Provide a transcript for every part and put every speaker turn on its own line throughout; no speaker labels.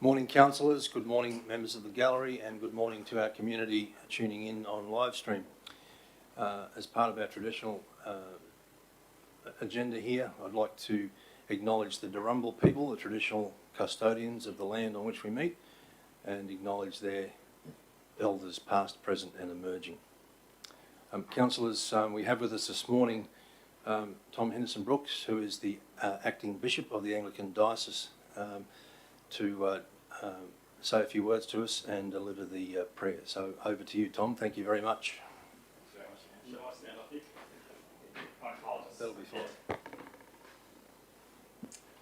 Morning councillors, good morning members of the gallery, and good morning to our community tuning in on live stream. As part of our traditional agenda here, I'd like to acknowledge the Darumbal people, the traditional custodians of the land on which we meet, and acknowledge their elders past, present and emerging. Councillors, we have with us this morning Tom Henderson Brooks, who is the acting bishop of the Anglican Diocese, to say a few words to us and deliver the prayer. So over to you, Tom. Thank you very much.
Shall I stand up here?
That'll be fine.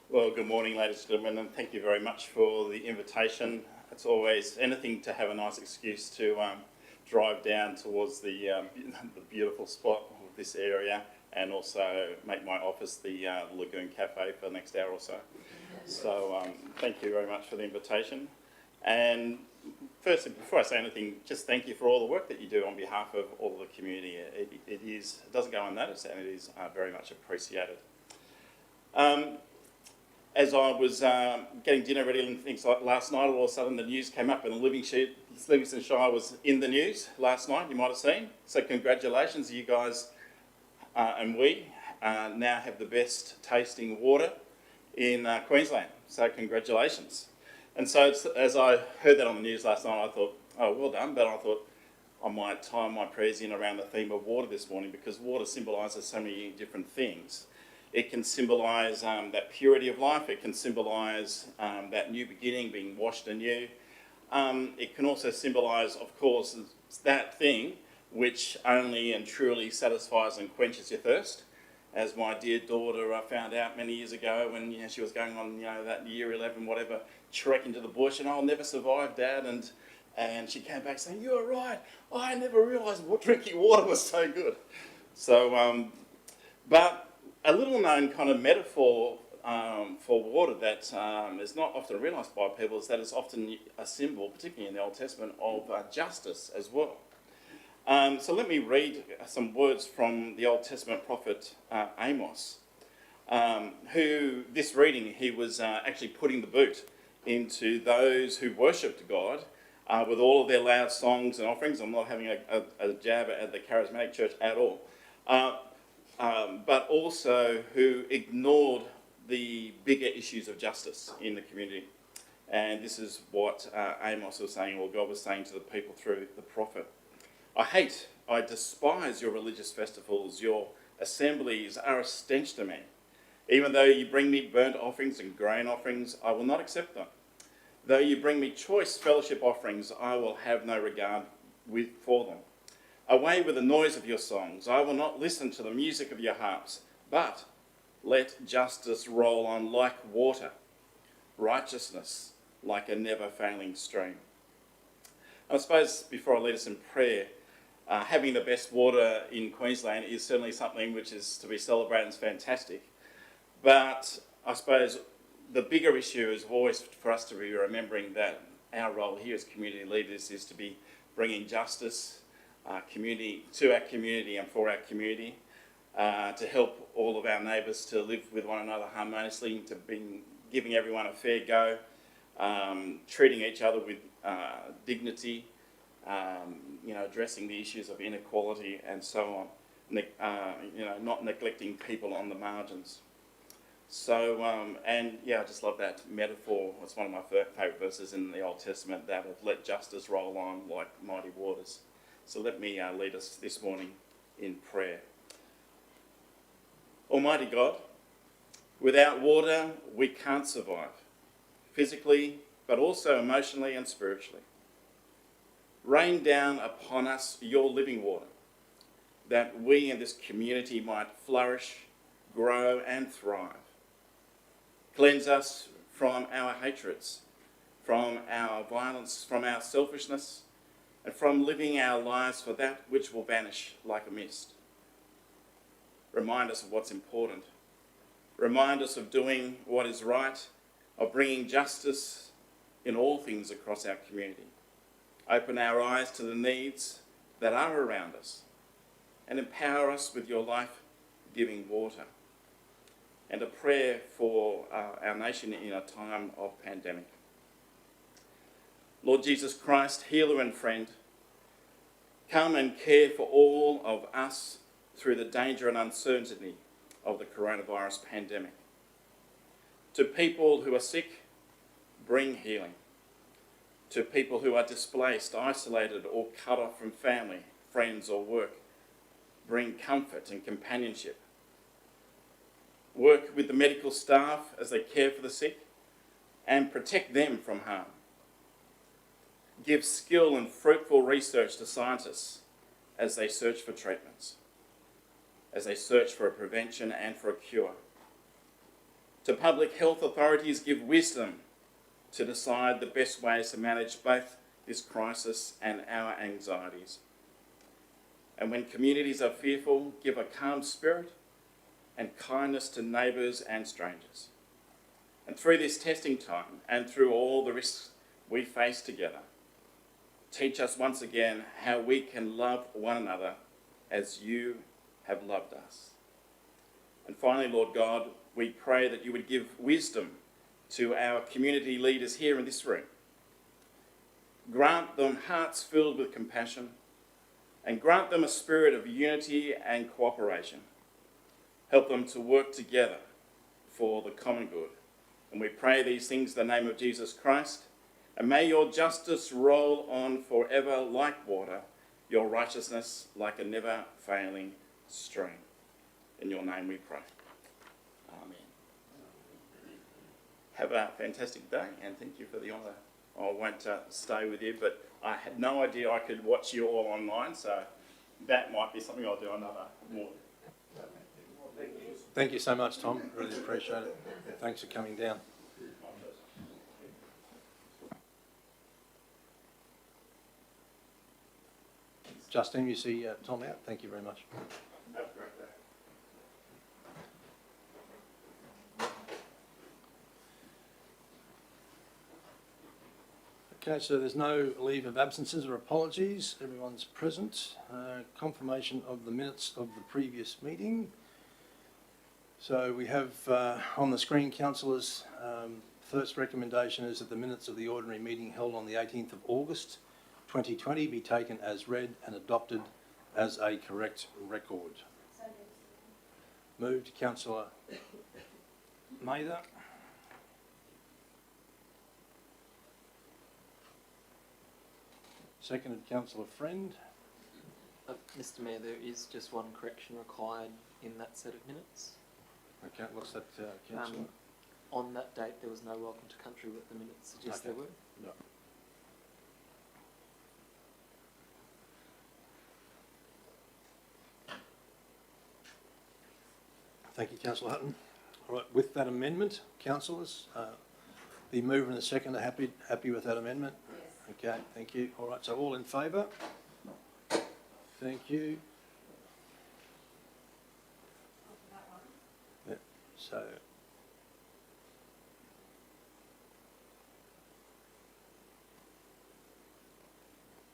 Well, good morning, ladies and gentlemen, and thank you very much for the invitation. It's always anything to have a nice excuse to drive down towards the beautiful spot of this area, and also make my office the Lagoon Cafe for the next hour or so. So thank you very much for the invitation. And firstly, before I say anything, just thank you for all the work that you do on behalf of all of the community. It doesn't go unnoticed, and it is very much appreciated. As I was getting dinner ready and things like last night, all of a sudden the news came up and Livingstone Shire was in the news last night, you might have seen. So congratulations, you guys and we now have the best tasting water in Queensland. So congratulations. And so as I heard that on the news last night, I thought, oh, well done. But I thought I might time my prayers in around the theme of water this morning, because water symbolises so many different things. It can symbolise that purity of life. It can symbolise that new beginning, being washed anew. It can also symbolise, of course, that thing which only and truly satisfies and quenches your thirst. As my dear daughter found out many years ago when she was going on that year 11, whatever, trek into the bush, and I'll never survive, Dad. And she came back saying, "You were right. I never realised drinking water was so good." So, but a little known kind of metaphor for water that is not often realised by people is that it's often a symbol, particularly in the Old Testament, of justice as well. So let me read some words from the Old Testament prophet Amos, who, this reading, he was actually putting the boot into those who worshipped God with all of their loud songs and offerings. I'm not having a jab at the charismatic church at all. But also who ignored the bigger issues of justice in the community. And this is what Amos was saying, or God was saying to the people through the prophet. I despise your religious festivals. Your assemblies are a stench to me. Even though you bring me burnt offerings and grain offerings, I will not accept them. Though you bring me choice fellowship offerings, I will have no regard for them. Away with the noise of your songs. I will not listen to the music of your harps, but let justice roll on like water, righteousness like a never-failing stream. I suppose before I lead us in prayer, having the best water in Queensland is certainly something which is to be celebrated and is fantastic. But I suppose the bigger issue is always for us to be remembering that our role here as community leaders is to be bringing justice to our community and for our community, to help all of our neighbours to live with one another harmoniously, to be giving everyone a fair go, treating each other with dignity, addressing the issues of inequality and so on, not neglecting people on the margins. So, I just love that metaphor. It's one of my favourite verses in the Old Testament, that of let justice roll on like mighty waters. So let me lead us this morning in prayer. Almighty God, without water we can't survive, physically, but also emotionally and spiritually. Rain down upon us your living water, that we in this community might flourish, grow and thrive. Cleanse us from our hatreds, from our violence, from our selfishness, and from living our lives for that which will vanish like a mist. Remind us of what's important. Remind us of doing what is right, of bringing justice in all things across our community. Open our eyes to the needs that are around us, and empower us with your life-giving water. And a prayer for our nation in a time of pandemic. Lord Jesus Christ, healer and friend, come and care for all of us through the danger and uncertainty of the coronavirus pandemic. To people who are sick, bring healing. To people who are displaced, isolated, or cut off from family, friends, or work, bring comfort and companionship. Work with the medical staff as they care for the sick and protect them from harm. Give skill and fruitful research to scientists as they search for treatments, as they search for a prevention and for a cure. To public health authorities, give wisdom to decide the best ways to manage both this crisis and our anxieties. And when communities are fearful, give a calm spirit and kindness to neighbours and strangers. And through this testing time and through all the risks we face together, teach us once again how we can love one another as you have loved us. And finally, Lord God, we pray that you would give wisdom to our community leaders here in this room. Grant them hearts filled with compassion and grant them a spirit of unity and cooperation. Help them to work together for the common good. And we pray these things in the name of Jesus Christ. And may your justice roll on forever like water, your righteousness like a never-failing stream. In your name we pray. Amen. Have a fantastic day, and thank you for the honour. I won't stay with you, but I had no idea I could watch you all online, so that might be something I'll do another morning.
Thank you so much, Tom. Really appreciate it. Thanks for coming down. Justine, you see Tom out. Thank you very much.
Have a great day.
Okay, so there's no leave of absences or apologies. Everyone's present. Confirmation of the minutes of the previous meeting. So we have on the screen, councillors, first recommendation is that the minutes of the ordinary meeting held on the 18th of August 2020 be taken as read and adopted as a correct record. Moved, Councillor Mather. Seconded, Councillor Friend.
Mr Mayor, there is just one correction required in that set of minutes.
Okay, what's that, Councillor?
On that date, there was no welcome to country, but the minutes suggest there were.
No. Thank you, Councillor Hutton. All right, with that amendment, councillors, the mover and the second are happy with that amendment? Yes. Okay, thank you. All right, so all in favour? Thank you. Yeah, so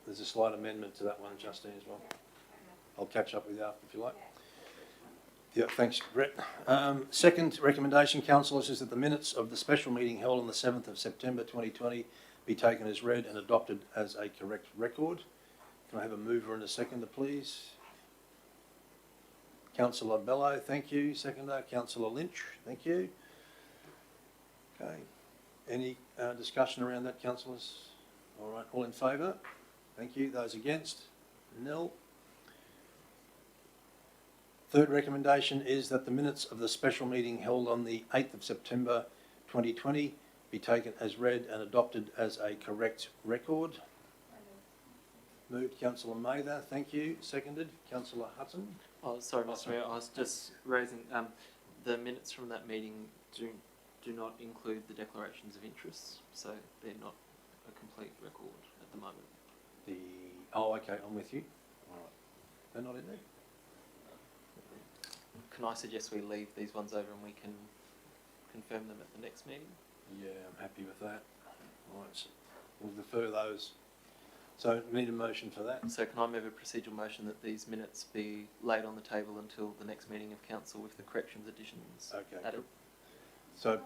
there's a slight amendment to that one, Justine, as well. I'll catch up with you after if you like. Yeah, thanks, Brett. Second recommendation, councillors, is that the minutes of the special meeting held on the 7th of September 2020 be taken as read and adopted as a correct record. Can I have a mover and a seconder, please? Councillor Bello, thank you. Seconder, Councillor Lynch, thank you. Okay. Any discussion around that, councillors? All right, all in favour? Thank you. Those against? Nil. Third recommendation is that the minutes of the special meeting held on the 8th of September 2020 be taken as read and adopted as a correct record. Moved, Councillor Mather, thank you. Seconded, Councillor Hutton.
Oh, sorry, Mr Mayor, I was just raising, the minutes from that meeting do not include the declarations of interests, so they're not a complete record at the moment.
Oh, okay, I'm with you. All right. They're not in there?
Can I suggest we leave these ones over and we can confirm them at the next meeting?
Yeah, I'm happy with that. All right, so we'll defer those. So we need a motion for that.
So can I move a procedural motion that these minutes be laid on the table until the next meeting of council with the corrections, additions
Okay.
added?
So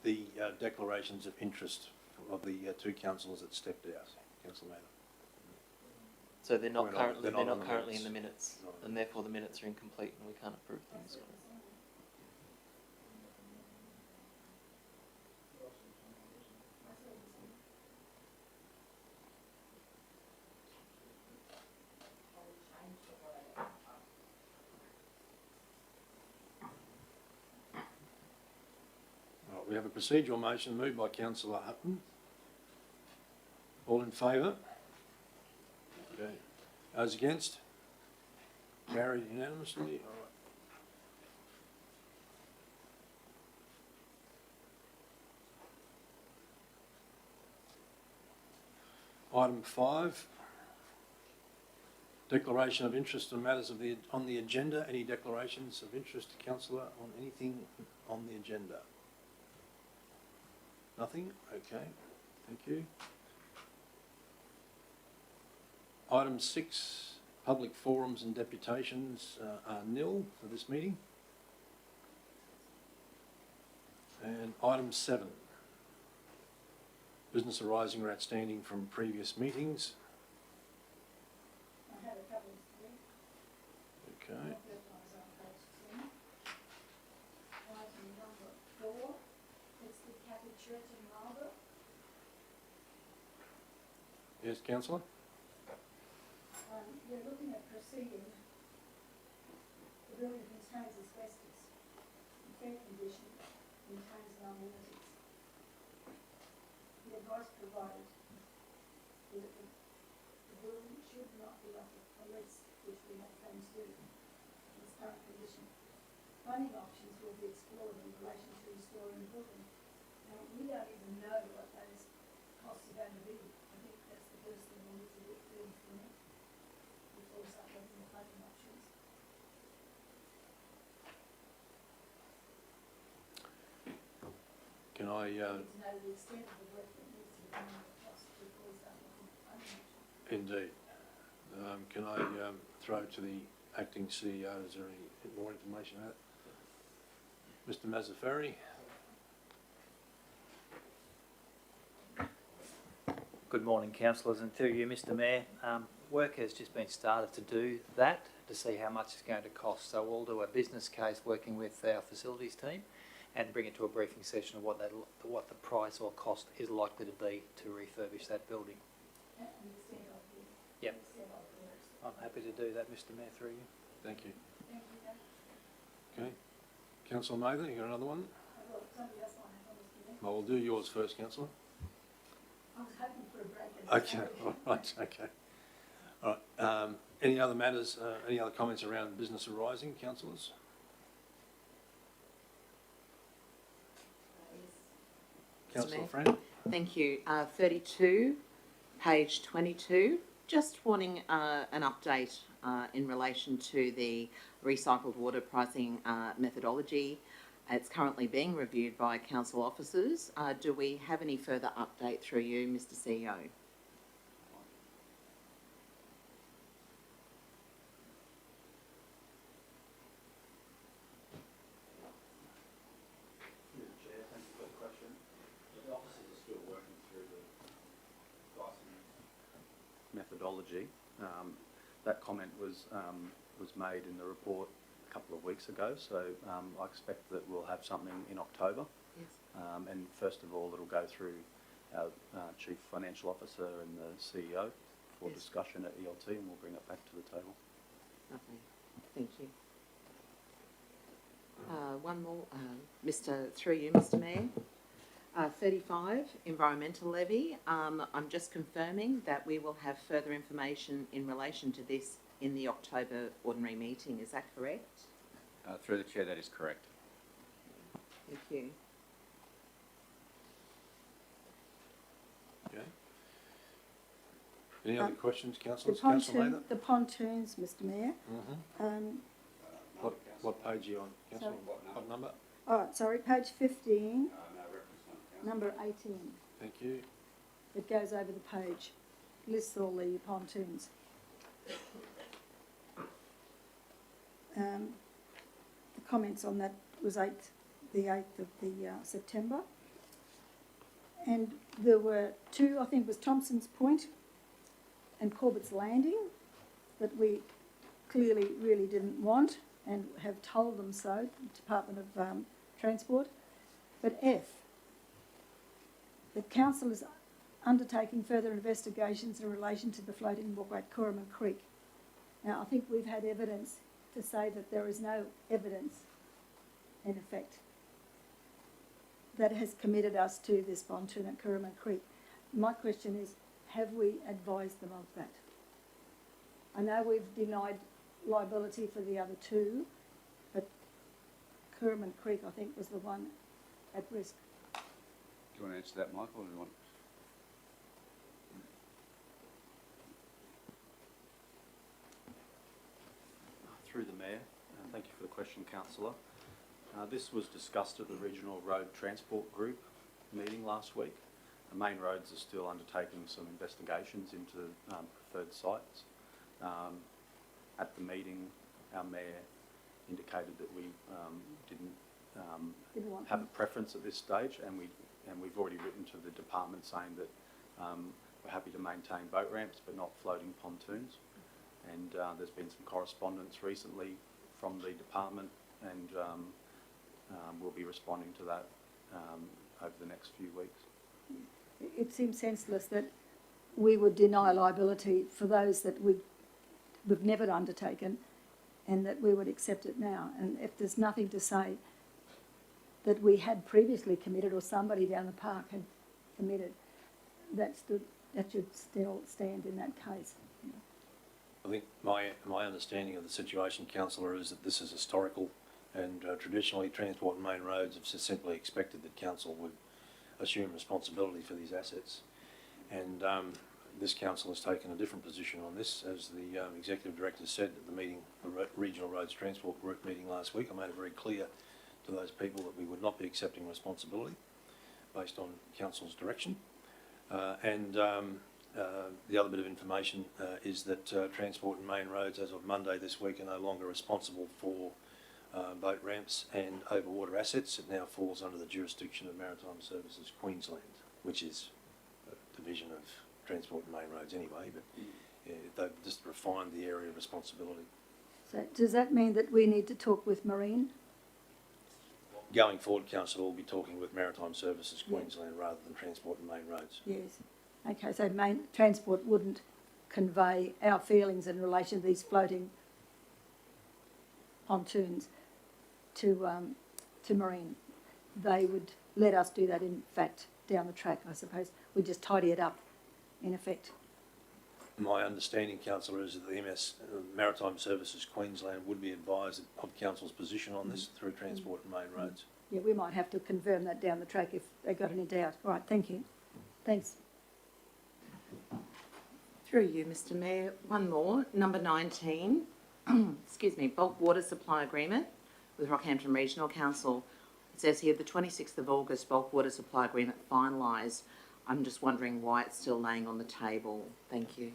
the declarations of interest of the two councillors that stepped out. Councillor Mather.
So they're not
They're not on the
currently in
minutes.
the minutes,
Not on the
and therefore the minutes are incomplete, and we can't approve them. So.
Right, we have a procedural motion moved by Councillor Hutton. All in favour? Okay. Those against? Carried unanimously. All right. Item 5, declaration of interest on matters on the agenda. Any declarations of interest, Councillor, on anything on the agenda? Nothing? Okay, thank you. Item 6, public forums and deputations are nil for this meeting. And item 7, business arising or outstanding from previous meetings.
I had a couple of things.
Okay.
First one is on page 10. Item number 4, it's the Catholic Church in Marlborough.
Yes, Councillor?
We're looking at proceeding. The building contains asbestos. In fair condition, contains no amenities. The advice provided is that the building should not be offered a lease, which we have plans to do in its current condition. Funding options will be explored in relation to restoring the building. Now, we don't even know what those costs are going to be. I think that's the first thing we need to do for me before we start looking at funding options.
Can I,
We need to know the extent of the work that needs to be done and the cost before we start looking at funding options.
indeed, can I throw to the acting CEO, is there any more information on that? Mr Mazzaferri?
Good morning, councillors, and through you, Mr Mayor. Work has just been started to do that, to see how much it's going to cost. So we'll do a business case working with our facilities team and bring it to a briefing session of what the price or cost is likely to be to refurbish that building.
And the extent of the,
Yep.
the extent of the works.
I'm happy to do that, Mr Mayor, through you.
Thank you.
Thank you, Dan.
Okay. Councillor Mather, you got another one?
Well, somebody else might have one, Mr. Mayor.
Well, we'll do yours first, Councillor.
I was hoping for a break.
Okay, all right, okay. All right, any other matters, any other comments around business arising, councillors? Councillor
Mayor.
Friend?
Thank you. 32, page 22. Just wanting an update in relation to the recycled water pricing methodology. It's currently being reviewed by council officers. Do we have any further update through you, Mr CEO?
Chair, thank you for the question. The officers are still working through the pricing methodology. That comment was made in the report a couple of weeks ago, so I expect that we'll have something in October.
Yes.
And first of all, it'll go through our Chief Financial Officer and the CEO for
Yes.
discussion at ELT, and we'll bring it back to the table.
Lovely. Thank you. One more, through you, Mr Mayor. 35, environmental levy. I'm just confirming that we will have further information in relation to this in the October ordinary meeting. Is that correct?
Through the chair, that is correct.
Thank you.
Okay. Any other questions, councillors? Councillor Mather?
The pontoons, Mr Mayor.
What page are you on, councillor? What number?
Oh, sorry, page 15, number 18.
Thank you.
It goes over the page, lists all the pontoons. The comments on that was the 8th of September. And there were two, I think it was Thompson's Point and Corbett's Landing, that we clearly really didn't want and have told them so, Department of Transport. But F, the council is undertaking further investigations in relation to the floating walkway at Corriman Creek. Now, I think we've had evidence to say that there is no evidence, in effect, that has committed us to this pontoon at Corriman Creek. My question is, have we advised them of that? I know we've denied liability for the other two, but Corriman Creek, I think, was the one at risk.
Do you want to answer that, Michael, or do you want?
Through the Mayor, thank you for the question, Councillor. This was discussed at the Regional Road Transport Group meeting last week. The Main Roads are still undertaking some investigations into preferred sites. At the meeting, our Mayor indicated that we didn't
Want
have
them.
a preference at this stage, and we've already written to the department saying that we're happy to maintain boat ramps but not floating pontoons. And there's been some correspondence recently from the department, and we'll be responding to that over the next few weeks.
It seems senseless that we would deny liability for those that we've never undertaken, and that we would accept it now. And if there's nothing to say that we had previously committed or somebody down the park had committed, that should still stand in that case.
I think my understanding of the situation, Councillor, is that this is historical, and traditionally Transport and Main Roads have simply expected that Council would assume responsibility for these assets. And this Council has taken a different position on this. As the Executive Director said at the meeting, the Regional Roads Transport Group meeting last week, I made it very clear to those people that we would not be accepting responsibility based on Council's direction. The other bit of information is that Transport and Main Roads, as of Monday this week, are no longer responsible for boat ramps and overwater assets. It now falls under the jurisdiction of Maritime Services Queensland, which is a division of Transport and Main Roads anyway, but yeah, they've just refined the area of responsibility.
So does that mean that we need to talk with Marine?
Going forward, Council will be talking with Maritime Services Queensland rather than Transport and Main Roads.
Yes. Okay, so Transport wouldn't convey our feelings in relation to these floating pontoons to Marine. They would let us do that, in fact, down the track, I suppose. We just tidy it up, in effect.
My understanding, Councillor, is that the Maritime Services Queensland would be advised of Council's position on this through Transport and Main Roads.
Yeah, we might have to confirm that down the track if they got any doubt. All right, thank you. Thanks.
Through you, Mr Mayor, one more, number 19, excuse me, bulk water supply agreement with Rockhampton Regional Council. It says here the 26th of August bulk water supply agreement finalised. I'm just wondering why it's still laying on the table. Thank you.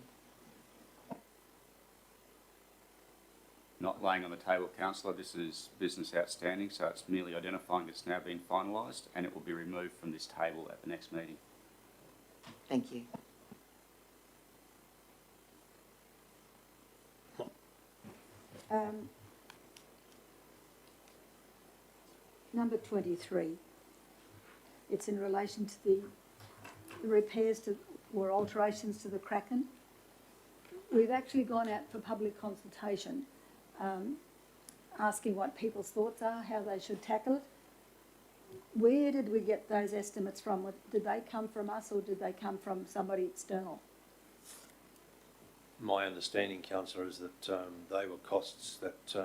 Not laying on the table, Councillor. This is business outstanding, so it's merely identifying it's now been finalised, and it will be removed from this table at the next meeting.
Thank you.
Number 23. It's in relation to the repairs to or alterations to the Kraken. We've actually gone out for public consultation, asking what people's thoughts are, how they should tackle it. Where did we get those estimates from? Did they come from us or did they come from somebody external?
My understanding, Councillor, is that they were costs that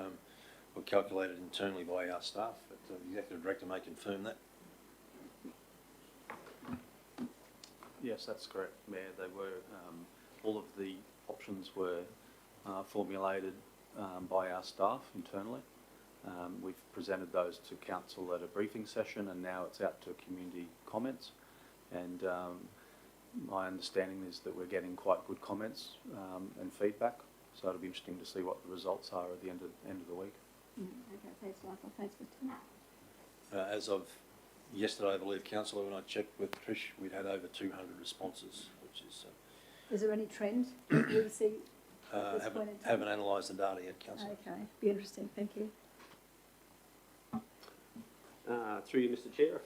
were calculated internally by our staff, but the Executive Director may confirm that.
Yes, that's correct, Mayor. They were, all of the options were formulated by our staff internally. We've presented those to Council at a briefing session, and now it's out to community comments. And my understanding is that we're getting quite good comments and feedback, so it'll be interesting to see what the results are at the end of the week.
Okay, thanks, Michael. Thanks, Mr.
As of yesterday, I believe, councillor, when I checked with Trish, we'd had over 200 responses, which is
Is there any trend we see at this point in time?
haven't analysed the data yet, councillor.
Okay, be interesting, thank you.
Through you, Mr Chair,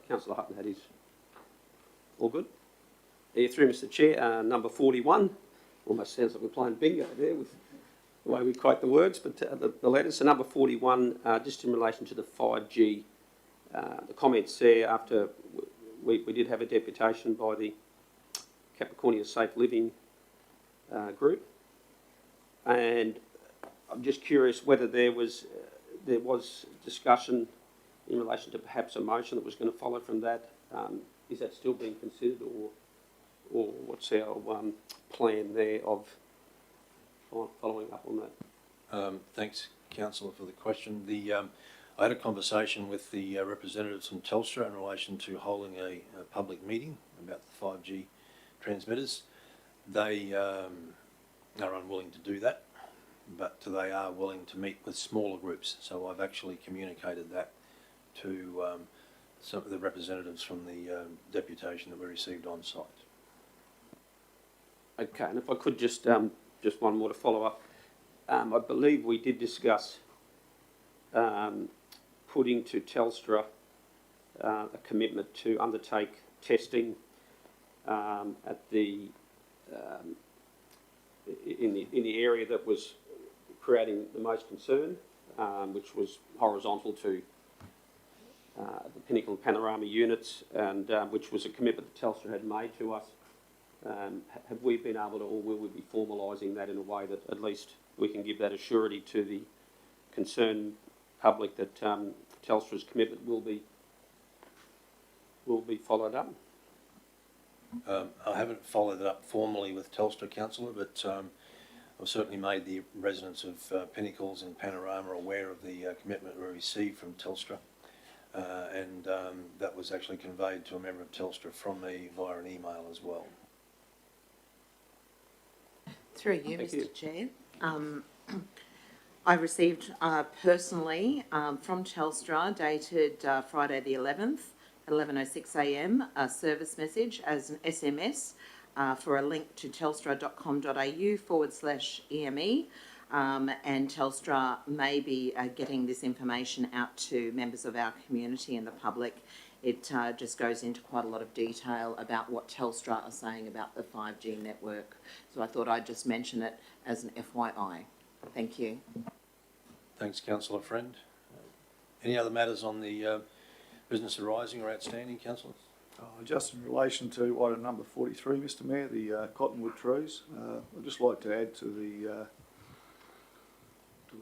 Councillor Hutton had his... All good? Yeah, through Mr Chair, number 41, almost sounds like we're playing bingo there with the way we quote the words, but the letters. So number 41, just in relation to the 5G, the comments there after we did have a deputation by the Capricornia Safe Living group, and I'm just curious whether there was discussion in relation to perhaps a motion that was going to follow from that. Is that still being considered, or what's our plan there of following up on that?
Thanks, councillor, for the question. I had a conversation with the representatives from Telstra in relation to holding a public meeting about the 5G transmitters. They are unwilling to do that, but they are willing to meet with smaller groups. So I've actually communicated that to some of the representatives from the deputation that we received on site.
Okay, and if I could just one more to follow up. I believe we did discuss putting to Telstra a commitment to undertake testing at the in the area that was creating the most concern, which was horizontal to the Pinnacle and Panorama units, and which was a commitment that Telstra had made to us. Have we been able to, or will we be formalising that in a way that at least we can give that assurity to the concerned public that Telstra's commitment will be followed up?
I haven't followed it up formally with Telstra, councillor, but I've certainly made the residents of Pinnacles and Panorama aware of the commitment we received from Telstra, and that was actually conveyed to a member of Telstra from me via an email as well.
Through you,
Thank
Mr.
you.
Chair. I received personally from Telstra, dated Friday the 11th at 11:06 a.m, a service message as an SMS for a link to telstra.com.au/EME, and Telstra may be getting this information out to members of our community and the public. It just goes into quite a lot of detail about what Telstra are saying about the 5G network. So I thought I'd just mention it as an FYI. Thank you.
Thanks, councillor friend. Any other matters on the business arising or outstanding, councillors?
Just in relation to item number 43, Mr Mayor, the cottonwood trees, I'd just like to add to the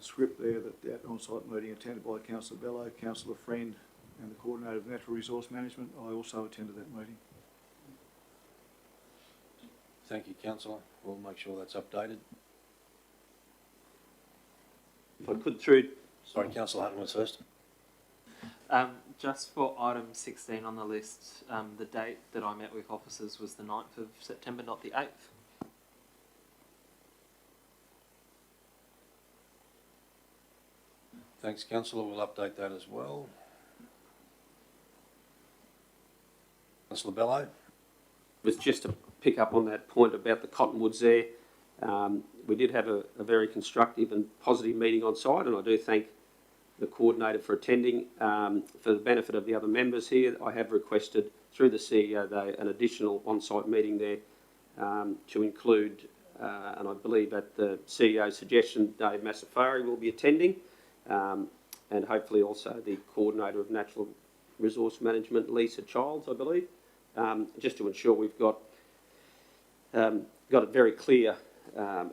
script there that the on-site meeting attended by Councillor Bello, Councillor Friend and the Coordinator of Natural Resource Management. I also attended that meeting.
Thank you, councillor. We'll make sure that's updated.
If I could through...
Sorry, councillor Hutton was first.
Just for item 16 on the list, the date that I met with officers was the 9th of September, not the 8th.
Thanks, councillor. We'll update that as well. Councillor Bello.
was just to pick up on that point about the cottonwoods there. We did have a very constructive and positive meeting on site, and I do thank the coordinator for attending. For the benefit of the other members here, I have requested through the CEO an additional on-site meeting there to include, and I believe at the CEO's suggestion, Dave Massafari will be attending, and hopefully also the coordinator of Natural Resource Management, Lisa Childs, I believe, just to ensure we've got it very clear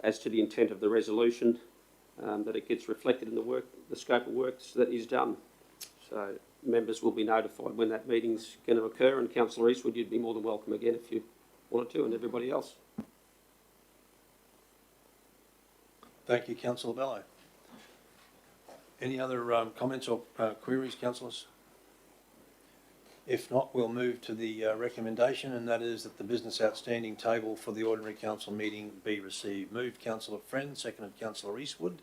as to the intent of the resolution, that it gets reflected in the scope of works that is done. So members will be notified when that meeting's going to occur, and Councillor Eastwood, you'd be more than welcome again if you wanted to, and everybody else.
Thank you, councillor Bello. Any other comments or queries, councillors? If not, we'll move to the recommendation, and that is that the business outstanding table for the ordinary council meeting be received. Moved, councillor Friend, seconded, councillor Eastwood.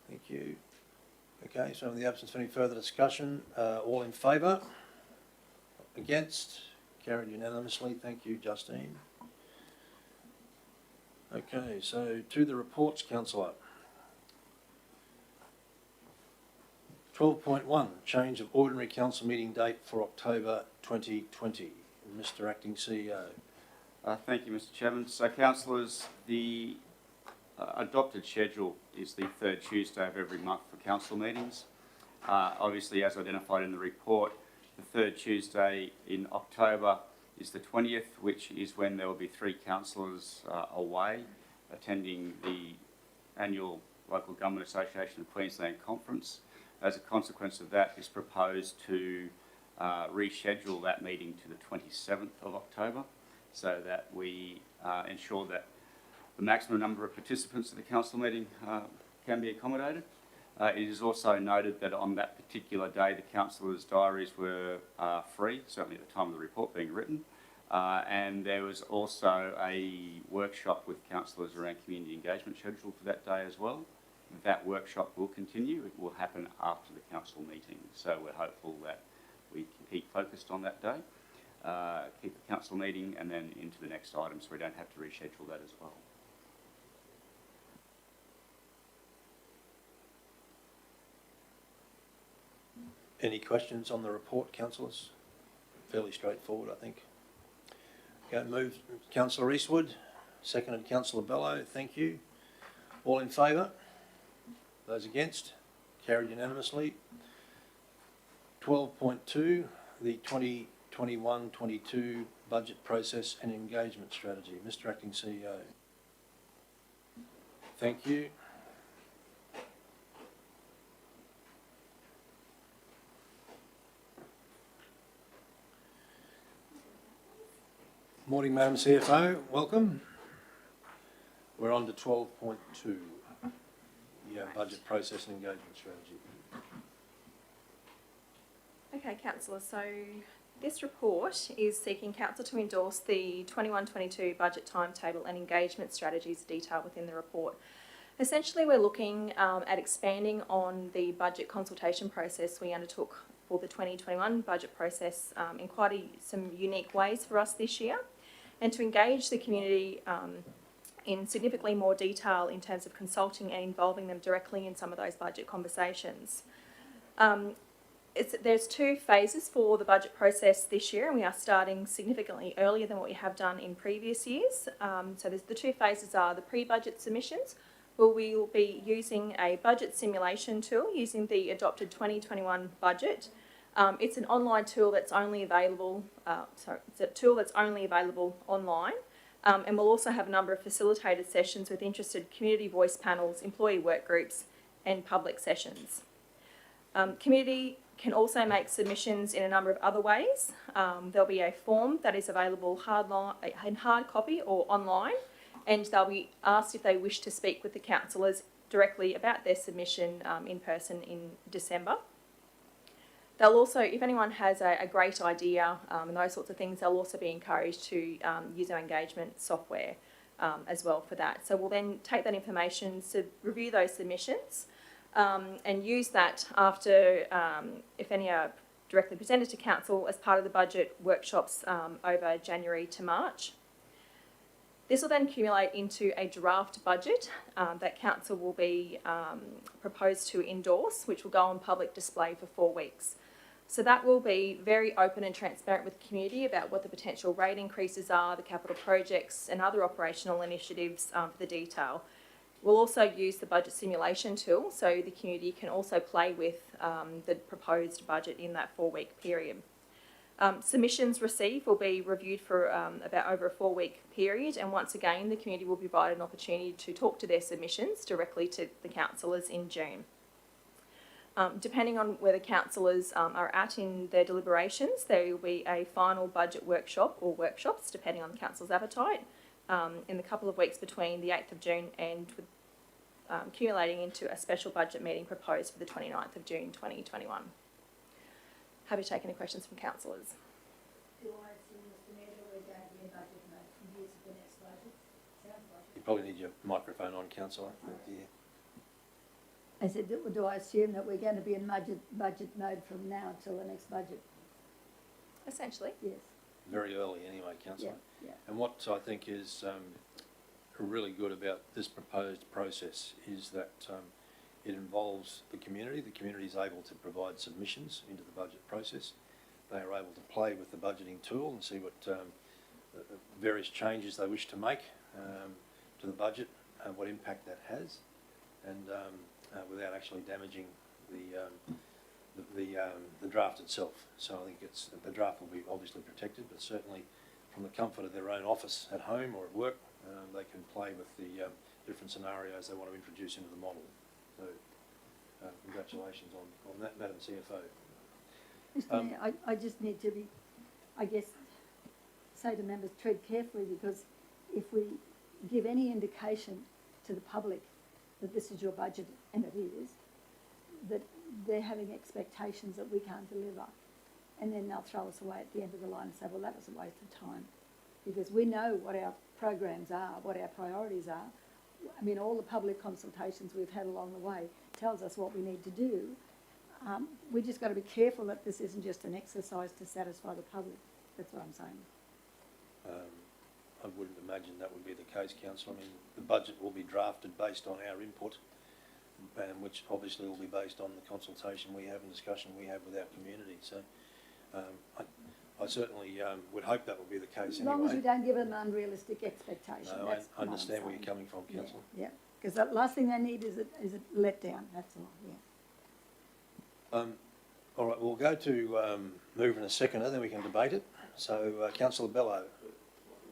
Thank you. Okay, so in the absence of any further discussion, all in favour? Against? Carried unanimously. Thank you, Justine. Okay, so to the reports, councillor. 12.1, change of ordinary council meeting date for October 2020. Mr Acting CEO.
Thank you, Mr Chairman. So, councillors, the adopted schedule is the third Tuesday of every month for council meetings. Obviously, as identified in the report, the third Tuesday in October is the 20th, which is when there will be 3 councillors away attending the annual Local Government Association of Queensland Conference. As a consequence of that, it's proposed to reschedule that meeting to the 27th of October so that we ensure that the maximum number of participants at the council meeting can be accommodated. It is also noted that on that particular day the councillors' diaries were free, certainly at the time of the report being written, and there was also a workshop with councillors around community engagement scheduled for that day as well. That workshop will continue. It will happen after the council meeting, so we're hopeful that we can keep focused on that day, keep the council meeting and then into the next item so we don't have to reschedule that as well.
Any questions on the report, councillors? Fairly straightforward, I think. Okay, move Councillor Eastwood, seconded Councillor Bello. Thank you. All in favour? Those against? Carried unanimously. 12.2, the 2021-22 budget process and engagement strategy. Mr Acting CEO. Thank you. Morning, Madam CFO. Welcome. We're on to 12.2, the budget process and engagement strategy.
Okay, councillors, so this report is seeking council to endorse the 21-22 budget timetable and engagement strategies detailed within the report. Essentially, we're looking at expanding on the budget consultation process we undertook for the 2021 budget process in some unique ways for us this year, and to engage the community in significantly more detail in terms of consulting and involving them directly in some of those budget conversations. There's 2 phases for the budget process this year, and we are starting significantly earlier than what we have done in previous years. So the 2 phases are the pre-budget submissions, where we will be using a budget simulation tool using the adopted 2021 budget. It's an online tool that's only available. It's a tool that's only available online, and we'll also have a number of facilitated sessions with interested community voice panels, employee work groups, and public sessions. Community can also make submissions in a number of other ways. There'll be a form that is available in hard copy or online, and they'll be asked if they wish to speak with the councillors directly about their submission in person in December. They'll also, if anyone has a great idea and those sorts of things, they'll also be encouraged to use our engagement software as well for that. So we'll then take that information to review those submissions and use that after, if any are directly presented to council as part of the budget workshops over January to March. This will then accumulate into a draft budget that council will be proposed to endorse, which will go on public display for 4 weeks. So that will be very open and transparent with the community about what the potential rate increases are, the capital projects and other operational initiatives for the detail. We'll also use the budget simulation tool so the community can also play with the proposed budget in that 4-week period. Submissions received will be reviewed for about over a 4-week period, and once again the community will be provided an opportunity to talk to their submissions directly to the councillors in June. Depending on where the councillors are at in their deliberations, there will be a final budget workshop or workshops, depending on the council's appetite, in the couple of weeks between the 8th of June and accumulating into a special budget meeting proposed for the 29th of June 2021. Happy to take any questions from councillors.
Do I assume, Mr Mayor, that we're going to be in budget mode from here to the next budget? Sounds like
You probably need your microphone on, councillor. Yeah.
I said, do I assume that we're going to be in budget mode from now until the next budget?
essentially.
Yes,
Very early anyway, councillor.
yeah.
And what I think is really good about this proposed process is that it involves the community. The community is able to provide submissions into the budget process. They are able to play with the budgeting tool and see what various changes they wish to make to the budget, what impact that has, and without actually damaging the draft itself. So I think the draft will be obviously protected, but certainly from the comfort of their own office at home or at work, they can play with the different scenarios they want to introduce into the model. So congratulations on that, Madam CFO.
Mr Mayor, I just need to be, I guess, say to members, tread carefully, because if we give any indication to the public that this is your budget, and it is, that they're having expectations that we can't deliver, and then they'll throw us away at the end of the line and say, well, that was a waste of time. Because we know what our programs are, what our priorities are. I mean, all the public consultations we've had along the way tells us what we need to do. We just got to be careful that this isn't just an exercise to satisfy the public. That's what I'm saying.
I wouldn't imagine that would be the case, councillor. I mean, the budget will be drafted based on our input, and which obviously will be based on the consultation we have and discussion we have with our community. So I certainly would hope that will be the case anyway.
As long as we don't give an unrealistic expectation.
No,
that's
I understand where you're coming from, councillor.
Yeah, because the last thing they need is a letdown, that's all, yeah.
All right, we'll go to move in a second, then we can debate it. So, Councillor Bello.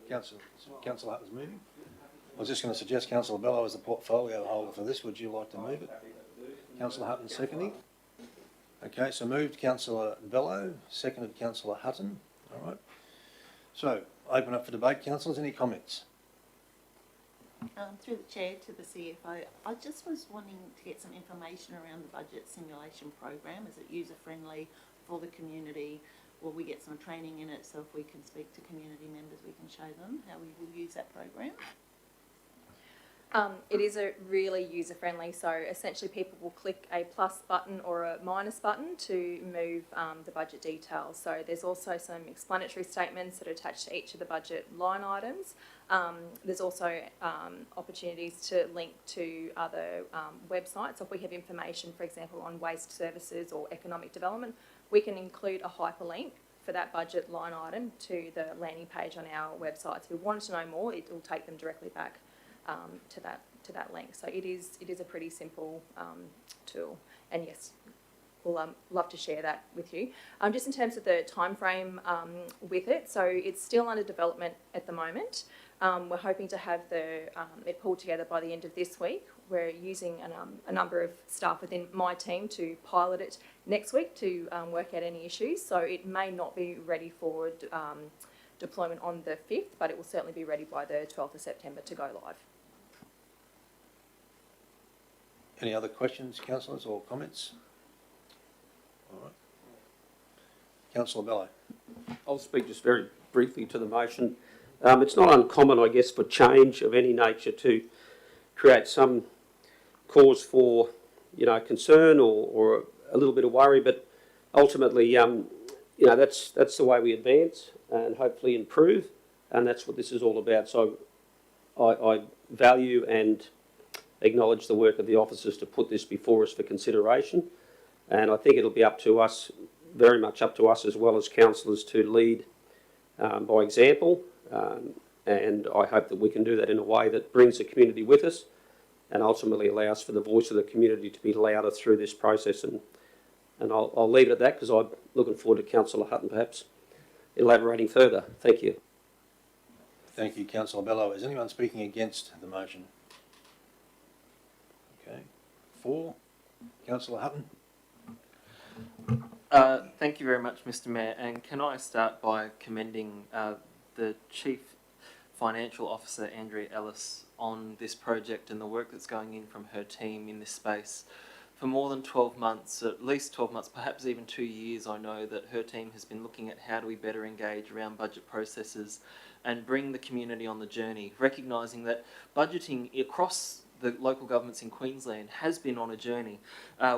Councillor Hutton's moving. I was just going to suggest Councillor Bello as the portfolio holder for this. Would you like to move it? Councillor Hutton seconding. Okay, so moved Councillor Bello, seconded Councillor Hutton. All right. So, open up for debate, councillors. Any comments?
Through the chair to the CFO, I just was wanting to get some information around the budget simulation program. Is it user friendly for the community? Will we get some training in it, so if we can speak to community members, we can show them how we will use that program?
It is a really user friendly, so essentially people will click a plus button or a minus button to move the budget details. So there's also some explanatory statements that are attached to each of the budget line items. There's also opportunities to link to other websites. So if we have information, for example, on waste services or economic development, we can include a hyperlink for that budget line item to the landing page on our website. So if we wanted to know more, it will take them directly back to that link. So it is a pretty simple tool, and yes, we'll love to share that with you. Just in terms of the time frame with it, so it's still under development at the moment. We're hoping to have it pulled together by the end of this week. We're using a number of staff within my team to pilot it next week to work out any issues. So it may not be ready for deployment on the 5th, but it will certainly be ready by the 12th of September to go live.
Any other questions, councillors, or comments? All right. Councillor Bello.
I'll speak just very briefly to the motion. It's not uncommon, I guess, for change of any nature to create some cause for, concern or a little bit of worry, but ultimately, that's the way we advance and hopefully improve, and that's what this is all about. So I value and acknowledge the work of the officers to put this before us for consideration, and I think it'll be up to us, very much up to us as well as councillors, to lead by example, and I hope that we can do that in a way that brings the community with us and ultimately allows for the voice of the community to be louder through this process. And I'll leave it at that, because I'm looking forward to Councillor Hutton perhaps elaborating further. Thank you.
Thank you, Councillor Bello. Is anyone speaking against the motion? Okay. For Councillor Hutton.
Thank you very much, Mr. Mayor. And can I start by commending the Chief Financial Officer, Andrea Ellis, on this project and the work that's going in from her team in this space. For more than 12 months, at least 12 months, perhaps even 2 years, I know that her team has been looking at how do we better engage around budget processes and bring the community on the journey, recognising that budgeting across the local governments in Queensland has been on a journey.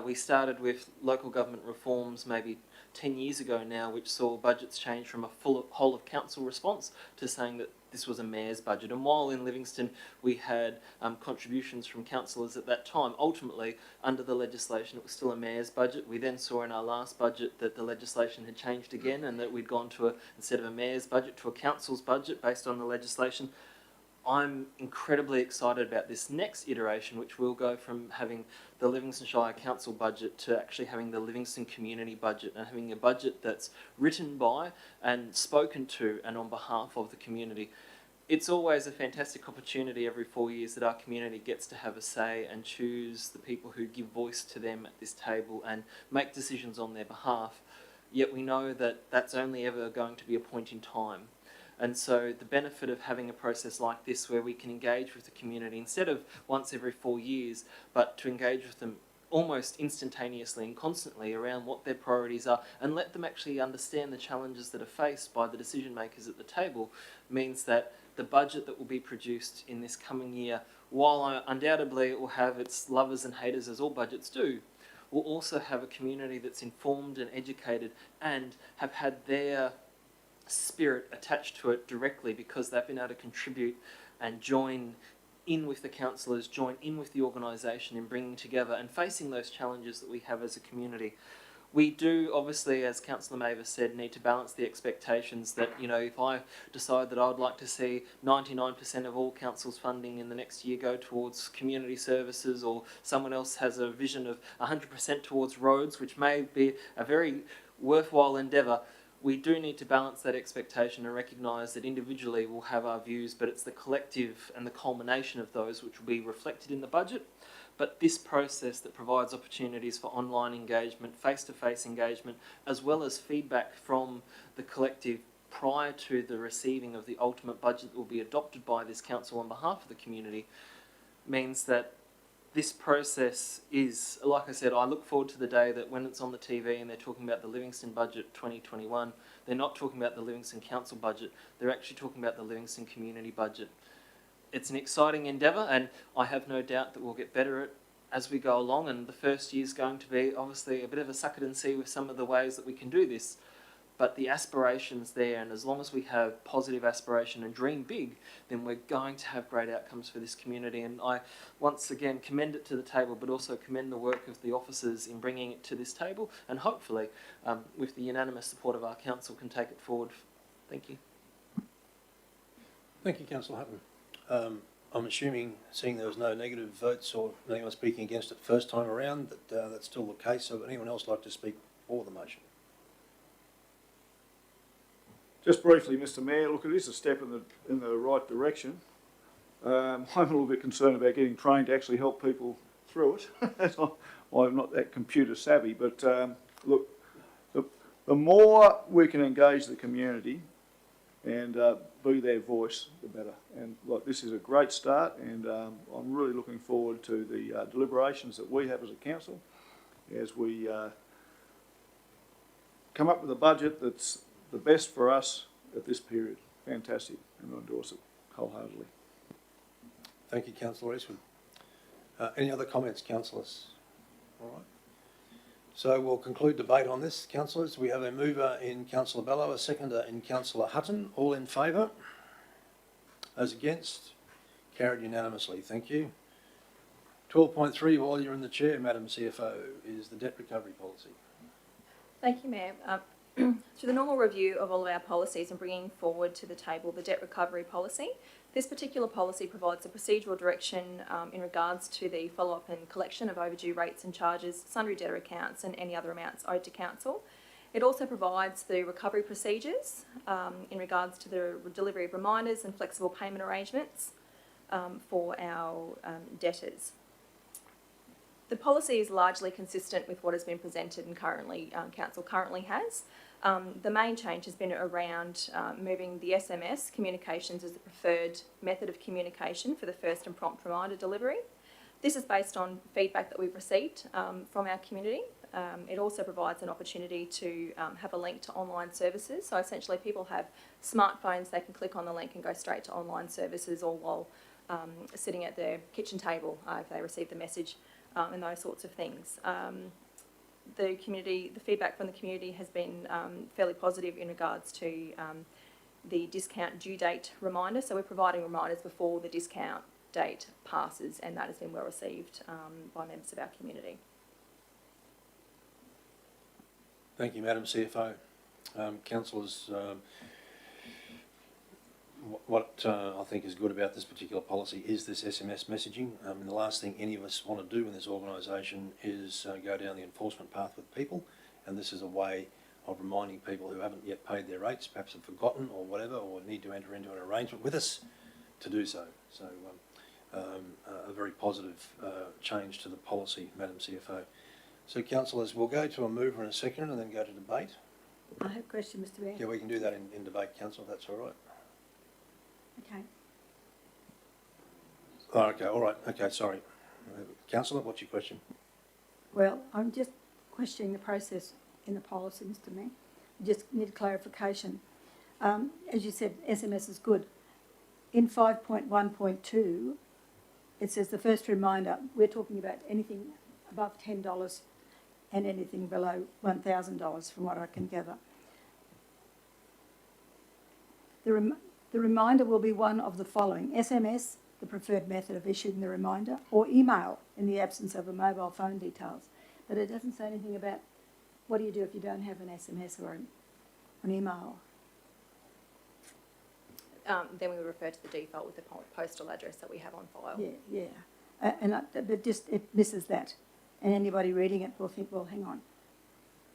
We started with local government reforms maybe 10 years ago now, which saw budgets change from a whole of council response to saying that this was a mayor's budget. And while in Livingstone we had contributions from councillors at that time, ultimately under the legislation it was still a mayor's budget. We then saw in our last budget that the legislation had changed again and that we'd gone to instead of a mayor's budget to a council's budget based on the legislation. I'm incredibly excited about this next iteration, which will go from having the Livingstone Shire Council budget to actually having the Livingstone Community budget, and having a budget that's written by and spoken to and on behalf of the community. It's always a fantastic opportunity every 4 years that our community gets to have a say and choose the people who give voice to them at this table and make decisions on their behalf. Yet we know that that's only ever going to be a point in time. And so the benefit of having a process like this where we can engage with the community instead of once every 4 years, but to engage with them almost instantaneously and constantly around what their priorities are and let them actually understand the challenges that are faced by the decision makers at the table, means that the budget that will be produced in this coming year, while undoubtedly it will have its lovers and haters as all budgets do, will also have a community that's informed and educated and have had their spirit attached to it directly because they've been able to contribute and join in with the councillors, join in with the organisation in bringing together and facing those challenges that we have as a community. We do, obviously, as Councillor Mavis said, need to balance the expectations that, you know, if I decide that I would like to see 99% of all council's funding in the next year go towards community services, or someone else has a vision of 100% towards roads, which may be a very worthwhile endeavour, we do need to balance that expectation and recognise that individually we'll have our views, but it's the collective and the culmination of those which will be reflected in the budget. But this process that provides opportunities for online engagement, face-to-face engagement, as well as feedback from the collective prior to the receiving of the ultimate budget that will be adopted by this council on behalf of the community, means that this process is, like I said, I look forward to the day that when it's on the TV and they're talking about the Livingstone budget 2021, they're not talking about the Livingstone Council budget, they're actually talking about the Livingstone Community budget. It's an exciting endeavour, and I have no doubt that we'll get better at as we go along, and the first year is going to be obviously a bit of a suck it and see with some of the ways that we can do this. But the aspiration's there, and as long as we have positive aspiration and dream big, then we're going to have great outcomes for this community. And I once again commend it to the table, but also commend the work of the officers in bringing it to this table, and hopefully with the unanimous support of our council can take it forward. Thank you.
Thank you, Councillor Hutton. I'm assuming, seeing there was no negative votes or anyone speaking against it first time around, that that's still the case. So would anyone else like to speak for the motion?
Just briefly, Mr Mayor, look, it is a step in the right direction. I'm a little bit concerned about getting trained to actually help people through it. I'm not that computer savvy, but look, the more we can engage the community and be their voice, the better. And like, this is a great start, and I'm really looking forward to the deliberations that we have as a council as we come up with a budget that's the best for us at this period. Fantastic, and I endorse it wholeheartedly.
Thank you, Councillor Eastwood. Any other comments, councillors? All right. So we'll conclude debate on this, councillors. We have a mover in Councillor Bello, a seconder in Councillor Hutton. All in favour? Those against? Carried unanimously. Thank you. 12.3, while you're in the chair, Madam CFO, is the debt recovery policy.
Thank you, Mayor. Through the normal review of all of our policies and bringing forward to the table the debt recovery policy, this particular policy provides a procedural direction in regards to the follow-up and collection of overdue rates and charges, sundry debtor accounts and any other amounts owed to council. It also provides the recovery procedures in regards to the delivery of reminders and flexible payment arrangements for our debtors. The policy is largely consistent with what has been presented and currently council currently has. The main change has been around moving the SMS communications as the preferred method of communication for the first and prompt reminder delivery. This is based on feedback that we've received from our community. It also provides an opportunity to have a link to online services. So essentially people have smartphones, they can click on the link and go straight to online services, or while sitting at their kitchen table if they receive the message, and those sorts of things. the community, the feedback from the community has been fairly positive in regards to the discount due date reminder. So we're providing reminders before the discount date passes, and that has been well received by members of our community.
Thank you, Madam CFO. Councillors, what I think is good about this particular policy is this SMS messaging. The last thing any of us want to do in this organisation is go down the enforcement path with people, and this is a way of reminding people who haven't yet paid their rates, perhaps have forgotten or whatever, or need to enter into an arrangement with us to do so. So a very positive change to the policy, Madam CFO. So councillors, we'll go to a mover and a seconder and then go to debate.
I have a question, Mr. Mayor.
Yeah, we can do that in debate, council, if that's all right.
Okay.
Oh, okay, all right, okay, sorry. Councillor, what's your question?
Well, I'm just questioning the process in the policy, Mr. Mayor. Just need clarification. As you said, SMS is good. In 5.1.2, it says the first reminder, we're talking about anything above $10 and anything below $1,000 from what I can gather. The reminder will be one of the following: SMS, the preferred method of issuing the reminder, or email in the absence of a mobile phone details. But it doesn't say anything about what do you do if you don't have an SMS or an email.
Then we would refer to the default with the postal address that we have on file.
Yeah. But just it misses that. And anybody reading it will think, well, hang on,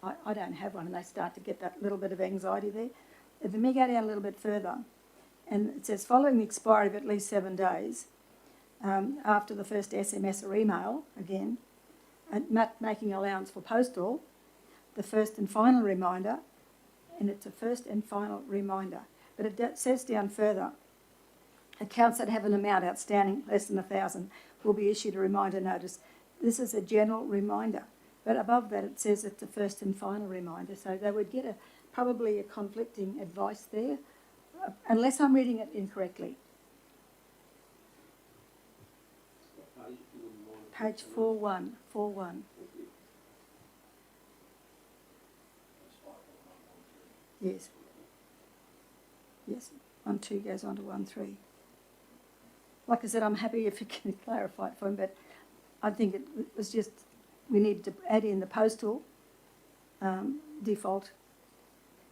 I don't have one, and they start to get that little bit of anxiety there. If we go down a little bit further, and it says, following the expiry of at least 7 days after the first SMS or email, again, and making allowance for postal, the first and final reminder, and it's a first and final reminder. But it says down further, accounts that have an amount outstanding less than 1,000 will be issued a reminder notice. This is a general reminder, but above that it says it's a first and final reminder. So they would get probably a conflicting advice there, unless I'm reading it incorrectly. Page 4.1. Yes. Yes, 1.2 goes on to 1.3. Like I said, I'm happy if you can clarify it for him, but I think it was just, we needed to add in the postal default,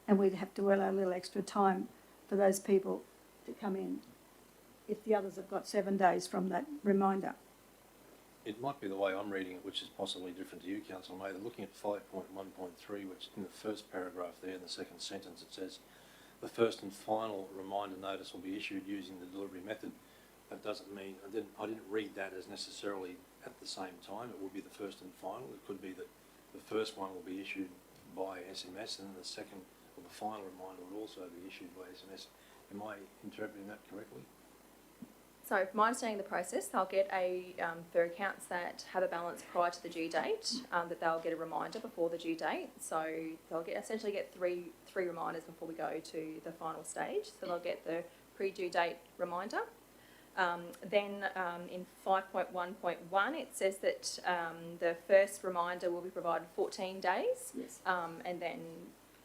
and we'd have to allow a little extra time for those people to come in if the others have got 7 days from that reminder.
It might be the way I'm reading it, which is possibly different to you, Councillor Mather. Looking at 5.1.3, which in the first paragraph there, in the second sentence, it says, the first and final reminder notice will be issued using the delivery method. That doesn't mean, I didn't read that as necessarily at the same time. It will be the first and final. It could be that the first one will be issued by SMS, and then the second or the final reminder will also be issued by SMS. Am I interpreting that correctly?
So from my understanding of the process, they'll get for accounts that have a balance prior to the due date, that they'll get a reminder before the due date. So they'll essentially get three reminders before we go to the final stage. So they'll get the pre-due date reminder. Then in 5.1.1 it says that the first reminder will be provided 14 days.
Yes.
And then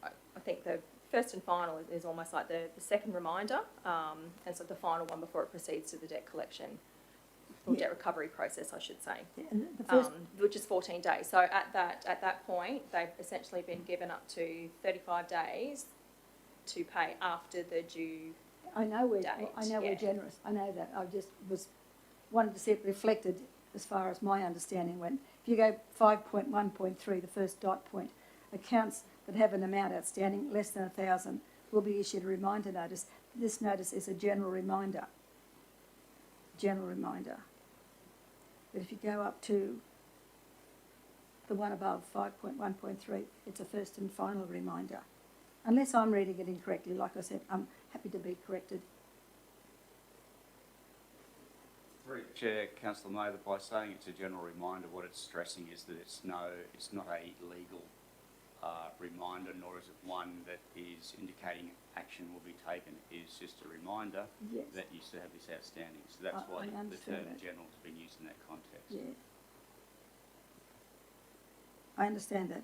I think the first and final is almost like the second reminder, and so the final one before it proceeds to the debt collection or debt recovery process, I should say,
And the first,
which is 14 days. So at that point, they've essentially been given up to 35 days to pay after the due.
I know we're
date,
generous. I know that. I just wanted to see it reflected as far as my understanding went. If you go 5.1.3, the first dot point, accounts that have an amount outstanding less than 1,000 will be issued a reminder notice. This notice is a general reminder. General reminder. But if you go up to the one above, 5.1.3, it's a first and final reminder. Unless I'm reading it incorrectly, like I said, I'm happy to be corrected.
Chair, Councillor Mather, by saying it's a general reminder, what it's stressing is that it's not a legal reminder, nor is it one that is indicating action will be taken. It is just a reminder that you still have this outstanding. So that's why the term general has been used in that context.
Yeah. I understand that.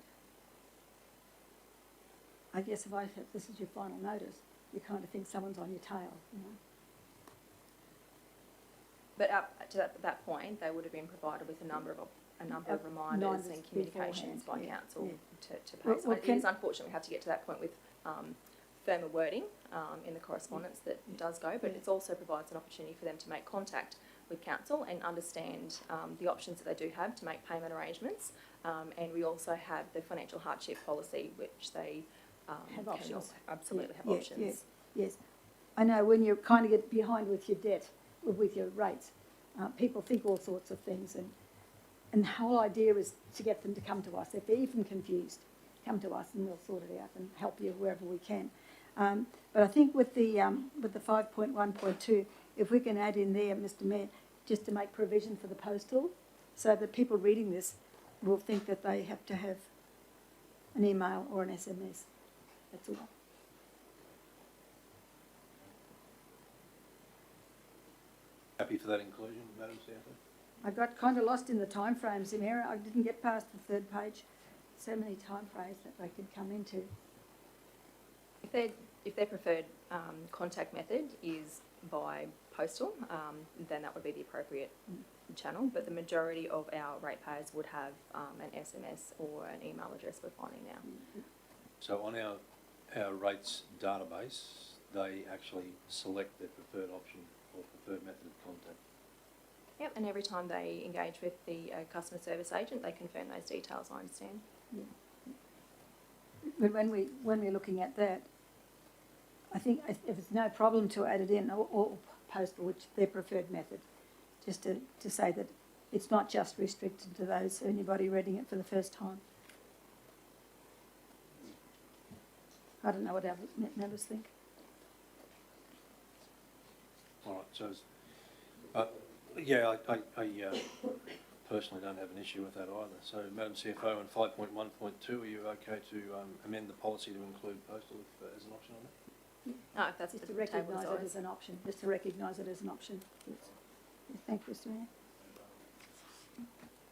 I guess if this is your final notice, you kind of think someone's on your tail, you know.
But up to that point, they would have been provided with a number of reminders and communications by
beforehand,
council
yeah.
to pay.
Well,
So it is unfortunate we have to get to that point with firmer wording in the correspondence that does go, but it also provides an opportunity for them to make contact with council and understand the options that they do have to make payment arrangements. And we also have the financial hardship policy, which they
Have
can
options.
absolutely have
Yeah,
options.
Yes. I know when you kind of get behind with your debt, with your rates, people think all sorts of things, and the whole idea is to get them to come to us. If they're even confused, come to us and we'll sort it out and help you wherever we can. But I think with the 5.1.2, if we can add in there, Mr. Mayor, just to make provision for the postal, so that people reading this will think that they have to have an email or an SMS. That's all.
Happy for that inclusion, Madam CFO?
I got kind of lost in the time frames, Mayor. I didn't get past the third page. So many time frames that they could come into.
If their preferred contact method is by postal, then that would be the appropriate channel. But the majority of our ratepayers would have an SMS or an email address we're finding now.
So on our rates database, they actually select their preferred option or preferred method of contact.
Yep, and every time they engage with the customer service agent, they confirm those details, I understand.
Yeah. But when we're looking at that, I think if it's no problem to add it in, or postal, which their preferred method, just to say that it's not just restricted to those, anybody reading it for the first time. I don't know what other members think.
All right, so, yeah, I personally don't have an issue with that either. So, Madam CFO, on 5.1.2, are you okay to amend the policy to include postal as an option on that?
No, if that's
Just to
the table
recognise it
size.
as an option. Just to recognise it as an option. Yes. Thank you, Mr. Mayor.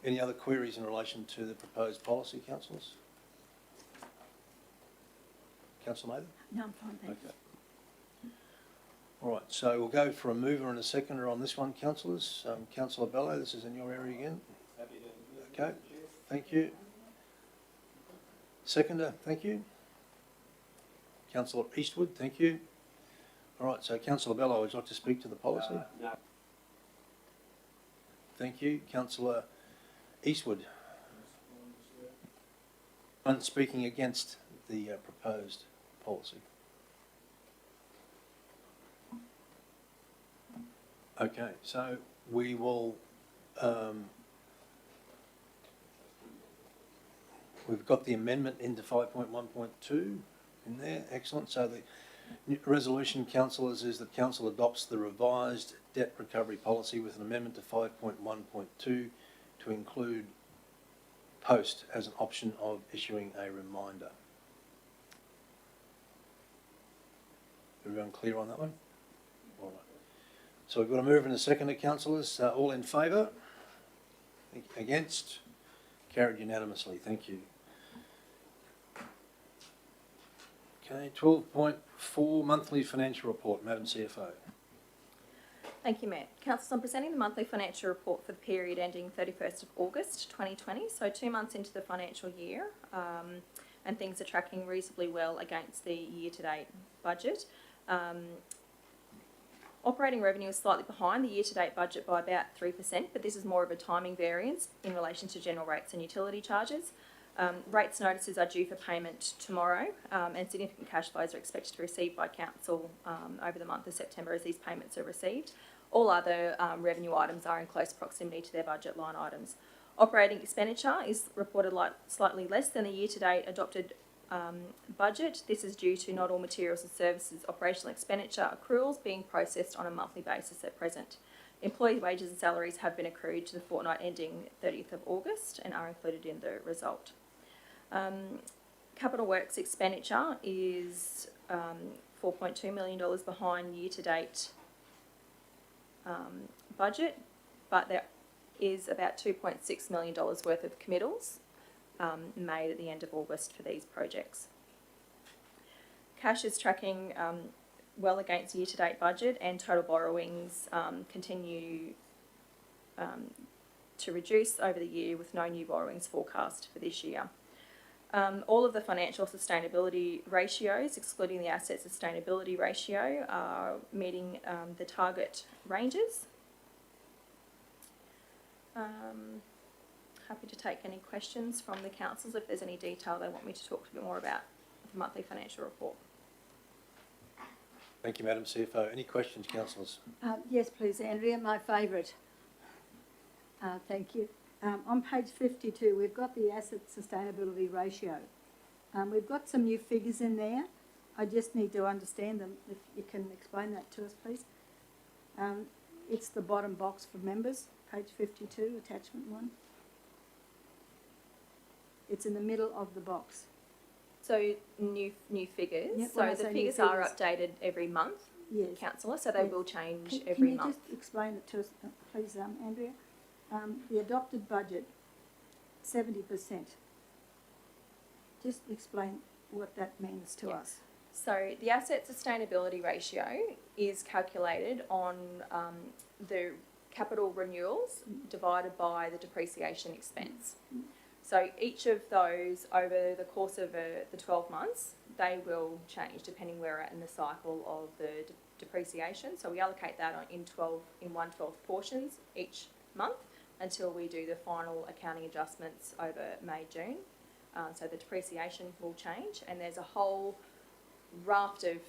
Any other queries in relation to the proposed policy, councillors? Councillor Mather?
No, I'm fine, thanks.
Okay. All right, so we'll go for a mover and a seconder on this one, councillors. Councillor Bello, this is in your area again. Okay, thank you. Seconder, thank you. Councillor Eastwood, thank you. All right, so Councillor Bello, would you like to speak to the policy?
No.
Thank you. Councillor Eastwood. One speaking against the proposed policy. Okay, so we will, we've got the amendment into 5.1.2 in there, excellent. So the resolution, councillors, is that council adopts the revised debt recovery policy with an amendment to 5.1.2 to include post as an option of issuing a reminder. Everyone clear on that one? All right. So we've got a mover and a seconder, councillors. All in favour? Against? Carried unanimously. Thank you. Okay, 12.4 monthly financial report, Madam CFO.
Thank you, Matt. Councillors, I'm presenting the monthly financial report for the period ending 31st of August 2020, so 2 months into the financial year, and things are tracking reasonably well against the year-to-date budget. Operating revenue is slightly behind the year-to-date budget by about 3%, but this is more of a timing variance in relation to general rates and utility charges. Rates notices are due for payment tomorrow, and significant cash flows are expected to be received by council over the month of September as these payments are received. All other revenue items are in close proximity to their budget line items. Operating expenditure is reported slightly less than the year-to-date adopted budget. This is due to not all materials and services operational expenditure accruals being processed on a monthly basis at present. Employee wages and salaries have been accrued to the fortnight ending 30th of August and are included in the result. Capital works expenditure is $4.2 million behind year-to-date budget, but there is about $2.6 million worth of committals made at the end of August for these projects. Cash is tracking well against the year-to-date budget, and total borrowings continue to reduce over the year, with no new borrowings forecast for this year. All of the financial sustainability ratios, excluding the asset sustainability ratio, are meeting the target ranges. Happy to take any questions from the councillors if there's any detail they want me to talk a bit more about the monthly financial report.
Thank you, Madam CFO. Any questions, councillors?
Yes, please, Andrea, my favourite. Thank you. On page 52, we've got the asset sustainability ratio. We've got some new figures in there. I just need to understand them. If you can explain that to us, please. It's the bottom box for members, page 52, attachment 1. It's in the middle of the box.
So new figures.
Yep,
So
when I
the
say new
figures are
figures-
updated every month,
Yes.
councillor. So they
Yes.
will change
Can
every
you
month.
just explain it to us, please, Andrea? The adopted budget, 70%. Just explain what that means to us.
So the asset sustainability ratio is calculated on the capital renewals divided by the depreciation expense. So each of those over the course of the 12 months, they will change depending where we're at in the cycle of the depreciation. So we allocate that in 1/12 portions each month until we do the final accounting adjustments over May, June. So the depreciation will change, and there's a whole raft of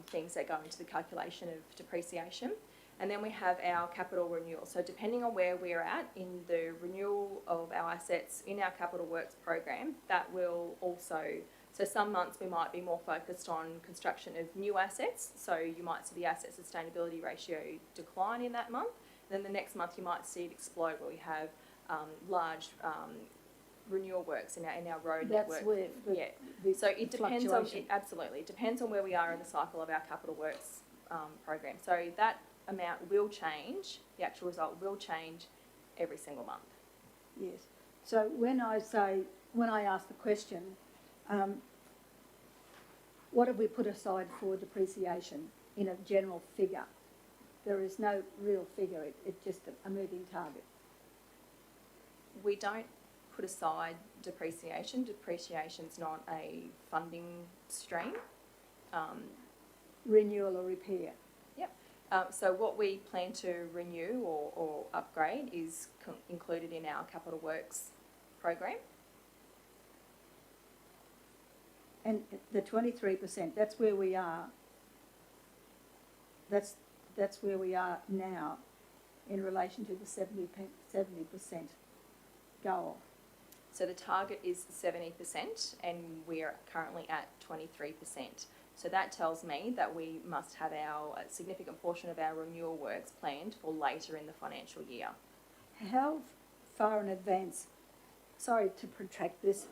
things that go into the calculation of depreciation. And then we have our capital renewal. So depending on where we're at in the renewal of our assets in our capital works program, that will also, so some months we might be more focused on construction of new assets. So you might see the asset sustainability ratio decline in that month. Then the next month you might see it explode, where we have large renewal works in our road network.
That's where
So it depends on,
fluctuation.
absolutely, it depends on where we are in the cycle of our capital works program. So that amount will change, the actual result will change every single month.
Yes. So when I ask the question, what have we put aside for depreciation in a general figure? There is no real figure, it's just a moving target.
We don't put aside depreciation. Depreciation's not a funding stream.
Renewal or repair.
So what we plan to renew or upgrade is included in our capital works program.
And the 23%, that's where we are. That's where we are now in relation to the 70% goal.
So the target is 70%, and we are currently at 23%. So that tells me that we must have a significant portion of our renewal works planned for later in the financial year.
How far in advance, sorry to protract this,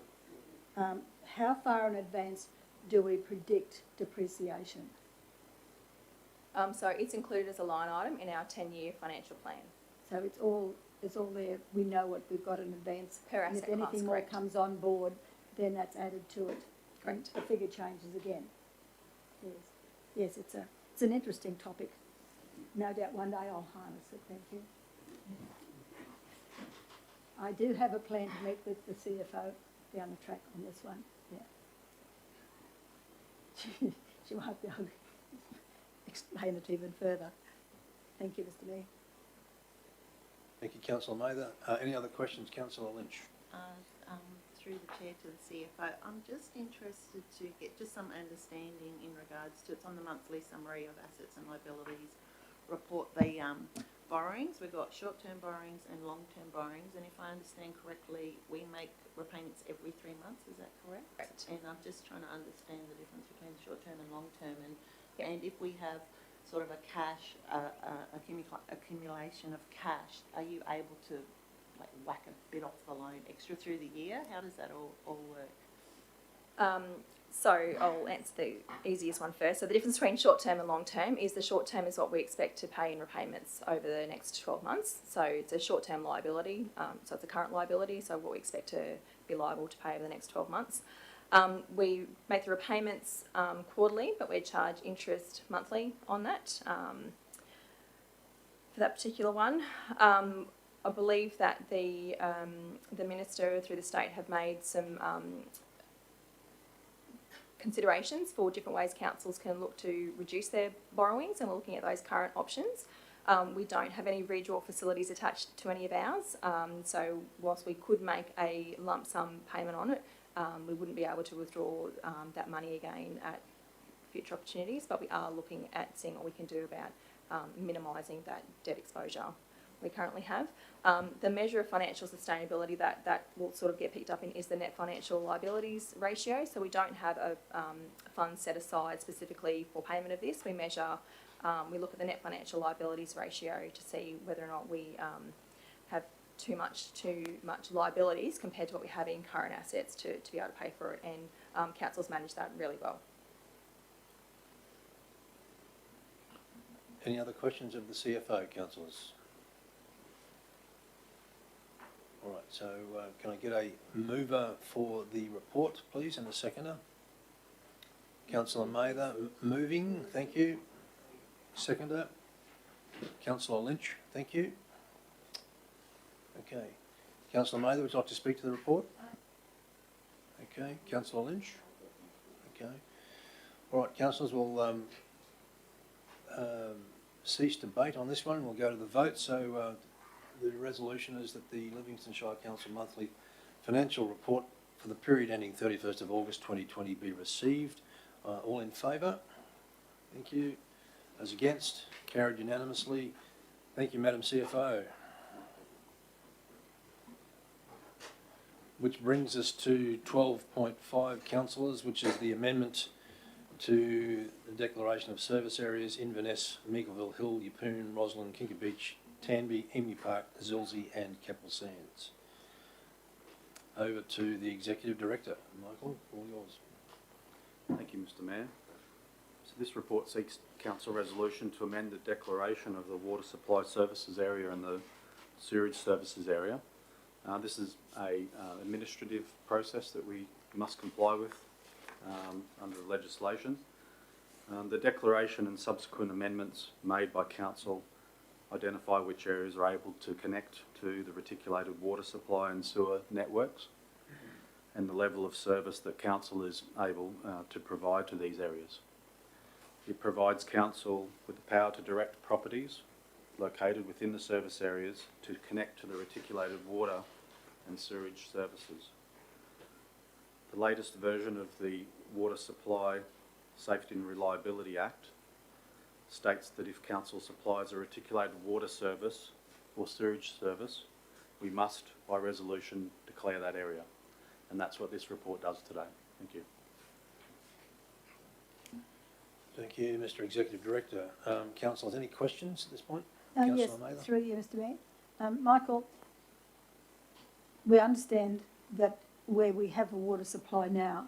how far in advance do we predict depreciation?
So it's included as a line item in our 10-year financial plan.
So it's all there, we know what we've got in advance.
Per
And
asset
if
class,
anything more
correct.
comes on board, then that's added to it.
Correct.
The figure changes again. Yes, it's an interesting topic. No doubt one day I'll harness it, thank you. I do have a plan to meet with the CFO down the track on this one, yeah. She might be able to explain it even further. Thank you, Mr. Mayor.
Thank you, Councillor Mather. Any other questions, Councillor Lynch?
Through the chair to the CFO, I'm just interested to get just some understanding in regards to, it's on the monthly summary of assets and liabilities report, the borrowings. We've got short-term borrowings and long-term borrowings, and if I understand correctly, we make repayments every 3 months, is that correct?
Correct.
And I'm just trying to understand the difference between short-term and long-term, and if we have sort of a cash, accumulation of cash, are you able to whack a bit off the loan extra through the year? How does that all work?
So I'll answer the easiest one first. So the difference between short-term and long-term is the short-term is what we expect to pay in repayments over the next 12 months. So it's a short-term liability, so it's a current liability, so what we expect to be liable to pay over the next 12 months. We make the repayments quarterly, but we charge interest monthly on that for that particular one. I believe that the Minister through the state have made some considerations for different ways councils can look to reduce their borrowings, and we're looking at those current options. We don't have any redraw facilities attached to any of ours, so whilst we could make a lump sum payment on it, we wouldn't be able to withdraw that money again at future opportunities, but we are looking at seeing what we can do about minimising that debt exposure we currently have. The measure of financial sustainability that will sort of get picked up in is the net financial liabilities ratio. So we don't have a fund set aside specifically for payment of this. We measure, we look at the net financial liabilities ratio to see whether or not we have too much liabilities compared to what we have in current assets to be able to pay for it, and councils manage that really well.
Any other questions of the CFO, councillors? All right, so can I get a mover for the report, please, and a seconder? Councillor Mather, moving, thank you. Seconder? Councillor Lynch, thank you. Okay. Councillor Mather, would you like to speak to the report? Okay. Councillor Lynch? Okay. All right, councillors, we'll cease debate on this one. We'll go to the vote. So the resolution is that the Livingstone Shire Council monthly financial report for the period ending 31st of August 2020 be received. All in favour? Thank you. As against? Carried unanimously. Thank you, Madam CFO. Which brings us to 12.5, councillors, which is the amendment to the declaration of service areas Inverness, Meagleville Hill, Yeppoon, Roslyn, Kinka Beach, Tanby, Emu Park, Zilsey and Keppel Sands. Over to the Executive Director. Michael, all yours.
Thank you, Mr. Mayor. So this report seeks council resolution to amend the declaration of the water supply services area and the sewerage services area. This is a administrative process that we must comply with under the legislation. The declaration and subsequent amendments made by council identify which areas are able to connect to the reticulated water supply and sewer networks and the level of service that council is able to provide to these areas. It provides council with the power to direct properties located within the service areas to connect to the reticulated water and sewerage services. The latest version of the Water Supply Safety and Reliability Act states that if council supplies a reticulated water service or sewage service, we must, by resolution, declare that area. And that's what this report does today. Thank you.
Thank you, Mr. Executive Director. Councillors, any questions at this point?
Yes,
Mather?
through you, Mr. Mayor. Michael, we understand that where we have a water supply now,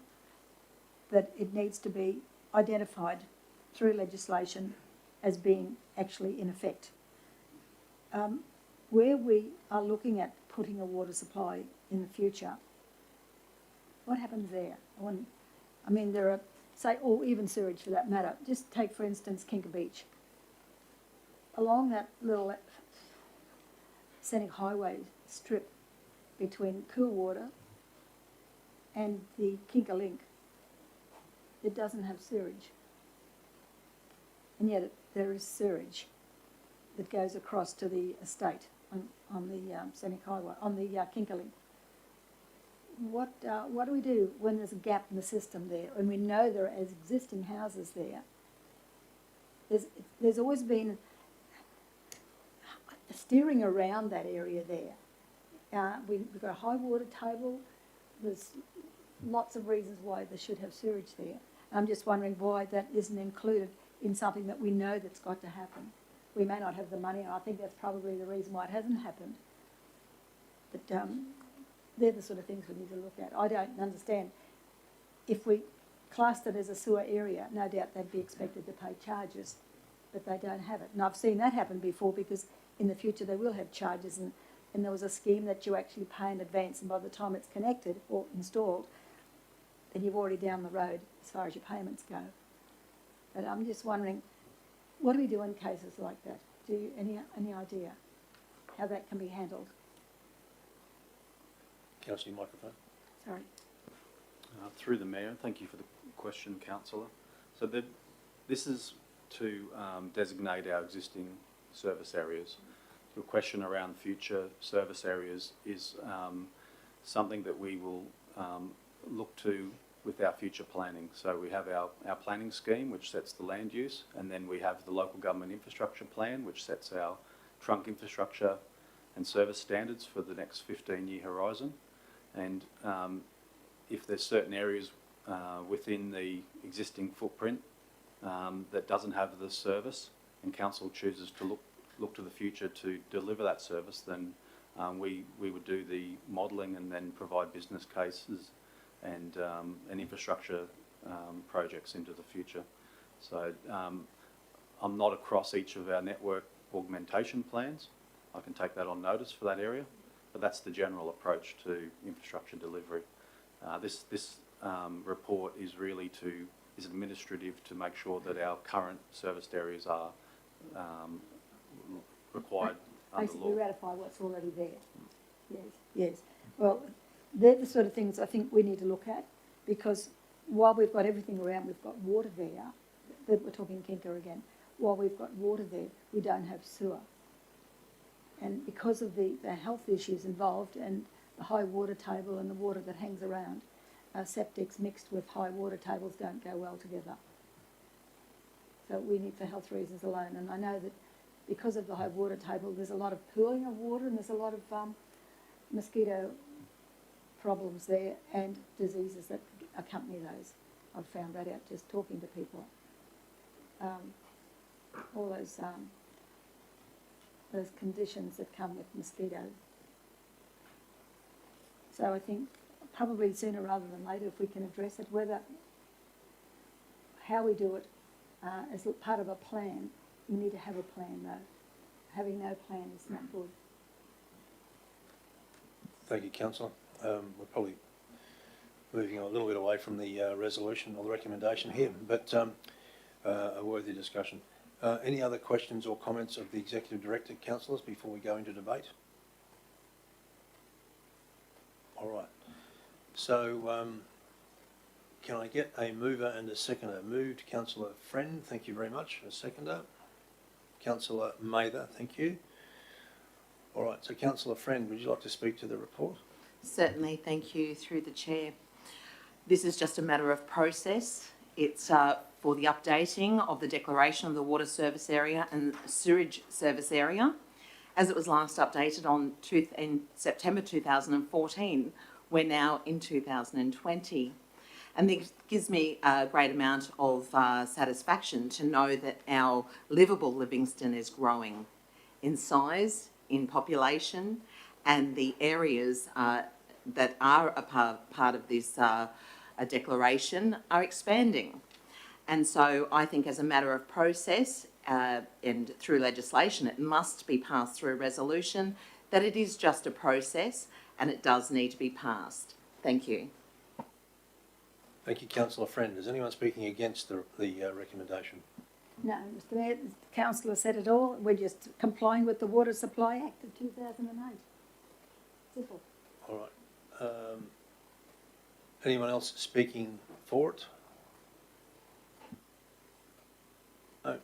that it needs to be identified through legislation as being actually in effect. Where we are looking at putting a water supply in the future, what happens there? I mean, there are, say, or even sewage for that matter. Just take, for instance, Kinka Beach. Along that little scenic highway strip between Coolwater and the Kinka Link, it doesn't have sewage. And yet there is sewage that goes across to the estate on the scenic highway, on the Kinka Link. What do we do when there's a gap in the system there, and we know there are existing houses there? There's always been steering around that area there. We've got a high water table. There's lots of reasons why they should have sewage there. I'm just wondering why that isn't included in something that we know that's got to happen. We may not have the money, and I think that's probably the reason why it hasn't happened. But they're the sort of things we need to look at. I don't understand if we classed it as a sewer area, no doubt they'd be expected to pay charges, but they don't have it. And I've seen that happen before, because in the future they will have charges, and there was a scheme that you actually pay in advance, and by the time it's connected or installed, then you're already down the road as far as your payments go. But I'm just wondering, what do we do in cases like that? Do you any idea how that can be handled?
Councillor, your microphone.
Sorry.
Through the Mayor, thank you for the question, Councillor. So this is to designate our existing service areas. Your question around future service areas is something that we will look to with our future planning. So we have our planning scheme, which sets the land use, and then we have the local government infrastructure plan, which sets our trunk infrastructure and service standards for the next 15-year horizon. And if there's certain areas within the existing footprint that doesn't have the service, and council chooses to look to the future to deliver that service, then we would do the modelling and then provide business cases and infrastructure projects into the future. So I'm not across each of our network augmentation plans. I can take that on notice for that area, but that's the general approach to infrastructure delivery. This report is really is administrative to make sure that our current serviced areas are required under law.
Basically ratify what's already there. Yes, yes. Well, they're the sort of things I think we need to look at, because while we've got everything around, we've got water there, we're talking Kinka again, while we've got water there, we don't have sewer. And because of the health issues involved and the high water table and the water that hangs around, septics mixed with high water tables don't go well together. So we need, for health reasons alone, and I know that because of the high water table, there's a lot of pooling of water, and there's a lot of mosquito problems there and diseases that accompany those. I've found that out just talking to people. All those conditions that come with mosquitoes. So I think probably sooner rather than later, if we can address it, how we do it as part of a plan. We need to have a plan, though. Having no plan is not good.
Thank you, Councillor. We're probably moving a little bit away from the resolution or the recommendation here, but a worthy discussion. Any other questions or comments of the Executive Director, councillors, before we go into debate? All right. So can I get a mover and a seconder? Moved, Councillor Friend, thank you very much. A seconder? Councillor Mather, thank you. All right, so Councillor Friend, would you like to speak to the report?
Certainly, thank you, through the Chair. This is just a matter of process. It's for the updating of the declaration of the water service area and sewage service area, as it was last updated in September 2014. We're now in 2020. And this gives me a great amount of satisfaction to know that our livable Livingstone is growing in size, in population, and the areas that are a part of this declaration are expanding. And so I think as a matter of process and through legislation, it must be passed through a resolution, that it is just a process and it does need to be passed. Thank you.
Thank you, Councillor Friend. Is anyone speaking against the recommendation?
No, Mr Mayor, the councillor said it all. We're just complying with the Water Supply Act of 2008. Simple.
All right. Anyone else speaking for it? No.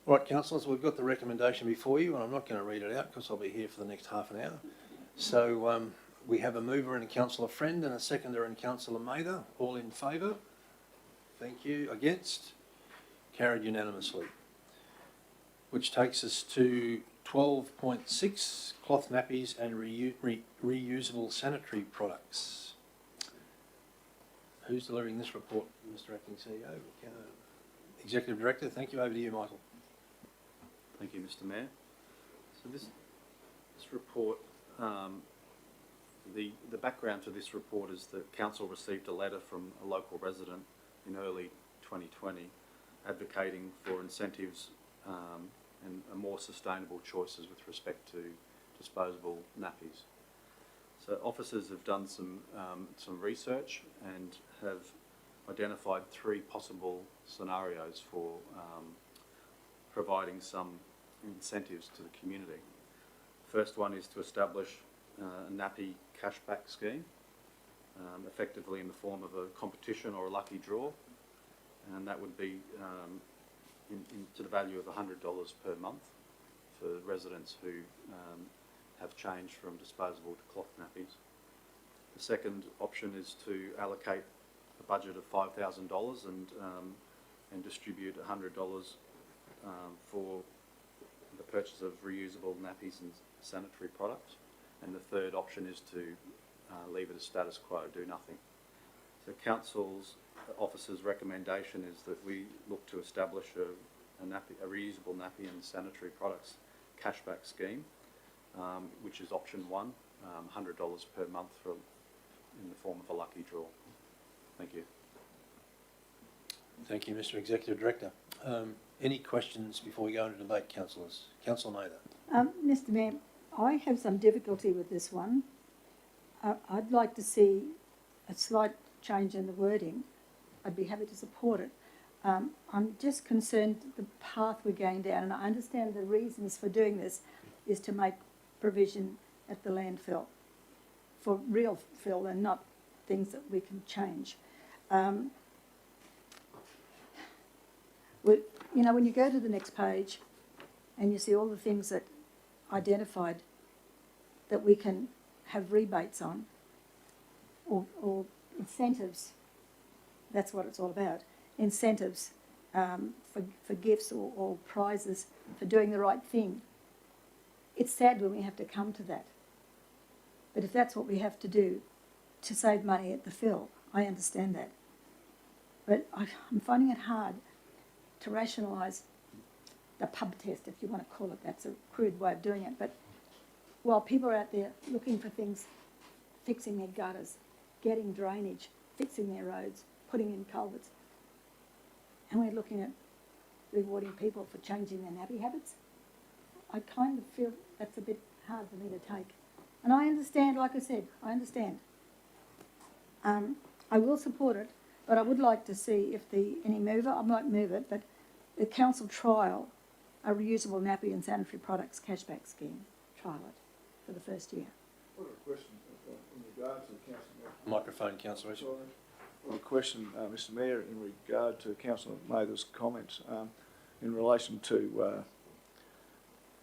All right, councillors, we've got the recommendation before you, and I'm not going to read it out because I'll be here for the next half an hour. So we have a mover and a Councillor Friend and a seconder and Councillor Mather. All in favour? Thank you. Against? Carried unanimously. Which takes us to 12.6, cloth nappies and reusable sanitary products. Who's delivering this report, Mr Acting CEO? Executive Director, thank you. Over to you, Michael.
Thank you, Mr Mayor. So this report The background to this report is that council received a letter from a local resident in early 2020 advocating for incentives and more sustainable choices with respect to disposable nappies. So officers have done some research and have identified 3 possible scenarios for providing some incentives to the community. First one is to establish a nappy cashback scheme, effectively in the form of a competition or a lucky draw, and that would be to the value of $100 per month for residents who have changed from disposable to cloth nappies. The second option is to allocate a budget of $5,000 and distribute $100 for the purchase of reusable nappies and sanitary products. And the third option is to leave it as status quo, do nothing. So council's officer's recommendation is that we look to establish a reusable nappy and sanitary products cashback scheme, which is option 1, $100 per month in the form of a lucky draw. Thank you.
Thank you, Mr. Executive Director. Any questions before we go into debate, councillors? Councillor Mather.
Mr. Mayor, I have some difficulty with this one. I'd like to see a slight change in the wording. I'd be happy to support it. I'm just concerned the path we're going down, and I understand the reasons for doing this is to make provision at the landfill for real fill and not things that we can change. You know, when you go to the next page and you see all the things that identified that we can have rebates on or incentives, that's what it's all about, incentives for gifts or prizes for doing the right thing. It's sad when we have to come to that. But if that's what we have to do to save money at the fill, I understand that. But I'm finding it hard to rationalise the pub test, if you want to call it. That's a crude way of doing it. But while people are out there looking for things, fixing their gutters, getting drainage, fixing their roads, putting in culverts, and we're looking at rewarding people for changing their nappy habits, I kind of feel that's a bit hard for me to take. And I understand, like I said, I understand. I will support it, but I would like to see if any mover, I might move it, but the council trial a reusable nappy and sanitary products cashback scheme. Trial it for the first year.
I've got a question in regard to the council.
Microphone, councillor.
A question, Mr. Mayor, in regard to Councillor Mather's comments in relation to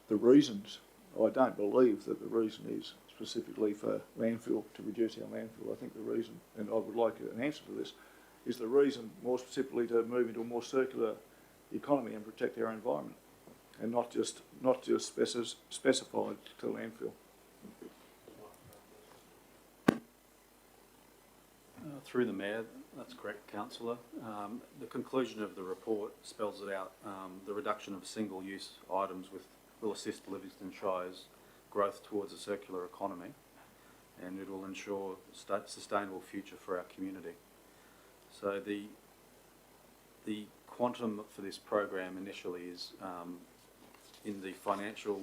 the reasons. I don't believe that the reason is specifically for landfill, to reduce our landfill. I think the reason, and I would like an answer to this, is the reason more specifically to move into a more circular economy and protect our environment, and not just specified to landfill.
Through the Mayor, that's correct, Councillor. The conclusion of the report spells it out. The reduction of single-use items will assist Livingstone Shire's growth towards a circular economy, and it will ensure a sustainable future for our community. So the quantum for this program initially is in the financial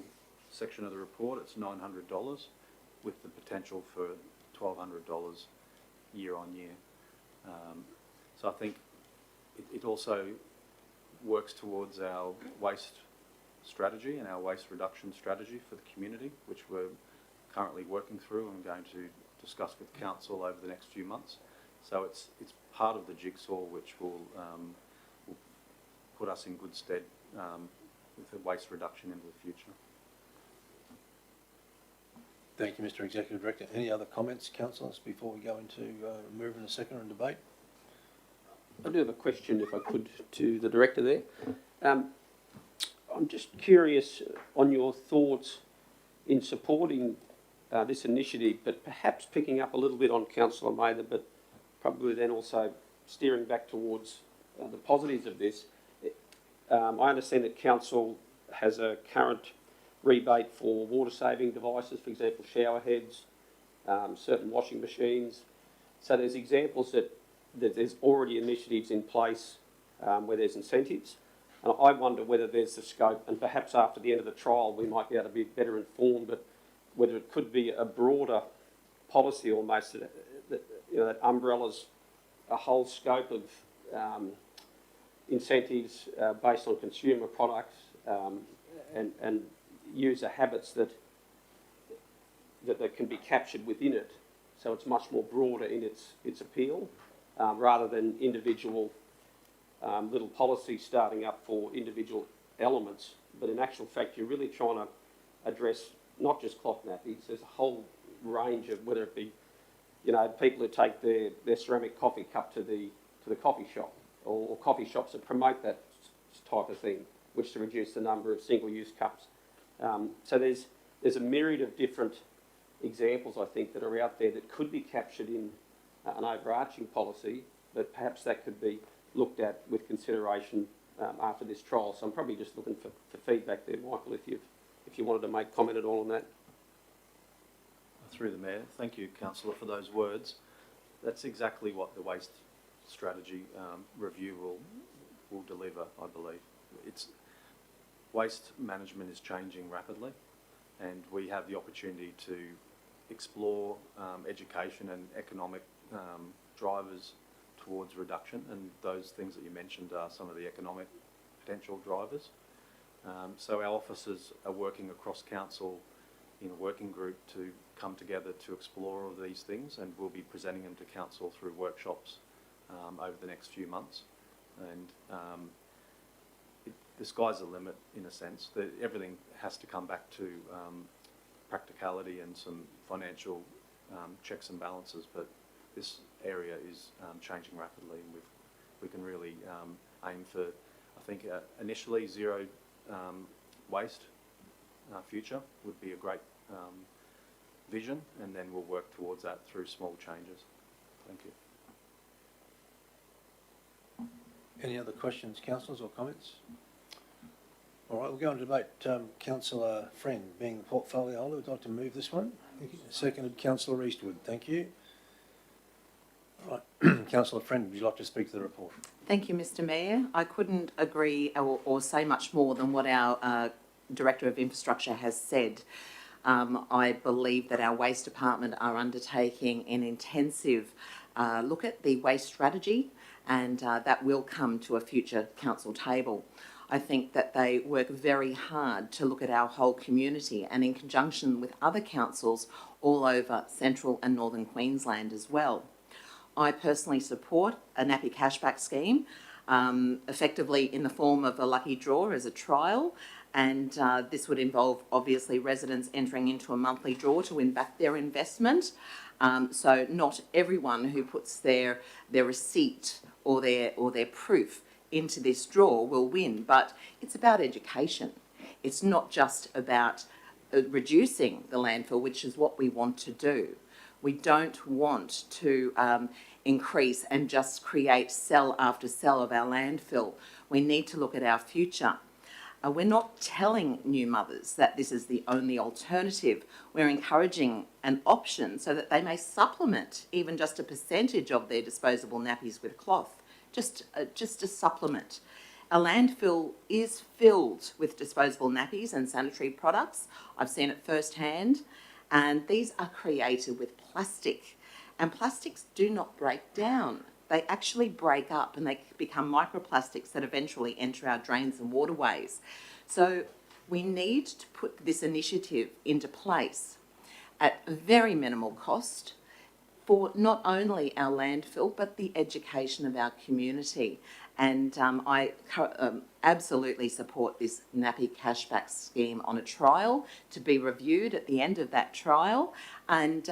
section of the report. It's $900 with the potential for $1,200 year on year. So I think it also works towards our waste strategy and our waste reduction strategy for the community, which we're currently working through and going to discuss with council over the next few months. So it's part of the jigsaw which will put us in good stead with the waste reduction into the future.
Thank you, Mr. Executive Director. Any other comments, councillors, before we go into move in a second and debate?
I do have a question, if I could, to the Director there. I'm just curious on your thoughts in supporting this initiative, but perhaps picking up a little bit on Councillor Mather, but probably then also steering back towards the positives of this. I understand that Council has a current rebate for water-saving devices, for example, shower heads, certain washing machines. So there's examples that there's already initiatives in place where there's incentives. And I wonder whether there's the scope, and perhaps after the end of the trial we might be able to be better informed, but whether it could be a broader policy almost that umbrellas a whole scope of incentives based on consumer products and user habits that can be captured within it. So it's much more broader in its appeal, rather than individual little policies starting up for individual elements. But in actual fact, you're really trying to address not just cloth nappies. There's a whole range of, whether it be, people who take their ceramic coffee cup to the coffee shop, or coffee shops that promote that type of thing, which to reduce the number of single-use cups. So there's a myriad of different examples, I think, that are out there that could be captured in an overarching policy, but perhaps that could be looked at with consideration after this trial. So I'm probably just looking for feedback there, Michael, if you wanted to make comment at all on that.
Through the Mayor, thank you, Councillor, for those words. That's exactly what the waste strategy review will deliver, I believe. Waste management is changing rapidly, and we have the opportunity to explore education and economic drivers towards reduction, and those things that you mentioned are some of the economic potential drivers. So our officers are working across council in a working group to come together to explore all these things, and we'll be presenting them to council through workshops over the next few months. And the sky's the limit, in a sense. Everything has to come back to practicality and some financial checks and balances, but this area is changing rapidly, and we can really aim for, I think, initially zero waste future would be a great vision, and then we'll work towards that through small changes. Thank you.
Any other questions, councillors, or comments? All right, we'll go on to debate. Councillor Friend, being the portfolio holder, would like to move this one. Thank you. Seconded, Councillor Eastwood. Thank you. All right, Councillor Friend, would you like to speak to the report?
Thank you, Mr. Mayor. I couldn't agree or say much more than what our Director of Infrastructure has said. I believe that our Waste Department are undertaking an intensive look at the waste strategy, and that will come to a future council table. I think that they work very hard to look at our whole community, and in conjunction with other councils all over central and northern Queensland as well. I personally support a nappy cashback scheme, effectively in the form of a lucky draw as a trial, and this would involve obviously residents entering into a monthly draw to win back their investment. So not everyone who puts their receipt or their proof into this draw will win, but it's about education. It's not just about reducing the landfill, which is what we want to do. We don't want to increase and just create cell after cell of our landfill. We need to look at our future. We're not telling new mothers that this is the only alternative. We're encouraging an option so that they may supplement even just a percentage of their disposable nappies with cloth, just a supplement. A landfill is filled with disposable nappies and sanitary products. I've seen it firsthand, and these are created with plastic, and plastics do not break down. They actually break up and they become microplastics that eventually enter our drains and waterways. So we need to put this initiative into place at a very minimal cost for not only our landfill, but the education of our community. And I absolutely support this nappy cashback scheme on a trial to be reviewed at the end of that trial. And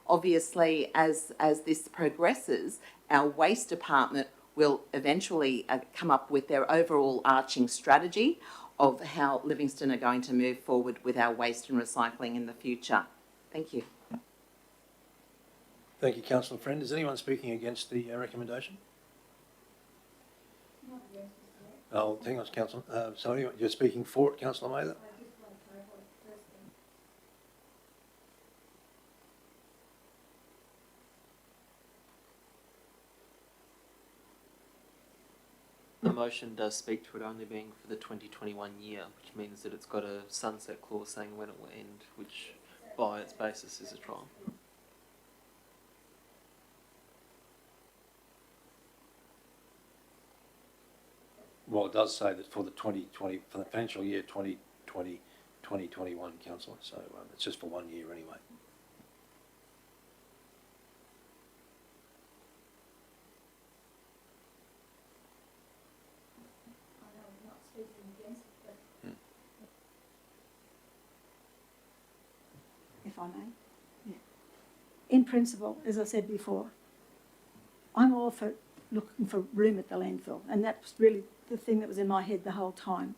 obviously, as this progresses, our Waste Department will eventually come up with their overall arching strategy of how Livingstone are going to move forward with our waste and recycling in the future. Thank you.
Thank you, Councillor Friend. Is anyone speaking against the recommendation?
Not against Mr. Mayor.
Oh, hang on, Councillor. Sorry, you're speaking for it, Councillor Mather?
I just want to clarify the first thing.
motion does speak to it only being for the 2021 year, which means that it's got a sunset clause saying when it will end, which by its basis is a trial.
Well, it does say that for the 2020, for the financial year 2020, 2021, councillor, so it's just for 1 year anyway.
I know I'm not speaking against it, but if I may. Yeah. In principle, as I said before, I'm all for looking for room at the landfill, and that's really the thing that was in my head the whole time.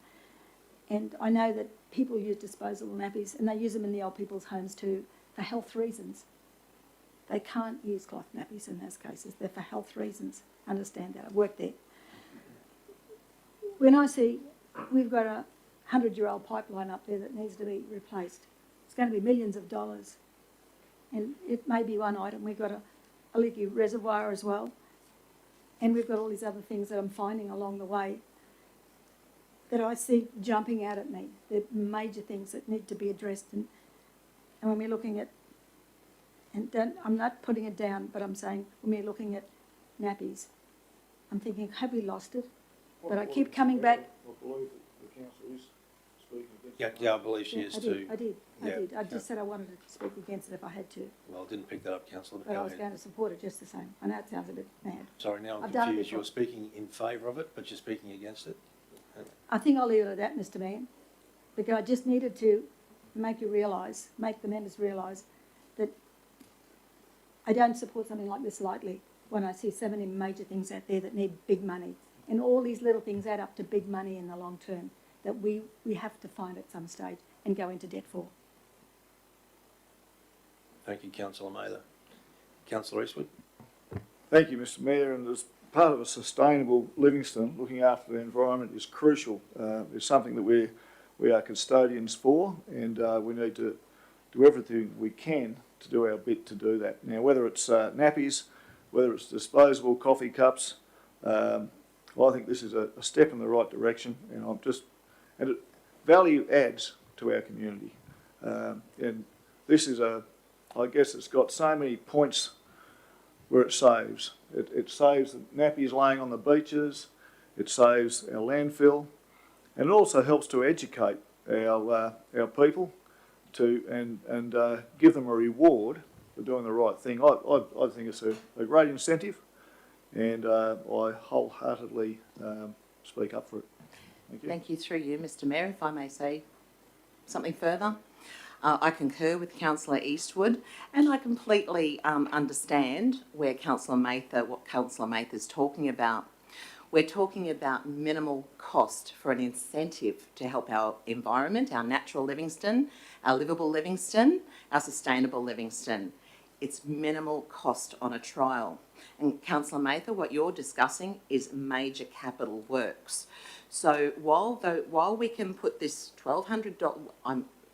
And I know that people use disposable nappies, and they use them in the old people's homes too, for health reasons. They can't use cloth nappies in those cases. They're for health reasons. Understand that. I've worked there. When I see we've got a 100-year-old pipeline up there that needs to be replaced, it's going to be millions of dollars. And it may be one item. We've got a leaky reservoir as well. And we've got all these other things that I'm finding along the way that I see jumping out at me. They're major things that need to be addressed. And when we're looking at, and I'm not putting it down, but I'm saying when we're looking at nappies, I'm thinking, have we lost it? But I keep coming back.
I believe that the council is speaking against
Yeah,
it.
yeah, I believe she is too.
I did.
Yeah.
I just said I wanted to speak against it if I had to.
Well, I didn't pick that up, councillor, but
But I
go
was
ahead.
going to support it just the same. I know it sounds a bit mad.
Sorry, now I'm
I've done it
confused.
before.
You're speaking in favour of it, but you're speaking against it?
I think I'll leave it at that, Mr. Mayor, because I just needed to make the members realise that I don't support something like this lightly when I see so many major things out there that need big money. And all these little things add up to big money in the long term that we have to find at some stage and go into debt for.
Thank you, councillor Mather. Councillor Eastwood?
Thank you, Mr. Mayor, and as part of a sustainable Livingstone, looking after the environment is crucial. It's something that we are custodians for, and we need to do everything we can to do our bit to do that. Now, whether it's nappies, whether it's disposable coffee cups, well, I think this is a step in the right direction, and it value adds to our community. And this is I guess it's got so many points where it saves. It saves the nappies laying on the beaches, it saves our landfill, and it also helps to educate our people and give them a reward for doing the right thing. I think it's a great incentive, and I wholeheartedly speak up for it. Thank you.
Thank you. Through you, Mr. Mayor, if I may say something further. I concur with Councillor Eastwood, and I completely understand what Councillor Mather is talking about. We're talking about minimal cost for an incentive to help our environment, our natural Livingstone, our livable Livingstone, our sustainable Livingstone. It's minimal cost on a trial. And Councillor Mather, what you're discussing is major capital works. So while we can put this $1,200,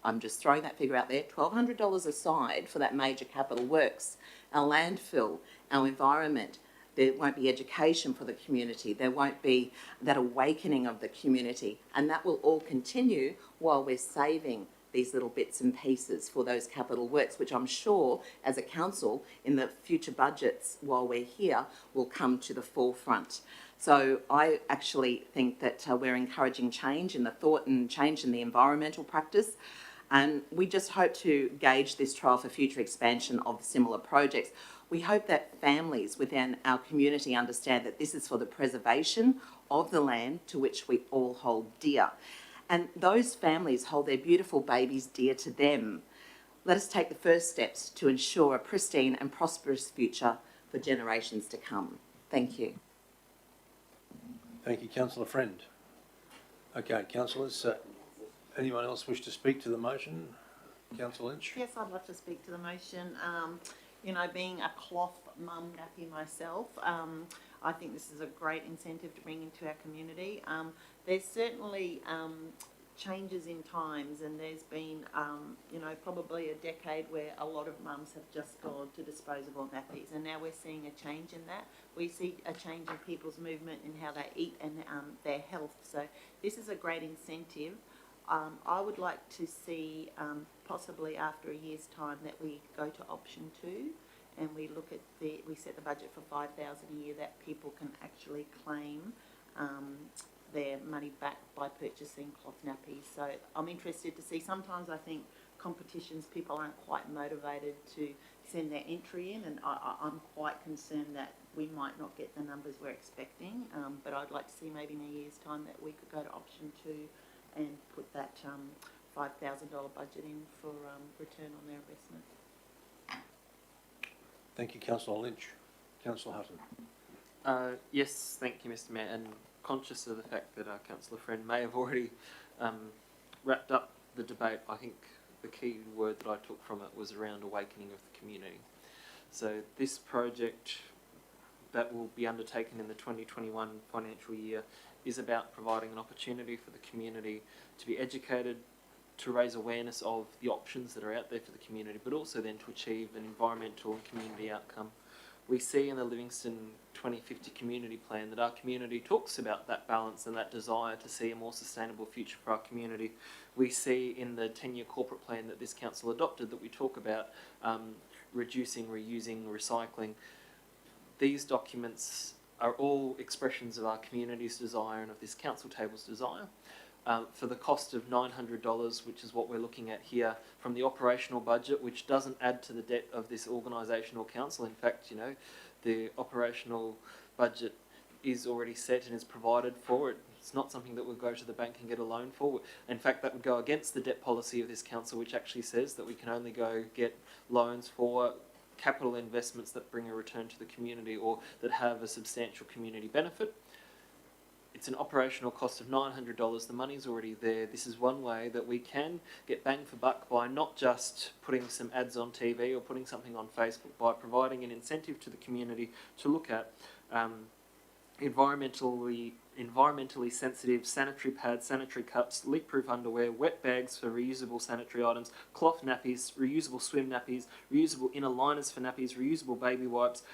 I'm just throwing that figure out there, $1,200 aside for that major capital works, our landfill, our environment, there won't be education for the community, there won't be that awakening of the community, and that will all continue while we're saving these little bits and pieces for those capital works, which I'm sure as a council in the future budgets while we're here will come to the forefront. So I actually think that we're encouraging change in the thought and change in the environmental practice. And we just hope to gauge this trial for future expansion of similar projects. We hope that families within our community understand that this is for the preservation of the land to which we all hold dear. And those families hold their beautiful babies dear to them. Let us take the first steps to ensure a pristine and prosperous future for generations to come. Thank you.
Thank you, councillor Friend. Okay, councillors, anyone else wish to speak to the motion? Councillor Lynch?
Yes, I'd love to speak to the motion. Being a cloth mum nappy myself, I think this is a great incentive to bring into our community. There's certainly changes in times, and there's been, you know, probably a decade where a lot of mums have just gone to disposable nappies, and now we're seeing a change in that. We see a change in people's movement in how they eat and their health. So this is a great incentive. I would like to see, possibly after a year's time, that we go to option 2, and we look at we set the budget for $5,000 a year, that people can actually claim their money back by purchasing cloth nappies. So I'm interested to see. Sometimes I think competitions, people aren't quite motivated to send their entry in, and I'm quite concerned that we might not get the numbers we're expecting. But I'd like to see maybe in a year's time that we could go to option 2 and put that $5,000 budget in for return on their investment.
Thank you, Councillor Lynch. Councillor Hutton.
Yes, thank you, Mr. Mayor, and conscious of the fact that our councillor friend may have already wrapped up the debate, I think the key word that I took from it was around awakening of the community. So this project that will be undertaken in the 2021 financial year is about providing an opportunity for the community to be educated, to raise awareness of the options that are out there for the community, but also then to achieve an environmental and community outcome. We see in the Livingstone 2050 community plan that our community talks about that balance and that desire to see a more sustainable future for our community. We see in the 10-year corporate plan that this council adopted that we talk about reducing, reusing, recycling. These documents are all expressions of our community's desire and of this council table's desire. For the cost of $900, which is what we're looking at here, from the operational budget, which doesn't add to the debt of this organisation or council. In fact, you know, the operational budget is already set and is provided for it. It's not something that we'll go to the bank and get a loan for. In fact, that would go against the debt policy of this council, which actually says that we can only go get loans for capital investments that bring a return to the community or that have a substantial community benefit. It's an operational cost of $900. The money's already there. This is one way that we can get bang for buck by not just putting some ads on TV or putting something on Facebook, by providing an incentive to the community to look at environmentally sensitive sanitary pads, sanitary cups, leak-proof underwear, wet bags for reusable sanitary items, cloth nappies, reusable swim nappies, reusable inner liners for nappies, reusable baby wipes,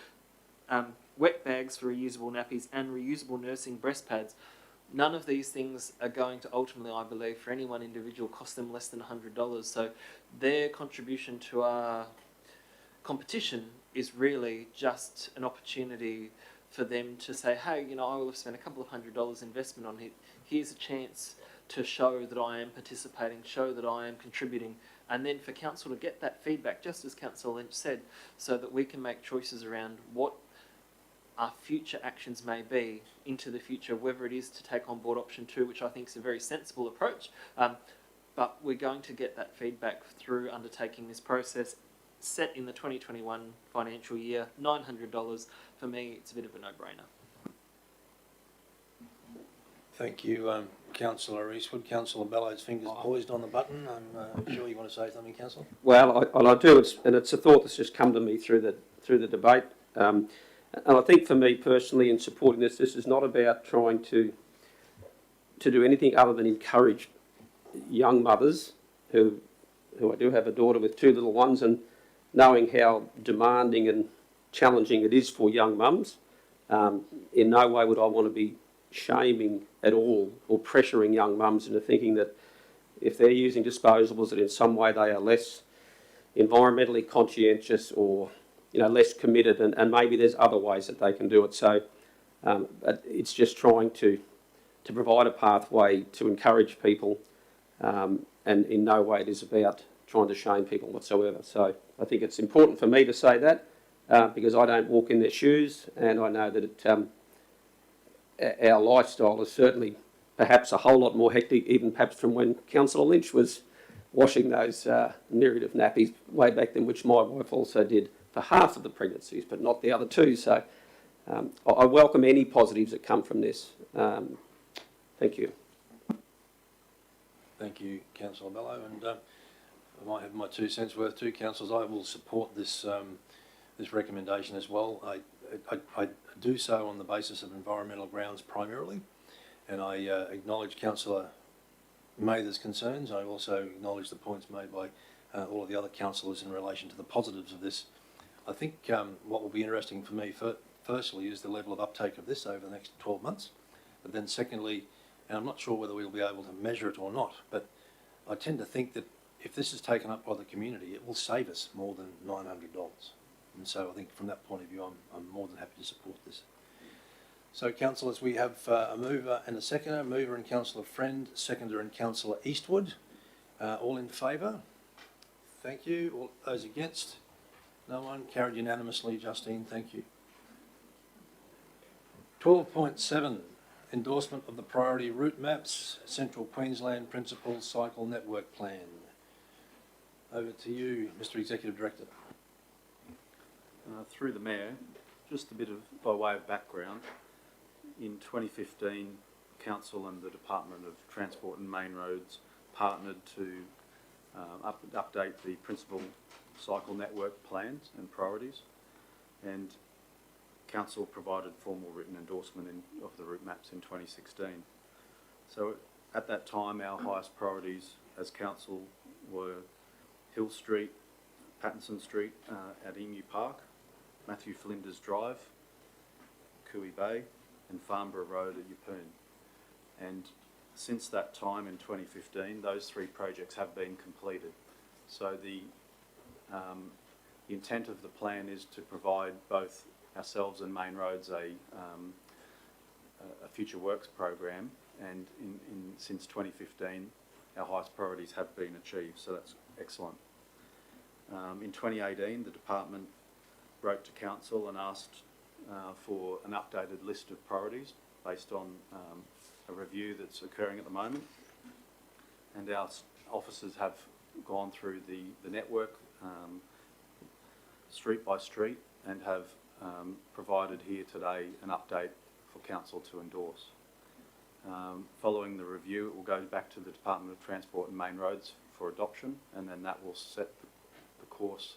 wet bags for reusable nappies, and reusable nursing breast pads. None of these things are going to ultimately, I believe, for any one individual cost them less than $100. So their contribution to our competition is really just an opportunity for them to say, hey, you know, I will have spent a couple of $100 investment on it. Here's a chance to show that I am participating, show that I am contributing, and then for council to get that feedback, just as Councillor Lynch said, so that we can make choices around what our future actions may be into the future, whether it is to take on board option 2, which I think is a very sensible approach, but we're going to get that feedback through undertaking this process. Set in the 2021 financial year, $900. For me, it's a bit of a no-brainer.
Thank you, Councillor Eastwood. Councillor Bellow's fingers poised on the button. I'm sure you want to say something, Councillor?
Well, I do, and it's a thought that's just come to me through the debate. And I think for me personally, in supporting this is not about trying to do anything other than encourage young mothers who I do have a daughter with 2 little ones, and knowing how demanding and challenging it is for young mums. In no way would I want to be shaming at all or pressuring young mums into thinking that if they're using disposables that in some way they are less environmentally conscientious or, you know, less committed, and maybe there's other ways that they can do it. So but it's just trying to provide a pathway to encourage people, and in no way it is about trying to shame people whatsoever. So I think it's important for me to say that because I don't walk in their shoes, and I know that our lifestyle is certainly perhaps a whole lot more hectic, even perhaps from when Councillor Lynch was washing those myriad of nappies way back then, which my wife also did for half of the pregnancies, but not the other 2. So I welcome any positives that come from this. Thank you.
Thank you, Councillor Bellow. And I might have my 2 cents worth too, councillors. I will support this this recommendation as well. I do so on the basis of environmental grounds primarily, and I acknowledge Councillor Mather's concerns. I also acknowledge the points made by all of the other councillors in relation to the positives of this. I think what will be interesting for me, firstly, is the level of uptake of this over the next 12 months. But then secondly, and I'm not sure whether we'll be able to measure it or not, but I tend to think that if this is taken up by the community, it will save us more than $900. And so I think from that point of view, I'm more than happy to support this. So councillors, we have a mover and a seconder, mover and councillor Friend, seconder and councillor Eastwood. All in favour? Thank you. All those against? No one. Carried unanimously. Justine, thank you. 12.7, endorsement of the priority route maps, Central Queensland Principal Cycle Network Plan. Over to you, Mr. Executive Director.
Through the Mayor, just a bit of by way of background. In 2015, Council and the Department of Transport and Main Roads partnered to update the Principal Cycle Network plans and priorities, and Council provided formal written endorsement of the route maps in 2016. So at that time, our highest priorities as Council were Hill Street, Pattinson Street at Emu Park, Matthew Flinders Drive, Cooey Bay, and Farnborough Road at Yeppoon. And since that time in 2015, those three projects have been completed. So the intent of the plan is to provide both ourselves and Main Roads a future works program, and since 2015 our highest priorities have been achieved, so that's excellent. In 2018 the department wrote to Council and asked for an updated list of priorities based on a review that's occurring at the moment, and our officers have gone through the network street by street and have provided here today an update for Council to endorse. Following the review, it will go back to the Department of Transport and Main Roads for adoption, and then that will set the course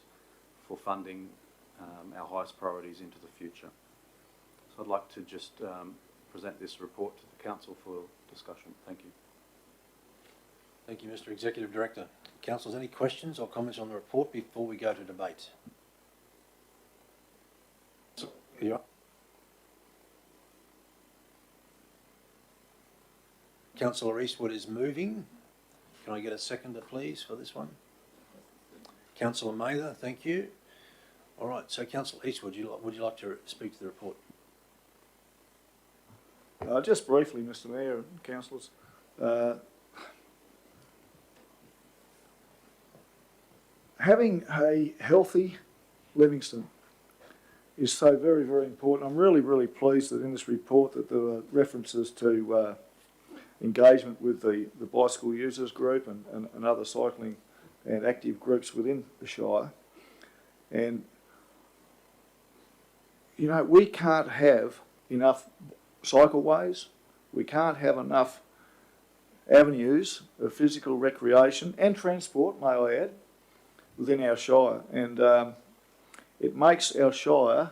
for funding our highest priorities into the future. So I'd like to just present this report to the Council for discussion. Thank you.
Thank you, Mr. Executive Director. Councillors, any questions or comments on the report before we go to debate? Yeah. Councillor Eastwood is moving. Can I get a seconder, please, for this one? Councillor Mather, thank you. All right, so Councillor Eastwood, would you like to speak to the report?
Just briefly, Mr. Mayor and councillors, having a healthy Livingstone is so very, very important. I'm really, really pleased that in this report that there were references to engagement with the bicycle users group and other cycling and active groups within the Shire. And, you know, we can't have enough cycleways, we can't have enough avenues of physical recreation and transport, may I add, within our Shire. And it makes our Shire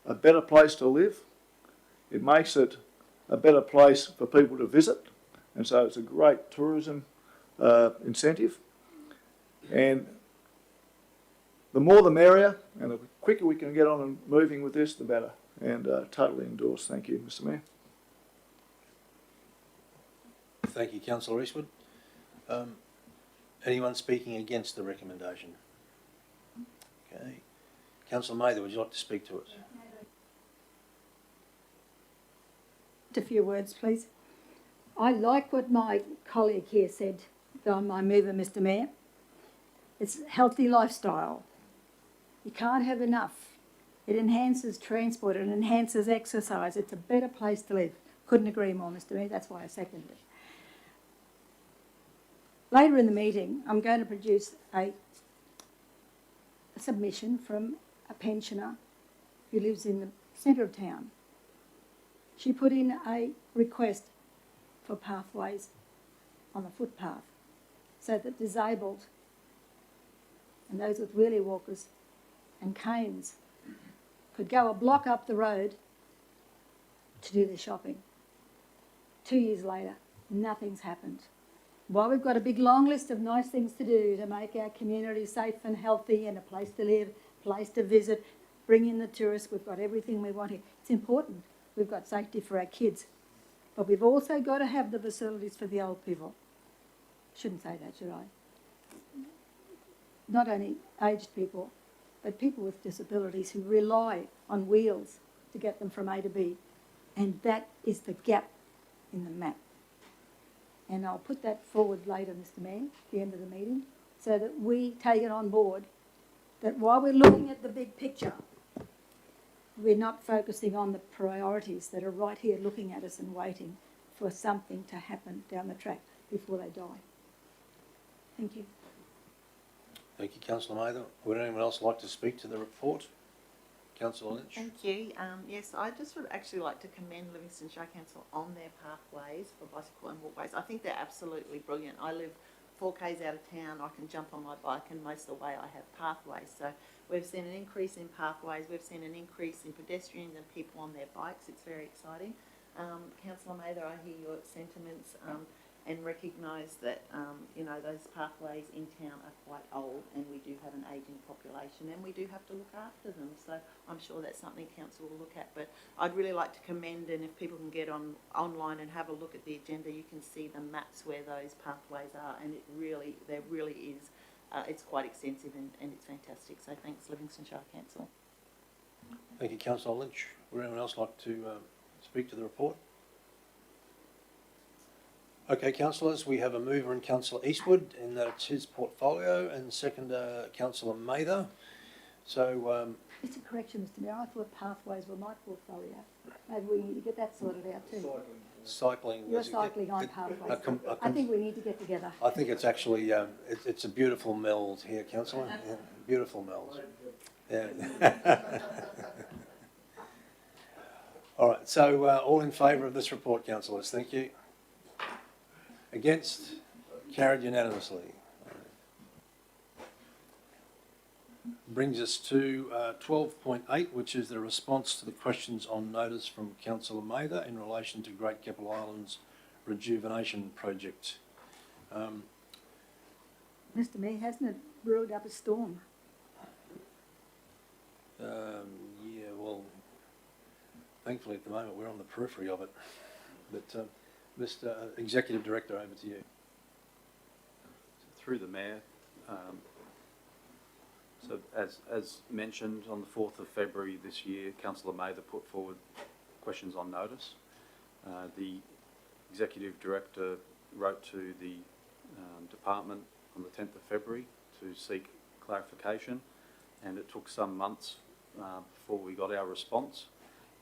a better place to live. It makes it a better place for people to visit, and so it's a great tourism incentive. And the more the merrier, and the quicker we can get on and moving with this, the better. And totally endorsed. Thank you, Mr. Mayor.
Thank you, Councillor Eastwood. Anyone speaking against the recommendation? Okay. Councillor Mather, would you like to speak to it?
A few words, please. I like what my colleague here said, my mover, Mr. Mayor. It's a healthy lifestyle. You can't have enough. It enhances transport, it enhances exercise. It's a better place to live. Couldn't agree more, Mr. Mayor. That's why I seconded it. Later in the meeting, I'm going to produce a submission from a pensioner who lives in the centre of town. She put in a request for pathways on the footpath so that disabled and those with wheelie walkers and canes could go a block up the road to do their shopping. 2 years later, Nothing's happened. While we've got a big long list of nice things to do to make our community safe and healthy and a place to live, place to visit, bring in the tourists, we've got everything we want here. It's important. We've got safety for our kids. But we've also got to have the facilities for the old people. Shouldn't say that, should I? Not only aged people, but people with disabilities who rely on wheels to get them from A to B. And that is the gap in the map. And I'll put that forward later, Mr. Mayor, at the end of the meeting, so that we take it on board, that while we're looking at the big picture, we're not focusing on the priorities that are right here looking at us and waiting for something to happen down the track before they die. Thank you.
Thank you, Councillor Mather. Would anyone else like to speak to the report? Councillor Lynch.
Thank you. Yes, I just would actually like to commend Livingstone Shire Council on their pathways for bicycle and walkways. I think they're absolutely brilliant. I live 4 k's out of town. I can jump on my bike, and most of the way I have pathways. So we've seen an increase in pathways. We've seen an increase in pedestrians and people on their bikes. It's very exciting. Councillor Mather, I hear your sentiments and recognise that, you know, those pathways in town are quite old, and we do have an ageing population, and we do have to look after them. So I'm sure that's something council will look at. But I'd really like to commend, and if people can get online and have a look at the agenda, you can see the maps where those pathways are, and there really is. It's quite extensive and it's fantastic. So thanks, Livingstone Shire Council.
Thank you, Councillor Lynch. Would anyone else like to speak to the report? Okay, councillors, we have a mover in Councillor Eastwood in that it's his portfolio, and seconder Councillor Mather. So,
Just a correction, Mr. Mayor. I thought pathways were my portfolio. Maybe we need to get that sorted out too.
cycling.
You're cycling on pathways. I think we need to get together.
I think it's actually it's a beautiful meld here, Councillor. Yeah, beautiful meld. Yeah. All right. So all in favour of this report, councillors? Thank you. Against? Carried unanimously. Brings us to 12.8, which is the response to the questions on notice from Councillor Mather in relation to Great Keppel Islands rejuvenation project.
Mr. Mayor, hasn't it brewed up a storm?
Yeah, well, thankfully at the moment we're on the periphery of it. But Mr. Executive Director, over to you.
Through the Mayor, so as mentioned, on the 4th of February this year, Councillor Mather put forward questions on notice. The Executive Director wrote to the department on the 10th of February to seek clarification, and it took some months before we got our response.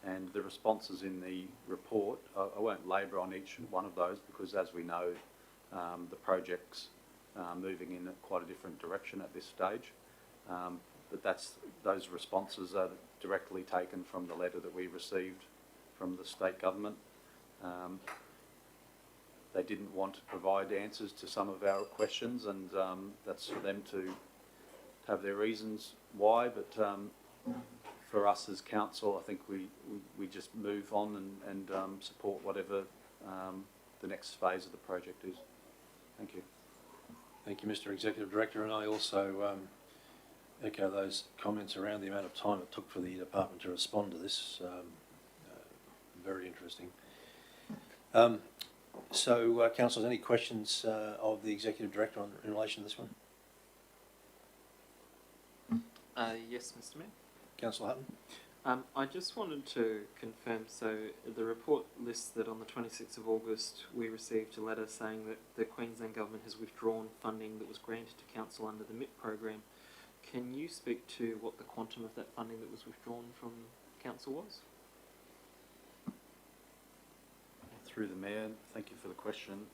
And the responses in the report, I won't labour on each one of those because, as we know, the project's moving in quite a different direction at this stage. But those responses are directly taken from the letter that we received from the state government. They didn't want to provide answers to some of our questions, and that's for them to have their reasons why. But for us as council, I think we just move on and support whatever the next phase of the project is. Thank you.
Thank you, Mr. Executive Director, and I also echo those comments around the amount of time it took for the department to respond to this. Very interesting. So, councillors, any questions of the Executive Director in relation to this one?
Yes, Mr. Mayor.
Councillor Hutton?
I just wanted to confirm, so the report lists that on the 26th of August we received a letter saying that the Queensland Government has withdrawn funding that was granted to Council under the MIP program. Can you speak to what the quantum of that funding that was withdrawn from Council was?
Through the Mayor, thank you for the question.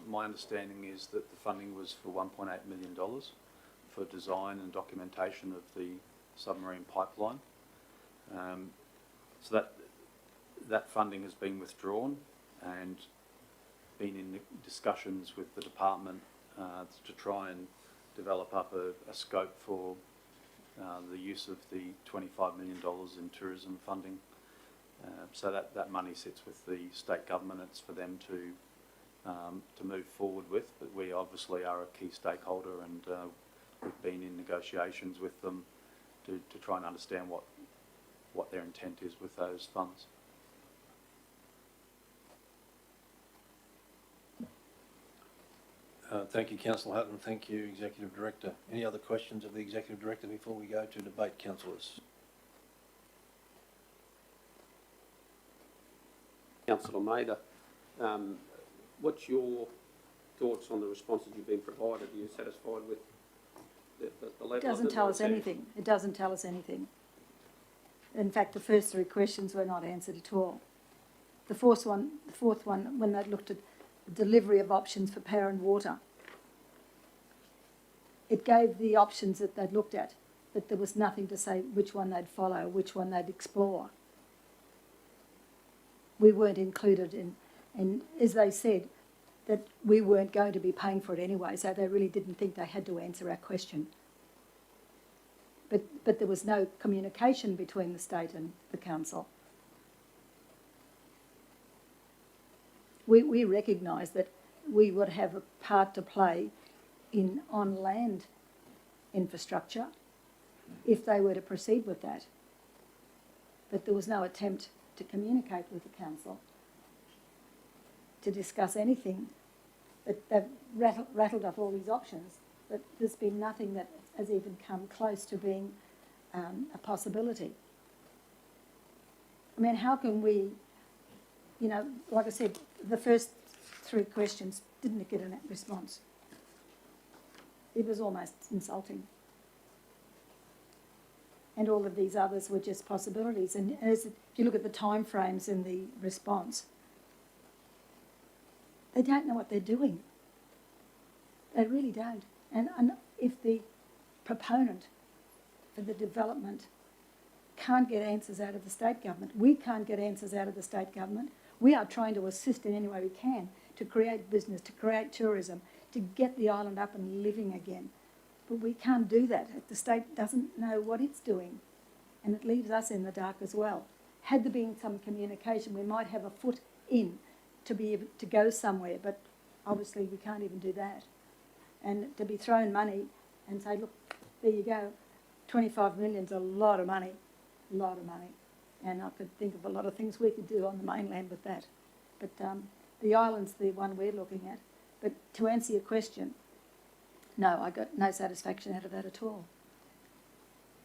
My understanding is that the funding was for $1.8 million for design and documentation of the submarine pipeline. So that funding has been withdrawn and been in discussions with the department to try and develop up a scope for the use of the $25 million in tourism funding. So that money sits with the state government. It's for them to to move forward with, but we obviously are a key stakeholder, and we've been in negotiations with them to try and understand what their intent is with those funds.
Thank you, Councillor Hutton. Thank you, Executive Director. Any other questions of the Executive Director before we go to debate, councillors?
Councillor Maida, what's your thoughts on the responses you've been provided? Are you satisfied with the level?
It doesn't tell us anything. It doesn't tell us anything. In fact, the first three questions were not answered at all. The fourth one, when they looked at delivery of options for power and water, it gave the options that they'd looked at, but there was nothing to say which one they'd follow, which one they'd explore. We weren't included in, and as they said, that we weren't going to be paying for it anyway, so they really didn't think they had to answer our question. But there was no communication between the state and the council. We recognise that we would have a part to play in on-land infrastructure if they were to proceed with that. But there was no attempt to communicate with the council to discuss anything. But they've rattled off all these options, but there's been nothing that has even come close to being a possibility. I mean, how can we, you know, like I said, the first three questions didn't get a response. It was almost insulting. And all of these others were just possibilities. And if you look at the time frames in the response, they don't know what they're doing. They really don't. And if the proponent for the development can't get answers out of the state government, we can't get answers out of the state government. We are trying to assist in any way we can to create business, to create tourism, to get the island up and living again. But we can't do that if the state doesn't know what it's doing. And it leaves us in the dark as well. Had there been some communication, we might have a foot in to be able to go somewhere, but obviously we can't even do that. And to be thrown money and say, look, there you go, 25 million's a lot of money, And I could think of a lot of things we could do on the mainland with that. But the island's the one we're looking at. But to answer your question, no, I got no satisfaction out of that at all.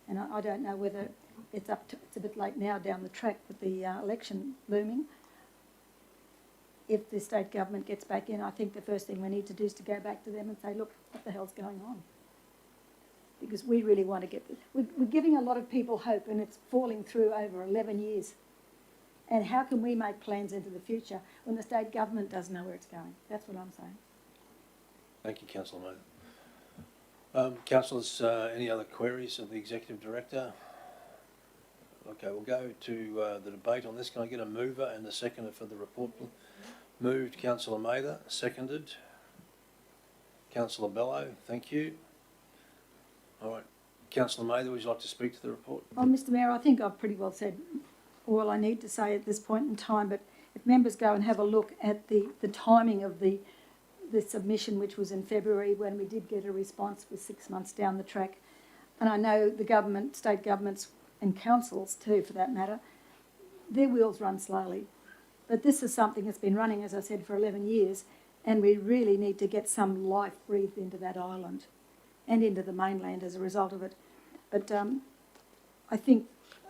And I don't know whether it's a bit late now down the track with the election looming. If the state government gets back in, I think the first thing we need to do is to go back to them and say, look, what the hell's going on? Because we really want to get this. We're giving a lot of people hope, and it's falling through over 11 years. And how can we make plans into the future when the state government doesn't know where it's going? That's what I'm saying.
Thank you, Councillor Maida. Councillors, any other queries of the Executive Director? Okay, we'll go to the debate on this. Can I get a mover and a seconder for the report? Moved, Councillor Maida. Seconded, Councillor Bello. Thank you. All right. Councillor Maida, would you like to speak to the report?
Well, Mr Mayor, I think I've pretty well said all I need to say at this point in time, but if members go and have a look at the timing of the submission, which was in February, when we did get a response, was 6 months down the track. And I know the government, state governments and councils too, for that matter, their wheels run slowly. But this is something that's been running, as I said, for 11 years, and we really need to get some life breathed into that island and into the mainland as a result of it. But I think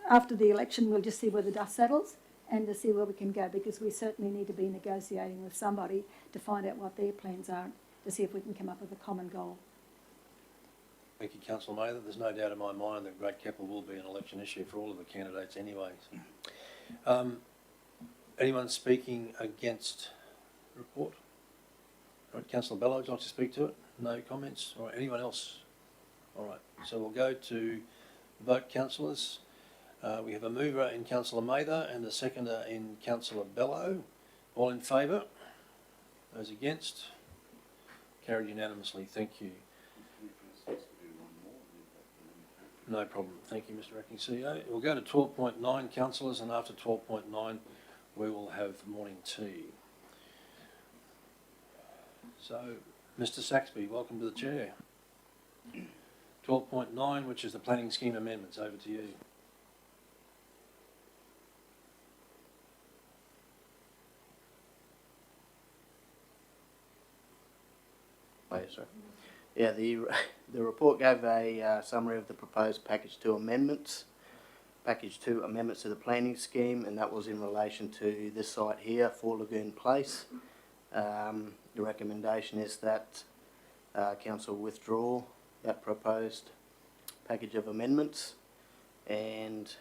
after the election we'll just see where the dust settles and to see where we can go, because we certainly need to be negotiating with somebody to find out what their plans are, to see if we can come up with a common goal.
Thank you, Councillor Maida. There's no doubt in my mind that Great Keppel will be an election issue for all of the candidates anyway. Anyone speaking against the report? All right, Councillor Bello, would you like to speak to it? No comments? All right, anyone else? All right, so we'll go to vote, councillors. We have a mover in Councillor Maida and a seconder in Councillor Bello. All in favour? Those against? Carried unanimously. Thank you. No problem. Thank you, Mr Acting CEO. We'll go to 12.9, councillors, and after 12.9 we will have morning tea. So, Mr Saxby, welcome to the chair. 12.9, which is the planning scheme amendments, over to you.
Oh, yes, sir. Yeah, the report gave a summary of the proposed package 2 amendments. Package 2 amendments to the planning scheme, and that was in relation to this site here, 4 Lagoon Place. The recommendation is that council withdraw that proposed package of amendments, and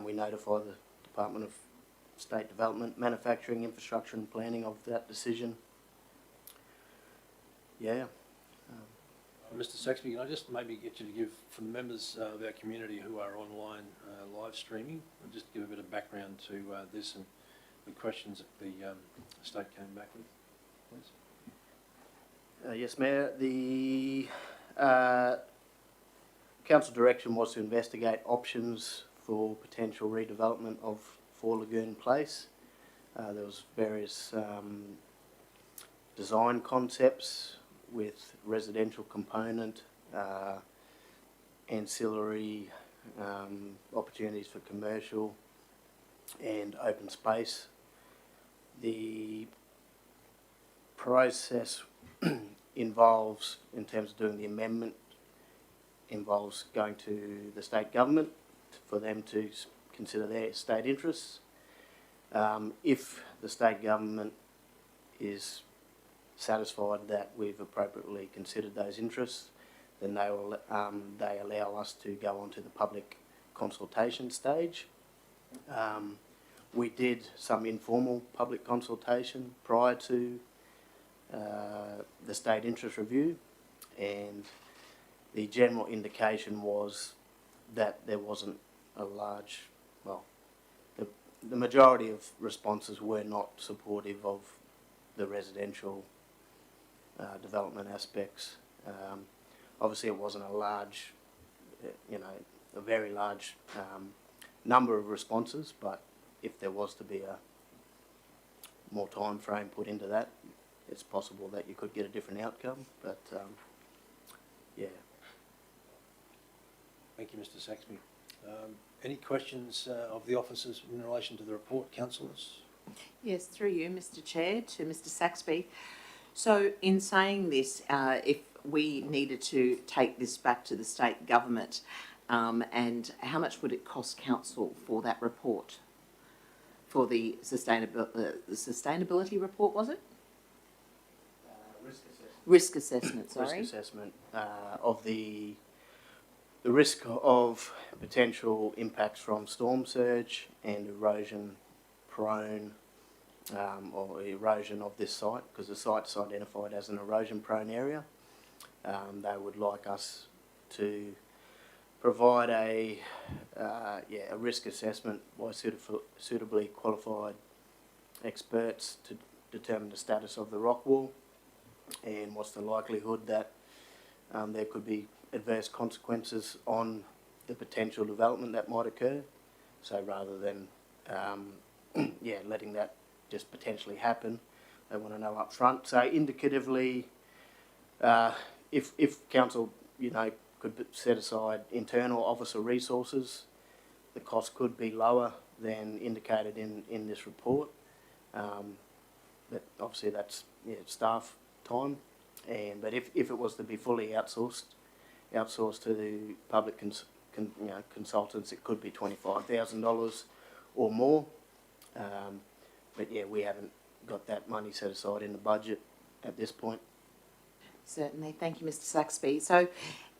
we notify the Department of State Development, Manufacturing, Infrastructure and Planning of that decision. Yeah.
Mr Saxby, can I just maybe get you to give, for the members of our community who are online live streaming, just give a bit of background to this and the questions that the state came back with, please?
Yes, Mayor. The council direction was to investigate options for potential redevelopment of 4 Lagoon Place. There was various design concepts with residential component, ancillary opportunities for commercial and open space. The process involves, in terms of doing the amendment, involves going to the state government for them to consider their state interests. If the state government is satisfied that we've appropriately considered those interests, then they allow us to go on to the public consultation stage. We did some informal public consultation prior to the state interest review, and the general indication was that there wasn't a large, well, the majority of responses were not supportive of the residential development aspects. Obviously it wasn't a large, a very large number of responses, but if there was to be a more time frame put into that, it's possible that you could get a different outcome, but yeah.
Thank you, Mr Saxby. Any questions of the officers in relation to the report, councillors?
Yes, through you, Mr Chair, to Mr Saxby. So in saying this, if we needed to take this back to the state government, and how much would it cost council for that report? For the sustainability report, was it?
Risk assessment.
Risk assessment, sorry.
Risk assessment of the risk of potential impacts from storm surge and erosion prone or erosion of this site, because the site's identified as an erosion prone area. They would like us to provide a risk assessment by suitably qualified experts to determine the status of the rock wall and what's the likelihood that there could be adverse consequences on the potential development that might occur. So rather than letting that just potentially happen, they want to know up front. So indicatively, if council could set aside internal officer resources, the cost could be lower than indicated in this report. But obviously that's staff time, but if it was to be fully outsourced to the public consultants, it could be $25,000 or more. But yeah, we haven't got that money set aside in the budget at this point.
Certainly, thank you, Mr Saxby. So,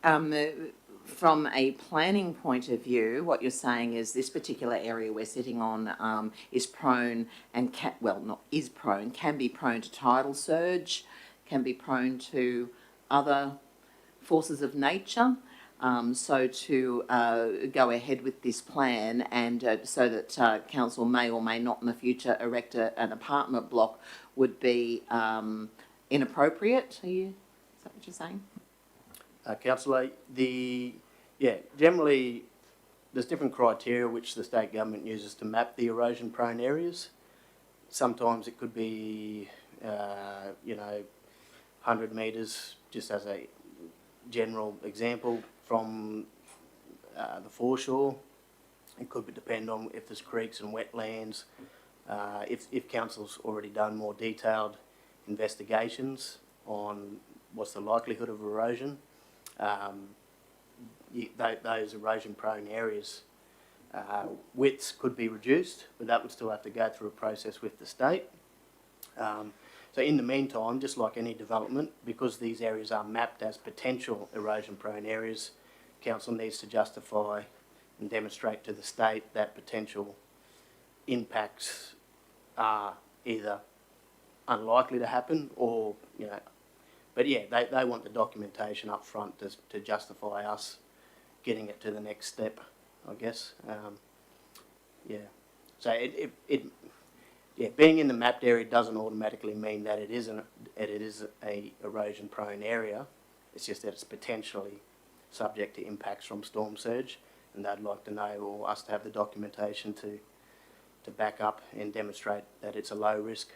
from a planning point of view, what you're saying is this particular area we're sitting on is prone and can be prone to tidal surge, can be prone to other forces of nature. So to go ahead with this plan and so that council may or may not in the future erect an apartment block would be inappropriate. Is that what you're saying?
Councillor, generally there's different criteria which the state government uses to map the erosion prone areas. Sometimes it could be, 100 metres, just as a general example, from the foreshore. It could depend on if there's creeks and wetlands. If council's already done more detailed investigations on what's the likelihood of erosion, those erosion-prone areas, widths could be reduced, but that would still have to go through a process with the state. So in the meantime, just like any development, because these areas are mapped as potential erosion-prone areas, council needs to justify and demonstrate to the state that potential impacts are either unlikely to happen or, you know, but yeah, they want the documentation up front to justify us getting it to the next step, I guess. Yeah. So yeah, being in the mapped area doesn't automatically mean that it is a erosion-prone area. It's just that it's potentially subject to impacts from storm surge, and they'd like to know, or us to have the documentation to back up and demonstrate that it's a low risk.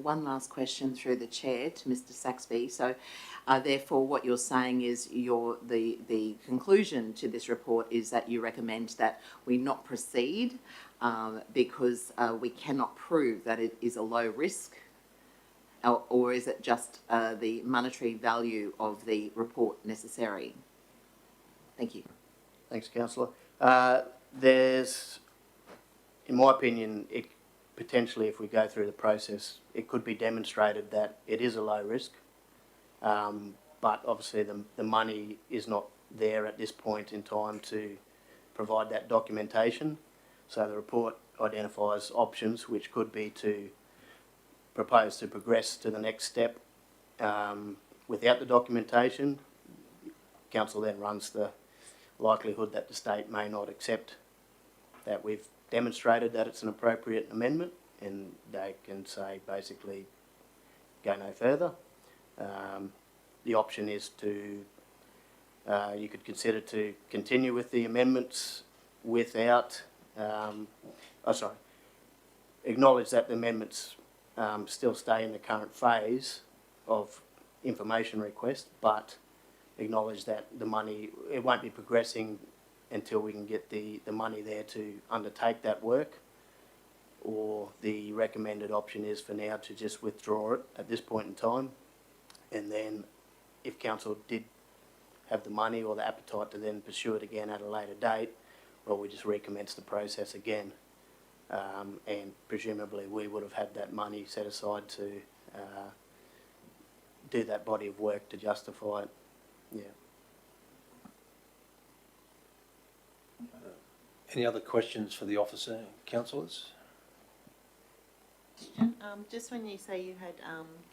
One last question through the chair to Mr. Saxby. So, therefore, what you're saying is the conclusion to this report is that you recommend that we not proceed because we cannot prove that it is a low risk, or is it just the monetary value of the report necessary? Thank you.
Thanks, councillor. There's, in my opinion, potentially, if we go through the process, it could be demonstrated that it is a low risk, but obviously the money is not there at this point in time to provide that documentation. So the report identifies options, which could be to propose to progress to the next step without the documentation. Council then runs the likelihood that the state may not accept that we've demonstrated that it's an appropriate amendment, and they can say basically go no further. The option is to, you could consider to continue with the amendments without, acknowledge that the amendments still stay in the current phase of information request, but acknowledge that the money, it won't be progressing until we can get the money there to undertake that work. Or the recommended option is for now to just withdraw it at this point in time, and then if council did have the money or the appetite to then pursue it again at a later date, well, we just recommence the process again, and presumably we would have had that money set aside to do that body of work to justify it. Yeah.
Any other questions for the officer, councillors?
Just when you say you had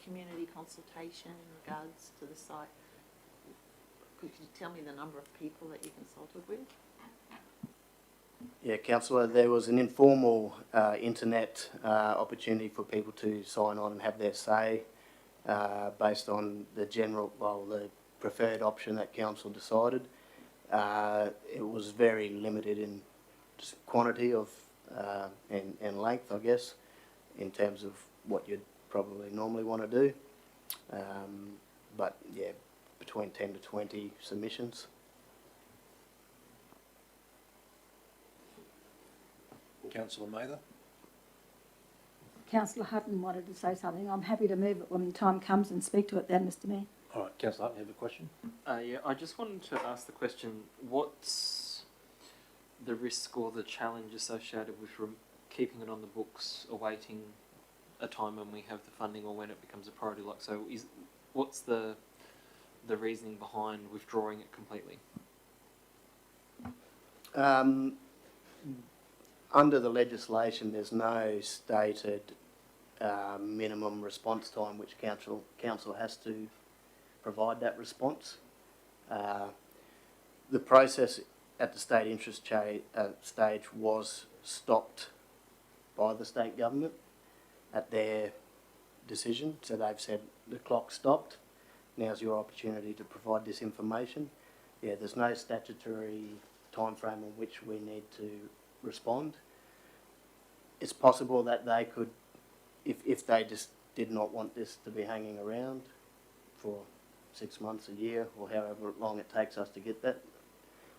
community consultation in regards to the site, could you tell me the number of people that you consulted with?
Yeah, councillor, there was an informal internet opportunity for people to sign on and have their say based on the the preferred option that council decided. It was very limited in quantity of and length, I guess, in terms of what you'd probably normally want to do. But yeah, between 10 to 20 submissions.
Councillor Mather?
Councillor Hutton wanted to say something. I'm happy to move it when the time comes and speak to it then, Mr Mayor.
All right, Councillor Hutton, you have a question?
Yeah, I just wanted to ask the question, what's the risk or the challenge associated with keeping it on the books, awaiting a time when we have the funding or when it becomes a priority? Like, so what's the reasoning behind withdrawing it completely?
Under the legislation, there's no stated minimum response time which council has to provide that response. The process at the state interest stage was stopped by the state government at their decision. So they've said the clock stopped. Now's your opportunity to provide this information. Yeah, there's no statutory time frame in which we need to respond. It's possible that they could if they just did not want this to be hanging around for 6 months, a year, or however long it takes us to get that,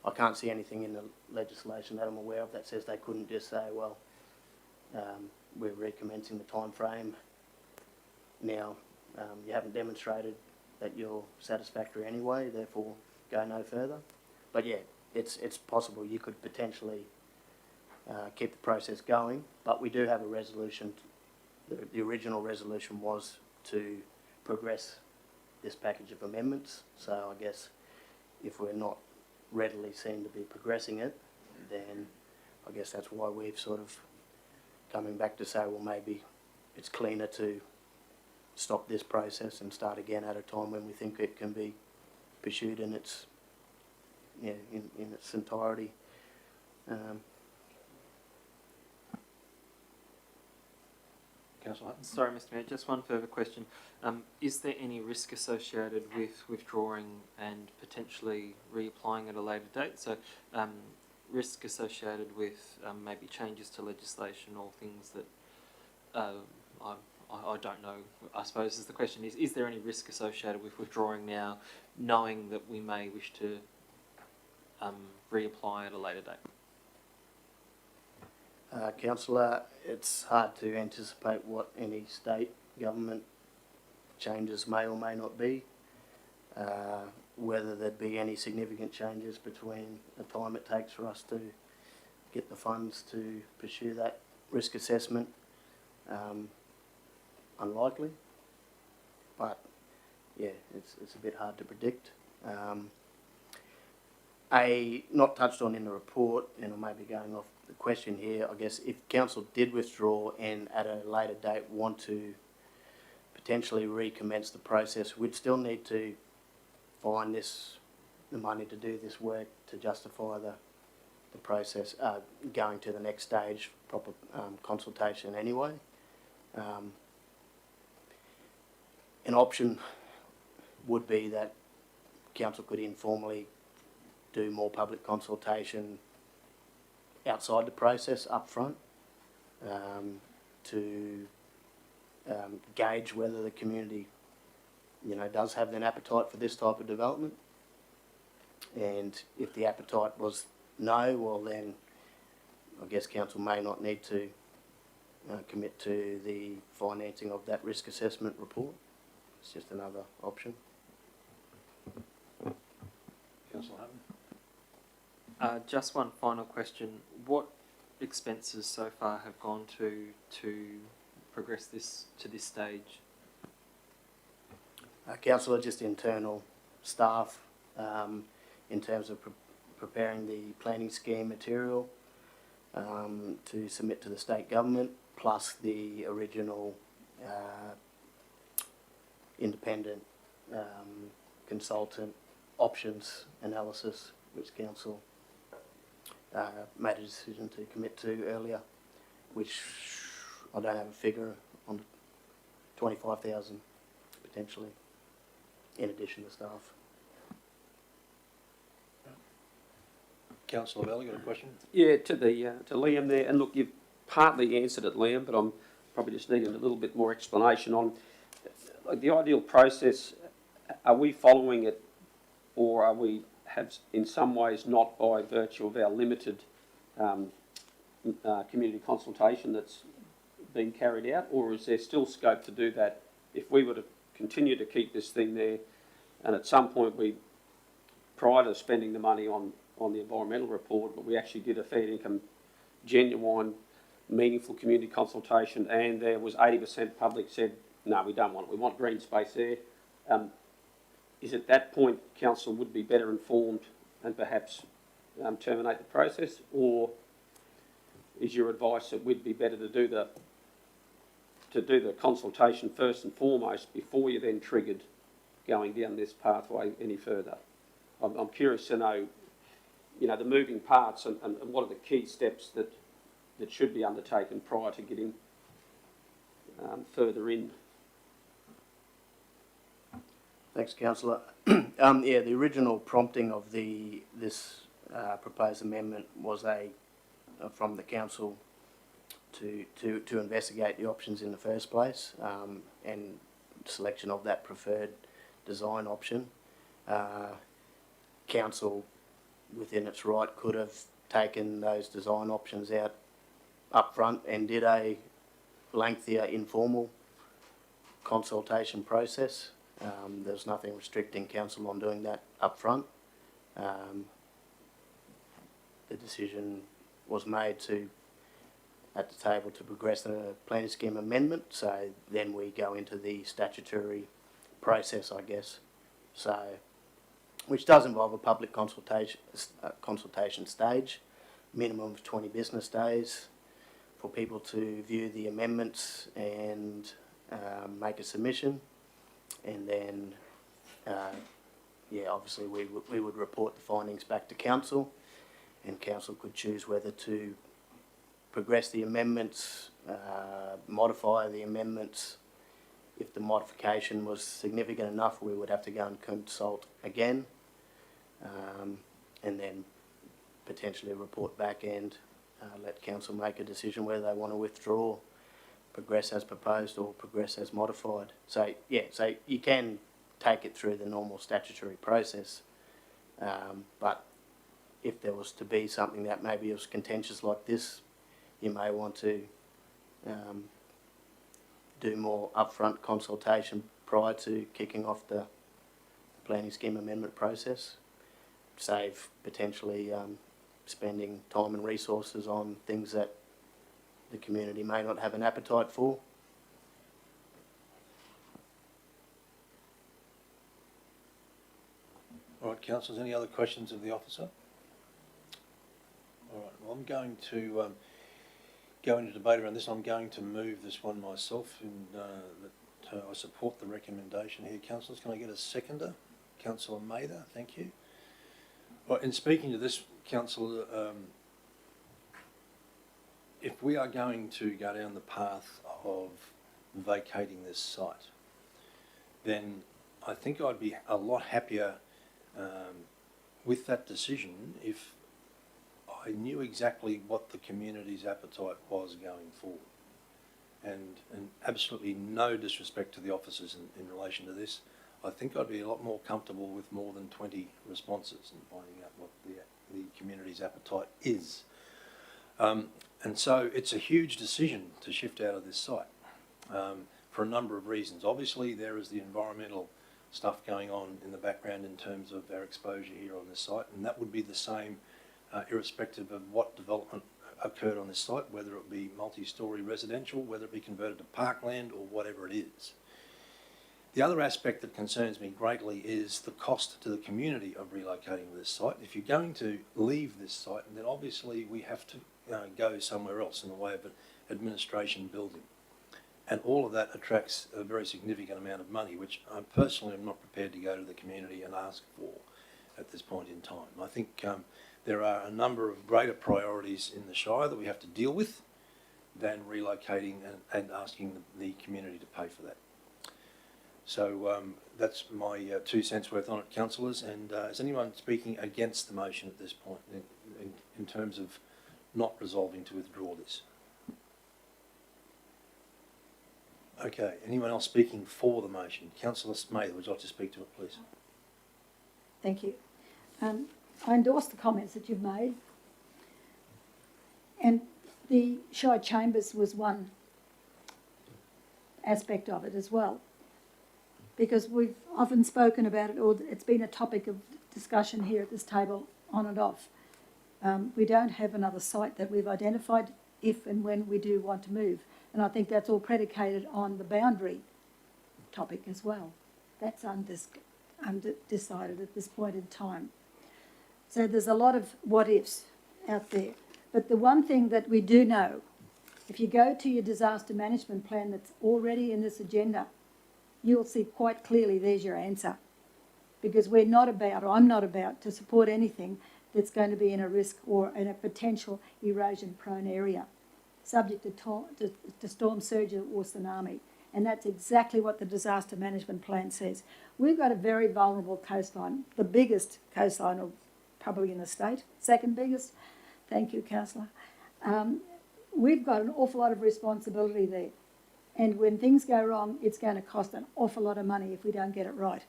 I can't see anything in the legislation that I'm aware of that says they couldn't just say, well, we're recommencing the time frame. Now, you haven't demonstrated that you're satisfactory anyway, therefore go no further. But yeah, it's possible you could potentially keep the process going, but we do have a resolution. The original resolution was to progress this package of amendments, so I guess if we're not readily seen to be progressing it, then I guess that's why we've sort of coming back to say, well, maybe it's cleaner to stop this process and start again at a time when we think it can be pursued in its, in its entirety.
Councillor Hutton?
Sorry, Mr. Mayor, just one further question. Is there any risk associated with withdrawing and potentially reapplying at a later date? So, risk associated with maybe changes to legislation or things that I don't know, I suppose is the question. Is there any risk associated with withdrawing now, knowing that we may wish to reapply at a later date?
Councillor, it's hard to anticipate what any state government changes may or may not be. Whether there'd be any significant changes between the time it takes for us to get the funds to pursue that risk assessment, unlikely. But yeah, it's a bit hard to predict. Not touched on in the report, and I may be going off the question here, I guess if council did withdraw and at a later date want to potentially recommence the process, we'd still need to find the money to do this work to justify the process, going to the next stage, proper consultation anyway. An option would be that council could informally do more public consultation outside the process up front to gauge whether the community, does have an appetite for this type of development. And if the appetite was no, well then I guess council may not need to commit to the financing of that risk assessment report. It's just another option.
Councillor Hutton?
Just one final question. What expenses so far have gone to progress this to this stage?
Councillor, just internal staff in terms of preparing the planning scheme material to submit to the state government, plus the original independent consultant options analysis, which council made a decision to commit to earlier, which I don't have a figure on, 25,000 potentially, in addition to staff.
Councillor Bell, you got a question?
Yeah, to Liam there, and look, you've partly answered it, Liam, but I'm probably just needing a little bit more explanation on like the ideal process. Are we following it, or are we have in some ways not by virtue of our limited community consultation that's been carried out, or is there still scope to do that if we were to continue to keep this thing there and at some point we, prior to spending the money on the environmental report, but we actually did a fair income, genuine, meaningful community consultation and there was 80% public said, no, we don't want it, we want green space there. Is at that point council would be better informed and perhaps terminate the process, or is your advice that we'd be better to do the consultation first and foremost before you then triggered going down this pathway any further? I'm curious to know, the moving parts and what are the key steps that should be undertaken prior to getting further in.
Thanks, councillor. Yeah, the original prompting of this proposed amendment was from the council to investigate the options in the first place, and selection of that preferred design option. Council, within its right, could have taken those design options out up front and did a lengthier informal consultation process. There's nothing restricting council on doing that up front. The decision was made at the table to progress a planning scheme amendment, so then we go into the statutory process, I guess. So, which does involve a public consultation stage, minimum of 20 business days for people to view the amendments and make a submission, and then obviously we would report the findings back to council, and council could choose whether to progress the amendments, modify the amendments. If the modification was significant enough, we would have to go and consult again, and then potentially report back and let council make a decision whether they want to withdraw, progress as proposed, or progress as modified. So you can take it through the normal statutory process, but if there was to be something that maybe was contentious like this, you may want to do more upfront consultation prior to kicking off the planning scheme amendment process, save potentially spending time and resources on things that the community may not have an appetite for.
All right, councillors, any other questions of the officer? All right, well, I'm going to go into debate around this. I'm going to move this one myself, and that I support the recommendation here. Councillors, can I get a seconder? Councillor Mather, thank you. Well, in speaking to this, councillor, if we are going to go down the path of vacating this site, then I think I'd be a lot happier with that decision if I knew exactly what the community's appetite was going forward. And absolutely no disrespect to the officers in relation to this, I think I'd be a lot more comfortable with more than 20 responses and finding out what the community's appetite is. And so it's a huge decision to shift out of this site for a number of reasons. Obviously, there is the environmental stuff going on in the background in terms of our exposure here on this site, and that would be the same irrespective of what development occurred on this site, whether it be multi-storey residential, whether it be converted to parkland, or whatever it is. The other aspect that concerns me greatly is the cost to the community of relocating this site. If you're going to leave this site, then obviously we have to go somewhere else in the way of an administration building. And all of that attracts a very significant amount of money, which I personally am not prepared to go to the community and ask for at this point in time. I think there are a number of greater priorities in the Shire that we have to deal with than relocating and asking the community to pay for that. So that's my 2 cents worth on it, councillors. And is anyone speaking against the motion at this point in terms of not resolving to withdraw this? Okay, anyone else speaking for the motion? Councillor Mather, would you like to speak to it, please?
Thank you. I endorse the comments that you've made, and the Shire Chambers was one aspect of it as well, because we've often spoken about it, or it's been a topic of discussion here at this table on and off. We don't have another site that we've identified if and when we do want to move, and I think that's all predicated on the boundary topic as well. That's undecided at this point in time. So there's a lot of what-ifs out there. But the one thing that we do know, if you go to your disaster management plan that's already in this agenda, you'll see quite clearly there's your answer. Because we're not about, or I'm not about, to support anything that's going to be in a risk or in a potential erosion-prone area, subject to storm surge or tsunami. And that's exactly what the disaster management plan says. We've got a very vulnerable coastline, the biggest coastline probably in the state, second biggest. Thank you, Councillor. we've got an awful lot of responsibility there. And when things go wrong, it's going to cost an awful lot of money if we don't get it right.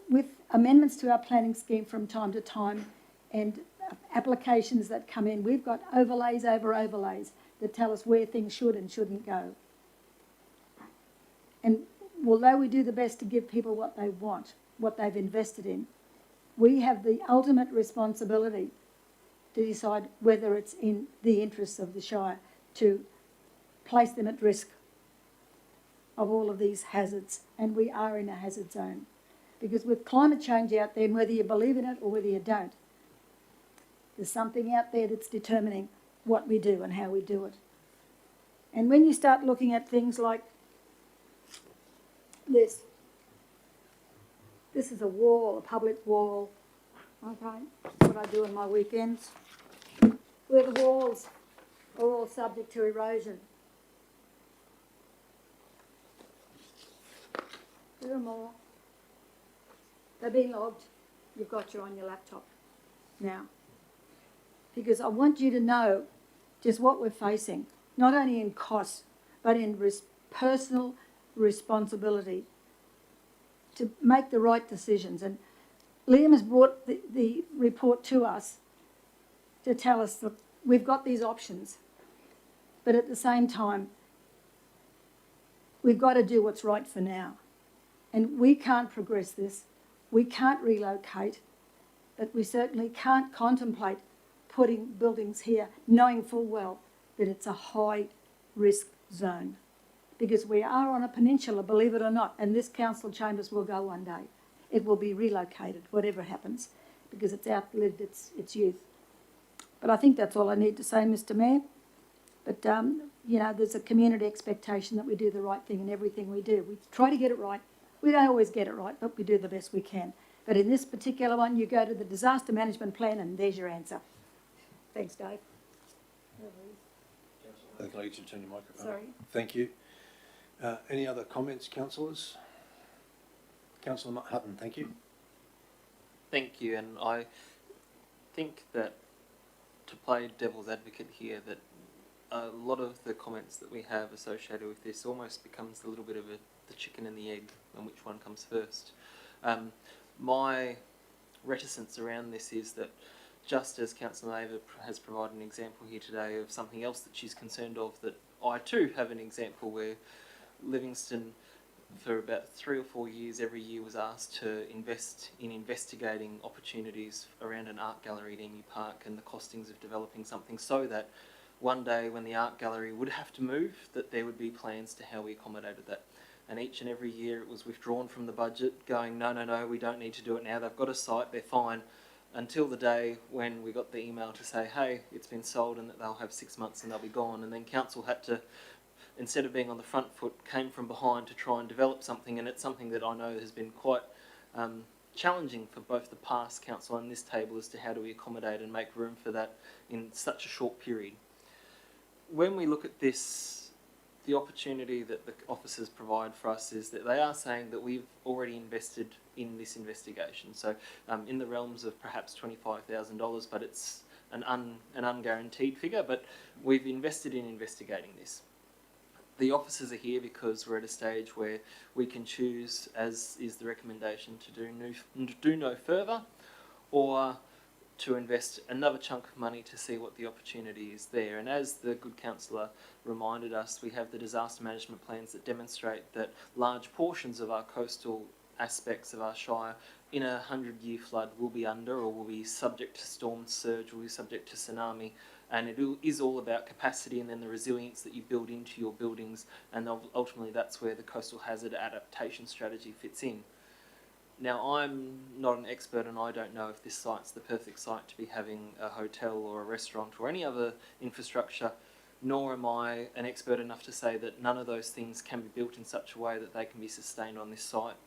With amendments to our planning scheme from time to time and applications that come in, we've got overlays over overlays that tell us where things should and shouldn't go. And although we do the best to give people what they want, what they've invested in, we have the ultimate responsibility to decide whether it's in the interests of the Shire to place them at risk of all of these hazards, and we are in a hazard zone. Because with climate change out there, and whether you believe in it or whether you don't, there's something out there that's determining what we do and how we do it. And when you start looking at things like this is a wall, a public wall, okay, what I do on my weekends, where the walls are all subject to erosion. There are more. They're being logged. You've got you on your laptop now. Because I want you to know just what we're facing, not only in costs, but in personal responsibility to make the right decisions. And Liam has brought the report to us to tell us that we've got these options, but at the same time, we've got to do what's right for now. And we can't progress this, we can't relocate, but we certainly can't contemplate putting buildings here knowing full well that it's a high risk zone. Because we are on a peninsula, believe it or not, and this council chambers will go one day. It will be relocated, whatever happens, because it's outlived its youth. But I think that's all I need to say, Mr. Mayor. But, you know, there's a community expectation that we do the right thing in everything we do. We try to get it right. We don't always get it right, but we do the best we can. But in this particular one, you go to the disaster management plan and there's your answer. Thanks, Dave.
Can I get you to turn your microphone?
Sorry.
Thank you. Any other comments, councillors? Councillor Hutton, thank you.
Thank you, and I think that to play devil's advocate here, that a lot of the comments that we have associated with this almost becomes a little bit of the chicken and the egg, and which one comes first. My reticence around this is that just as Councillor Ava has provided an example here today of something else that she's concerned of, that I too have an example where Livingstone, for about 3 or 4 years, every year was asked to invest in investigating opportunities around an art gallery at Emu Park and the costings of developing something, so that one day when the art gallery would have to move, that there would be plans to how we accommodated that. And each and every year it was withdrawn from the budget, going, no, we don't need to do it now, they've got a site, they're fine, until the day when we got the email to say, hey, it's been sold and that they'll have 6 months and they'll be gone. And then council had to, instead of being on the front foot, came from behind to try and develop something, and it's something that I know has been quite challenging for both the past council and this table as to how do we accommodate and make room for that in such a short period. When we look at this, the opportunity that the officers provide for us is that they are saying that we've already invested in this investigation. So in the realms of perhaps $25,000, but it's an unguaranteed figure, but we've invested in investigating this. The officers are here because we're at a stage where we can choose, as is the recommendation, to do no further, or to invest another chunk of money to see what the opportunity is there. And as the good councillor reminded us, we have the disaster management plans that demonstrate that large portions of our coastal aspects of our Shire in a 100-year flood will be under, or will be subject to storm surge, will be subject to tsunami. And it is all about capacity and then the resilience that you build into your buildings, and ultimately that's where the coastal hazard adaptation strategy fits in. Now, I'm not an expert and I don't know if this site's the perfect site to be having a hotel or a restaurant or any other infrastructure, nor am I an expert enough to say that none of those things can be built in such a way that they can be sustained on this site.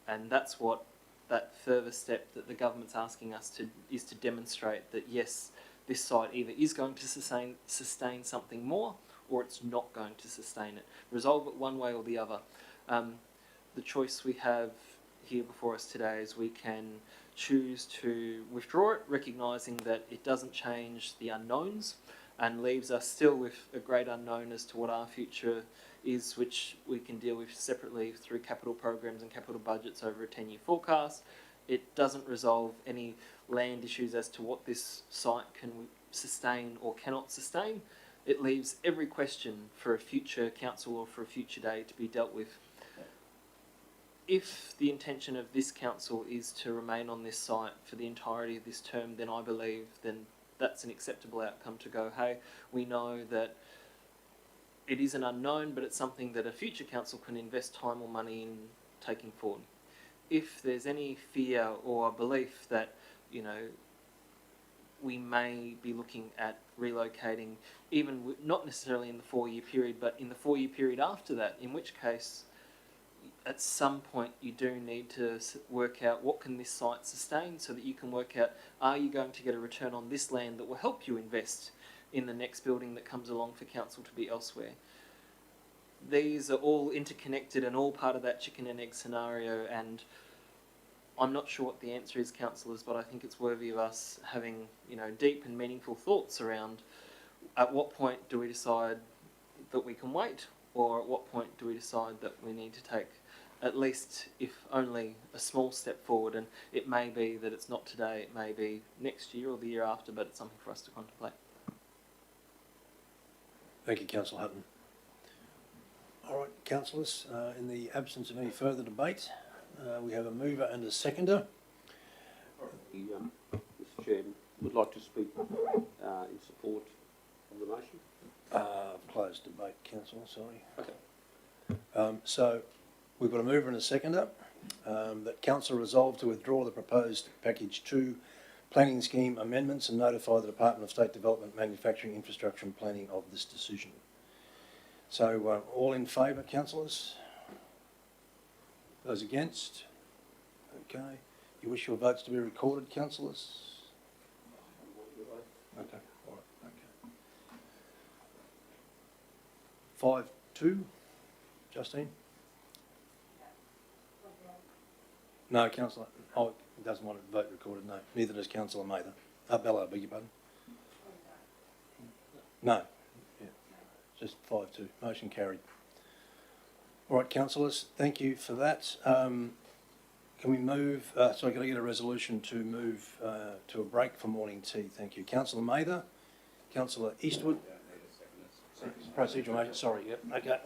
And that's what that further step that the government's asking us to is to demonstrate that yes, this site either is going to sustain something more, or it's not going to sustain it. Resolve it one way or the other. The choice we have here before us today is we can choose to withdraw it, recognising that it doesn't change the unknowns, and leaves us still with a great unknown as to what our future is, which we can deal with separately through capital programs and capital budgets over a 10-year forecast. It doesn't resolve any land issues as to what this site can sustain or cannot sustain. It leaves every question for a future council or for a future day to be dealt with. If the intention of this council is to remain on this site for the entirety of this term, then I believe that's an acceptable outcome to go, hey, we know that it is an unknown, but it's something that a future council can invest time or money in taking forward. If there's any fear or belief that, we may be looking at relocating, even not necessarily in the 4-year period, but in the 4-year period after that, in which case, at some point you do need to work out what can this site sustain, so that you can work out, are you going to get a return on this land that will help you invest in the next building that comes along for council to be elsewhere. These are all interconnected and all part of that chicken and egg scenario, and I'm not sure what the answer is, councillors, but I think it's worthy of us having, deep and meaningful thoughts around at what point do we decide that we can wait, or at what point do we decide that we need to take at least, if only, a small step forward. And it may be that it's not today, it may be next year or the year after, but it's something for us to contemplate.
Thank you, Councillor Hutton. All right, councillors, in the absence of any further debate, we have a mover and a seconder.
Mr. Chairman, would like to speak in support of the motion.
Closed debate, councillor, sorry.
Okay.
So we've got a mover and a seconder. That council resolved to withdraw the proposed package 2 planning scheme amendments and notify the Department of State Development, Manufacturing, Infrastructure and Planning of this decision. So all in favour, councillors? Those against? Okay. You wish your votes to be recorded, councillors? Okay. All right. Okay. 5-2. Justine? No, councillor. Oh, he doesn't want a vote recorded. No. Neither does Councillor Mather. Bella, I beg your pardon. No. Yeah. Just 5-2. Motion carried. All right, councillors, thank you for that. Can we move, can I get a resolution to move to a break for morning tea? Thank you. Councillor Mather, Councillor Eastwood. Procedural motion, sorry, yep, okay.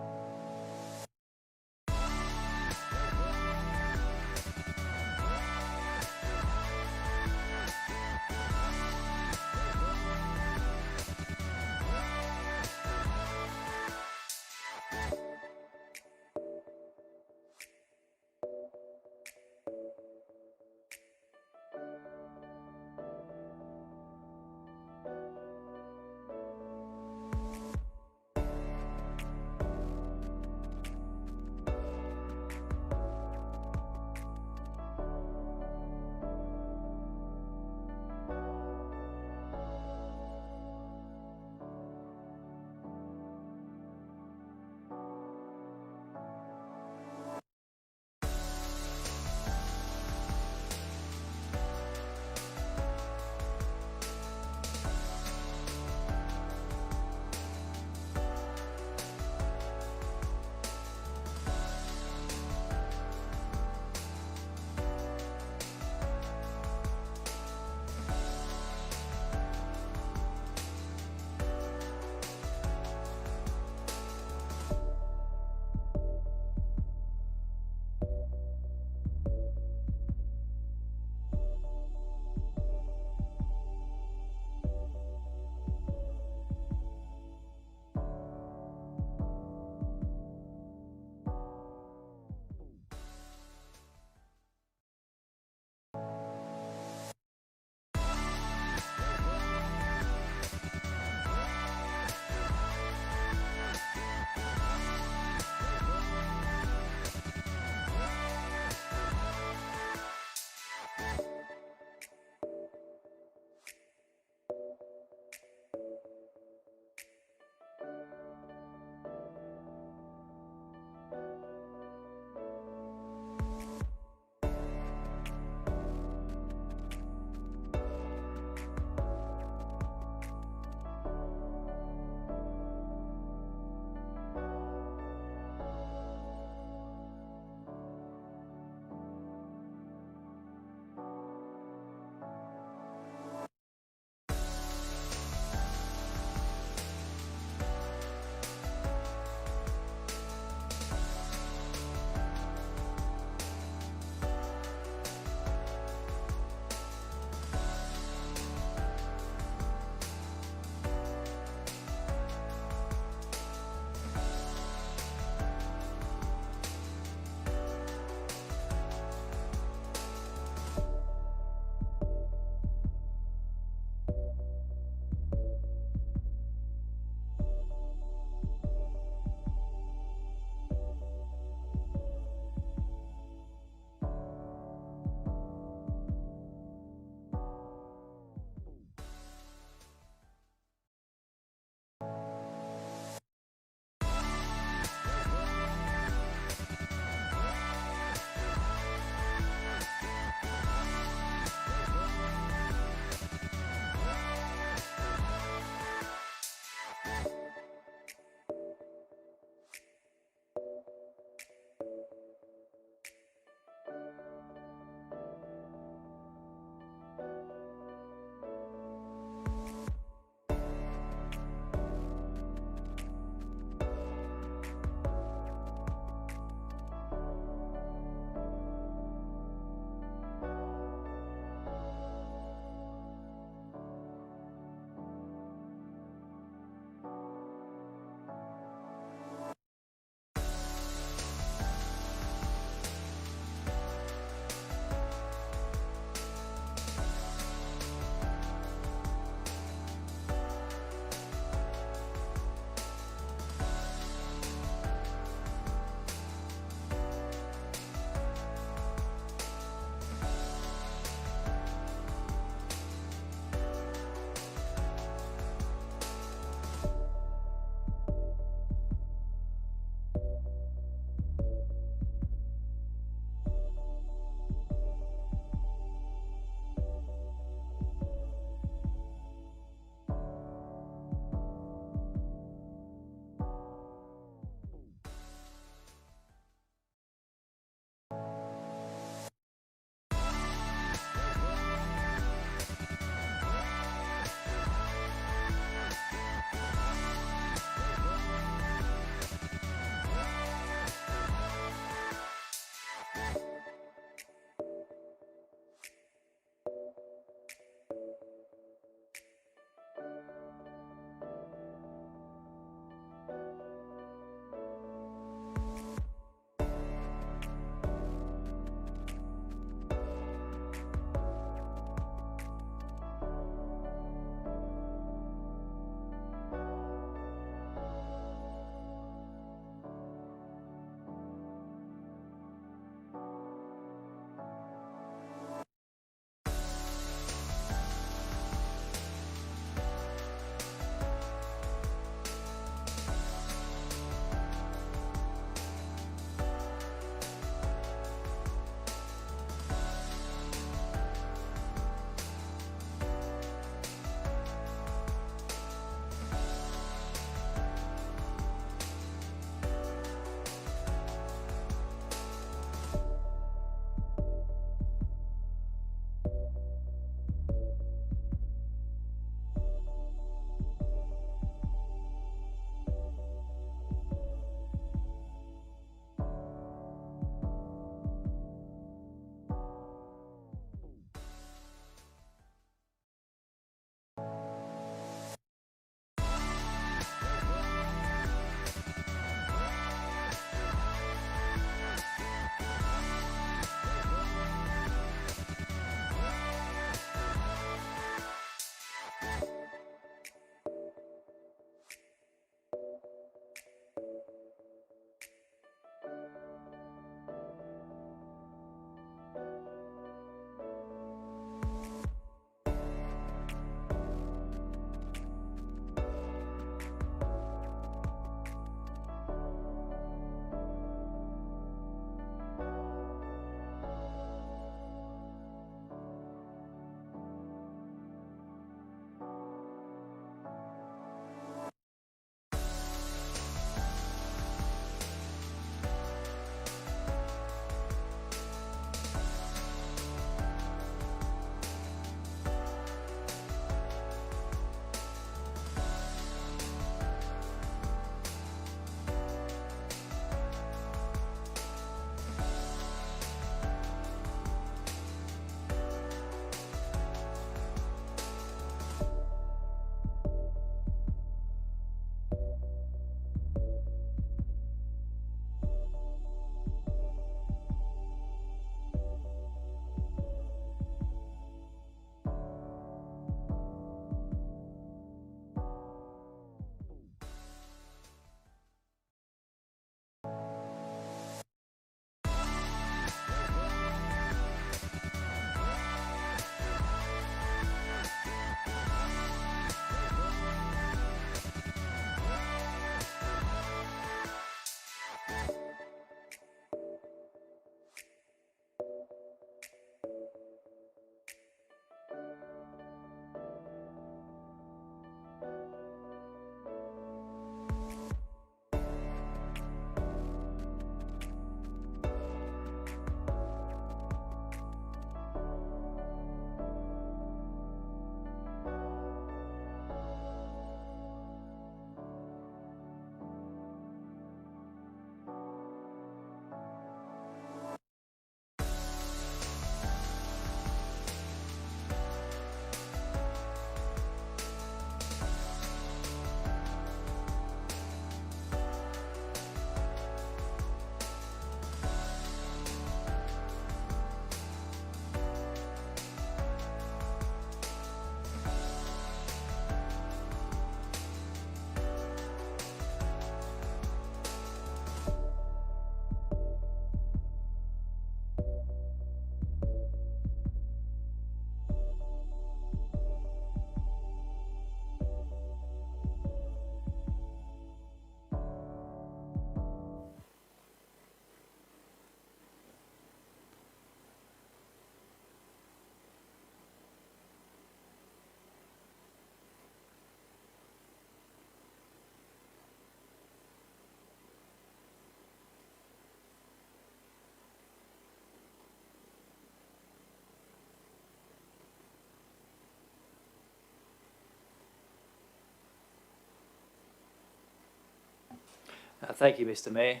Thank you, Mr Mayor.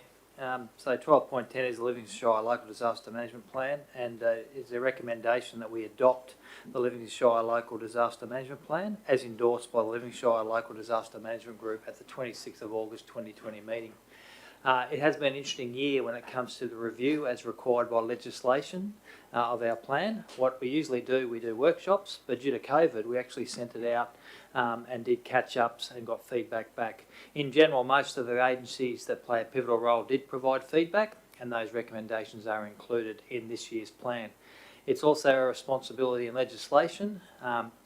So 12.10 is the Livingstone Shire Local Disaster Management Plan, and is a recommendation that we adopt the Livingstone Shire Local Disaster Management Plan as endorsed by the Livingstone Shire Local Disaster Management Group at the 26th of August 2020 meeting. It has been an interesting year when it comes to the review as required by legislation of our plan. What we usually do, we do workshops, but due to COVID, we actually sent it out and did catch-ups and got feedback back. In general, most of the agencies that play a pivotal role did provide feedback, and those recommendations are included in this year's plan. It's also a responsibility in legislation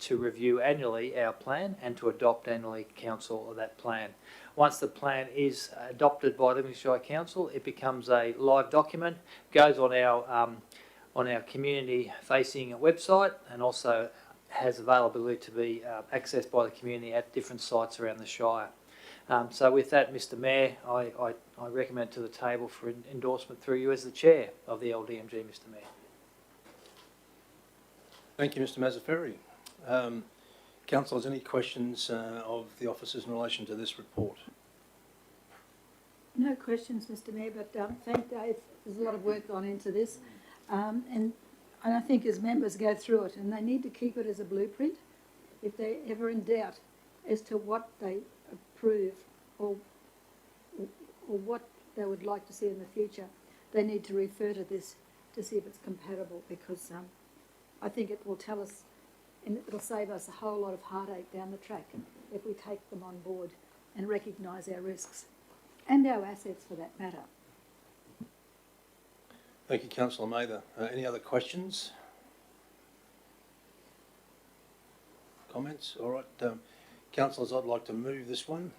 to review annually our plan and to adopt annually council of that plan. Once the plan is adopted by Livingstone Shire Council, it becomes a live document, goes on our community-facing website, and also has availability to be accessed by the community at different sites around the Shire. So with that, Mr Mayor, I recommend to the table for endorsement through you as the Chair of the LDMG, Mr Mayor.
Thank you, Mr Mazzaferri. Councillors, any questions of the officers in relation to this report?
No questions, Mr Mayor, but thank Dave. There's a lot of work gone into this. And I think as members go through it, and they need to keep it as a blueprint. If they're ever in doubt as to what they approve or what they would like to see in the future, they need to refer to this to see if it's compatible, because I think it will tell us, and it'll save us a whole lot of heartache down the track if we take them on board and recognise our risks and our assets for that matter.
Thank you, Councillor Mather. Any other questions? Comments? All right. Councillors, I'd like to move this one.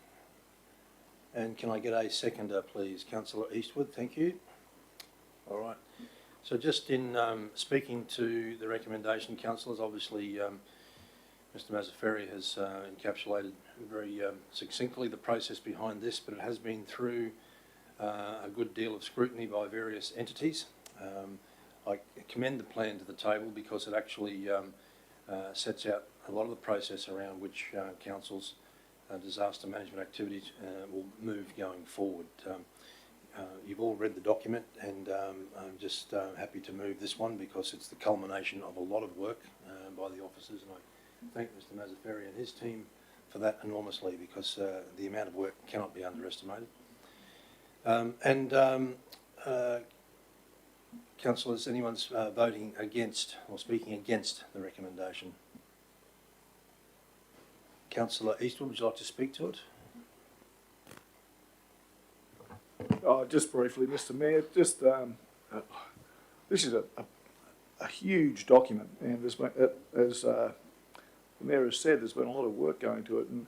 And can I get a seconder, please? Councillor Eastwood, thank you. All right. So just in speaking to the recommendation, councillors, obviously Mr Mazzaferri has encapsulated very succinctly the process behind this, but it has been through a good deal of scrutiny by various entities. I commend the plan to the table because it actually sets out a lot of the process around which council's disaster management activities will move going forward. You've all read the document, and I'm just happy to move this one because it's the culmination of a lot of work by the officers, and I thank Mr Mazzaferri and his team for that enormously, because the amount of work cannot be underestimated. Councillors, anyone's voting against or speaking against the recommendation? Councillor Eastwood, would you like to speak to it?
Just briefly, Mr Mayor, just this is a huge document, and there's been, as the Mayor has said, there's been a lot of work going to it, and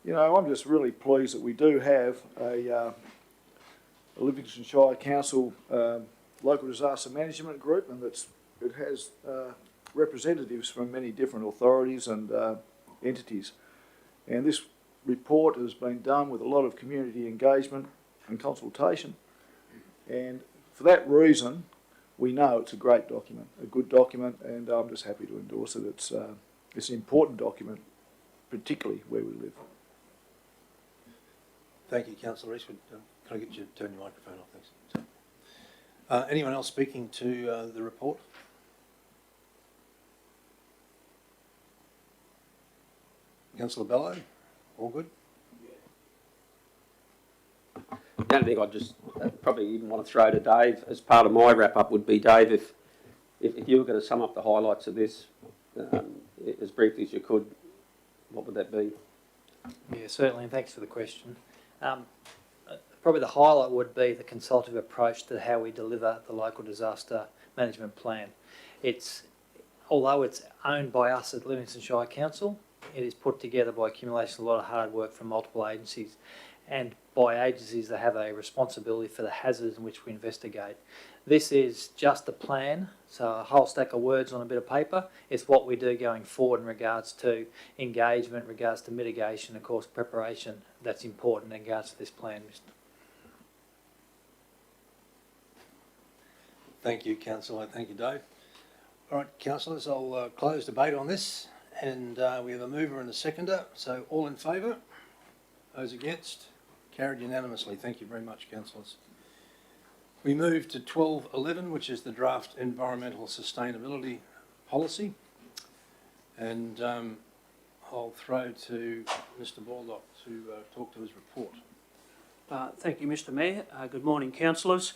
you know, I'm just really pleased that we do have a Livingstone Shire Council local disaster management group, and it has representatives from many different authorities and entities. And this report has been done with a lot of community engagement and consultation, and for that reason we know it's a great document, a good document, and I'm just happy to endorse it. It's an important document, particularly where we live.
Thank you, Councillor Eastwood. Can I get you to turn your microphone off? Thanks. Anyone else speaking to the report? Councillor Bello, all good?
The only thing I'd just probably even want to throw to Dave as part of my wrap-up would be, Dave, if you were going to sum up the highlights of this as briefly as you could, what would that be?
Yeah, certainly, and thanks for the question. Probably the highlight would be the consultative approach to how we deliver the local disaster management plan. Although it's owned by us at Livingstone Shire Council, it is put together by accumulation of a lot of hard work from multiple agencies, and by agencies that have a responsibility for the hazards in which we investigate. This is just a plan, so a whole stack of words on a bit of paper. It's what we do going forward in regards to engagement, regards to mitigation, of course preparation. That's important in regards to this plan.
Thank you, Councillor. Thank you, Dave. All right, councillors, I'll close debate on this, and we have a mover and a seconder. So all in favour? Those against? Carried unanimously. Thank you very much, councillors. We move to 12.11, which is the draft environmental sustainability policy. And I'll throw to Mr. Baldock to talk to his report.
Thank you, Mr. Mayor. Good morning, councillors.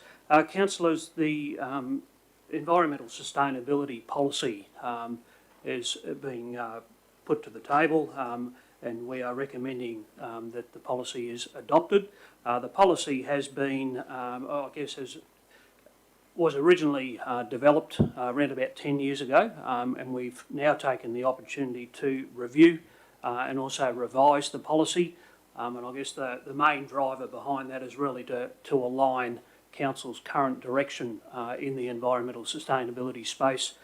Councillors, the environmental sustainability policy is being put to the table, and we are recommending that the policy is adopted. The policy has been, was originally developed around about 10 years ago, and we've now taken the opportunity to review and also revise the policy. And I guess the main driver behind that is really to align Council's current direction in the environmental sustainability space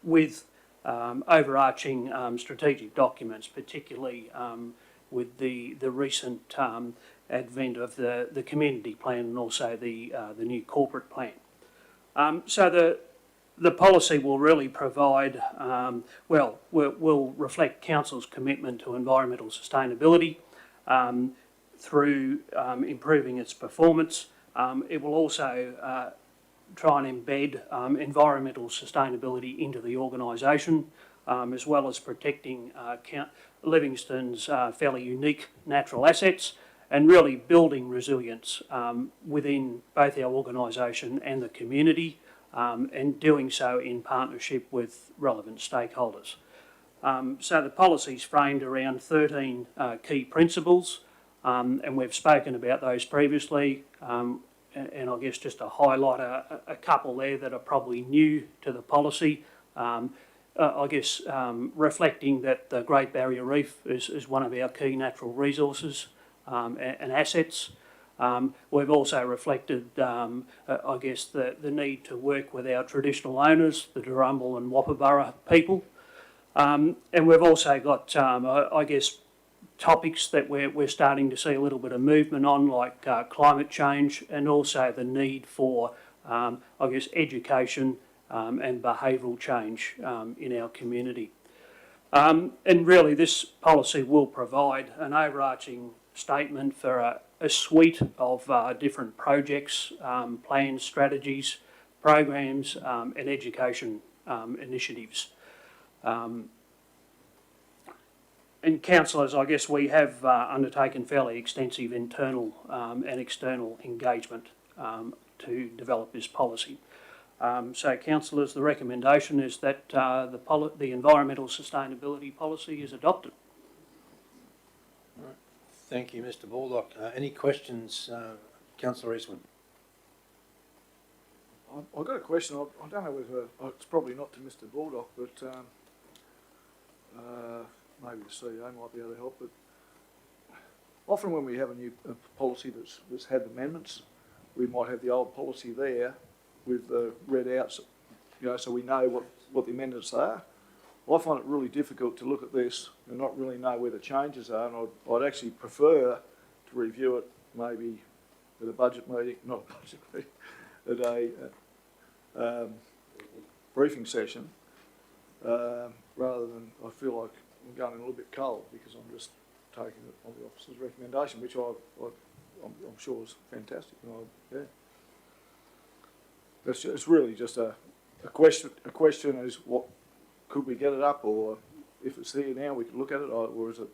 with overarching strategic documents, particularly with the recent advent of the community plan and also the new corporate plan. So the policy will really provide, will reflect Council's commitment to environmental sustainability through improving its performance. It will also try and embed environmental sustainability into the organisation, as well as protecting Livingstone's fairly unique natural assets and really building resilience within both our organisation and the community, and doing so in partnership with relevant stakeholders. So the policy is framed around 13 key principles, and we've spoken about those previously, and I guess just to highlight a couple there that are probably new to the policy. Reflecting that the Great Barrier Reef is one of our key natural resources and assets. We've also reflected, the need to work with our traditional owners, the Darumbal and Wapabara people. And we've also got, topics that we're starting to see a little bit of movement on, like climate change, and also the need for, education and behavioural change in our community. And really this policy will provide an overarching statement for a suite of different projects, plans, strategies, programs and education initiatives. And councillors, I guess we have undertaken fairly extensive internal and external engagement to develop this policy. So councillors, the recommendation is that the environmental sustainability policy is adopted.
Right. Thank you, Mr. Baldock. Any questions, Councillor Eastwood?
I've got a question. I don't know whether it's probably not to Mr. Baldock, but maybe the CEO might be able to help. But often when we have a new policy that's had amendments, we might have the old policy there with the read out, so we know what the amendments are. I find it really difficult to look at this and not really know where the changes are, and I'd actually prefer to review it maybe at a budget meeting, not a budget meeting, at a briefing session, rather than I feel like I'm going in a little bit cold because I'm just taking it on the officer's recommendation, which I'm sure is fantastic. It's really just a question is what could we get it up, or if it's there now we could look at it, or is it?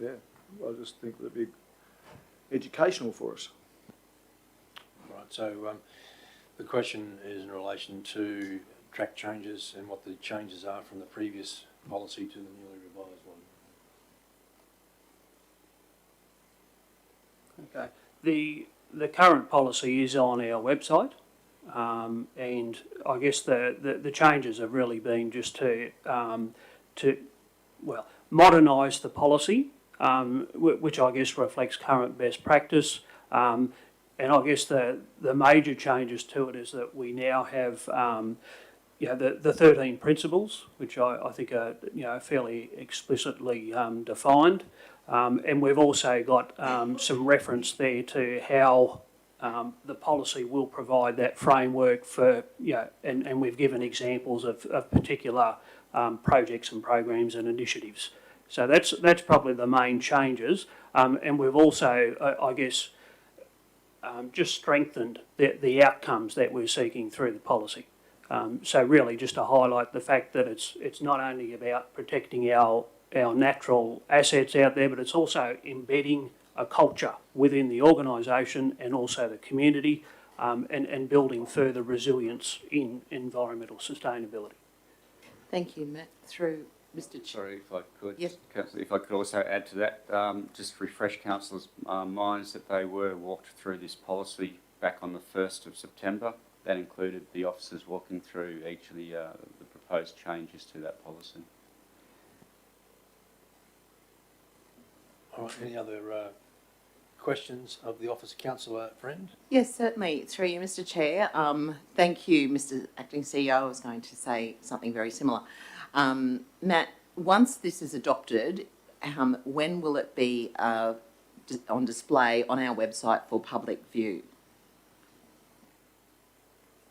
Yeah, I just think it'd be educational for us.
Right. So the question is in relation to track changes and what the changes are from the previous policy to the newly revised one.
Okay. The current policy is on our website, and I guess the changes have really been just to modernise the policy, which I guess reflects current best practice. And I guess the major changes to it is that we now have the 13 principles, which I think are fairly explicitly defined, and we've also got some reference there to how the policy will provide that framework for and we've given examples of particular projects and programs and initiatives. So that's probably the main changes, and we've also, I guess, just strengthened the outcomes that we're seeking through the policy. So really just to highlight the fact that it's not only about protecting our natural assets out there, but it's also embedding a culture within the organisation and also the community, and building further resilience in environmental sustainability.
Thank you, Matt. Through Mr.
Sorry, if I could.
Yes.
Councillor, if I could also add to that, just refresh councillors' minds that they were walked through this policy back on the 1st of September. That included the officers walking through each of the proposed changes to that policy.
All right, any other questions of the officer? Councillor Friend?
Yes, certainly. Through you, Mr. Chair. Thank you, Mr. Acting CEO. I was going to say something very similar. Matt, once this is adopted, when will it be on display on our website for public view?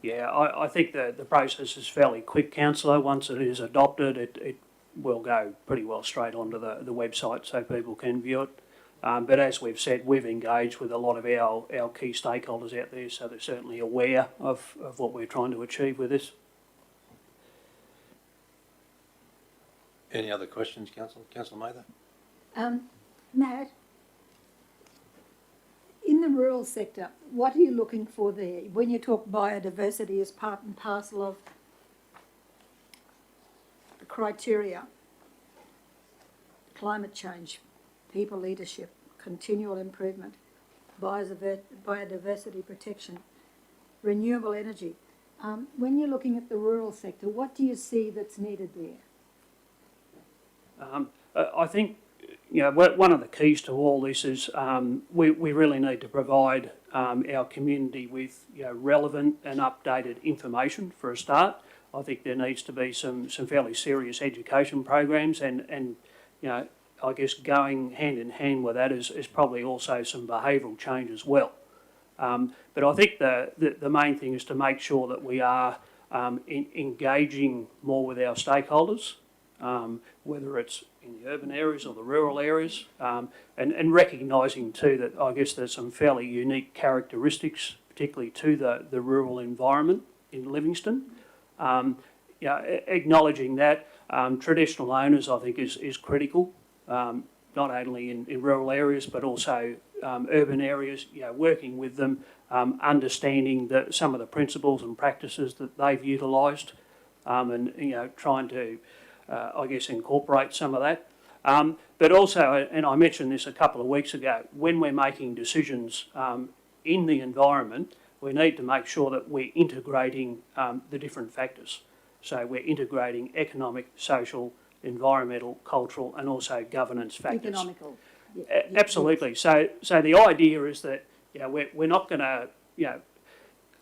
Yeah, I think the process is fairly quick, councillor. Once it is adopted, it will go pretty well straight onto the website so people can view it. But as we've said, we've engaged with a lot of our key stakeholders out there, so they're certainly aware of what we're trying to achieve with this.
Any other questions, Councillor? Councillor Mather?
Matt, in the rural sector, what are you looking for there? When you talk biodiversity as part and parcel of the criteria, climate change, people leadership, continual improvement, biodiversity protection, renewable energy. When you're looking at the rural sector, what do you see that's needed there?
I think, you know, one of the keys to all this is we really need to provide our community with, you know, relevant and updated information for a start. I think there needs to be some fairly serious education programs and you know, I guess going hand in hand with that is probably also some behavioural change as well. But I think the main thing is to make sure that we are engaging more with our stakeholders, whether it's in the urban areas or the rural areas, and recognising too that I guess there's some fairly unique characteristics, particularly to the rural environment in Livingstone. You know, acknowledging that traditional owners I think is critical, not only in rural areas but also urban areas. You know, working with them, understanding some of the principles and practices that they've utilised, and you know, trying to I guess incorporate some of that. But also, and I mentioned this a couple of weeks ago, when we're making decisions in the environment, we need to make sure that we're integrating the different factors. So we're integrating economic, social, environmental, cultural, and also governance factors.
Economical.
Yeah, absolutely. So the idea is that, you know, we're not going to, you know,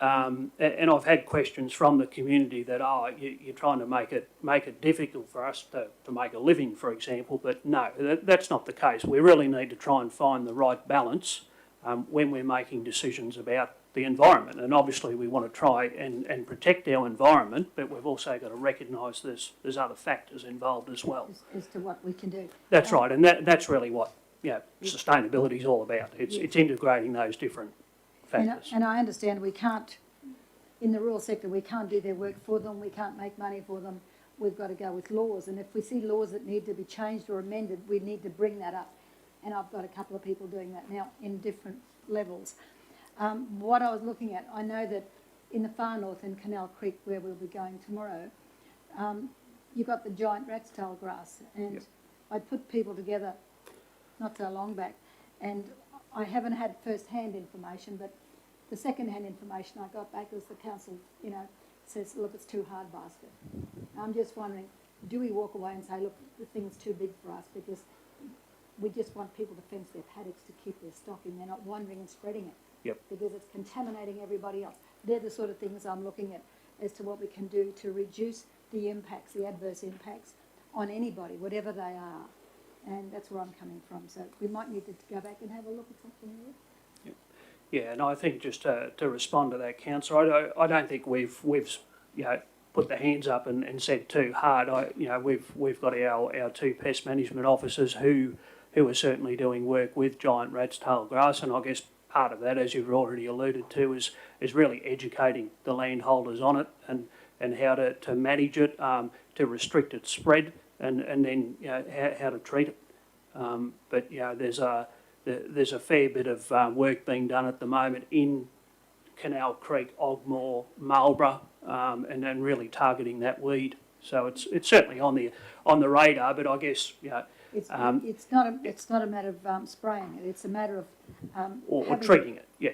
and I've had questions from the community that, you're trying to make it difficult for us to make a living, for example. But no, that's not the case. We really need to try and find the right balance when we're making decisions about the environment. And obviously we want to try and protect our environment, but we've also got to recognise there's other factors involved as well.
As to what we can do.
That's right, and that's really what, you know, sustainability is all about. It's integrating those different factors.
And I understand we can't, in the rural sector, we can't do their work for them, we can't make money for them. We've got to go with laws, and if we see laws that need to be changed or amended, we need to bring that up. And I've got a couple of people doing that now in different levels. What I was looking at, I know that in the far north in Canal Creek, where we'll be going tomorrow, you've got the giant rat's tail grass, and yep. I put people together not so long back, and I haven't had first-hand information, but the second-hand information I got back was the council, you know, says, look, it's too hard basket. I'm just wondering, do we walk away and say, look, the thing's too big for us, because we just want people to fence their paddocks to keep their stock in, they're not wandering and spreading it.
Yep.
Because it's contaminating everybody else. They're the sort of things I'm looking at as to what we can do to reduce the impacts, the adverse impacts on anybody, whatever they are. And that's where I'm coming from. So we might need to go back and have a look at something there.
Yep. Yeah, and I think just to respond to that, Councillor, I don't think we've you know, put their hands up and said too hard. We've got our two pest management officers who are certainly doing work with giant rat's tail grass, and I guess part of that, as you've already alluded to, is really educating the landholders on it and how to manage it, to restrict its spread, and then how to treat it. But there's a fair bit of work being done at the moment in Canal Creek, Ogmore, Marlborough, and then really targeting that weed. So it's certainly on the radar. But I guess
It's not a matter of spraying it. It's a matter of
or treating it. Yeah.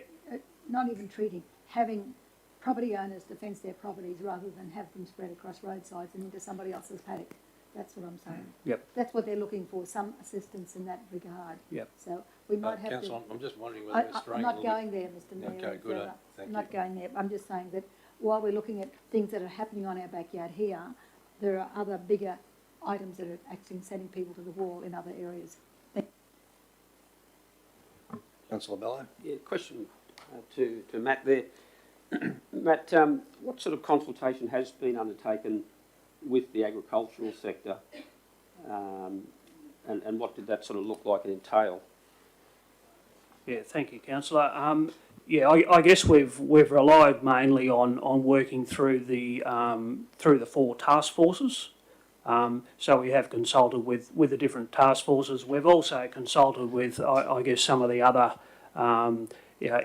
Not even treating, having property owners defence their properties rather than have them spread across roadsides and into somebody else's paddock. That's what I'm saying.
Yep.
That's what they're looking for, some assistance in that regard.
Yep.
So we might have
Councillor,
to...
I'm just wondering whether we're spraying
I'm not going there, Mr Mayor.
Okay, good. Thank
I'm not going there. I'm just saying that while we're looking at things that are happening on our backyard here, there are other bigger items that are actually sending people to the wall in other areas.
Councillor Bello?
Yeah, question to Matt there. Matt, what sort of consultation has been undertaken with the agricultural sector, and what did that sort of look like and entail?
Yeah, thank you, councillor. I guess we've relied mainly on working through the 4 task forces. So we have consulted with the different task forces. We've also consulted with, I guess, some of the other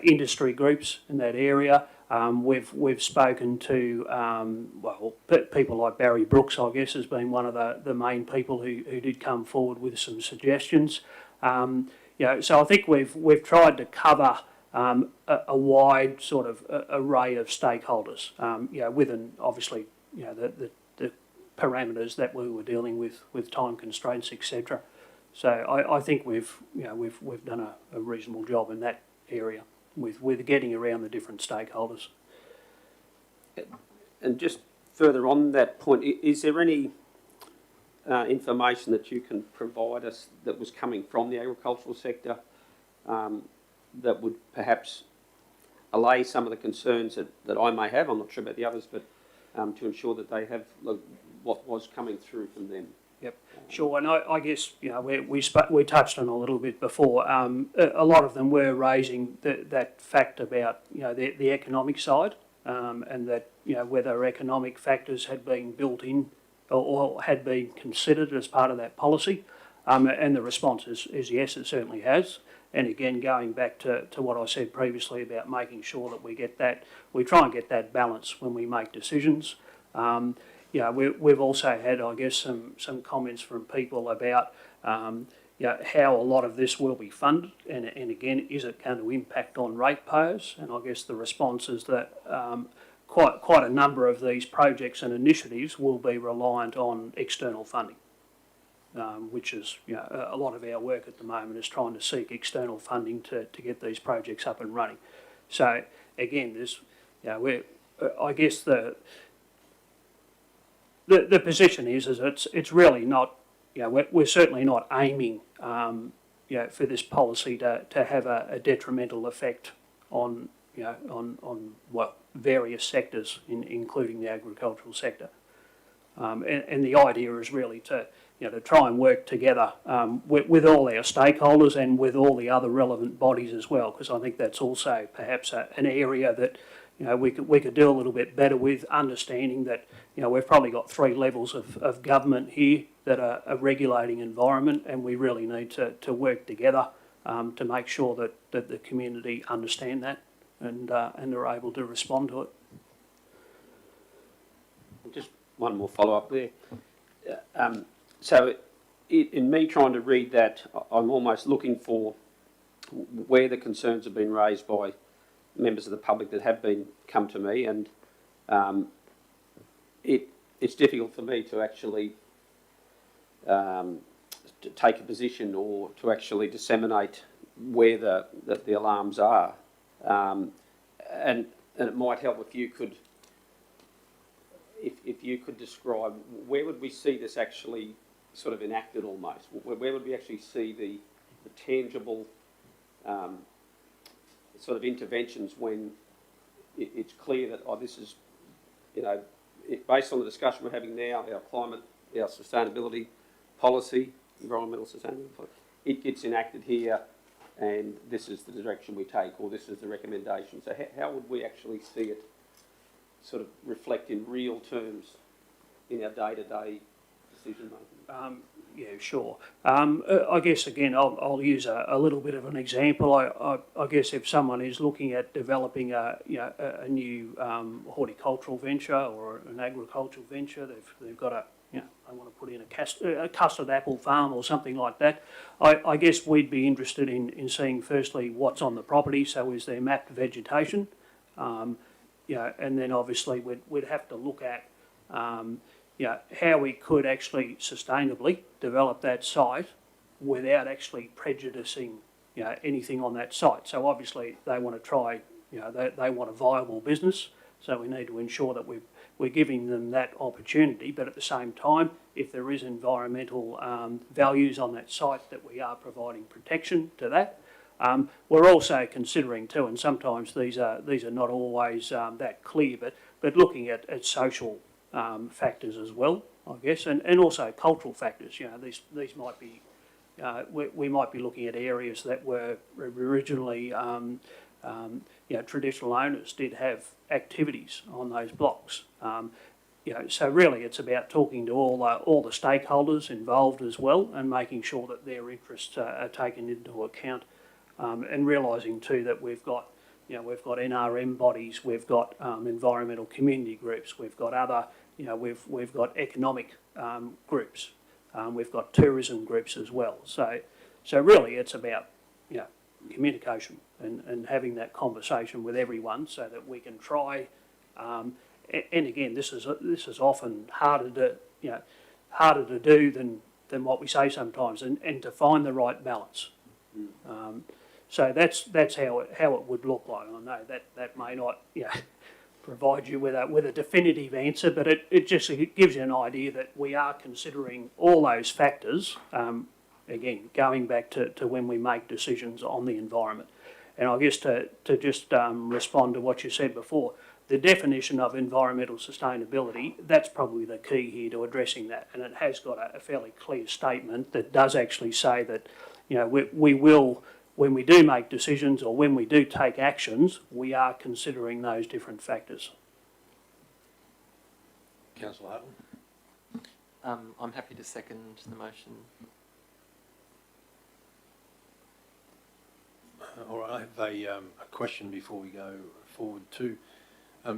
industry groups in that area. We've spoken to people like Barry Brooks, I guess, has been one of the main people who did come forward with some suggestions. So I think we've tried to cover a wide sort of array of stakeholders, within obviously the parameters that we were dealing with time constraints, etc. So I think we've done a reasonable job in that area with getting around the different stakeholders.
And just further on that point, is there any information that you can provide us that was coming from the agricultural sector that would perhaps allay some of the concerns that I may have? I'm not sure about the others, but to ensure that they have what was coming through from them.
Yep, sure. And I guess we touched on a little bit before. A lot of them were raising that fact about the economic side, and that whether economic factors had been built in or had been considered as part of that policy. And the response is yes, it certainly has. And again, going back to what I said previously about making sure that we try and get that balance when we make decisions. We've also had, I guess, some comments from people about how a lot of this will be funded, and again, is it going to impact on ratepayers? And I guess the response is that quite a number of these projects and initiatives will be reliant on external funding, which is a lot of our work at the moment is trying to seek external funding to get these projects up and running. So again, there's I guess the position is it's really not, we're certainly not aiming, for this policy to have a detrimental effect on, on various sectors, including the agricultural sector. And the idea is really to try and work together with all our stakeholders and with all the other relevant bodies as well, because I think that's also perhaps an area that we could do a little bit better with, understanding that we've probably got 3 levels of government here that are regulating environment, and we really need to work together to make sure that the community understand that and are able to respond to it.
Just one more follow-up there. So in me trying to read that, I'm almost looking for where the concerns have been raised by members of the public that have come to me, and it's difficult for me to actually to take a position or to actually disseminate where the alarms are, and it might help if you could describe where would we see this actually sort of enacted almost. Where would we actually see the tangible sort of interventions when it's clear that this is based on the discussion we're having now, our climate, our sustainability policy, environmental sustainability policy, it gets enacted here, and this is the direction we take, or this is the recommendation. So how would we actually see it sort of reflect in real terms in our day-to-day decision making?
Yeah, sure. I guess, again, I'll use a little bit of an example. I guess if someone is looking at developing a new horticultural venture or an agricultural venture, they've got they want to put in a custard apple farm or something like that. I guess we'd be interested in seeing firstly what's on the property. So is there mapped vegetation? And then obviously we'd have to look at how we could actually sustainably develop that site without actually prejudicing anything on that site. So obviously they want to try, they want a viable business. So we need to ensure that we're giving them that opportunity, but at the same time, if there is environmental values on that site, that we are providing protection to that. We're also considering too, and sometimes these are not always that clear, but looking at social factors as well, I guess, and also cultural factors. These might be we might be looking at areas that were originally traditional owners did have activities on those blocks. So really it's about talking to all the stakeholders involved as well, and making sure that their interests are taken into account, and realising too that we've got NRM bodies, we've got environmental community groups, we've got other, we've got economic groups, we've got tourism groups as well. So really it's about communication and having that conversation with everyone so that we can try. And again, this is often harder to do than what we say sometimes, and to find the right balance. So that's how it would look like. I know that may not provide you with a definitive answer, but it just gives you an idea that we are considering all those factors. Again, going back to when we make decisions on the environment. And I guess to just respond to what you said before, the definition of environmental sustainability, that's probably the key here to addressing that. And it has got a fairly clear statement that does actually say that, we will, when we do make decisions or when we do take actions, we are considering those different factors.
Councillor Hutton?
I'm happy to second the motion.
All right, I have a question before we go forward too.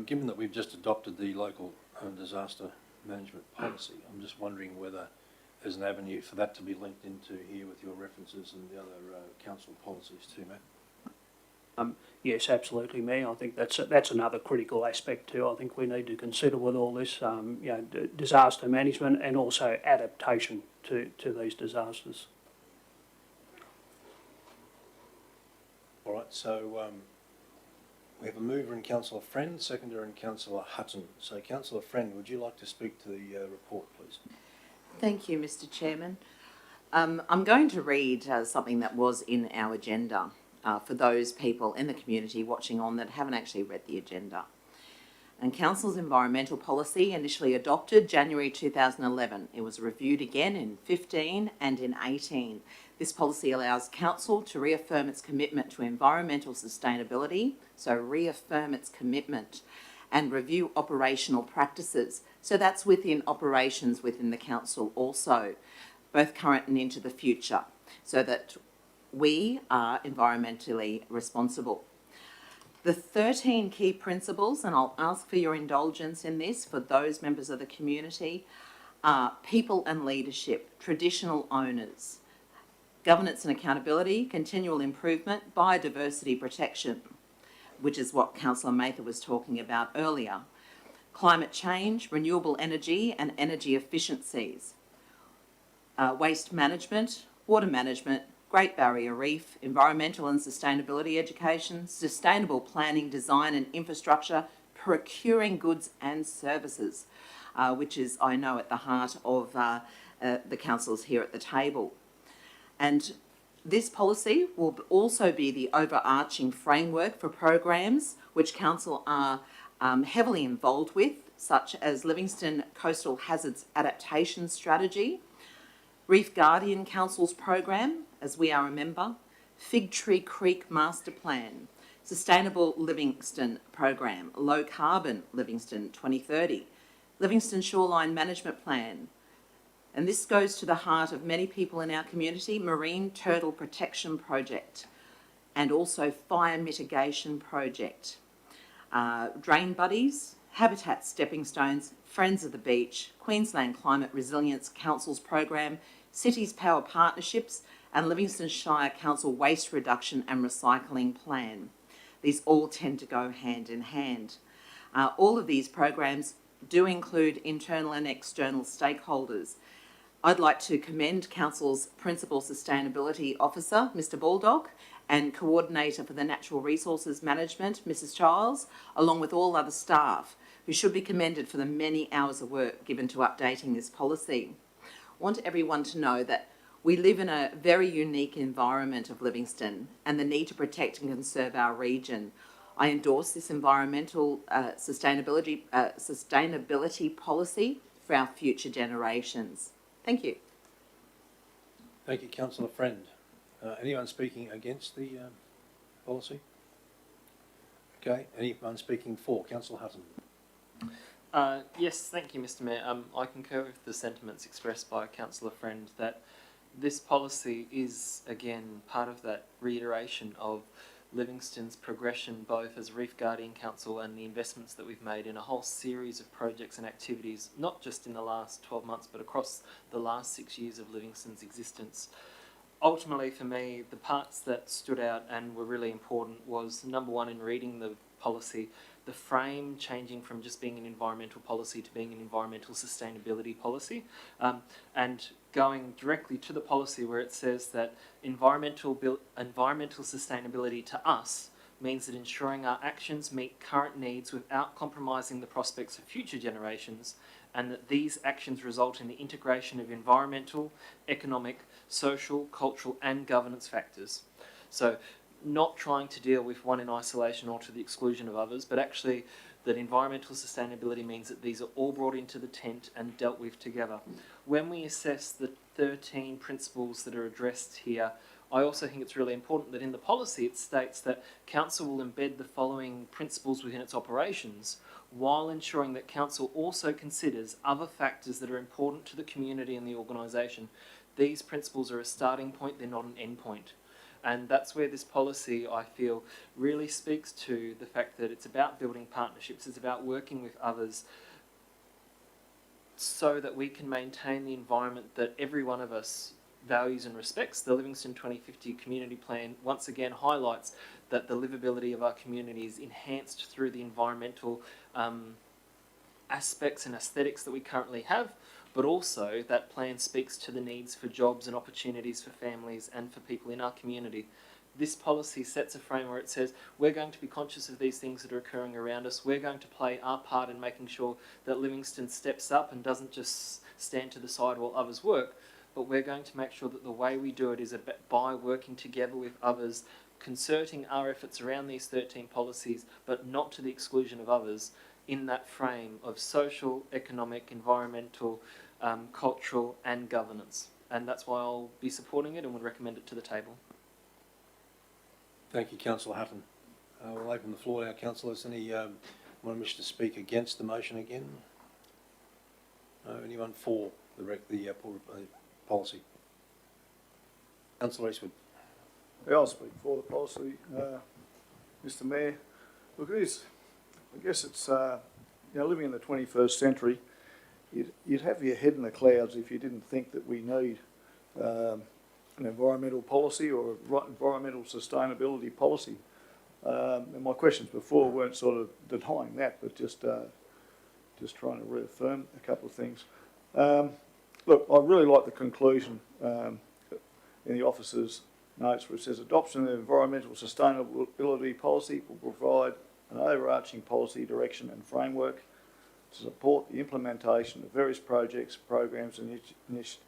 Given that we've just adopted the local disaster management policy, I'm just wondering whether there's an avenue for that to be linked into here with your references and the other council policies too, Matt?
Yes, absolutely, Mayor. I think that's another critical aspect too. I think we need to consider with all this, disaster management and also adaptation to these disasters.
All right, so we have a mover in Councillor Friend, seconder in Councillor Hutton. So Councillor Friend, would you like to speak to the report, please?
Thank you, Mr. Chairman. I'm going to read something that was in our agenda for those people in the community watching on that haven't actually read the agenda. And Council's environmental policy, initially adopted January 2011. It was reviewed again in 15 and in 18. This policy allows Council to reaffirm its commitment to environmental sustainability, so reaffirm its commitment, and review operational practices. So that's within operations within the Council also, both current and into the future, so that we are environmentally responsible. The 13 key principles, and I'll ask for your indulgence in this for those members of the community, are people and leadership, traditional owners, governance and accountability, continual improvement, biodiversity protection, which is what Councillor Mather was talking about earlier, climate change, renewable energy and energy efficiencies, waste management, water management, Great Barrier Reef, environmental and sustainability education, sustainable planning, design and infrastructure, procuring goods and services, which is, I know, at the heart of the councils here at the table. And this policy will also be the overarching framework for programs which Council are heavily involved with, such as Livingstone Coastal Hazards Adaptation Strategy, Reef Guardian Council's program, as we are a member, Fig Tree Creek Master Plan, Sustainable Livingstone Program, Low Carbon Livingstone 2030, Livingstone Shoreline Management Plan, and this goes to the heart of many people in our community, Marine Turtle Protection Project, and also Fire Mitigation Project, Drain Buddies, Habitat Stepping Stones, Friends of the Beach, Queensland Climate Resilience Council's program, Cities Power Partnerships, and Livingstone Shire Council Waste Reduction and Recycling Plan. These all tend to go hand in hand. All of these programs do include internal and external stakeholders. I'd like to commend Council's Principal Sustainability Officer, Mr Baldock, and Coordinator for the Natural Resources Management, Mrs Childs, along with all other staff, who should be commended for the many hours of work given to updating this policy. I want everyone to know that we live in a very unique environment of Livingstone and the need to protect and conserve our region. I endorse this environmental sustainability policy for our future generations. Thank you.
Thank you, Councillor Friend. Anyone speaking against the policy? Okay, anyone speaking for? Councillor Hutton.
Yes, thank you, Mr Mayor. I concur with the sentiments expressed by Councillor Friend that this policy is, again, part of that reiteration of Livingstone's progression both as Reef Guardian Council and the investments that we've made in a whole series of projects and activities, not just in the last 12 months, but across the last 6 years of Livingstone's existence. Ultimately, for me, the parts that stood out and were really important was, number one, in reading the policy, the frame changing from just being an environmental policy to being an environmental sustainability policy, and going directly to the policy where it says that environmental sustainability to us means that ensuring our actions meet current needs without compromising the prospects of future generations, and that these actions result in the integration of environmental, economic, social, cultural and governance factors. So not trying to deal with one in isolation or to the exclusion of others, but actually that environmental sustainability means that these are all brought into the tent and dealt with together. When we assess the 13 principles that are addressed here, I also think it's really important that in the policy it states that Council will embed the following principles within its operations, while ensuring that Council also considers other factors that are important to the community and the organisation. These principles are a starting point, they're not an end point. And that's where this policy, I feel, really speaks to the fact that it's about building partnerships, it's about working with others so that we can maintain the environment that every one of us values and respects. The Livingstone 2050 Community Plan once again highlights that the livability of our community is enhanced through the environmental aspects and aesthetics that we currently have, but also that plan speaks to the needs for jobs and opportunities for families and for people in our community. This policy sets a frame where it says we're going to be conscious of these things that are occurring around us, we're going to play our part in making sure that Livingstone steps up and doesn't just stand to the side while others work, but we're going to make sure that the way we do it is by working together with others, concerting our efforts around these 13 policies, but not to the exclusion of others, in that frame of social, economic, environmental, cultural and governance. And that's why I'll be supporting it and would recommend it to the table.
Thank you, Councillor Hutton. We'll open the floor now, councillors. Anyone wish to speak against the motion again? No, anyone for the policy? Councillor Eastwood.
Yeah, I'll speak for the policy, Mr Mayor. Look, it is, I guess it's, living in the 21st century, you'd have your head in the clouds if you didn't think that we need an environmental policy or a environmental sustainability policy. And my questions before weren't sort of denying that, but just trying to reaffirm a couple of things. Look, I really like the conclusion in the officer's notes where it says adoption of the environmental sustainability policy will provide an overarching policy direction and framework to support the implementation of various projects, programs and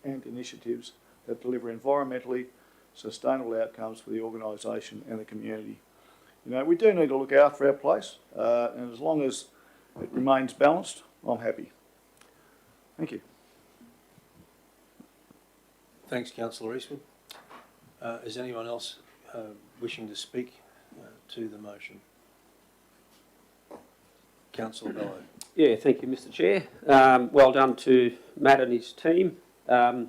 initiatives that deliver environmentally sustainable outcomes for the organisation and the community. You know, we do need to look out for our place, and as long as it remains balanced, I'm happy. Thank you.
Thanks, Councillor Eastwood. Is anyone else wishing to speak to the motion? Councillor Bello.
Yeah, thank you, Mr. Chair. Well done to Matt and his team. I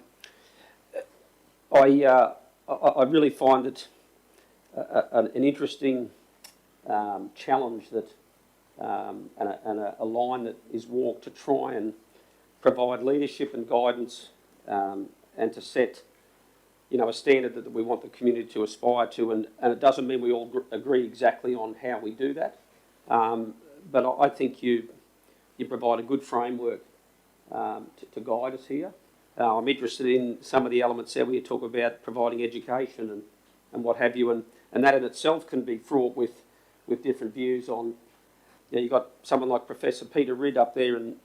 really find it an interesting challenge that and a line that is walked to try and provide leadership and guidance and to set, you know, a standard that we want the community to aspire to. And it doesn't mean we all agree exactly on how we do that. But I think you provide a good framework to guide us here. I'm interested in some of the elements there where you talk about providing education and what have you, and that in itself can be fraught with different views on. You know, you've got someone like Professor Peter Ridd up there and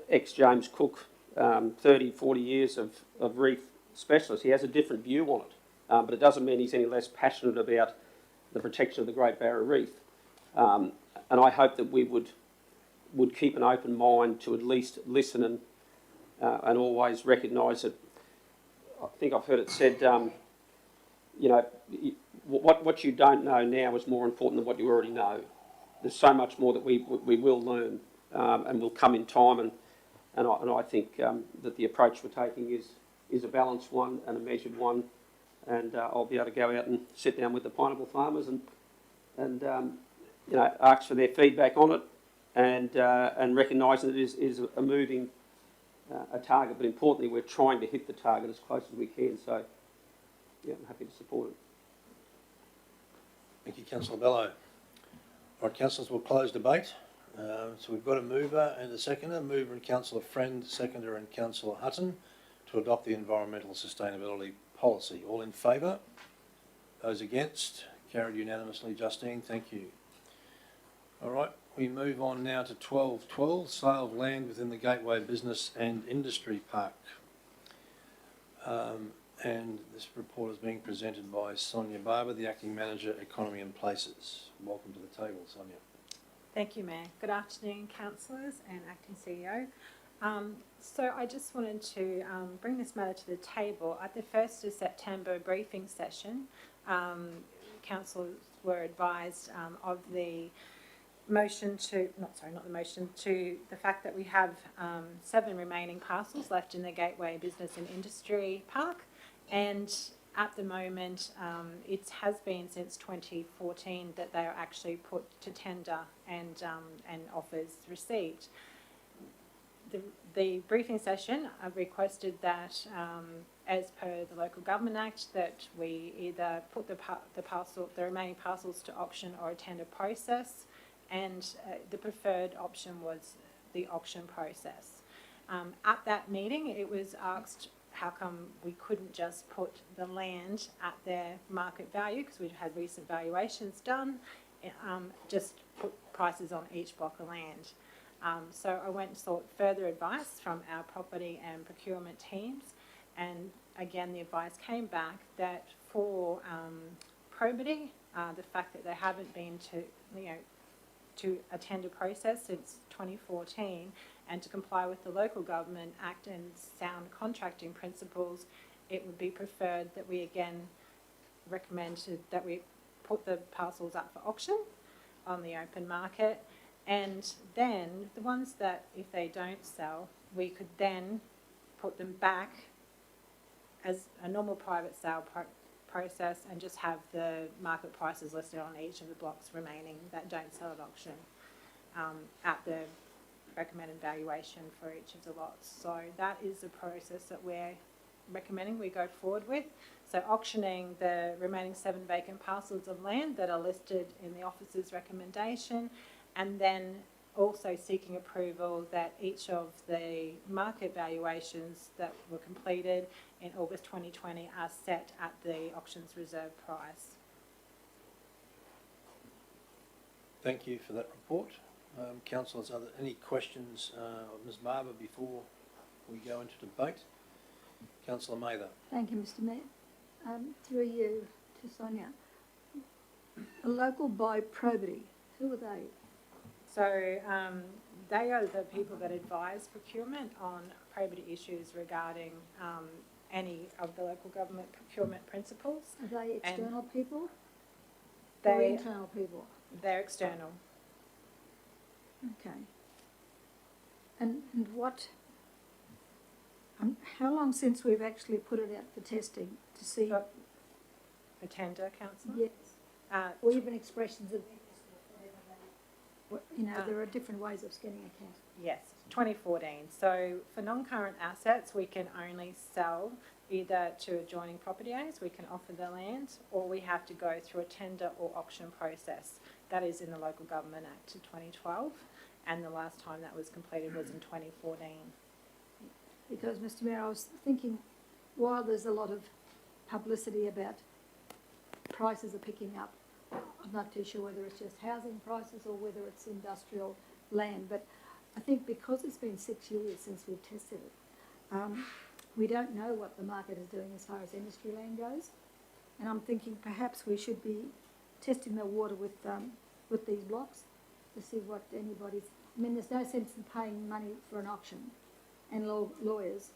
ex-James Cook, 30, 40 years of reef specialist. He has a different view on it, but it doesn't mean he's any less passionate about the protection of the Great Barrier Reef. And I hope that we would keep an open mind to at least listen and always recognise that. I think I've heard it said, you know, what you don't know now is more important than what you already know. There's so much more that we will learn and will come in time, and I think that the approach we're taking is a balanced one and a measured one, and I'll be able to go out and sit down with the pineapple farmers and you know, ask for their feedback on it, and recognise that it is a moving a target, but importantly we're trying to hit the target as close as we can. So yeah, I'm happy to support it.
Thank you, Councillor Bello. All right, councillors, we'll close debate. So we've got a mover and a seconder. Mover and Councillor Friend, seconder and Councillor Hutton, to adopt the environmental sustainability policy. All in favour? Those against? Carried unanimously. Justine, thank you. All right, we move on now to 12.12, sale of land within the Gateway Business and Industry Park. And this report is being presented by Sonia Barber, the Acting Manager, Economy and Places. Welcome to the table, Sonia.
Thank you, Mayor. Good afternoon, councillors and Acting CEO. So I just wanted to bring this matter to the table. At the 1st of September briefing session, councillors were advised of the motion to, to the fact that we have 7 remaining parcels left in the Gateway Business and Industry Park. And at the moment, it has been since 2014 that they are actually put to tender and offers received. The briefing session requested that, as per the Local Government Act, that we either put the remaining parcels to auction or a tender process, and the preferred option was the auction process. At that meeting, it was asked how come we couldn't just put the land at their market value, because we'd had recent valuations done, just put prices on each block of land. So I went and sought further advice from our property and procurement teams, and again the advice came back that for probity, the fact that they haven't been to a tender process since 2014, and to comply with the Local Government Act and sound contracting principles, it would be preferred that we again recommended that we put the parcels up for auction on the open market, and then the ones that, if they don't sell, we could then put them back as a normal private sale process and just have the market prices listed on each of the blocks remaining that don't sell at auction at the recommended valuation for each of the lots. So that is the process that we're recommending we go forward with. So auctioning the remaining 7 vacant parcels of land that are listed in the officer's recommendation, and then also seeking approval that each of the market valuations that were completed in August 2020 are set at the auction's reserve price.
Thank you for that report. Councillors, are there any questions of Ms Barber before we go into debate? Councillor Mather.
Thank you, Mr Mayor. Through you to Sonia. A local by probity, who are they?
So they are the people that advise procurement on probity issues regarding any of the local government procurement principles.
Are they external people or
They,
internal people?
they're external.
Okay. And what, how long since we've actually put it out for testing to see?
A tender, councillor?
Yes. Or even expressions of interest or whatever they, you know, there are different ways of skinning a cat.
Yes, 2014. So for non-current assets, we can only sell either to adjoining property owners, we can offer the land, or we have to go through a tender or auction process. That is in the Local Government Act of 2012, and the last time that was completed was in 2014.
Because, Mr Mayor, I was thinking, while there's a lot of publicity about prices are picking up, I'm not too sure whether it's just housing prices or whether it's industrial land, but I think because it's been 6 years since we've tested it, we don't know what the market is doing as far as industry land goes, and I'm thinking perhaps we should be testing the water with these blocks to see what anybody's. I mean, there's no sense in paying money for an auction and lawyers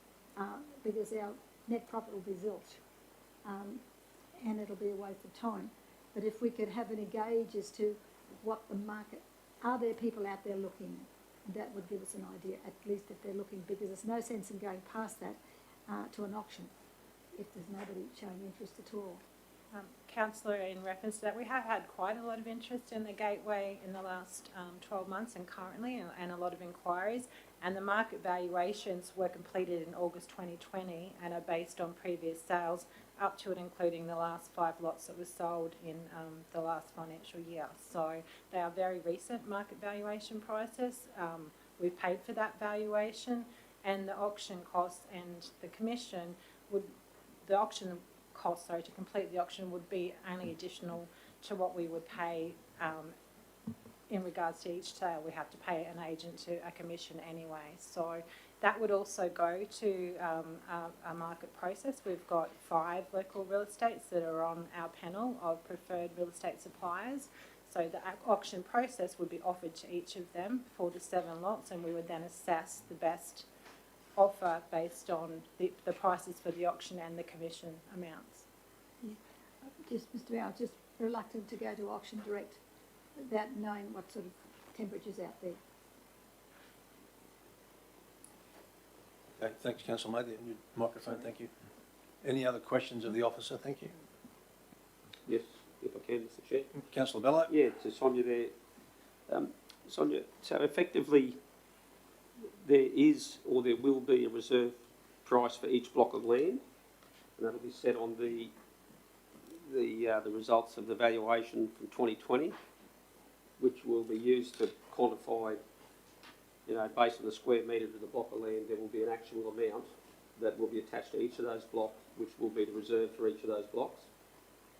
because our net profit will be zilch, and it'll be a waste of time. But if we could have a gauge as to what the market, are there people out there looking? That would give us an idea, at least if they're looking, because there's no sense in going past that to an auction if there's nobody showing interest at all.
Councillor, in reference to that, we have had quite a lot of interest in the Gateway in the last 12 months and currently, and a lot of inquiries, and the market valuations were completed in August 2020 and are based on previous sales up to and including the last 5 lots that were sold in the last financial year. So they are very recent market valuation prices. We've paid for that valuation, and the auction costs and the commission would, the auction cost, sorry, to complete the auction would be only additional to what we would pay in regards to each sale. We have to pay an agent to a commission anyway. So that would also go to a market process. We've got 5 local real estates that are on our panel of preferred real estate suppliers. So the auction process would be offered to each of them for the 7 lots, and we would then assess the best offer based on the prices for the auction and the commission amounts.
Yeah. Just, Mr Mayor, I was just reluctant to go to auction direct without knowing what sort of temperature's out there.
Okay, thanks, Councillor May. Your microphone, thank you. Any other questions of the officer? Thank you.
Yes, if I can, Mr Chair.
Councillor Bello?
Yeah, to Sonia there. Sonia, so effectively there is or there will be a reserve price for each block of land, and that'll be set on the results of the valuation from 2020, which will be used to quantify, you know, based on the square metre of the block of land, there will be an actual amount that will be attached to each of those blocks, which will be the reserve for each of those blocks.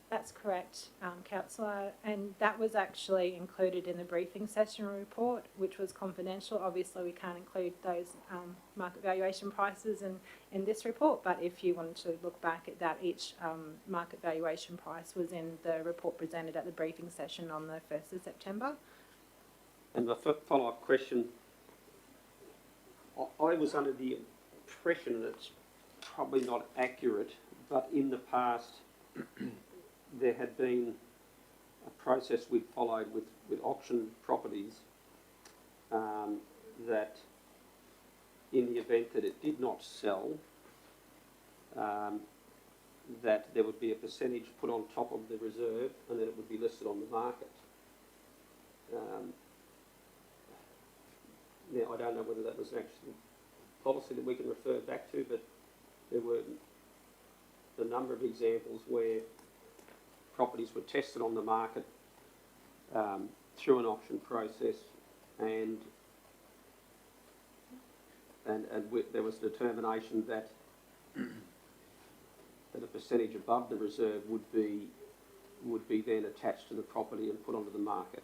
That's correct, Councillor, and that was actually included in the briefing session report, which was confidential. Obviously, we can't include those market valuation prices in this report, but if you wanted to look back at that, each market valuation price was in the report presented at the briefing session on the 1st of September.
And the follow-up question, I was under the impression that it's probably not accurate, but in the past there had been a process we'd followed with auction properties that in the event that it did not sell, that there would be a percentage put on top of the reserve and then it would be listed on the market. Now, I don't know whether that was an actual policy that we can refer back to, but there were a number of examples where properties were tested on the market through an auction process, and there was determination that a percentage above the reserve would be then attached to the property and put onto the market.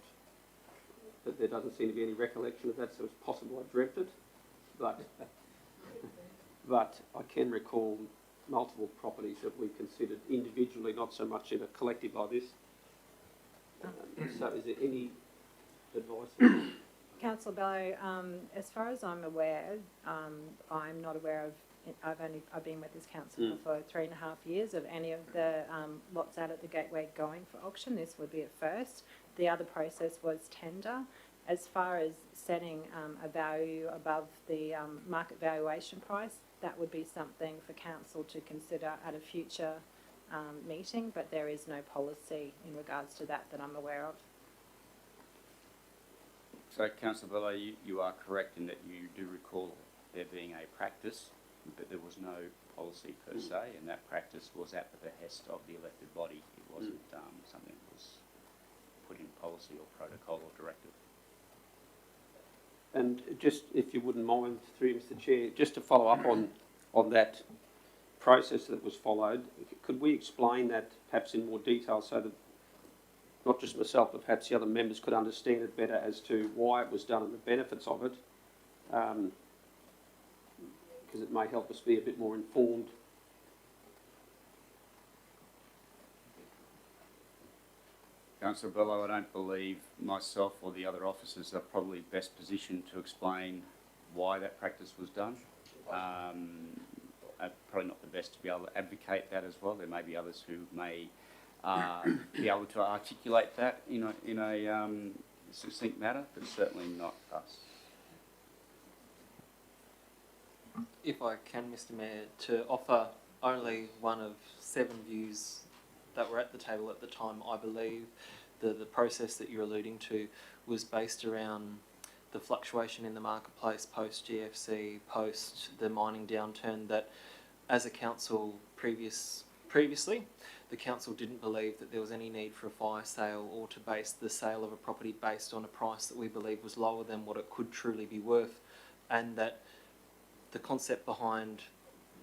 But there doesn't seem to be any recollection of that, so it's possible I dreamt it, but I can recall multiple properties that we considered individually, not so much in a collective like this. So is there any advice?
Councillor Bello, as far as I'm aware, I'm not aware of, I've been with this council for 3.5 years, of any of the lots out at the Gateway going for auction. This would be a first. The other process was tender. As far as setting a value above the market valuation price, that would be something for council to consider at a future meeting, but there is no policy in regards to that I'm aware of.
So, Councillor Bello, you are correct in that you do recall there being a practice, but there was no policy per se, and that practice was at the behest of the elected body. It wasn't something that was put in policy or protocol or directive.
And just, if you wouldn't mind, through Mr Chair, just to follow up on that process that was followed, could we explain that perhaps in more detail so that not just myself, but perhaps the other members could understand it better as to why it was done and the benefits of it, because it may help us be a bit more informed.
Councillor Bello, I don't believe myself or the other officers are probably best positioned to explain why that practice was done. Probably not the best to be able to advocate that as well. There may be others who may be able to articulate that in a succinct manner, but certainly not us.
If I can, Mr Mayor, to offer only one of 7 views that were at the table at the time, I believe the process that you're alluding to was based around the fluctuation in the marketplace post GFC, post the mining downturn, that as a council previously, the council didn't believe that there was any need for a fire sale or to base the sale of a property based on a price that we believe was lower than what it could truly be worth, and that the concept behind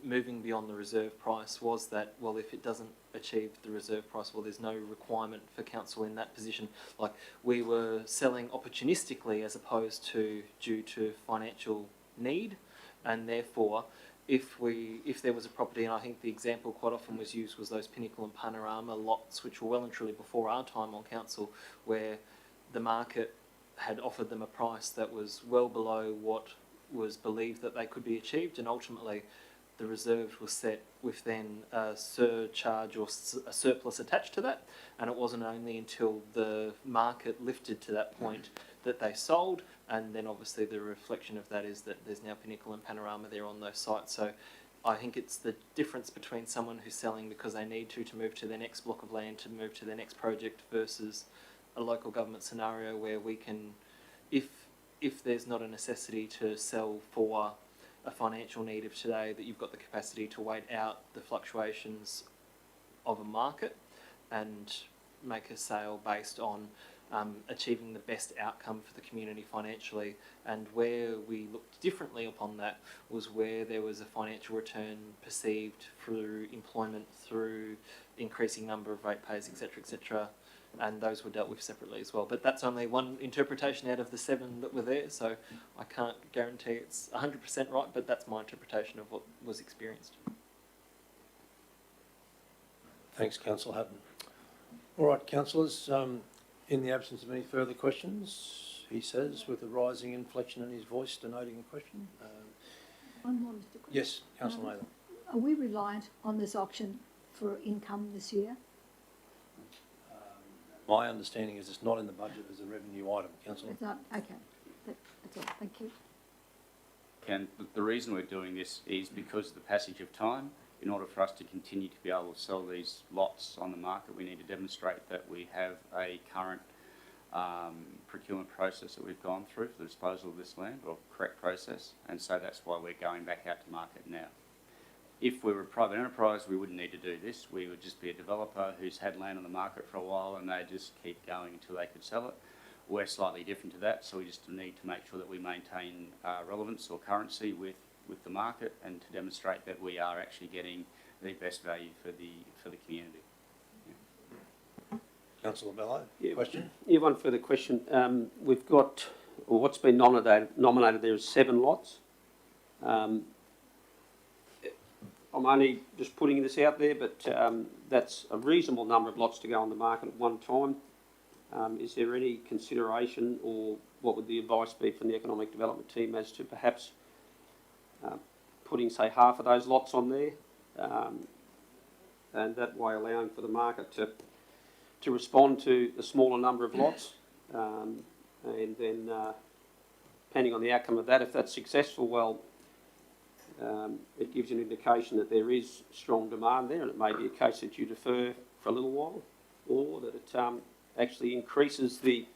moving beyond the reserve price was that, well, if it doesn't achieve the reserve price, well, there's no requirement for council in that position. Like, we were selling opportunistically as opposed to due to financial need, and therefore if there was a property, and I think the example quite often was used was those Pinnacle and Panorama lots, which were well and truly before our time on council, where the market had offered them a price that was well below what was believed that they could be achieved, and ultimately the reserve was set with then a surcharge or a surplus attached to that, and it wasn't only until the market lifted to that point that they sold, and then obviously the reflection of that is that there's now Pinnacle and Panorama there on those sites. So I think it's the difference between someone who's selling because they need to move to their next block of land, to move to their next project, versus a local government scenario where we can, if there's not a necessity to sell for a financial need of today, that you've got the capacity to wait out the fluctuations of a market and make a sale based on achieving the best outcome for the community financially. And where we looked differently upon that was where there was a financial return perceived through employment, through increasing number of ratepayers, etc., and those were dealt with separately as well. But that's only one interpretation out of the 7 that were there, so I can't guarantee it's 100% right, but that's my interpretation of what was experienced.
Thanks, Councillor Hutton. All right, councillors, in the absence of any further questions, he says, with a rising inflection in his voice denoting a question.
One more, Mr. Quinn.
Yes, Councillor Mather.
Are we reliant on this auction for income this year?
My understanding is it's not in the budget as a revenue item, Councillor.
It's not? Okay. That's all. Thank you.
The reason we're doing this is because of the passage of time. In order for us to continue to be able to sell these lots on the market, we need to demonstrate that we have a current procurement process that we've gone through for the disposal of this land, or correct process, and so that's why we're going back out to market now. If we were a private enterprise, we wouldn't need to do this. We would just be a developer who's had land on the market for a while and they just keep going until they could sell it. We're slightly different to that, so we just need to make sure that we maintain relevance or currency with the market, and to demonstrate that we are actually getting the best value for the community. Yeah.
Councillor Bello, question?
Yeah, one further question. We've got, or what's been nominated there is 7 lots. I'm only just putting this out there, but that's a reasonable number of lots to go on the market at one time. Is there any consideration, or what would the advice be from the economic development team as to perhaps putting, say, half of those lots on there, and that way allowing for the market to respond to a smaller number of lots, and then depending on the outcome of that, if that's successful, well, it gives you an indication that there is strong demand there, and it may be a case that you defer for a little while, or that it actually increases the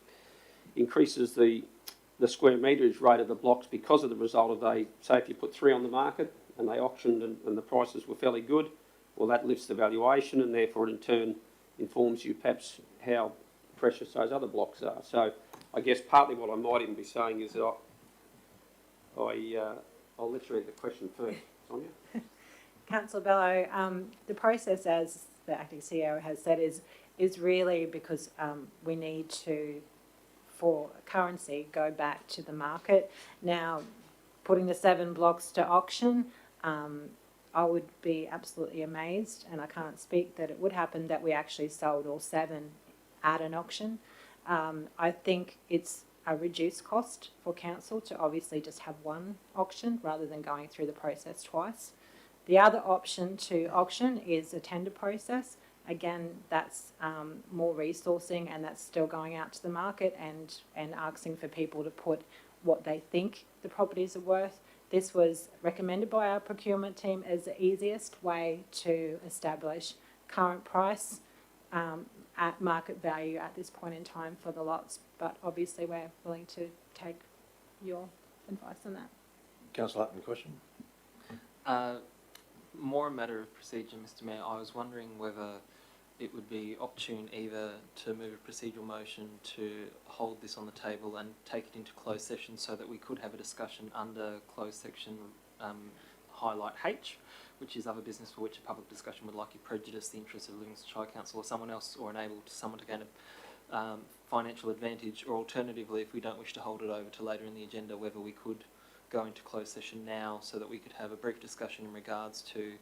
square meterage rate of the blocks because of the result of say if you put 3 on the market and they auctioned and the prices were fairly good, well, that lifts the valuation, and therefore it in turn informs you perhaps how precious those other blocks are. So I guess partly what I might even be saying is that I'll let you read the question first, Sonia.
Councillor Bello, the process, as the acting CEO has said, is really because we need to, for currency, go back to the market. Now, putting the 7 blocks to auction, I would be absolutely amazed, and I can't speak that it would happen, that we actually sold all 7 at an auction. I think it's a reduced cost for council to obviously just have one auction rather than going through the process twice. The other option to auction is a tender process. Again, that's more resourcing, and that's still going out to the market and asking for people to put what they think the properties are worth. This was recommended by our procurement team as the easiest way to establish current price at market value at this point in time for the lots. But obviously we're willing to take your advice on that.
Councillor Hutton, question?
More a matter of procedure, Mr Mayor. I was wondering whether it would be opportune either to move a procedural motion to hold this on the table and take it into closed session so that we could have a discussion under closed section highlight H, which is other business for which a public discussion would likely prejudice the interests of Livingstone Shire Council or someone else, or enable someone to gain a financial advantage, or alternatively, if we don't wish to hold it over to later in the agenda, whether we could go into closed session now so that we could have a brief discussion in regards to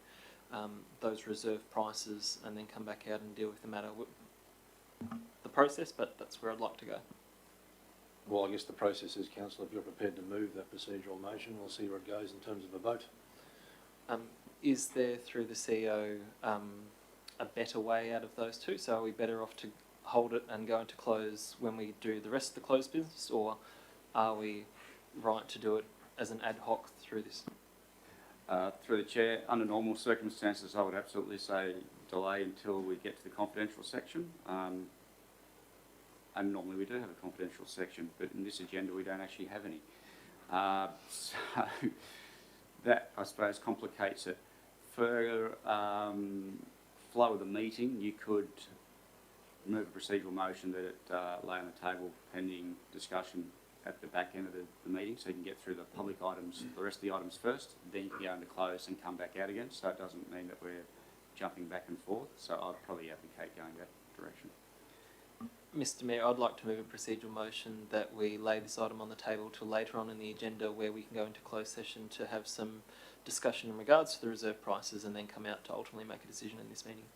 those reserve prices and then come back out and deal with the matter. The process, but that's where I'd like to go.
Well, I guess the process is, Councillor, if you're prepared to move that procedural motion, we'll see where it goes in terms of a vote.
Is there, through the CEO, a better way out of those two? So are we better off to hold it and go into close when we do the rest of the closed business, or are we right to do it as an ad hoc through this?
Through the Chair, under normal circumstances, I would absolutely say delay until we get to the confidential section. And normally we do have a confidential section, but in this agenda we don't actually have any. So that, I suppose, complicates it. For flow of the meeting, you could move a procedural motion that it lay on the table pending discussion at the back end of the meeting, so you can get through the public items, the rest of the items first, then you can go into close and come back out again, so it doesn't mean that we're jumping back and forth. So I'd probably advocate going that direction.
Mr Mayor, I'd like to move a procedural motion that we lay this item on the table till later on in the agenda, where we can go into closed session to have some discussion in regards to the reserve prices and then come out to ultimately make a decision in this meeting.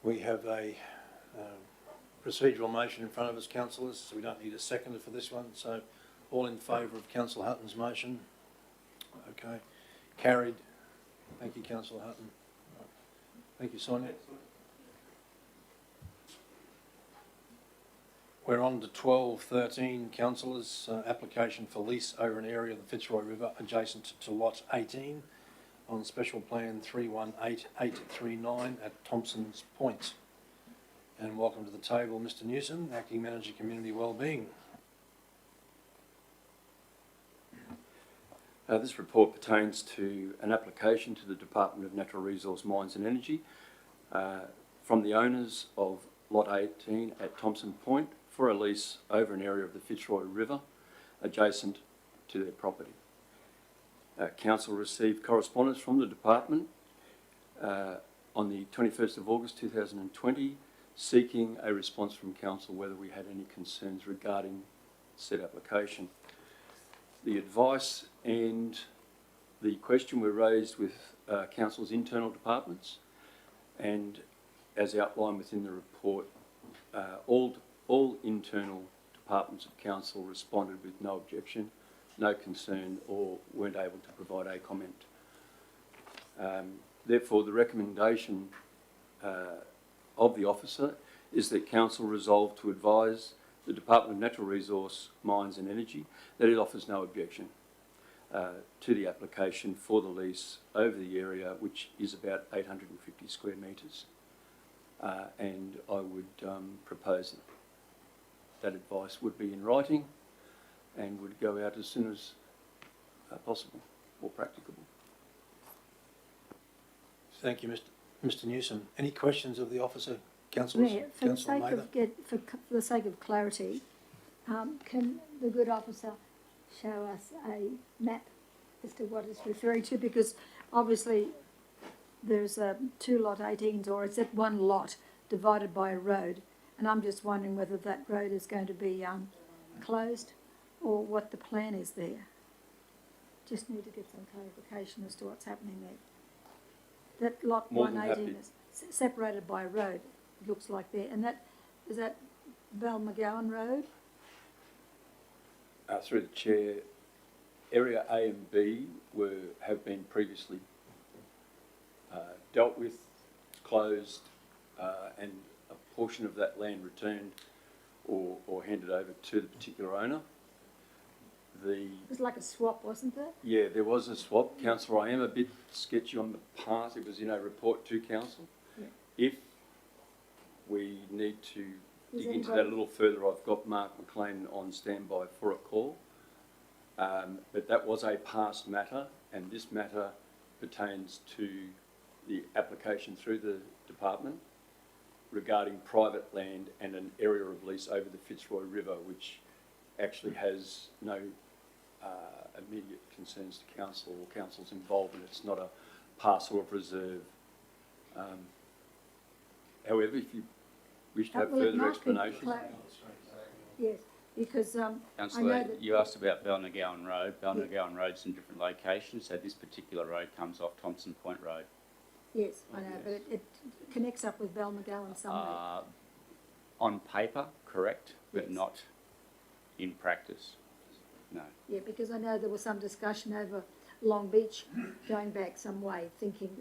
We have a procedural motion in front of us, councillors, so we don't need a seconder for this one. So all in favour of Councillor Hutton's motion? Okay. Carried. Thank you, Councillor Hutton. Thank you, Sonia. We're on to 12.13, councillors. Application for lease over an area of the Fitzroy River adjacent to lot 18 on special plan 318839 at Thompson's Point. And welcome to the table, Mr Newsom, Acting Manager Community Wellbeing.
This report pertains to an application to the Department of Natural Resource, Mines and Energy from the owners of lot 18 at Thompson Point for a lease over an area of the Fitzroy River adjacent to their property. Council received correspondence from the department on the 21st of August 2020 seeking a response from council whether we had any concerns regarding said application. The advice and the question were raised with council's internal departments, and as outlined within the report, all internal departments of council responded with no objection, no concern, or weren't able to provide a comment. Therefore, the recommendation of the officer is that council resolve to advise the Department of Natural Resource, Mines and Energy that it offers no objection to the application for the lease over the area, which is about 850 square metres. And I would propose that advice would be in writing and would go out as soon as possible or practicable.
Thank you, Mr Newsom. Any questions of the officer, councillors?
Mayor, for the sake of clarity, can the good officer show us a map as to what it's referring to? Because obviously there's two lot 18s, or is it one lot divided by a road? And I'm just wondering whether that road is going to be closed or what the plan is there. Just need to get some clarification as to what's happening there. That lot 118 is separated by a road, it looks like there. And is that Balmcgowan Road?
Through the chair, area A and B have been previously dealt with, closed, and a portion of that land returned or handed over to the particular owner.
It was like a swap, wasn't there?
Yeah, there was a swap. Councillor, I am a bit sketchy on the part. It was in a report to council.
Yeah.
If we need to dig into that a little further, I've got Mark McLean on standby for a call. But that was a past matter, and this matter pertains to the application through the department regarding private land and an area of lease over the Fitzroy River, which actually has no immediate concerns to council or council's involvement. It's not a parcel of reserve. However, if you wish to have further explanation.
Yes, because
Councillor, you asked about Balmcgowan Road. Balmcgowan Road's in different locations, so this particular road comes off Thompson Point Road.
yes, I know, but it connects up with Balmcgowan somewhere.
On paper, correct, but
Yes.
not in practice. No.
Yeah, because I know there was some discussion over Long Beach going back some way, thinking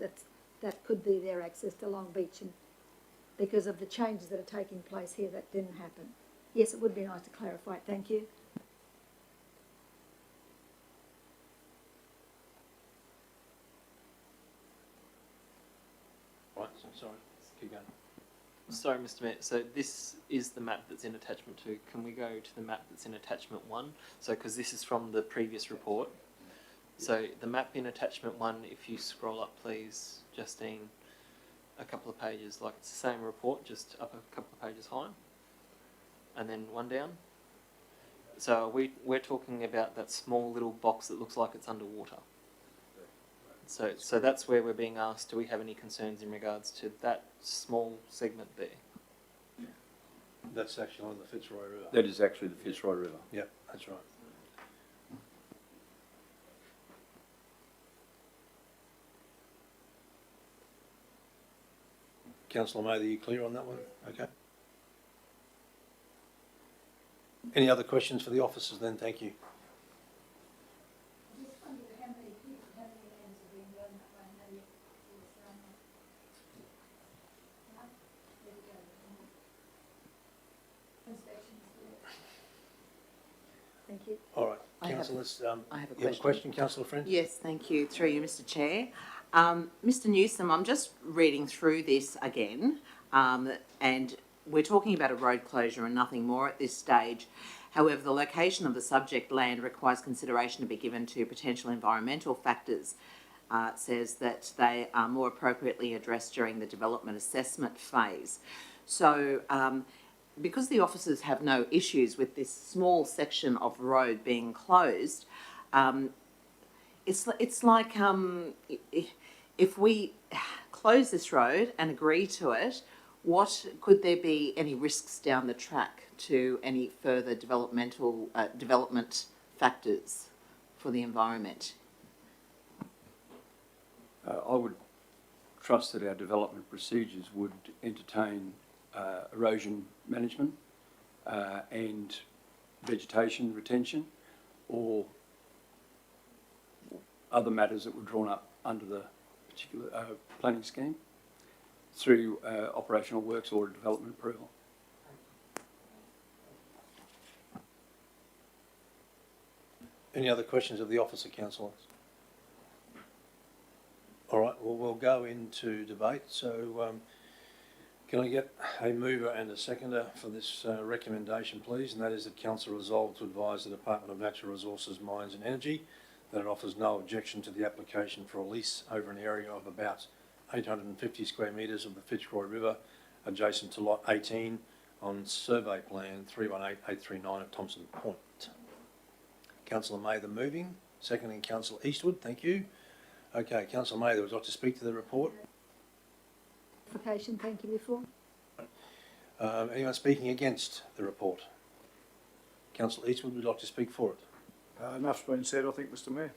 that could be their access to Long Beach, and because of the changes that are taking place here, that didn't happen. Yes, it would be nice to clarify it. Thank you.
Right, so sorry, keep going.
Sorry, Mr Mayor, so this is the map that's in attachment 2. Can we go to the map that's in attachment 1? So, because this is from the previous report. So the map in attachment 1, if you scroll up please, Justine, a couple of pages, like it's the same report, just up a couple of pages high. And then one down. So we're talking about that small little box that looks like it's underwater. So that's where we're being asked, do we have any concerns in regards to that small segment there?
That's actually on the Fitzroy River.
That is actually the Fitzroy River.
Yep, that's right. Councillor Mather, are you clear on that one? Okay. Any other questions for the officers then? Thank you.
Thank you.
All right,
I have
councillors,
I have a
you have a question, Councillor Friend?
Yes, thank you. Through you, Mr Chair. Mr Newsom, I'm just reading through this again, and we're talking about a road closure and nothing more at this stage. However, the location of the subject land requires consideration to be given to potential environmental factors. It says that they are more appropriately addressed during the development assessment phase. So, because the officers have no issues with this small section of road being closed, it's like if we close this road and agree to it, what could there be any risks down the track to any further development factors for the environment?
I would trust that our development procedures would entertain erosion management and vegetation retention, or other matters that were drawn up under the particular planning scheme through operational works or development approval.
Any other questions of the officer, councillors? All right, well, we'll go into debate. So can I get a mover and a seconder for this recommendation, please? And that is that council resolve to advise the Department of Natural Resources, Mines and Energy that it offers no objection to the application for a lease over an area of about 850 square metres of the Fitzroy River adjacent to Lot 18 on Survey Plan 318839 at Thompson Point. Councillor Mather moving, seconding Councillor Eastwood, thank you. Okay, Councillor Mather, would you like to speak to the report?
Application, thank you before.
Anyone speaking against the report? Councillor Eastwood would like to speak for it.
Enough's been said, I think, Mr Mayor.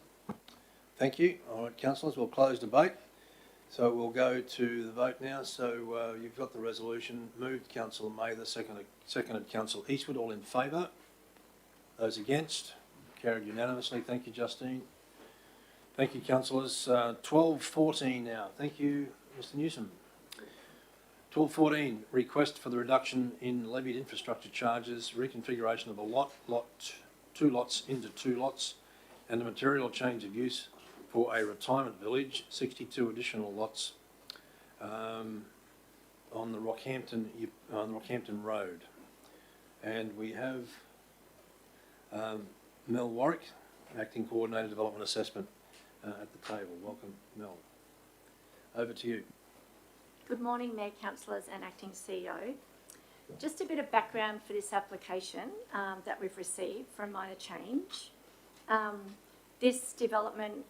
Thank you. All right, councillors, we'll close debate. So we'll go to the vote now. So you've got the resolution. Moved Councillor Mather, seconded Councillor Eastwood. All in favour? Those against? Carried unanimously. Thank you, Justine. Thank you, councillors. 12:14 now. Thank you, Mr Newsom. 12:14, request for the reduction in levied infrastructure charges, reconfiguration of a two lots into two lots, and a material change of use for a retirement village, 62 additional lots on the Rockhampton Road. And we have Mel Warwick, Acting Coordinator Development Assessment at the table. Welcome, Mel. Over to you.
Good morning, Mayor, Councillors and Acting CEO. Just a bit of background for this application that we've received for a minor change. This development,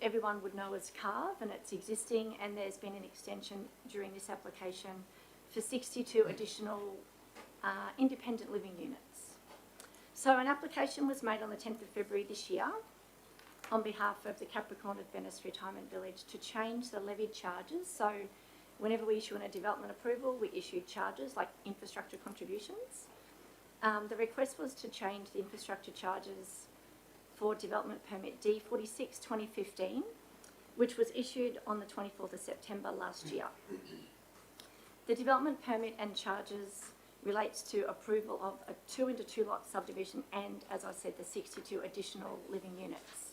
everyone would know as Carve, and it's existing, and there's been an extension during this application for 62 additional independent living units. So an application was made on the 10th of February this year on behalf of the Capricorn of Venice Retirement Village to change the levied charges. So whenever we issue a development approval, we issue charges like infrastructure contributions. The request was to change the infrastructure charges for development permit D46/2015, which was issued on the 24th of September last year. The development permit and charges relates to approval of a 2 into 2 lot subdivision and, as I said, the 62 additional living units.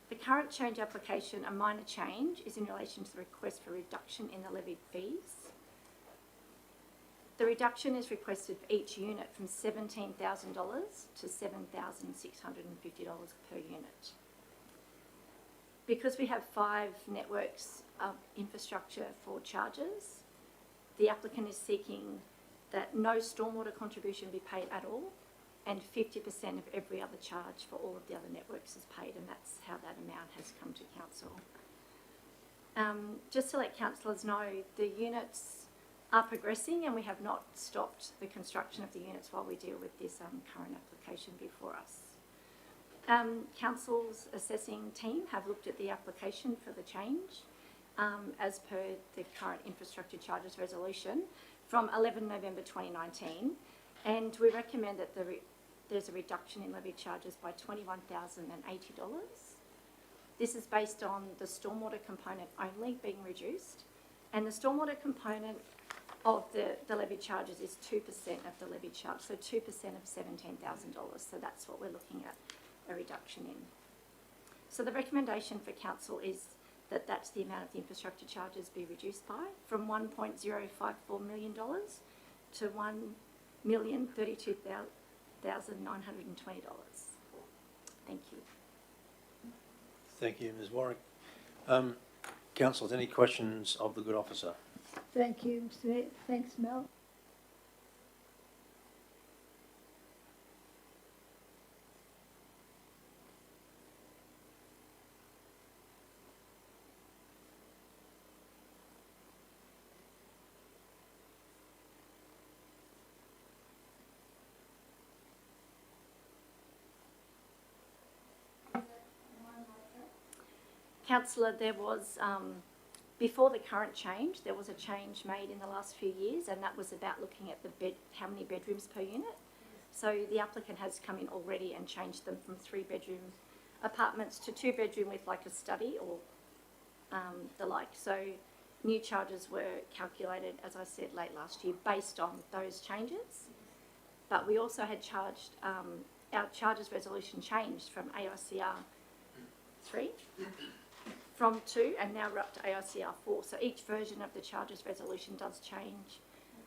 The current change application, a minor change, is in relation to the request for reduction in the levied fees. The reduction is requested for each unit from $17,000 to $7,650 per unit. Because we have 5 networks of infrastructure for charges, the applicant is seeking that no stormwater contribution be paid at all, and 50% of every other charge for all of the other networks is paid, and that's how that amount has come to council. Just to let councillors know, the units are progressing, and we have not stopped the construction of the units while we deal with this current application before us. Council's assessing team have looked at the application for the change as per the current infrastructure charges resolution from 11 November 2019, and we recommend that there's a reduction in levy charges by $21,080. This is based on the stormwater component only being reduced, and the stormwater component of the levy charges is 2% of the levy charge, so 2% of $17,000. So that's what we're looking at a reduction in. So the recommendation for council is that that's the amount of the infrastructure charges be reduced by, from $1.054 million to $1,032,920. Thank you.
Thank you, Ms Warwick. Councillors, any questions of the good officer?
Thank you, Mr Mayor. Thanks, Mel.
Councillor, there was Before the current change, there was a change made in the last few years, and that was about looking at how many bedrooms per unit. So the applicant has come in already and changed them from 3-bedroom apartments to 2-bedroom with like a study or the like. So new charges were calculated, as I said, late last year based on those changes. But we also had charged, our charges resolution changed from AICR 3 from 2, and now we're up to AICR 4. So each version of the charges resolution does change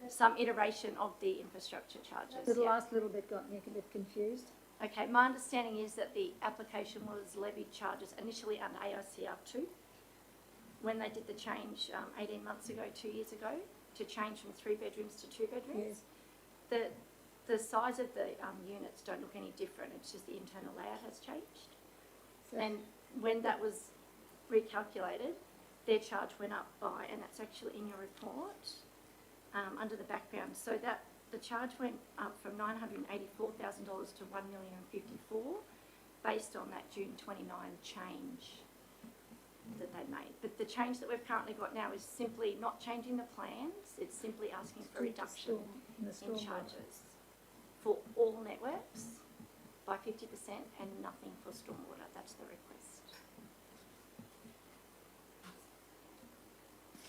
some iteration of the infrastructure charges.
So the last little bit got me a bit confused.
Okay, my understanding is that the application was levied charges initially under AICR 2 when they did the change 18 months ago, 2 years ago, to change from 3 bedrooms to 2 bedrooms.
Yes.
The size of the units don't look any different, it's just the internal layout has changed.
So
And when that was recalculated, their charge went up by, and that's actually in your report, under the background, so that the charge went up from $984,000 to $1,054,000 based on that June 29 change that they made. But the change that we've currently got now is simply not changing the plans, it's simply asking for a reduction in charges for all networks by 50% and nothing for stormwater. That's the request.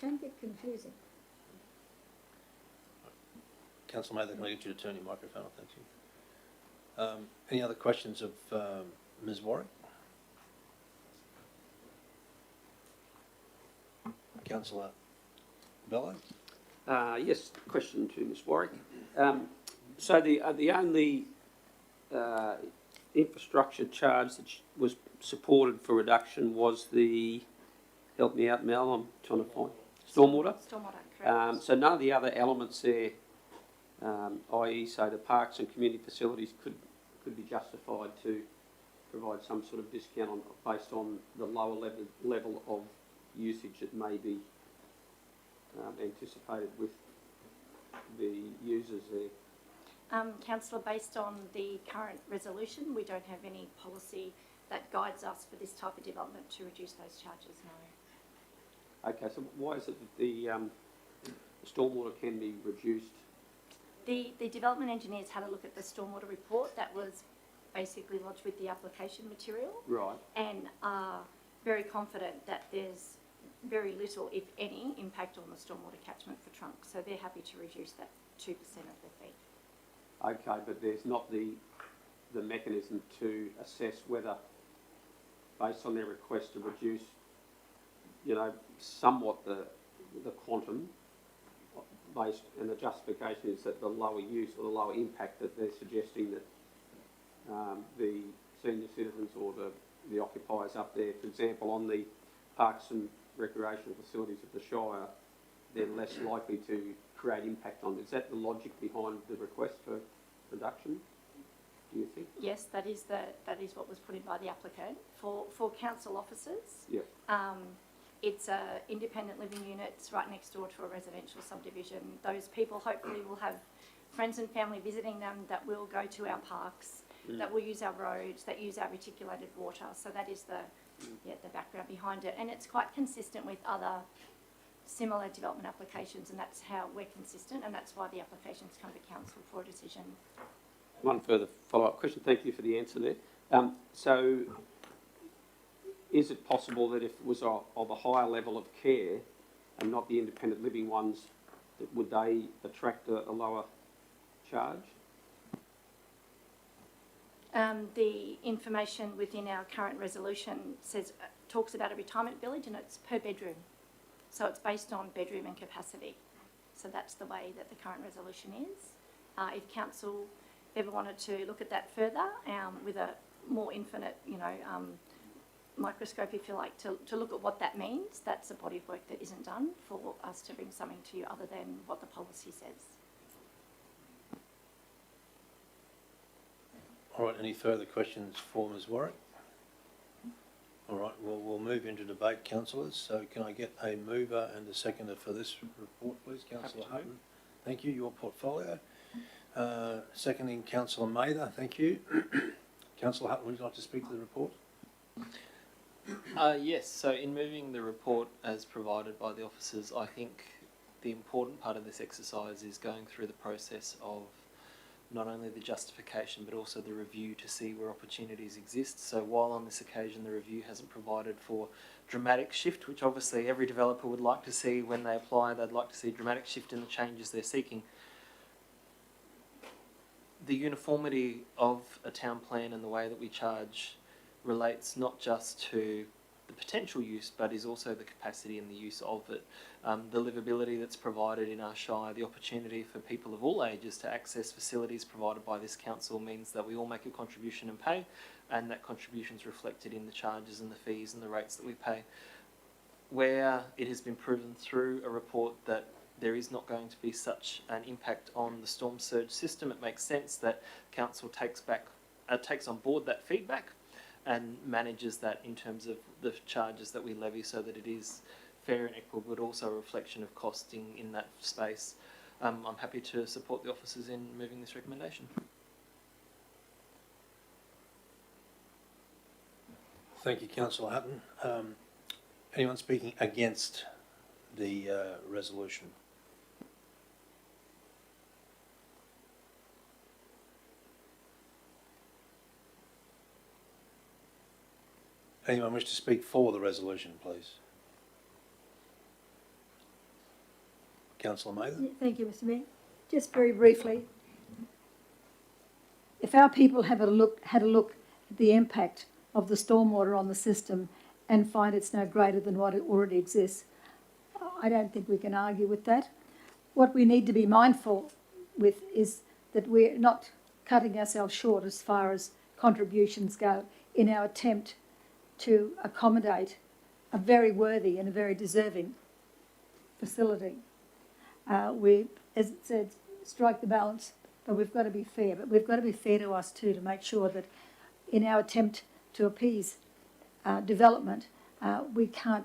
can get confusing.
Councillor Mather, can I get you to turn your microphone off? Thank you. Any other questions of Ms Warwick? Councillor Bello?
Yes, question to Ms Warwick. So the only infrastructure charge that was supported for reduction was the, help me out Mel, I'm trying to find, stormwater?
Stormwater, correct.
So none of the other elements there, i.e. say the parks and community facilities could be justified to provide some sort of discount based on the lower level of usage that may be anticipated with the users there.
Councillor, based on the current resolution, we don't have any policy that guides us for this type of development to reduce those charges, no.
Okay, so why is it that the stormwater can be reduced?
The development engineers had a look at the stormwater report that was basically lodged with the application material.
Right.
And are very confident that there's very little, if any, impact on the stormwater catchment for Trunk. So they're happy to reduce that 2% of the fee.
Okay, but there's not the mechanism to assess whether, based on their request to reduce, you know, somewhat the quantum based, and the justification is that the lower use or the lower impact that they're suggesting that the senior citizens or the occupiers up there, for example, on the parks and recreational facilities of the Shire, they're less likely to create impact on. Is that the logic behind the request for reduction, do you think?
Yes, that is what was put in by the applicant. For council officers,
Yep.
it's independent living units right next door to a residential subdivision. Those people hopefully will have friends and family visiting them that will go to our parks, that will use our roads, that use our reticulated water. So that is the background behind it. And it's quite consistent with other similar development applications, and that's how we're consistent, and that's why the applications come to council for a decision.
One further follow-up question. Thank you for the answer there. So, is it possible that if it was of a higher level of care and not the independent living ones, that would they attract a lower charge?
The information within our current resolution talks about a retirement village, and it's per bedroom. So it's based on bedroom and capacity. So that's the way that the current resolution is. If council ever wanted to look at that further with a more infinite, microscope, if you like, to look at what that means, that's a body of work that isn't done for us to bring something to you other than what the policy says.
All right, any further questions for Ms Warwick? All right, well, we'll move into debate, councillors. So can I get a mover and a seconder for this report, please? Councillor Hutton, thank you. Your portfolio. Seconding Councillor Mather, thank you. Councillor Hutton, would you like to speak to the report?
Yes, so in moving the report as provided by the officers, I think the important part of this exercise is going through the process of not only the justification but also the review to see where opportunities exist. So while on this occasion the review hasn't provided for dramatic shift, which obviously every developer would like to see when they apply, they'd like to see dramatic shift in the changes they're seeking. The uniformity of a town plan and the way that we charge relates not just to the potential use, but is also the capacity and the use of it. The livability that's provided in our shire, the opportunity for people of all ages to access facilities provided by this council means that we all make a contribution and pay, and that contribution is reflected in the charges and the fees and the rates that we pay. Where it has been proven through a report that there is not going to be such an impact on the storm surge system, it makes sense that council takes on board that feedback and manages that in terms of the charges that we levy so that it is fair and equitable, but also a reflection of costing in that space. I'm happy to support the officers in moving this recommendation.
Thank you, Councillor Hutton. Anyone speaking against the resolution? Anyone wish to speak for the resolution, please? Councillor Mather?
Thank you, Mr. Mayor. Just very briefly, if our people had a look at the impact of the stormwater on the system and find it's no greater than what it already exists, I don't think we can argue with that. What we need to be mindful with is that we're not cutting ourselves short as far as contributions go in our attempt to accommodate a very worthy and a very deserving facility. We, as it said, strike the balance, but we've got to be fair. But we've got to be fair to us too, to make sure that in our attempt to appease development, we can't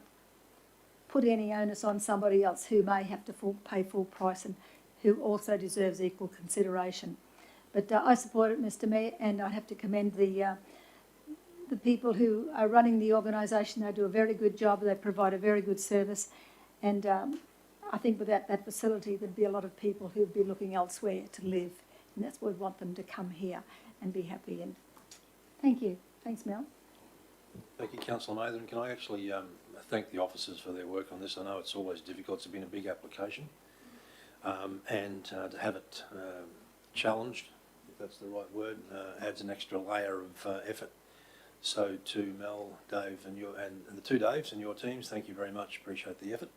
put any onus on somebody else who may have to pay full price and who also deserves equal consideration. But I support it, Mr. Mayor, and I have to commend the people who are running the organisation. They do a very good job. They provide a very good service, and I think without that facility, there'd be a lot of people who'd be looking elsewhere to live, and that's why we want them to come here and be happy. And thank you. Thanks, Mel.
Thank you, Councillor Mather. And can I actually thank the officers for their work on this? I know it's always difficult. It's been a big application, and to have it challenged, if that's the right word, adds an extra layer of effort. So to Mel, Dave, and the two Daves and your teams, thank you very much. Appreciate the effort.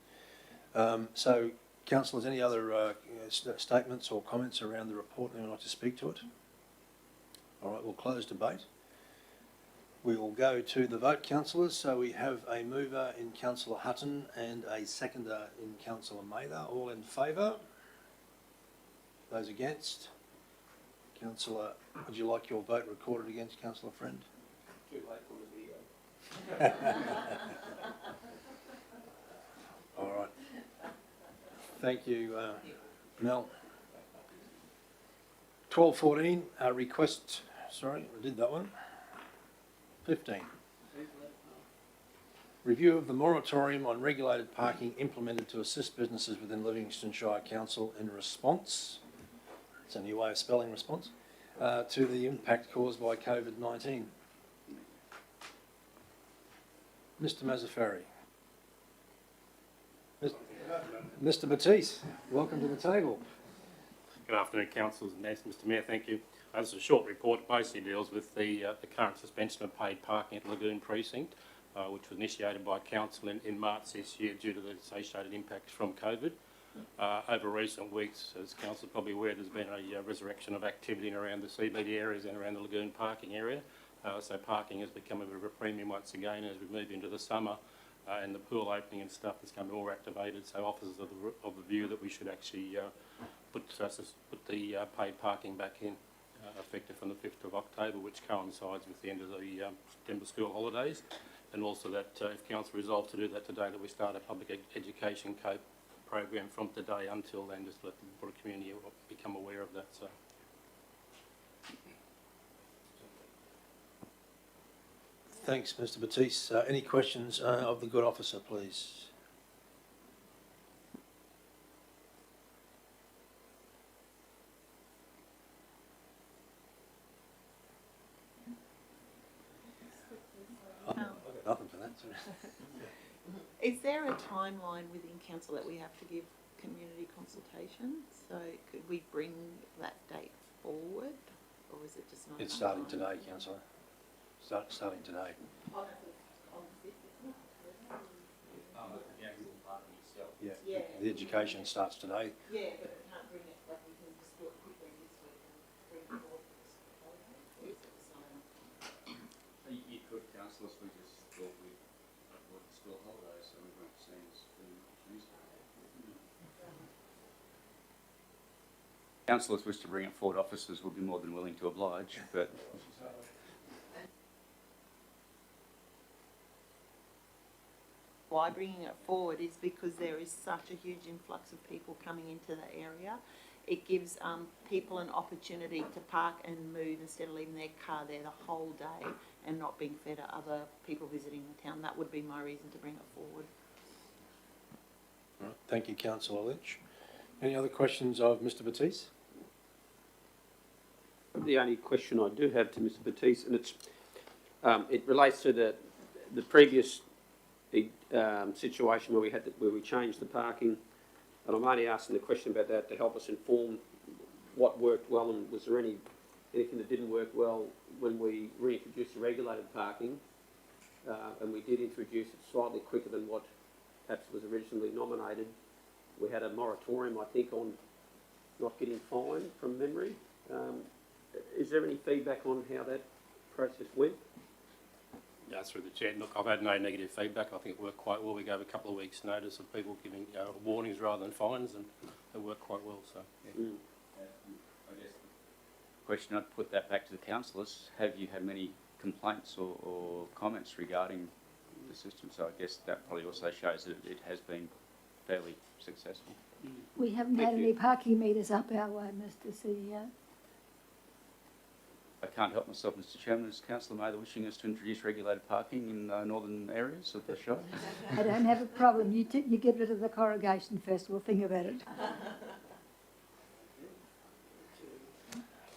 So, councillors, any other statements or comments around the report? Anyone like to speak to it? All right, we'll close debate. We will go to the vote, councillors. So we have a mover in Councillor Hutton and a seconder in Councillor Mather. All in favour? Those against? Councillor, would you like your vote recorded against, Councillor Friend?
Too late for the video.
All right. Thank you, Mel. 12:14, request, sorry, I did that one. 15. Review of the moratorium on regulated parking implemented to assist businesses within Livingstone Shire Council in response, it's a new way of spelling response, to the impact caused by COVID-19. Mr. Mazafari. Mr. Batiste, welcome to the table.
Good afternoon, councillors and Mr. Mayor, thank you. This is a short report. It basically deals with the current suspension of paid parking at Lagoon Precinct, which was initiated by council in March this year due to the associated impacts from COVID. Over recent weeks, as council is probably aware, there's been a resurrection of activity in around the CBD areas and around the Lagoon parking area. So parking has become a bit of a premium once again as we move into the summer. And the pool opening and stuff has become more activated, so officers of the view that we should actually put the paid parking back in, effective from the 5th of October, which coincides with the end of the September school holidays, and also that if council resolves to do that today, that we start a public education program from today until then, just to let the broader community become aware of that. So.
Thanks, Mr. Batiste. Any questions of the good officer, please? I've got nothing for that.
Is there a timeline within council that we have to give community consultation? So could we bring that date forward, or is it just not?
It's starting today, councillor. Starting today. Yeah, the education starts today.
Yeah, but we can't bring it, like we can just do it quickly this week and bring it forward.
You could, councillors, we just thought we'd avoid the school holidays, so we weren't seeing this being Tuesday. Councillors wish to bring it forward, officers will be more than willing to oblige, but...
Why bringing it forward is because there is such a huge influx of people coming into the area. It gives people an opportunity to park and move instead of leaving their car there the whole day and not being fair to other people visiting the town. That would be my reason to bring it forward.
Right. Thank you, Councillor Lynch. Any other questions of Mr. Batiste?
The only question I do have to Mr. Batiste, and it relates to the previous situation where we changed the parking, and I'm only asking the question about that to help us inform what worked well, and was there anything that didn't work well when we reintroduced the regulated parking, and we did introduce it slightly quicker than what perhaps was originally nominated. We had a moratorium, I think, on not getting fined from memory. Is there any feedback on how that process went?
Yeah, through the chair. Look, I've had no negative feedback. I think it worked quite well. We gave a couple of weeks' notice of people giving warnings rather than fines, and it worked quite well. So, yeah.
I guess the question, I'd put that back to the councillors. Have you had many complaints or comments regarding the system? So I guess that probably also shows that it has been fairly successful.
We haven't had any parking meters up our way, Mr. CEO.
I can't help myself, Mr. Chairman. Is Councillor Mather wishing us to introduce regulated parking in northern areas of the Shire?
I don't have a problem. You get rid of the corrugation first. We'll think about it.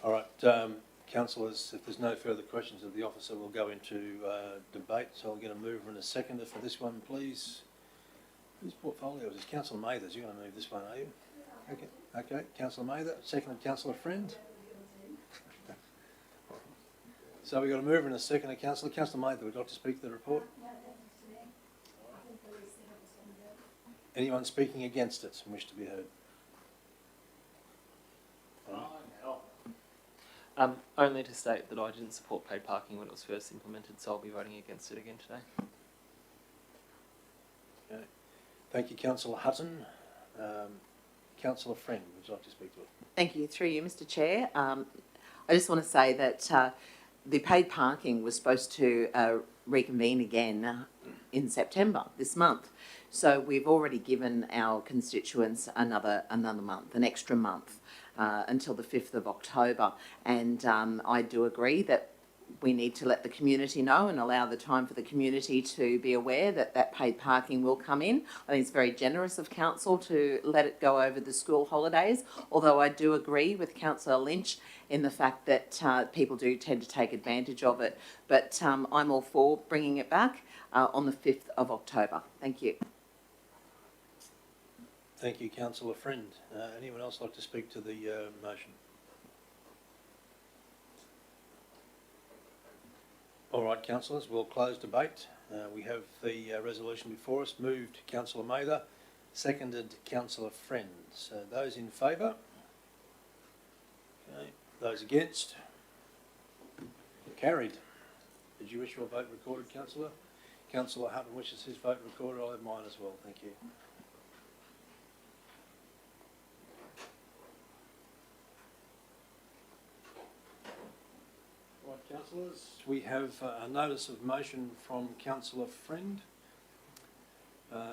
All right, councillors, if there's no further questions of the officer, we'll go into debate. So I'll get a mover and a seconder for this one, please. Whose portfolio is this? Councillor Mather's. You're going to move this one, are you? Okay. Okay. Councillor Mather, seconded Councillor Friend. So we've got a mover and a seconder. Councillor Mather, would you like to speak to the report? Anyone speaking against it and wish to be heard?
Only to state that I didn't support paid parking when it was first implemented, so I'll be voting against it again today.
Okay. Thank you, Councillor Hutton. Councillor Friend, would you like to speak to it?
Thank you. Through you, Mr. Chair. I just want to say that the paid parking was supposed to reconvene again in September this month. So we've already given our constituents another month, an extra month, until the 5th of October. And I do agree that we need to let the community know and allow the time for the community to be aware that that paid parking will come in. I think it's very generous of council to let it go over the school holidays, although I do agree with Councillor Lynch in the fact that people do tend to take advantage of it. But I'm all for bringing it back on the 5th of October. Thank you.
Thank you, Councillor Friend. Anyone else like to speak to the motion? All right, councillors, we'll close debate. We have the resolution before us. Moved Councillor Mather, seconded Councillor Friend. So those in favour? Okay. Those against? Carried. Did you wish your vote recorded, Councillor? Councillor Hutton wishes his vote recorded. I'll have mine as well. Thank you. Councillors, we have a notice of motion from Councillor Friend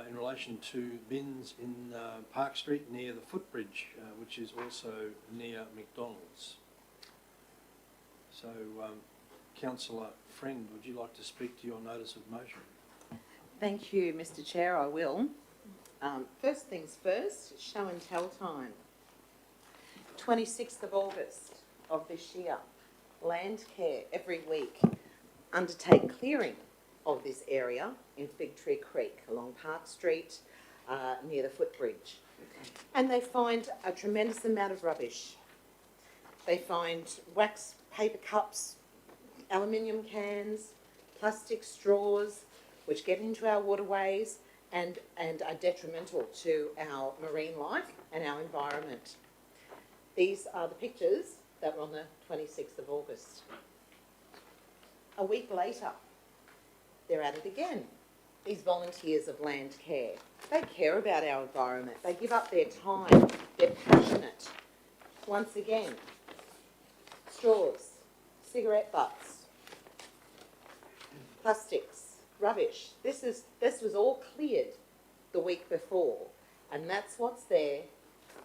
in relation to bins in Park Street near the footbridge, which is also near McDonald's. So, Councillor Friend, would you like to speak to your notice of motion?
Thank you, Mr Chair, I will. First things first, show and tell time. 26th of August of this year, Landcare every week undertake clearing of this area in Fig Tree Creek along Park Street near the footbridge. And they find a tremendous amount of rubbish. They find wax paper cups, aluminium cans, plastic straws, which get into our waterways and are detrimental to our marine life and our environment. These are the pictures that were on the 26th of August. A week later, they're at it again. These volunteers of Landcare, they care about our environment. They give up their time. They're passionate. Once again, straws, cigarette butts, plastics, rubbish. This was all cleared the week before, and that's what's there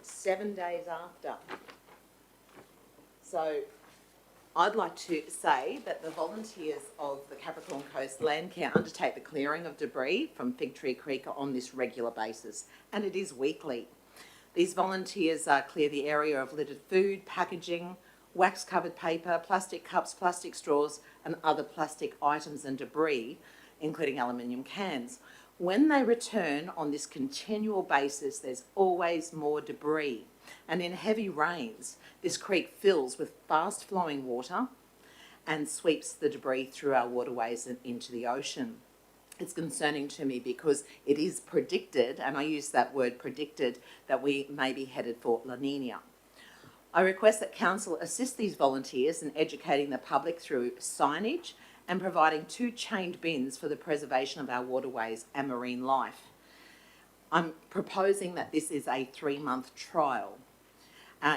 7 days after. So I'd like to say that the volunteers of the Capricorn Coast Landcare undertake the clearing of debris from Fig Tree Creek on this regular basis, and it is weekly. These volunteers clear the area of littered food, packaging, wax-covered paper, plastic cups, plastic straws, and other plastic items and debris, including aluminium cans. When they return on this continual basis, there's always more debris. And in heavy rains, this creek fills with fast-flowing water and sweeps the debris through our waterways and into the ocean. It's concerning to me because it is predicted, and I use that word predicted, that we may be headed for La Nina. I request that Council assist these volunteers in educating the public through signage and providing 2 chained bins for the preservation of our waterways and marine life. I'm proposing that this is a 3-month trial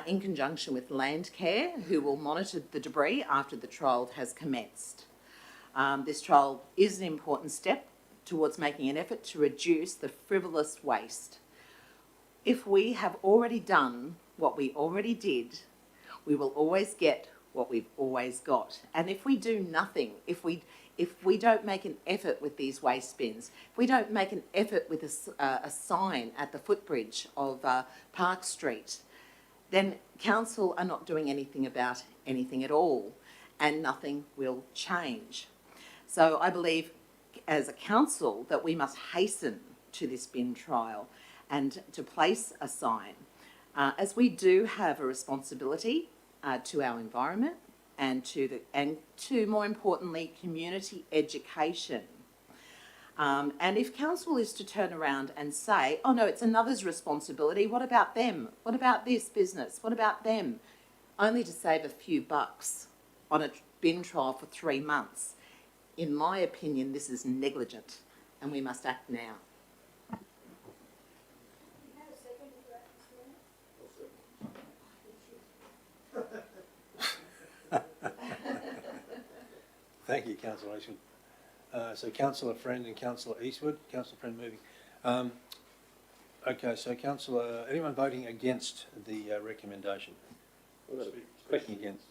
in conjunction with Landcare, who will monitor the debris after the trial has commenced. This trial is an important step towards making an effort to reduce the frivolous waste. If we have already done what we already did, we will always get what we've always got. And if we do nothing, if we don't make an effort with these waste bins, if we don't make an effort with a sign at the footbridge of Park Street, then council are not doing anything about anything at all, and nothing will change. So I believe as a council that we must hasten to this bin trial and to place a sign, as we do have a responsibility to our environment and to more importantly community education. And if council is to turn around and say, oh no, it's another's responsibility, what about them? What about this business? What about them? Only to save a few bucks on a bin trial for 3 months. In my opinion, this is negligent and we must act now.
Thank you, Councillor Eastwood. So Councillor Friend and Councillor Eastwood. Councillor Friend moving. Okay, so Councillor, anyone voting against the recommendation?
Question
against.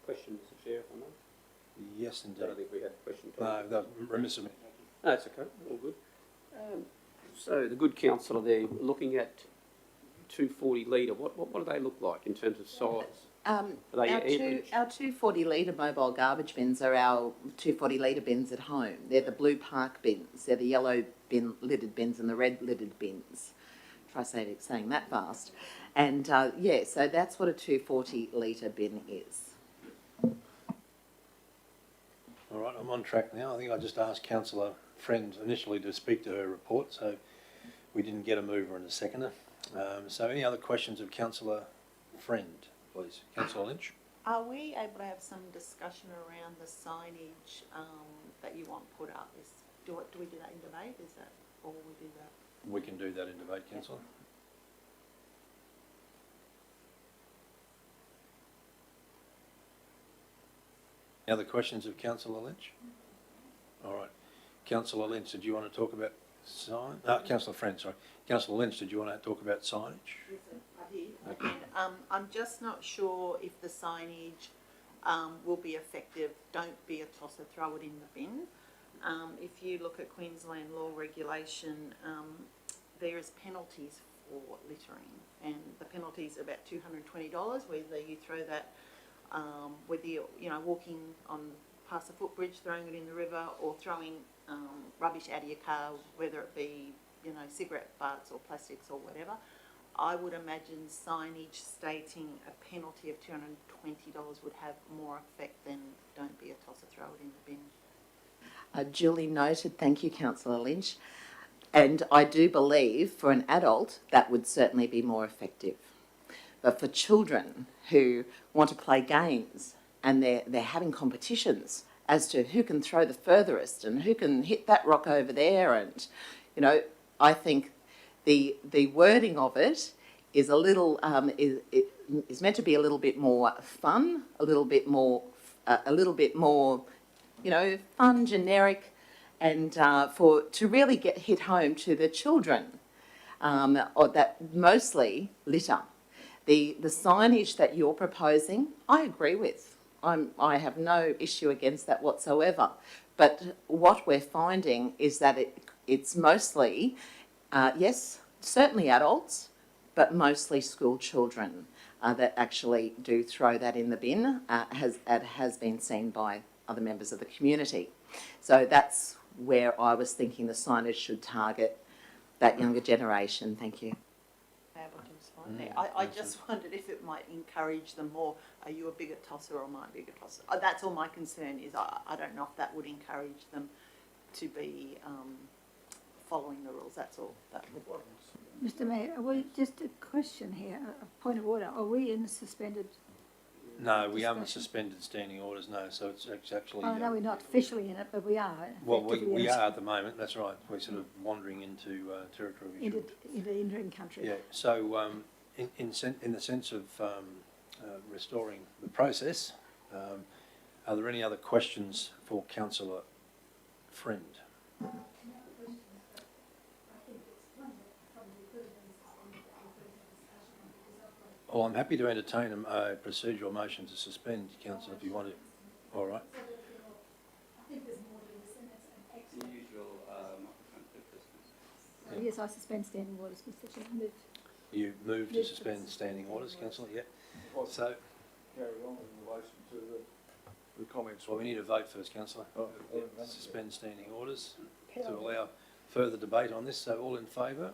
Question, Mr Chair, if I may.
Yes, indeed.
I don't think we had a question.
No, that remiss of me.
No, it's okay, all good. So the good councillor there, looking at 240 litre, what do they look like in terms of size? Are they average?
Our 240 litre mobile garbage bins are our 240 litre bins at home. They're the blue park bins. They're the yellow bin lidded bins and the red lidded bins. Try saying that fast. And yeah, so that's what a 240 litre bin is.
All right, I'm on track now. I think I just asked Councillor Friend initially to speak to her report, so we didn't get a mover and a seconder. So any other questions of Councillor Friend, please? Councillor Lynch?
Are we able to have some discussion around the signage that you want put up? Do we do that in debate? Is that, or we do that?
We can do that in debate, Councillor. Any other questions of Councillor Lynch? All right. Councillor Lynch, did you want to talk about sign? Councillor Friend, sorry. Councillor Lynch, did you want to talk about signage?
Yes, I did.
Okay.
I'm just not sure if the signage will be effective. Don't be a tosser, throw it in the bin. If you look at Queensland law regulation, there is penalties for littering, and the penalties are about $220, whether you throw that, whether you're, walking on past a footbridge, throwing it in the river, or throwing rubbish out of your car, whether it be, cigarette butts or plastics or whatever. I would imagine signage stating a penalty of $220 would have more effect than don't be a tosser, throw it in the bin.
Duly noted. Thank you, Councillor Lynch. And I do believe for an adult that would certainly be more effective. But for children who want to play games and they're having competitions as to who can throw the furthest and who can hit that rock over there, and I think the wording of it is a little is meant to be a little bit more fun, a little bit more fun, generic, and to really hit home to the children, or that mostly litter. The signage that you're proposing, I agree with. I have no issue against that whatsoever. But what we're finding is that it's mostly, yes, certainly adults, but mostly school children that actually do throw that in the bin, has been seen by other members of the community. So that's where I was thinking the signage should target that younger generation. Thank you.
Able to respond there. I just wondered if it might encourage them more. Are you a bigger tosser or am I a bigger tosser? That's all my concern is. I don't know if that would encourage them to be following the rules. That's all.
Mr Mayor, just a question here, a point of order. Are we in the suspended?
No, we haven't suspended standing orders, no, so it's actually...
Oh, no, we're not officially in it, but we are.
Well, we are at the moment, that's right. We're sort of wandering into territory.
Into interim country.
Yeah, so in the sense of restoring the process, are there any other questions for Councillor Friend? Well, I'm happy to entertain a procedural motion to suspend, Councillor, if you want to. All right.
The usual
Yes, I suspend standing orders, Mr Chairman.
You move to suspend standing orders, Councillor? Yeah. So
carry on in relation to the comments.
Well, we need a vote first, Councillor. Suspend standing orders to allow further debate on this. So all in favour?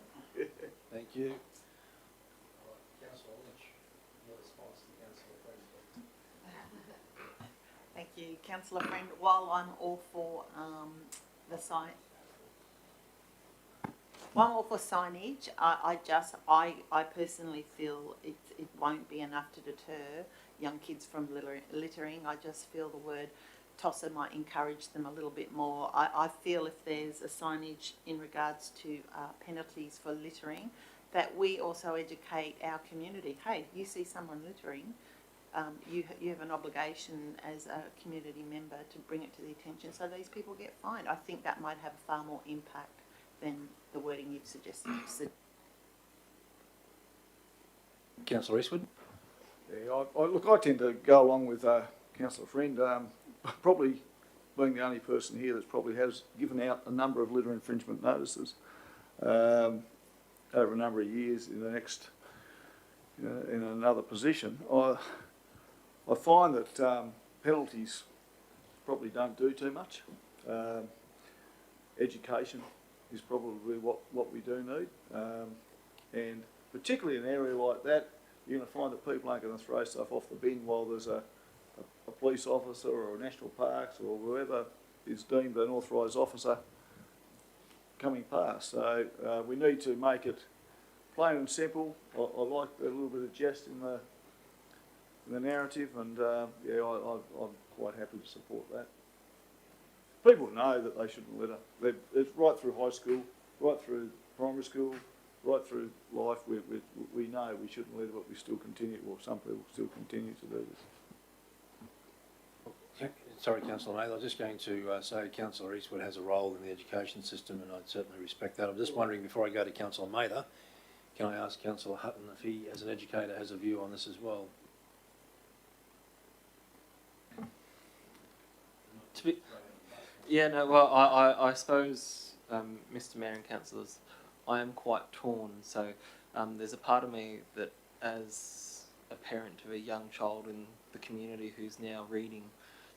Thank you.
Thank you, Councillor Friend. While I'm all for signage, I personally feel it won't be enough to deter young kids from littering. I just feel the word tosser might encourage them a little bit more. I feel if there's a signage in regards to penalties for littering, that we also educate our community. Hey, you see someone littering, you have an obligation as a community member to bring it to the attention so these people get fined. I think that might have far more impact than the wording you've suggested.
Councillor Eastwood?
Yeah, I tend to go along with Councillor Friend. Probably being the only person here that probably has given out a number of litter infringement notices over a number of years in the next, in another position. I find that penalties probably don't do too much. Education is probably what we do need, and particularly in an area like that, you're going to find that people aren't going to throw stuff off the bin while there's a police officer or a national parks or whoever is deemed an authorised officer coming past. So we need to make it plain and simple. I like a little bit of jest in the narrative, and yeah, I'm quite happy to support that. People know that they shouldn't litter. It's right through high school, right through primary school, right through life. We know we shouldn't litter, but we still continue, or some people still continue to do this.
Sorry, Councillor Mather, I was just going to say Councillor Eastwood has a role in the education system, and I'd certainly respect that. I'm just wondering, before I go to Councillor Mather, can I ask Councillor Hutton if he, as an educator, has a view on this as well?
Yeah, no, well, I suppose, Mr. Mayor and councillors, I am quite torn. So there's a part of me that, as a parent of a young child in the community who's now reading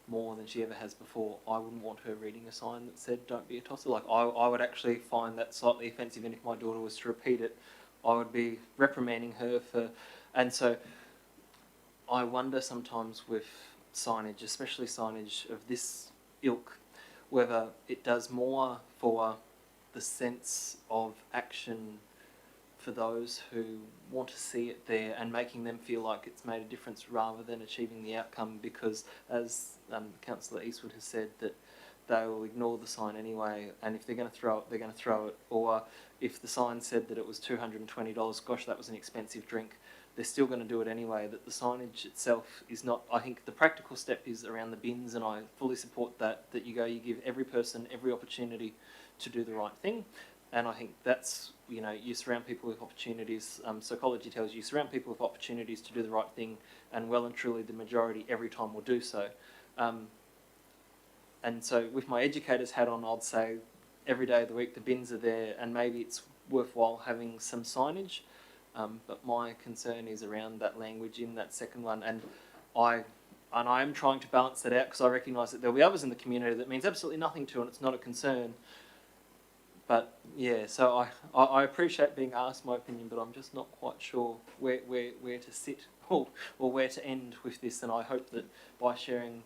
more than she ever has before, I wouldn't want her reading a sign that said "Don't be a tosser." Like, I would actually find that slightly offensive, and if my daughter was to repeat it, I would be reprimanding her for. And so I wonder sometimes with signage, especially signage of this ilk, whether it does more for the sense of action for those who want to see it there and making them feel like it's made a difference rather than achieving the outcome, because as Councillor Eastwood has said, that they will ignore the sign anyway, and if they're going to throw it, they're going to throw it. Or if the sign said that it was $220, gosh, that was an expensive drink, they're still going to do it anyway. That the signage itself is not. I think the practical step is around the bins, and I fully support that you give every person every opportunity to do the right thing. And I think that's, you surround people with opportunities. Psychology tells you surround people with opportunities to do the right thing, and well and truly the majority every time will do so. And so with my educator's hat on, I'd say every day of the week the bins are there, and maybe it's worthwhile having some signage. But my concern is around that language in that second one, and I am trying to balance that out, because I recognise that there'll be others in the community that means absolutely nothing to, and it's not a concern. But yeah, so I appreciate being asked my opinion, but I'm just not quite sure where to sit or where to end with this. And I hope that by sharing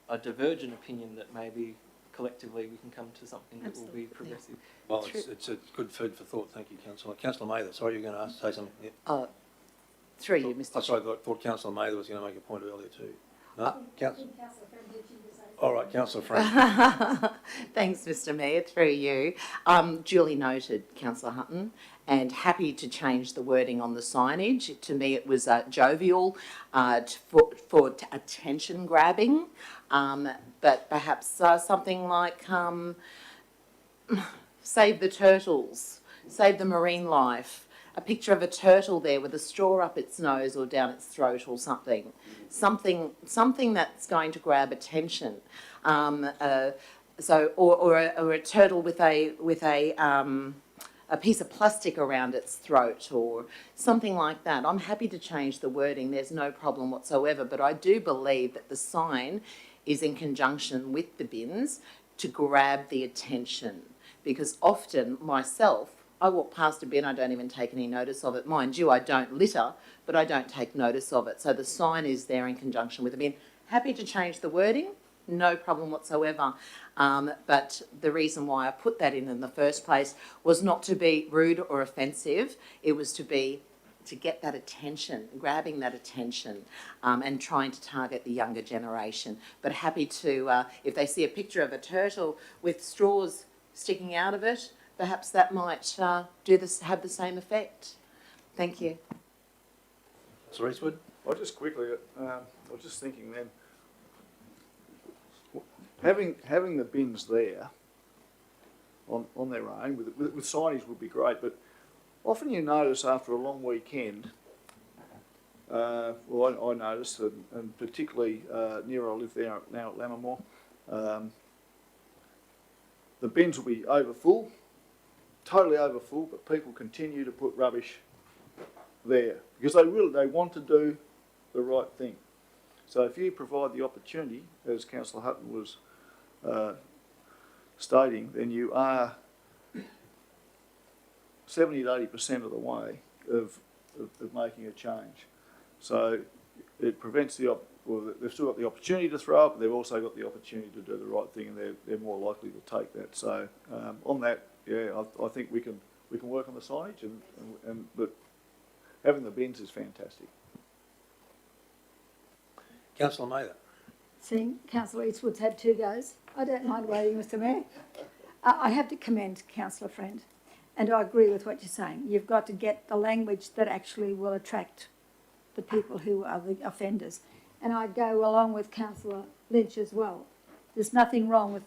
a divergent opinion, that maybe collectively we can come to something that will be progressive.
Well, it's a good food for thought. Thank you, Councillor. Councillor Mather, sorry, you were going to say something. Yeah.
Through you, Mr.
Sorry, I thought Councillor Mather was going to make a point earlier too. No? All right, Councillor Frank.
Thanks, Mr. Mayor, through you. Duly noted, Councillor Hutton, and happy to change the wording on the signage. To me, it was jovial for attention grabbing, but perhaps something like save the turtles, save the marine life. A picture of a turtle there with a straw up its nose or down its throat or something. Something that's going to grab attention. Or a turtle with a piece of plastic around its throat or something like that. I'm happy to change the wording. There's no problem whatsoever. But I do believe that the sign is in conjunction with the bins to grab the attention, because often myself, I walk past a bin, I don't even take any notice of it. Mind you, I don't litter, but I don't take notice of it. So the sign is there in conjunction with the bin. Happy to change the wording, no problem whatsoever. But the reason why I put that in the first place was not to be rude or offensive. It was to get that attention, grabbing that attention, and trying to target the younger generation. But happy to, if they see a picture of a turtle with straws sticking out of it, perhaps that might have the same effect. Thank you.
Sir Eastwood?
I just quickly, I was just thinking then, having the bins there on their own with signage would be great, but often you notice after a long weekend, I noticed, and particularly near I live there now at Lammermoor, the bins will be overfull, totally overfull, but people continue to put rubbish there because they want to do the right thing. So if you provide the opportunity, as Councillor Hutton was stating, then you are 70 to 80% of the way of making a change. So it prevents they've still got the opportunity to throw it, but they've also got the opportunity to do the right thing, and they're more likely to take that. So on that, yeah, I think we can work on the signage, but having the bins is fantastic.
Councillor Mather.
Seeing Councillor Eastwood's had two goes, I don't mind waiting, Mr. Mayor. I have to commend Councillor Friend, and I agree with what you're saying. You've got to get the language that actually will attract the people who are the offenders. And I go along with Councillor Lynch as well. There's nothing wrong with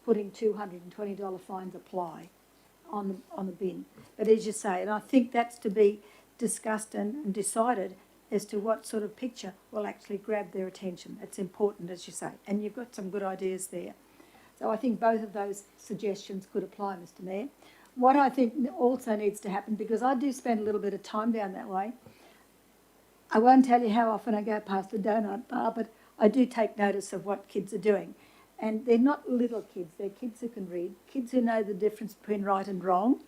putting $220 fines apply on the bin. But as you say, and I think that's to be discussed and decided as to what sort of picture will actually grab their attention. It's important, as you say, and you've got some good ideas there. So I think both of those suggestions could apply, Mr Mayor. What I think also needs to happen, because I do spend a little bit of time down that way, I won't tell you how often I go past the donut bar, but I do take notice of what kids are doing. And they're not little kids, they're kids who can read, kids who know the difference between right and wrong.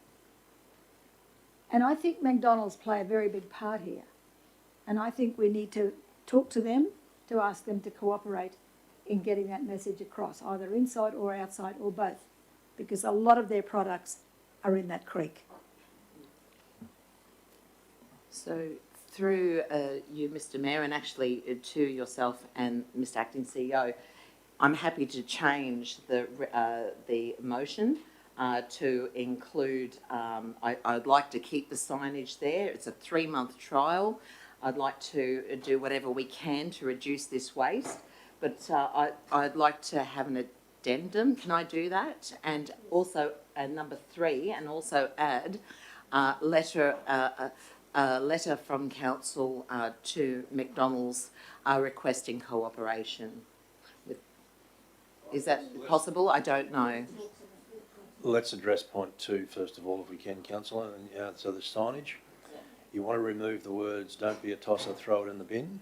And I think McDonald's play a very big part here. And I think we need to talk to them, to ask them to cooperate in getting that message across, either inside or outside or both, because a lot of their products are in that creek.
So through you, Mr Mayor, and actually to yourself and Mr Acting CEO, I'm happy to change the motion to include, I'd like to keep the signage there. It's a 3-month trial. I'd like to do whatever we can to reduce this waste, but I'd like to have an addendum. Can I do that? And also, number 3, and also add a letter from council to McDonald's requesting cooperation. Is that possible? I don't know.
Let's address point 2 first of all, if we can, councillor. And so the signage, you want to remove the words "Don't be a tosser, throw it in the bin."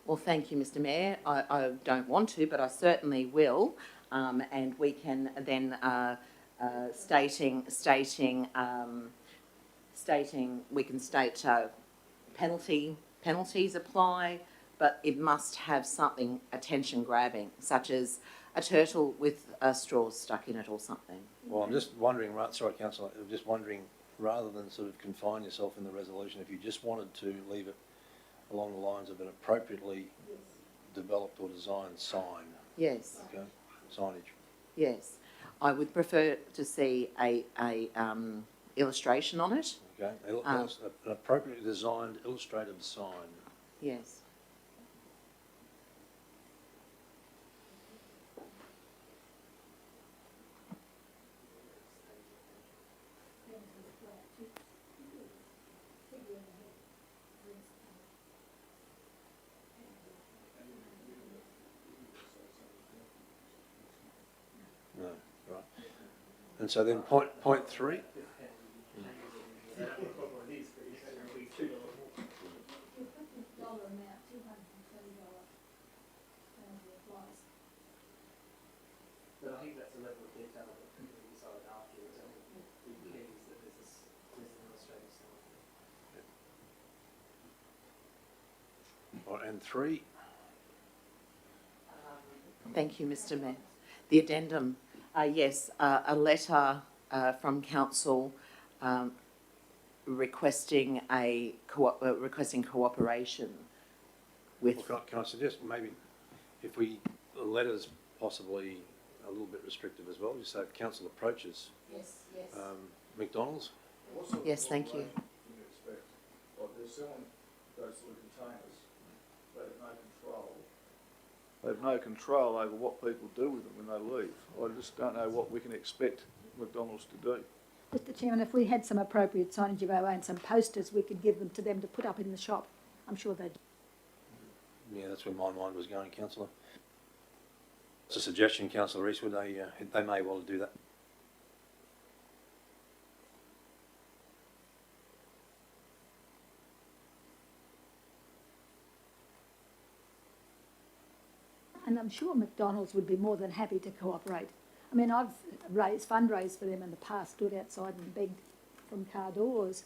Well, thank you, Mr Mayor. I don't want to, but I certainly will. And we can then we can state penalties apply, but it must have something attention grabbing, such as a turtle with a straw stuck in it or something.
Well, I'm just wondering, sorry, councillor, I'm just wondering, rather than sort of confine yourself in the resolution, if you just wanted to leave it along the lines of an appropriately developed or designed sign.
Yes.
Okay, signage.
Yes, I would prefer to see a illustration on it.
Okay, an appropriately designed illustrated sign.
Yes.
No, right. And so then point 3.
But I think that's a level of detail that can be decided afterwards. I think the key is that there's an illustrative sign.
Right, and 3.
Thank you, Mr Mayor. The addendum, yes, a letter from council requesting requesting cooperation with.
Well, can I suggest maybe if the letter's possibly a little bit restrictive as well, just so if council approaches McDonald's.
Yes, thank you.
Like they're selling those sort of containers, they have no control. They have no control over what people do with them when they leave. I just don't know what we can expect McDonald's to do.
Mr Chairman, if we had some appropriate signage of our own, some posters, we could give them to them to put up in the shop. I'm sure they'd.
Yeah, that's where my mind was going, councillor. It's a suggestion, councillor Eastwood. They may well do that.
And I'm sure McDonald's would be more than happy to cooperate. I mean, I've fundraised for them in the past, stood outside and begged from car doors,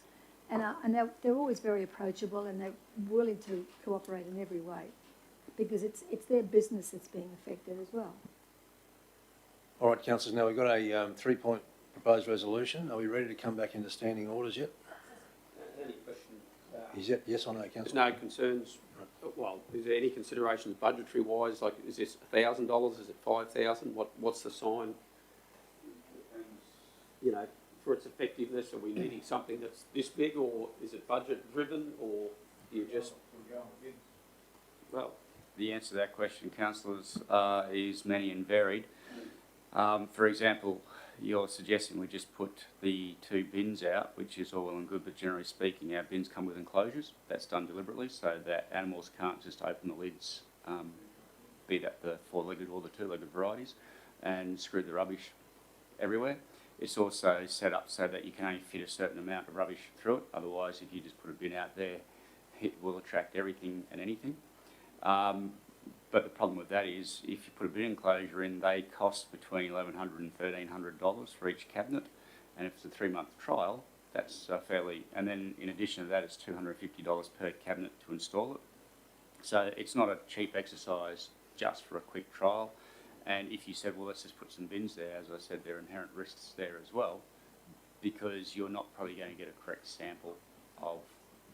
and they're always very approachable and they're willing to cooperate in every way, because it's their business that's being affected as well.
All right, councillors, now we've got a 3-point proposed resolution. Are we ready to come back into standing orders yet?
Any question?
Is that yes or no, councillor?
There's no concerns. Well, is there any considerations budgetary wise? Like, is this $1,000? Is it 5,000? What's the sign? You know, for its effectiveness, are we needing something that's this big, or is it budget driven, or do you just? Well,
the answer to that question, councillors, is many and varied. For example, you're suggesting we just put the 2 bins out, which is all well and good, but generally speaking, our bins come with enclosures. That's done deliberately so that animals can't just open the lids, be that the 4-legged or the 2-legged varieties. and screwed the rubbish everywhere. It's also set up so that you can only fit a certain amount of rubbish through it. Otherwise, if you just put a bin out there, it will attract everything and anything. But the problem with that is, if you put a bin enclosure in, they cost between $1,100 and $1,300 for each cabinet. And if it's a 3-month trial, that's fairly, and then in addition to that, it's $250 per cabinet to install it. So it's not a cheap exercise just for a quick trial. And if you said, well, let's just put some bins there, as I said, there are inherent risks there as well, because you're not probably going to get a correct sample of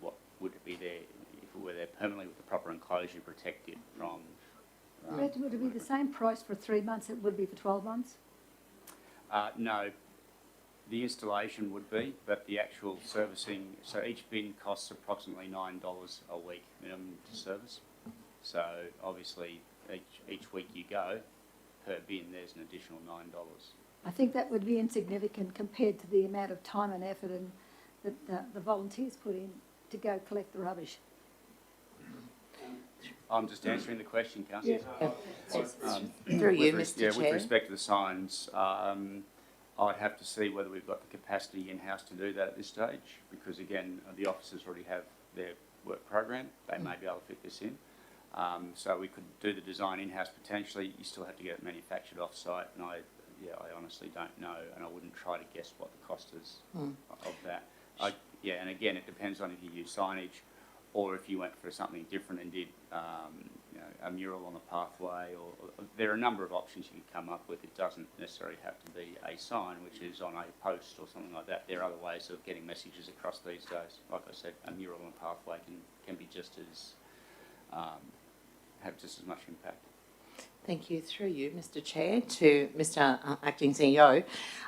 what would be there if it were there permanently with the proper enclosure protect it from.
Would it be the same price for 3 months it would be for 12 months?
No, the installation would be, but the actual servicing, so each bin costs approximately $9 a week minimum to service. So obviously each week you go, per bin there's an additional $9.
I think that would be insignificant compared to the amount of time and effort and that the volunteers put in to go collect the rubbish.
I'm just answering the question, Councillor.
Yeah. Through you, Mr. Chair.
With respect to the signs, I'd have to see whether we've got the capacity in-house to do that at this stage, because again, the officers already have their work program. They may be able to fit this in. So we could do the design in-house potentially. You still have to get it manufactured off-site, and I honestly don't know, and I wouldn't try to guess what the cost is of that. And again, it depends on if you use signage, or if you went for something different and did a mural on a pathway, or there are a number of options you could come up with. It doesn't necessarily have to be a sign, which is on a post or something like that. There are other ways of getting messages across these days. Like I said, a mural on a pathway can be just as have just as much impact.
Thank you. Through you, Mr. Chair, to Mr. Acting CEO.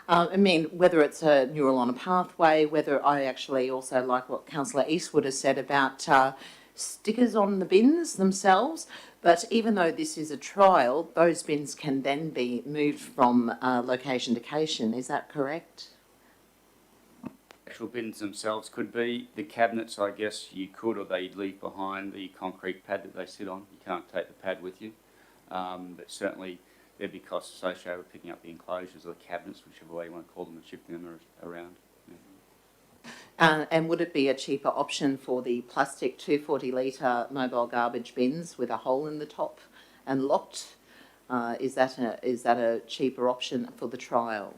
I mean, whether it's a mural on a pathway, whether I actually also like what Councillor Eastwood has said about stickers on the bins themselves, but even though this is a trial, those bins can then be moved from location to location. Is that correct?
Actual bins themselves could be. The cabinets, I guess you could, or they'd leave behind the concrete pad that they sit on. You can't take the pad with you. But certainly there'd be costs associated with picking up the enclosures or the cabinets, whichever way you want to call them, and shifting them around. Yeah.
And would it be a cheaper option for the plastic 240-litre mobile garbage bins with a hole in the top and locked? Is that a cheaper option for the trial?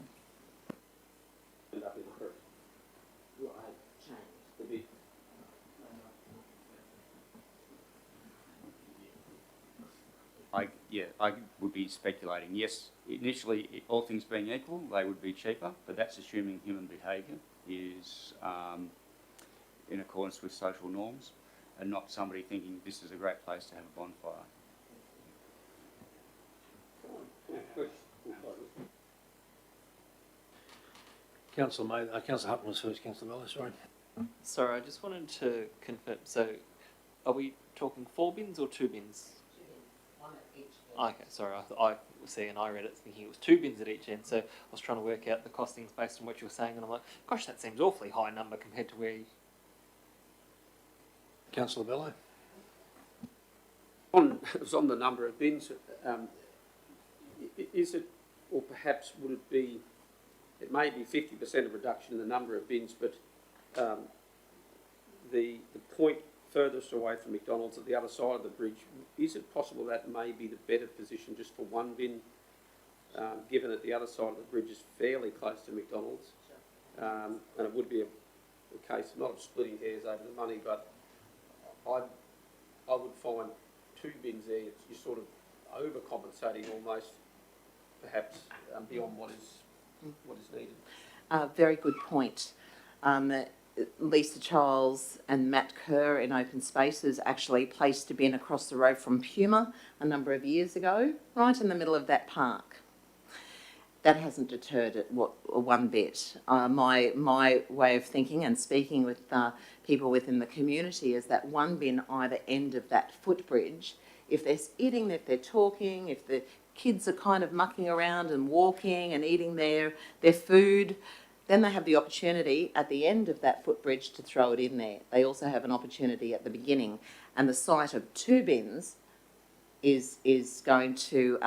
I would be speculating. Yes, initially, all things being equal, they would be cheaper, but that's assuming human behaviour is in accordance with social norms and not somebody thinking this is a great place to have a bonfire.
Councillor Hutton was first. Councillor Bella, sorry.
Sorry, I just wanted to confirm. So, are we talking 4 bins or 2 bins? Okay, sorry, I was seeing, I read it thinking it was 2 bins at each end, so I was trying to work out the costings based on what you were saying, and I'm like, gosh, that seems awfully high number compared to where you...
Councillor Bello.
It was on the number of bins. Is it, or perhaps would it be, it may be 50% of reduction in the number of bins, but the point furthest away from McDonald's at the other side of the bridge, is it possible that may be the better position just for 1 bin, given that the other side of the bridge is fairly close to McDonald's? And it would be a case not of splitting hairs over the money, but I would find 2 bins there, you're sort of overcompensating almost, perhaps beyond what is needed.
Very good point. Lisa Charles and Matt Kerr in Open Spaces actually placed a bin across the road from Puma a number of years ago, right in the middle of that park. That hasn't deterred it one bit. My way of thinking and speaking with people within the community is that 1 bin either end of that footbridge, if they're eating, if they're talking, if the kids are kind of mucking around and walking and eating their food, then they have the opportunity at the end of that footbridge to throw it in there. They also have an opportunity at the beginning. And the sight of 2 bins is going to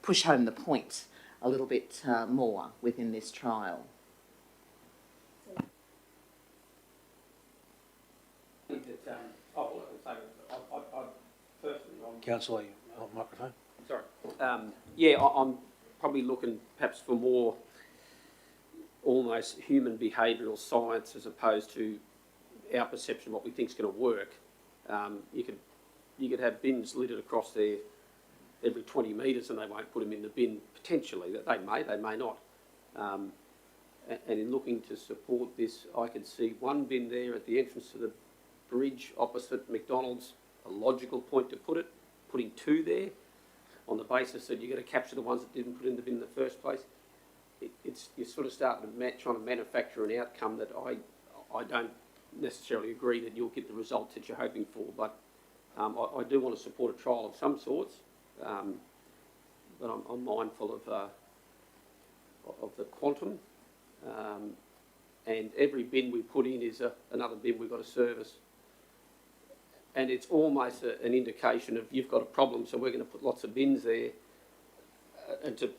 push home the point a little bit more within this trial.
Councillor, microphone.
Sorry. I'm probably looking perhaps for more almost human behavioural science as opposed to our perception of what we think is going to work. You could have bins littered across there every 20 metres and they won't put them in the bin potentially. They may not. And in looking to support this, I could see one bin there at the entrance to the bridge opposite McDonald's, a logical point to put it. Putting two there on the basis that you're going to capture the ones that didn't put in the bin in the first place. You're sort of starting to trying to manufacture an outcome that I don't necessarily agree that you'll get the results that you're hoping for, but I do want to support a trial of some sorts, but I'm mindful of the quantum, and every bin we put in is another bin we've got to service. And it's almost an indication of you've got a problem, so we're going to put lots of bins there. And to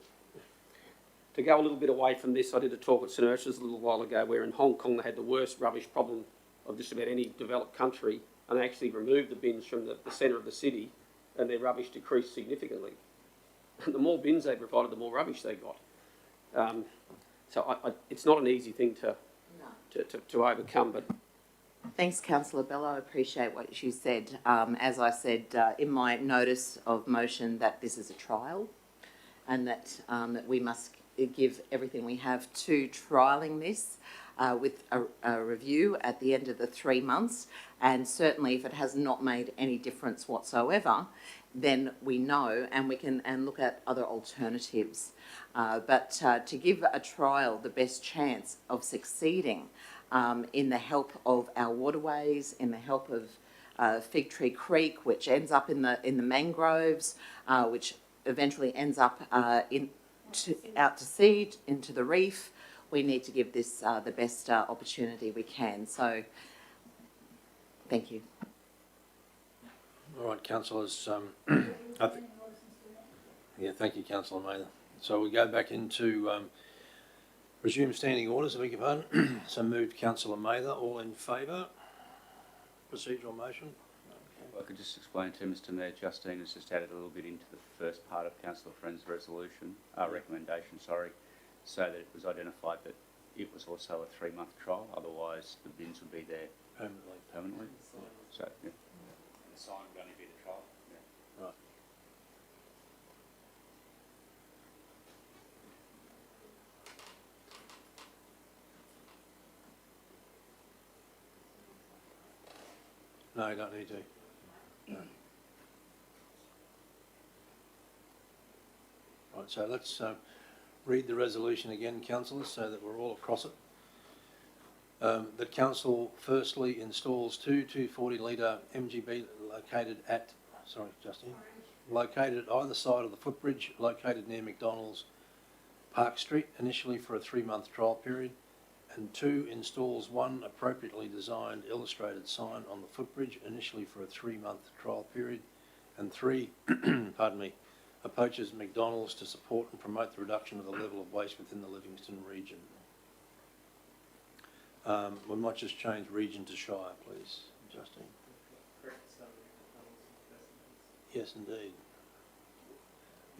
go a little bit away from this, I did a talk at St Ursula's a little while ago where in Hong Kong they had the worst rubbish problem of just about any developed country, and they actually removed the bins from the centre of the city and their rubbish decreased significantly. And the more bins they provided, the more rubbish they got. So it's not an easy thing to overcome, but...
Thanks, Councillor Bello. I appreciate what you said. As I said in my notice of motion, that this is a trial and that we must give everything we have to trialling this with a review at the end of the 3 months. And certainly if it has not made any difference whatsoever, then we know and we can look at other alternatives. But to give a trial the best chance of succeeding in the help of our waterways, in the help of Fig Tree Creek, which ends up in the mangroves, which eventually ends up out to sea, into the reef. We need to give this the best opportunity we can. So, thank you.
All right, councillors. Yeah, thank you, Councillor Mather. So we go back into resume standing orders, I beg your pardon. So moved, Councillor Mather. All in favour? Procedural motion?
I could just explain to Mr Mayor, Justine has just added a little bit into the first part of Councillor Friend's recommendation, so that it was identified that it was also a 3-month trial, otherwise the bins would be there permanently. So, yeah. The sign would only be the trial. Yeah.
Right. No, you don't need to. No. Right, so let's read the resolution again, councillors, so that we're all across it. That council firstly installs two 240-litre MGB located at either side of the footbridge, located near McDonald's Park Street, initially for a 3-month trial period, and 2 installs one appropriately designed illustrated sign on the footbridge, initially for a 3-month trial period, and 3, approaches McDonald's to support and promote the reduction of the level of waste within the Livingstone region. We might just change region to Shire, please, Justine. Yes, indeed.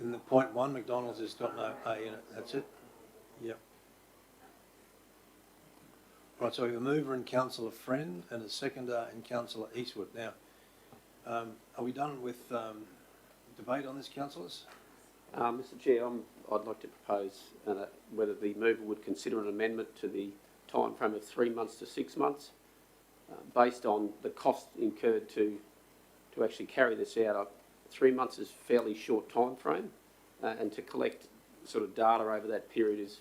In the point 1, McDonald's has got no A in it. That's it? Yep. Right, so we have a mover in Councillor Friend and a seconder in Councillor Eastwood. Now, are we done with debate on this, councillors?
Mr Chair, I'd like to propose whether the mover would consider an amendment to the time frame of 3 months to 6 months, based on the cost incurred to actually carry this out. 3 months is a fairly short time frame, and to collect sort of data over that period is,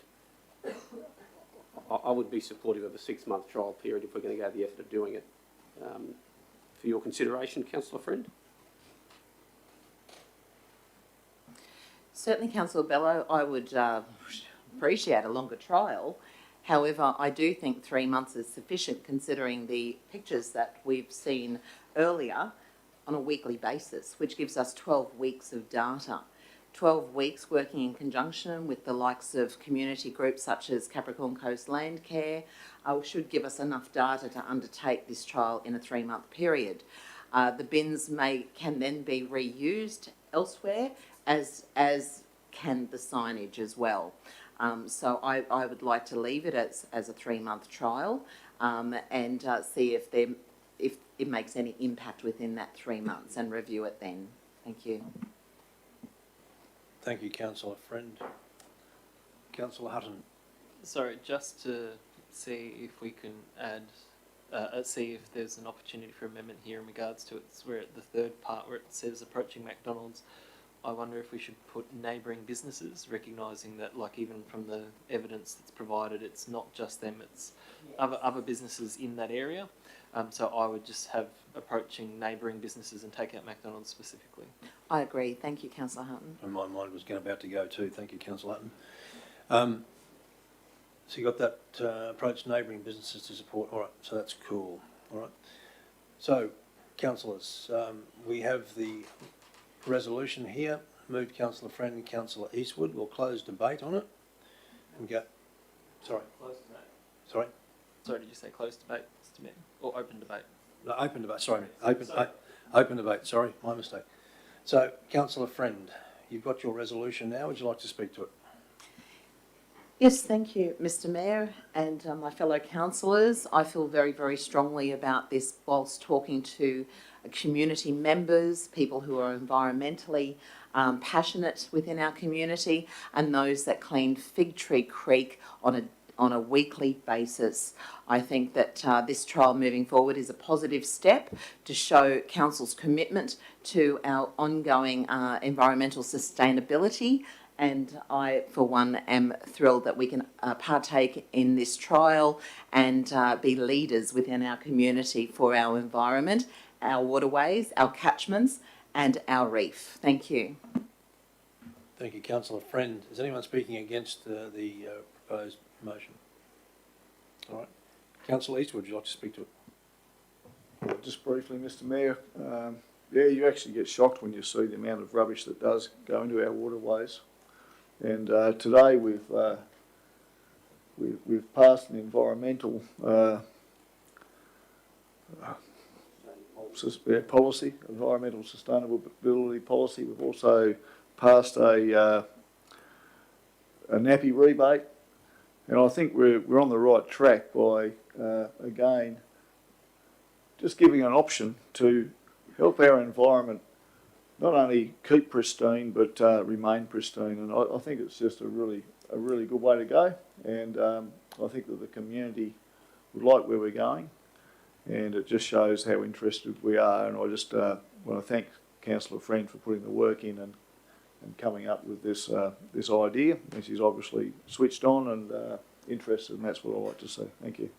I would be supportive of a 6-month trial period if we're going to go the effort of doing it. For your consideration, Councillor Friend.
Certainly, Councillor Bello, I would appreciate a longer trial. However, I do think 3 months is sufficient considering the pictures that we've seen earlier on a weekly basis, which gives us 12 weeks of data. 12 weeks working in conjunction with the likes of community groups such as Capricorn Coast Land Care should give us enough data to undertake this trial in a 3-month period. The bins can then be reused elsewhere, as can the signage as well. So I would like to leave it as a 3-month trial and see if it makes any impact within that 3 months and review it then. Thank you.
Thank you, Councillor Friend. Councillor Hutton.
Sorry, just to see if we can add, see if there's an opportunity for amendment here in regards to it's where at the third part where it says approaching McDonald's. I wonder if we should put neighbouring businesses, recognising that, like, even from the evidence that's provided, it's not just them, it's other businesses in that area. So I would just have approaching neighbouring businesses and take out McDonald's specifically.
I agree. Thank you, Councillor Hutton.
And my mind was about to go too. Thank you, Councillor Hutton. So you got that approach neighbouring businesses to support. All right, so that's cool. All right. So, councillors, we have the resolution here. Moved Councillor Friend and Councillor Eastwood. We'll close debate on it and go. Sorry.
Close debate.
Sorry.
Sorry, did you say closed debate, Mr. Mayor? Or open debate?
No, open debate. Sorry, open debate. Sorry, my mistake. So, Councillor Friend, you've got your resolution now. Would you like to speak to it?
Yes, thank you, Mr. Mayor and my fellow councillors. I feel very, very strongly about this whilst talking to community members, people who are environmentally passionate within our community, and those that clean Fig Tree Creek on a weekly basis. I think that this trial moving forward is a positive step to show Council's commitment to our ongoing environmental sustainability. And I, for one, am thrilled that we can partake in this trial and be leaders within our community for our environment, our waterways, our catchments and our reef. Thank you.
Thank you, Councillor Friend. Is anyone speaking against the proposed motion? All right. Councillor Eastwood, would you like to speak to it?
Just briefly, Mr. Mayor, yeah, you actually get shocked when you see the amount of rubbish that does go into our waterways. And today we've passed an environmental policy, environmental sustainability policy. We've also passed a nappy rebate, and I think we're on the right track by again just giving an option to help our environment not only keep pristine but remain pristine, and I think it's just a really good way to go, and I think that the community would like where we're going, and it just shows how interested we are. And I just want to thank Councillor Friend for putting the work in and coming up with this this idea. And she's obviously switched on and interested, and that's what I like to see. Thank you.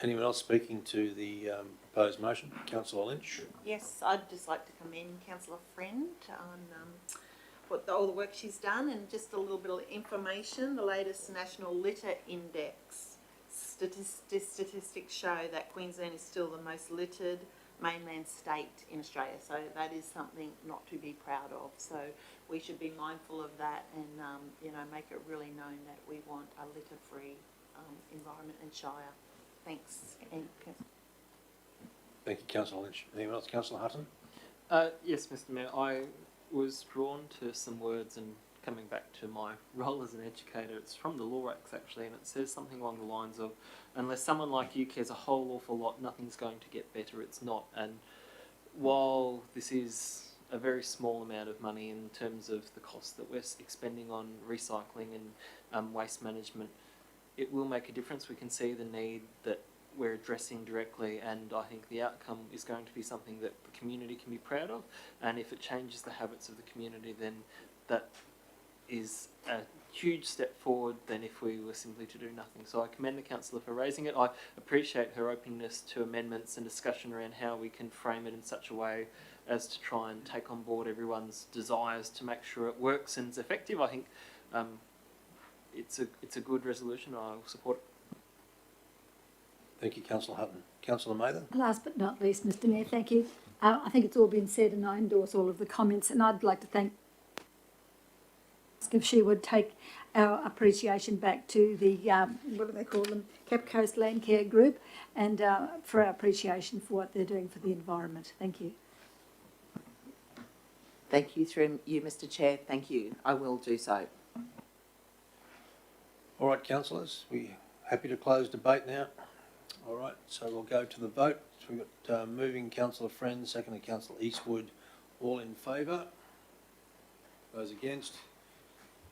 Anyone else speaking to the proposed motion? Councillor Lynch.
Yes, I'd just like to commend Councillor Friend on all the work she's done, and just a little bit of information. The latest National Litter Index statistics show that Queensland is still the most littered mainland state in Australia, so that is something not to be proud of. So we should be mindful of that and you know, make it really known that we want a litter-free environment in Shire. Thanks.
Thank you, Councillor Lynch. Anyone else? Councillor Hutton?
Yes, Mr. Mayor. I was drawn to some words, and coming back to my role as an educator, it's from the Law Acts actually, and it says something along the lines of, unless someone like you cares a whole awful lot, nothing's going to get better. It's not. And while this is a very small amount of money in terms of the cost that we're expending on recycling and waste management, it will make a difference. We can see the need that we're addressing directly, and I think the outcome is going to be something that the community can be proud of, and if it changes the habits of the community, then that is a huge step forward than if we were simply to do nothing. So I commend the councillor for raising it. I appreciate her openness to amendments and discussion around how we can frame it in such a way as to try and take on board everyone's desires to make sure it works and is effective. I think it's a good resolution. I will support it.
Thank you, Councillor Hutton. Councillor Mather?
Last but not least, Mr. Mayor, thank you. I think it's all been said and I endorse all of the comments, and I'd like to thank if she would take our appreciation back to the, what do they call them, Cape Coast Land Care Group, and for our appreciation for what they're doing for the environment. Thank you.
Thank you through you, Mr. Chair. Thank you. I will do so.
All right, councillors, we happy to close debate now? All right, so we'll go to the vote. So we've got moving Councillor Friend, seconded Councillor Eastwood. All in favour? Those against?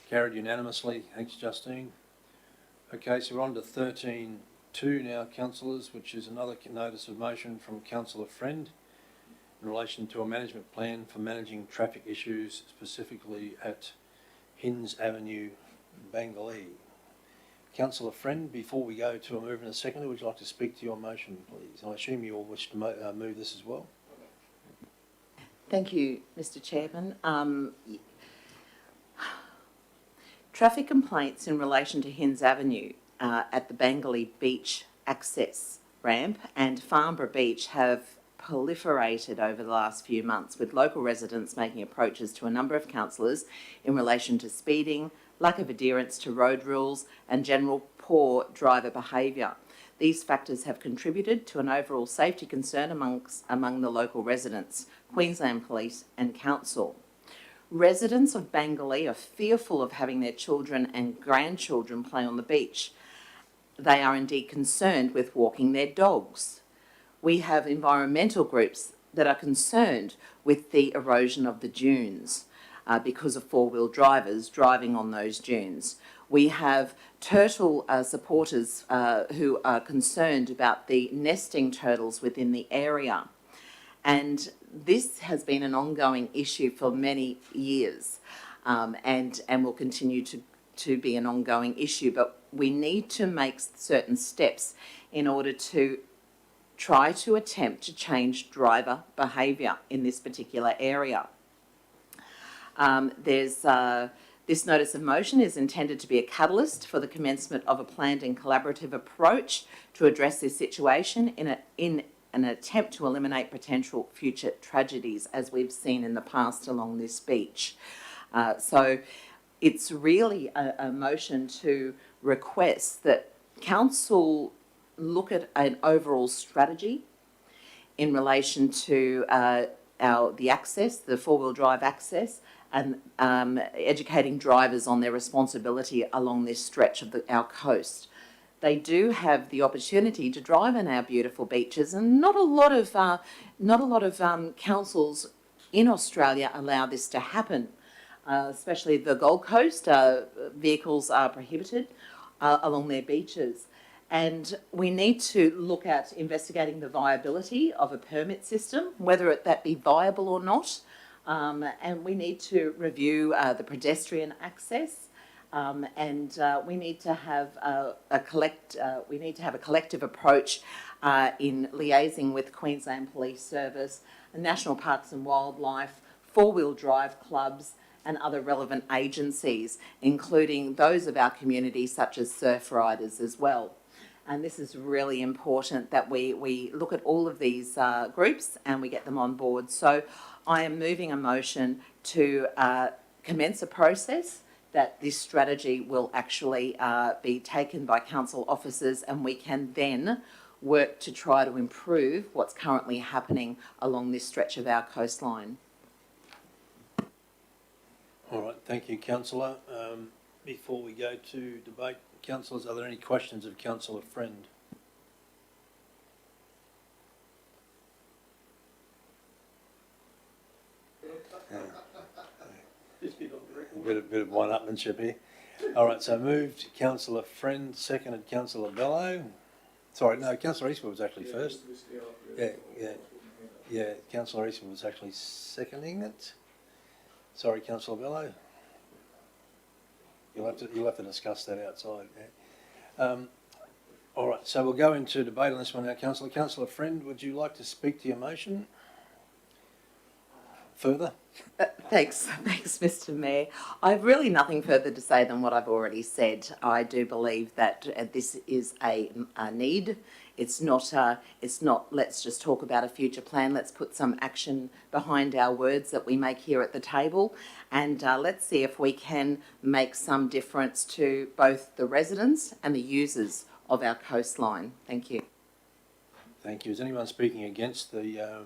Carried unanimously. Thanks, Justine. Okay, so we're on to 13.2 now, councillors, which is another notice of motion from Councillor Friend in relation to a management plan for managing traffic issues, specifically at Hinds Avenue, Bangalee. Councillor Friend, before we go to a move and a seconder, would you like to speak to your motion, please? I assume you all wish to move this as well.
Thank you, Mr. Chairman. Traffic complaints in relation to Hinds Avenue at the Bangalee Beach access ramp and Farnborough Beach have proliferated over the last few months, with local residents making approaches to a number of councillors in relation to speeding, lack of adherence to road rules and general poor driver behaviour. These factors have contributed to an overall safety concern among the local residents, Queensland Police and Council. Residents of Bangalee are fearful of having their children and grandchildren play on the beach. They are indeed concerned with walking their dogs. We have environmental groups that are concerned with the erosion of the dunes because of four-wheel drivers driving on those dunes. We have turtle supporters who are concerned about the nesting turtles within the area. And this has been an ongoing issue for many years and will continue to be an ongoing issue. But we need to make certain steps in order to try to attempt to change driver behaviour in this particular area. This notice of motion is intended to be a catalyst for the commencement of a planned and collaborative approach to address this situation in an attempt to eliminate potential future tragedies, as we've seen in the past along this beach. So it's really a motion to request that council look at an overall strategy in relation to the access, the four-wheel drive access, and educating drivers on their responsibility along this stretch of our coast. They do have the opportunity to drive on our beautiful beaches, and not a lot of councils in Australia allow this to happen. Especially the Gold Coast, vehicles are prohibited along their beaches. And we need to look at investigating the viability of a permit system, whether that be viable or not. And we need to review the pedestrian access, and we need to have a collective approach in liaising with Queensland Police Service, National Parks and Wildlife, four-wheel drive clubs, and other relevant agencies, including those of our community, such as surf riders as well. And this is really important that we look at all of these groups and we get them on board. So I am moving a motion to commence a process that this strategy will actually be taken by council officers, and we can then work to try to improve what's currently happening along this stretch of our coastline.
All right, thank you, councillor. Before we go to debate, councillors, are there any questions of Councillor Friend? A bit of one-upmanship here. All right, so moved Councillor Friend, seconded Councillor Bello. Sorry, no, Councillor Eastwood was actually first. Yeah, Councillor Eastwood was actually seconding it. Sorry, Councillor Bello. You'll have to discuss that outside. Yeah. All right, so we'll go into debate on this one now, Councillor. Councillor Friend, would you like to speak to your motion? further?
Thanks, Mr. Mayor. I've really nothing further to say than what I've already said. I do believe that this is a need. It's not let's just talk about a future plan. Let's put some action behind our words that we make here at the table, and let's see if we can make some difference to both the residents and the users of our coastline. Thank you.
Thank you. Is anyone speaking against the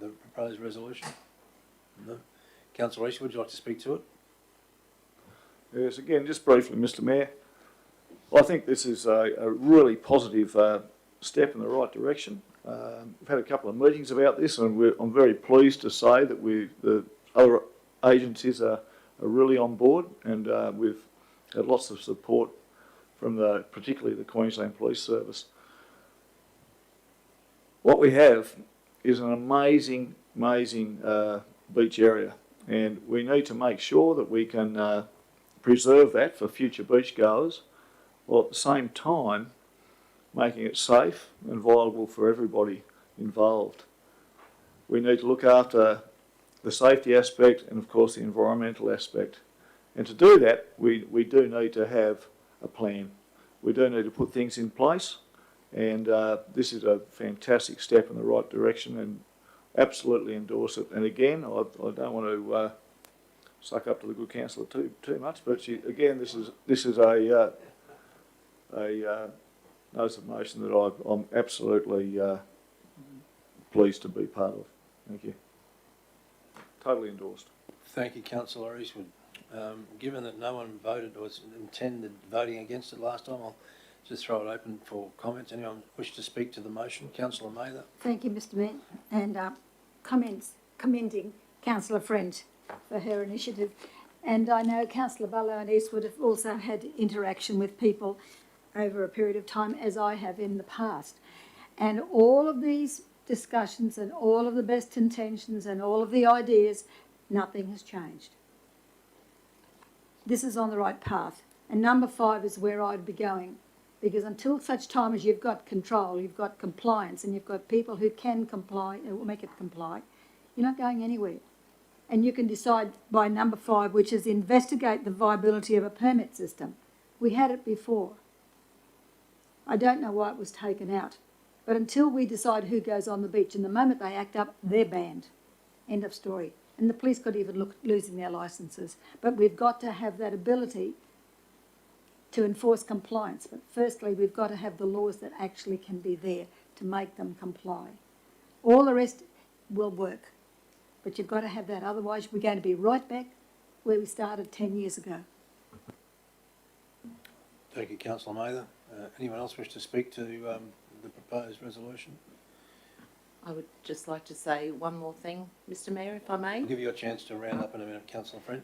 proposed resolution? No. Councillor Rees, would you like to speak to it?
Yes, again, just briefly, Mr. Mayor. I think this is a really positive step in the right direction. We've had a couple of meetings about this, and I'm very pleased to say that the other agencies are really on board, and we've had lots of support from particularly the Queensland Police Service. What we have is an amazing beach area, and we need to make sure that we can preserve that for future beachgoers, while at the same time making it safe and viable for everybody involved. We need to look after the safety aspect and of course the environmental aspect, and to do that we do need to have a plan. We do need to put things in place, and this is a fantastic step in the right direction, and absolutely endorse it. And again, I don't want to suck up to the good councillor too much, but again, this is a notice of motion that I'm absolutely pleased to be part of. Thank you. Totally endorsed.
Thank you, Councillor Eastwood. Given that no one voted or intended voting against it last time, I'll just throw it open for comments. Anyone wish to speak to the motion? Councillor Mather.
Thank you, Mr. Mayor, and commending Councillor Friend for her initiative. And I know Councillor Barlow and Eastwood have also had interaction with people over a period of time, as I have in the past. And all of these discussions and all of the best intentions and all of the ideas, nothing has changed. This is on the right path. And number 5 is where I'd be going. Because until such time as you've got control, you've got compliance, and you've got people who can comply and will make it comply, you're not going anywhere. And you can decide by number 5, which is investigate the viability of a permit system. We had it before. I don't know why it was taken out. But until we decide who goes on the beach, and the moment they act up, they're banned. End of story. And the police could even look losing their licences. But we've got to have that ability to enforce compliance. But firstly, we've got to have the laws that actually can be there to make them comply. All the rest will work. But you've got to have that, otherwise we're going to be right back where we started 10 years ago.
Thank you, Councillor Mather. Anyone else wish to speak to the proposed resolution?
I would just like to say one more thing, Mr. Mayor, if I may.
I'll give you a chance to round up in a minute, Councillor Friend.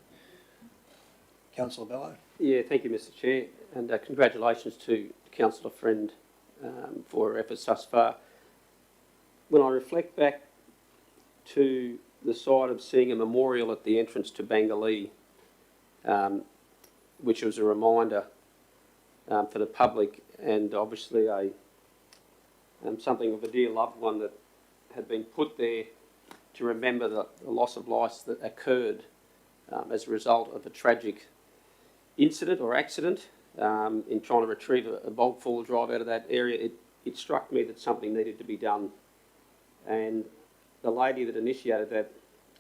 Councillor Bello.
Yeah, thank you, Mr. Chair, and congratulations to Councillor Friend for her efforts thus far. When I reflect back to the side of seeing a memorial at the entrance to Bangalee, which was a reminder for the public, and obviously something of a dear loved one that had been put there to remember the loss of life that occurred as a result of a tragic incident or accident in trying to retrieve a bog fall drive out of that area. It struck me that something needed to be done, and the lady that initiated that,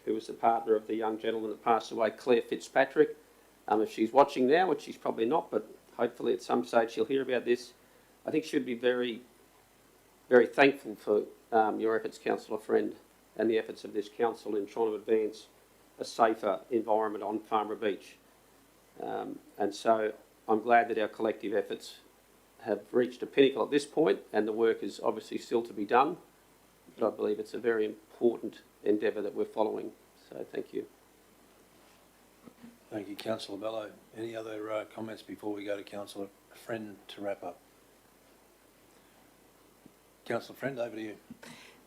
who was the partner of the young gentleman that passed away, Claire Fitzpatrick, if she's watching now, which she's probably not, but hopefully at some stage she'll hear about this, I think she'd be very, very thankful for your efforts, Councillor Friend, and the efforts of this council in trying to advance a safer environment on Farnborough Beach. And so I'm glad that our collective efforts have reached a pinnacle at this point, and the work is obviously still to be done, but I believe it's a very important endeavour that we're following. So thank you.
Thank you, Councillor Bello. Any other comments before we go to Councillor Friend to wrap up? Councillor Friend, over to you.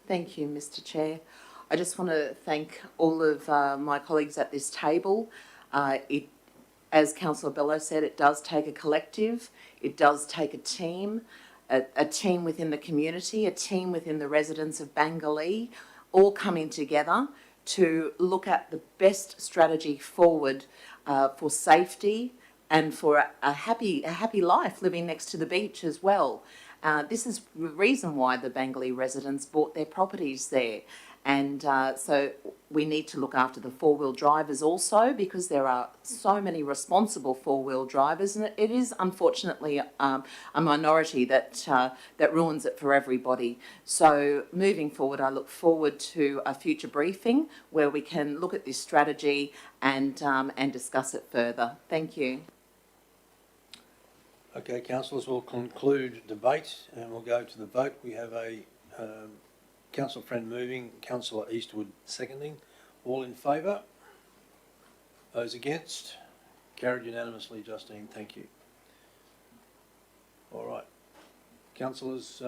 Thank you, Mr. Chair. I just want to thank all of my colleagues at this table. As Councillor Bello said, it does take a collective, it does take a team within the community, a team within the residents of Bangalee, all coming together to look at the best strategy forward for safety and for a happy life living next to the beach as well. This is the reason why the Bangalore residents bought their properties there. And so we need to look after the four-wheel drivers also, because there are so many responsible four-wheel drivers, and it is unfortunately a minority that ruins it for everybody. So moving forward, I look forward to a future briefing where we can look at this strategy and discuss it further. Thank you.
Okay, councillors, we'll conclude debate and we'll go to the vote. We have a councillor friend moving, councillor Eastwood seconding. All in favour? Those against? Carried unanimously, Justine, thank you. All right. Councillors,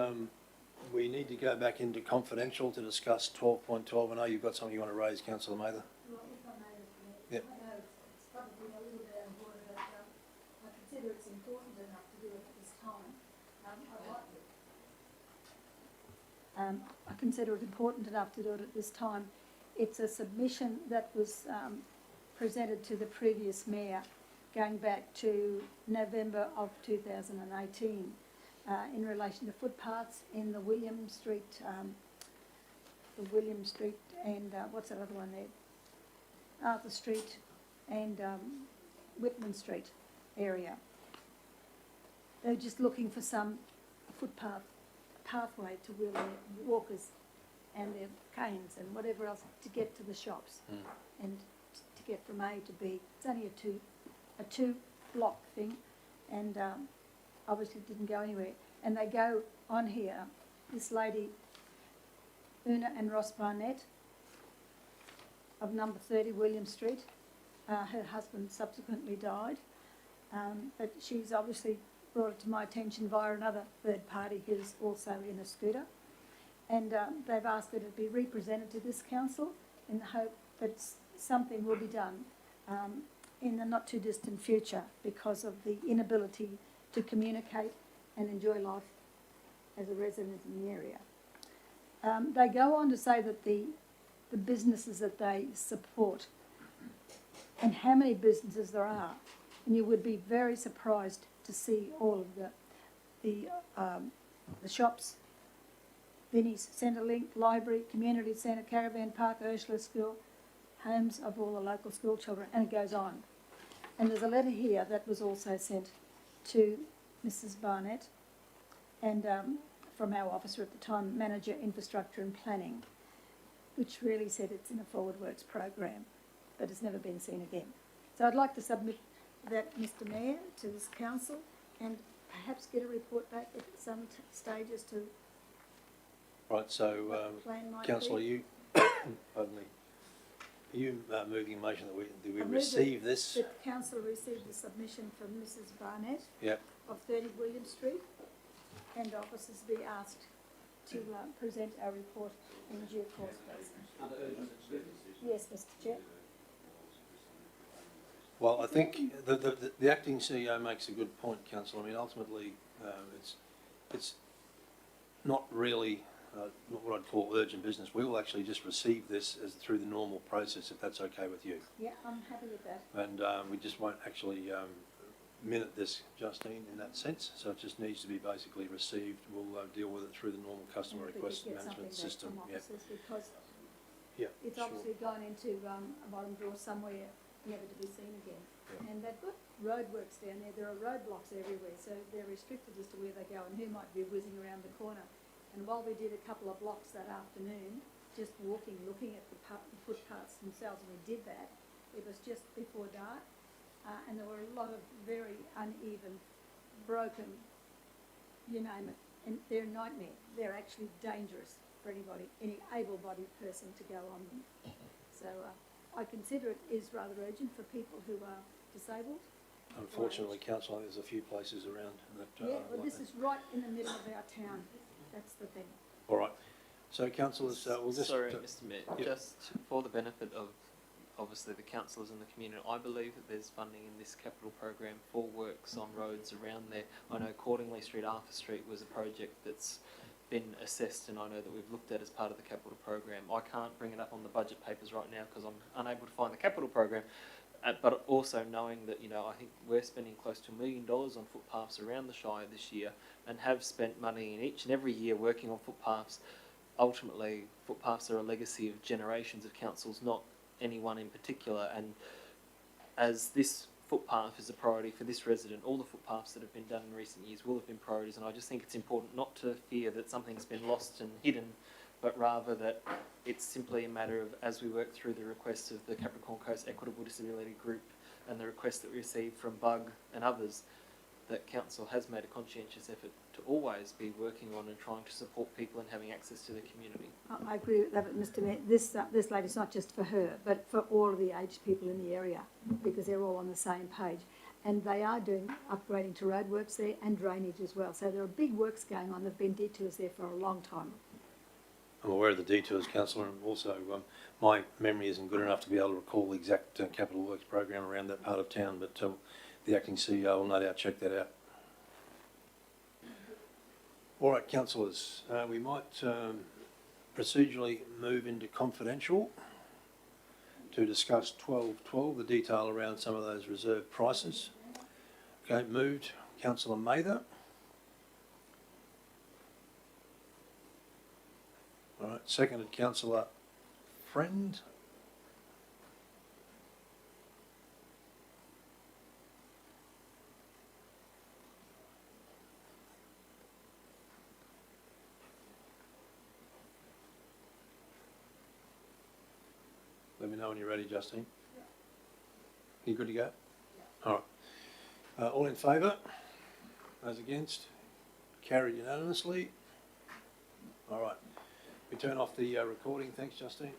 we need to go back into confidential to discuss 12.12. I know you've got something you want to raise, councillor Mather.
Well, if I may,
Yep.
I know it's probably a little bit out of order, but I consider it's important enough to do it at this time. I consider it important enough to do it at this time. It's a submission that was presented to the previous mayor going back to November of 2018 in relation to footpaths in the William Street and what's that other one there? Arthur Street and Whitman Street area. They're just looking for some pathway to wheel their walkers and their canes and whatever else to get to the shops and to get from A to B. It's only a two block thing, and obviously it didn't go anywhere. And they go on here, this lady, Una and Ross Barnett, of number 30 William Street. Her husband subsequently died, but she's obviously brought it to my attention via another third party who's also in a scooter. And they've asked that it be represented to this council in the hope that something will be done in the not too distant future because of the inability to communicate and enjoy life as a resident in the area. They go on to say that the businesses that they support and how many businesses there are, and you would be very surprised to see all of the shops, Vinnie's, Centrelink, Library, Community Centre, Caravan Park, Ursula School, homes of all the local school children, and it goes on. And there's a letter here that was also sent to Mrs. Barnett and from our officer at the time, Manager Infrastructure and Planning, which really said it's in a Forward Works program, but it's never been seen again. So I'd like to submit that, Mr. Mayor, to this council and perhaps get a report back at some stage as to
Right, so
what the plan might
councillor,
be.
you, pardon me, are you moving a motion that we
I move
receive this?
that the council received the submission from Mrs. Barnett
Yep.
of 30 William Street, and officers be asked to present a report in due course, please. Yes, Mr. Chair.
Well, I think the acting CEO makes a good point, councillor. I mean, ultimately, it's not really not what I'd call urgent business. We will actually just receive this as through the normal process, if that's okay with you.
Yeah, I'm happy with that.
And we just won't actually minute this, Justine, in that sense. So it just needs to be basically received. We'll deal with it through the normal customer
If we could
request
get
management
something back
system.
from
Yeah.
officers, because
Yeah.
it's
sure.
obviously gone into a bottom drawer somewhere, never to be seen again.
Yeah.
And they've got roadworks down there. There are roadblocks everywhere, so they're restricted as to where they go and who might be whizzing around the corner. And while we did a couple of blocks that afternoon, just walking, looking at the footpaths themselves, and we did that, it was just before dark, and there were a lot of very uneven, broken, you name it, and they're a nightmare. They're actually dangerous for anybody, any able-bodied person to go on them. So I consider it is rather urgent for people who are disabled.
Unfortunately, councillor, there's a few places around that.
Yeah, well,
like
this
that.
is right in the middle of our town. That's the thing.
All right. So, councillors, we'll just...
Sorry, Mr. Mayor,
yeah.
just for the benefit of obviously the councillors and the community, I believe that there's funding in this capital program for works on roads around there. I know Cordingley Street, Arthur Street was a project that's been assessed, and I know that we've looked at as part of the capital program. I can't bring it up on the budget papers right now because I'm unable to find the capital program. But also knowing that, you know, I think we're spending close to $1 million on footpaths around the Shire this year, and have spent money in each and every year working on footpaths. Ultimately, footpaths are a legacy of generations of councils, not any one in particular. And as this footpath is a priority for this resident, all the footpaths that have been done in recent years will have been priorities. And I just think it's important not to fear that something's been lost and hidden, but rather that it's simply a matter of, as we work through the requests of the Capricorn Coast Equitable Disability Group and the requests that we received from Bug and others, that council has made a conscientious effort to always be working on and trying to support people and having access to the community.
I agree with that, Mr Mayor. This lady's not just for her, but for all of the aged people in the area, because they're all on the same page. And they are doing upgrading to roadworks there and drainage as well. So there are big works going on. There have been detours there for a long time.
I'm aware of the detours, Councillor, and also my memory isn't good enough to be able to recall the exact capital works program around that part of town, but the acting CEO will no doubt check that out. All right, councillors, we might procedurally move into confidential to discuss 12.12, the detail around some of those reserve prices. Okay, moved, Councillor Mather. All right, seconded, Councillor Friend. Let me know when you're ready, Justine. Yeah. You good to go? Yeah. All right. All in favour? Those against? Carried unanimously. All right. We turn off the recording. Thanks, Justine.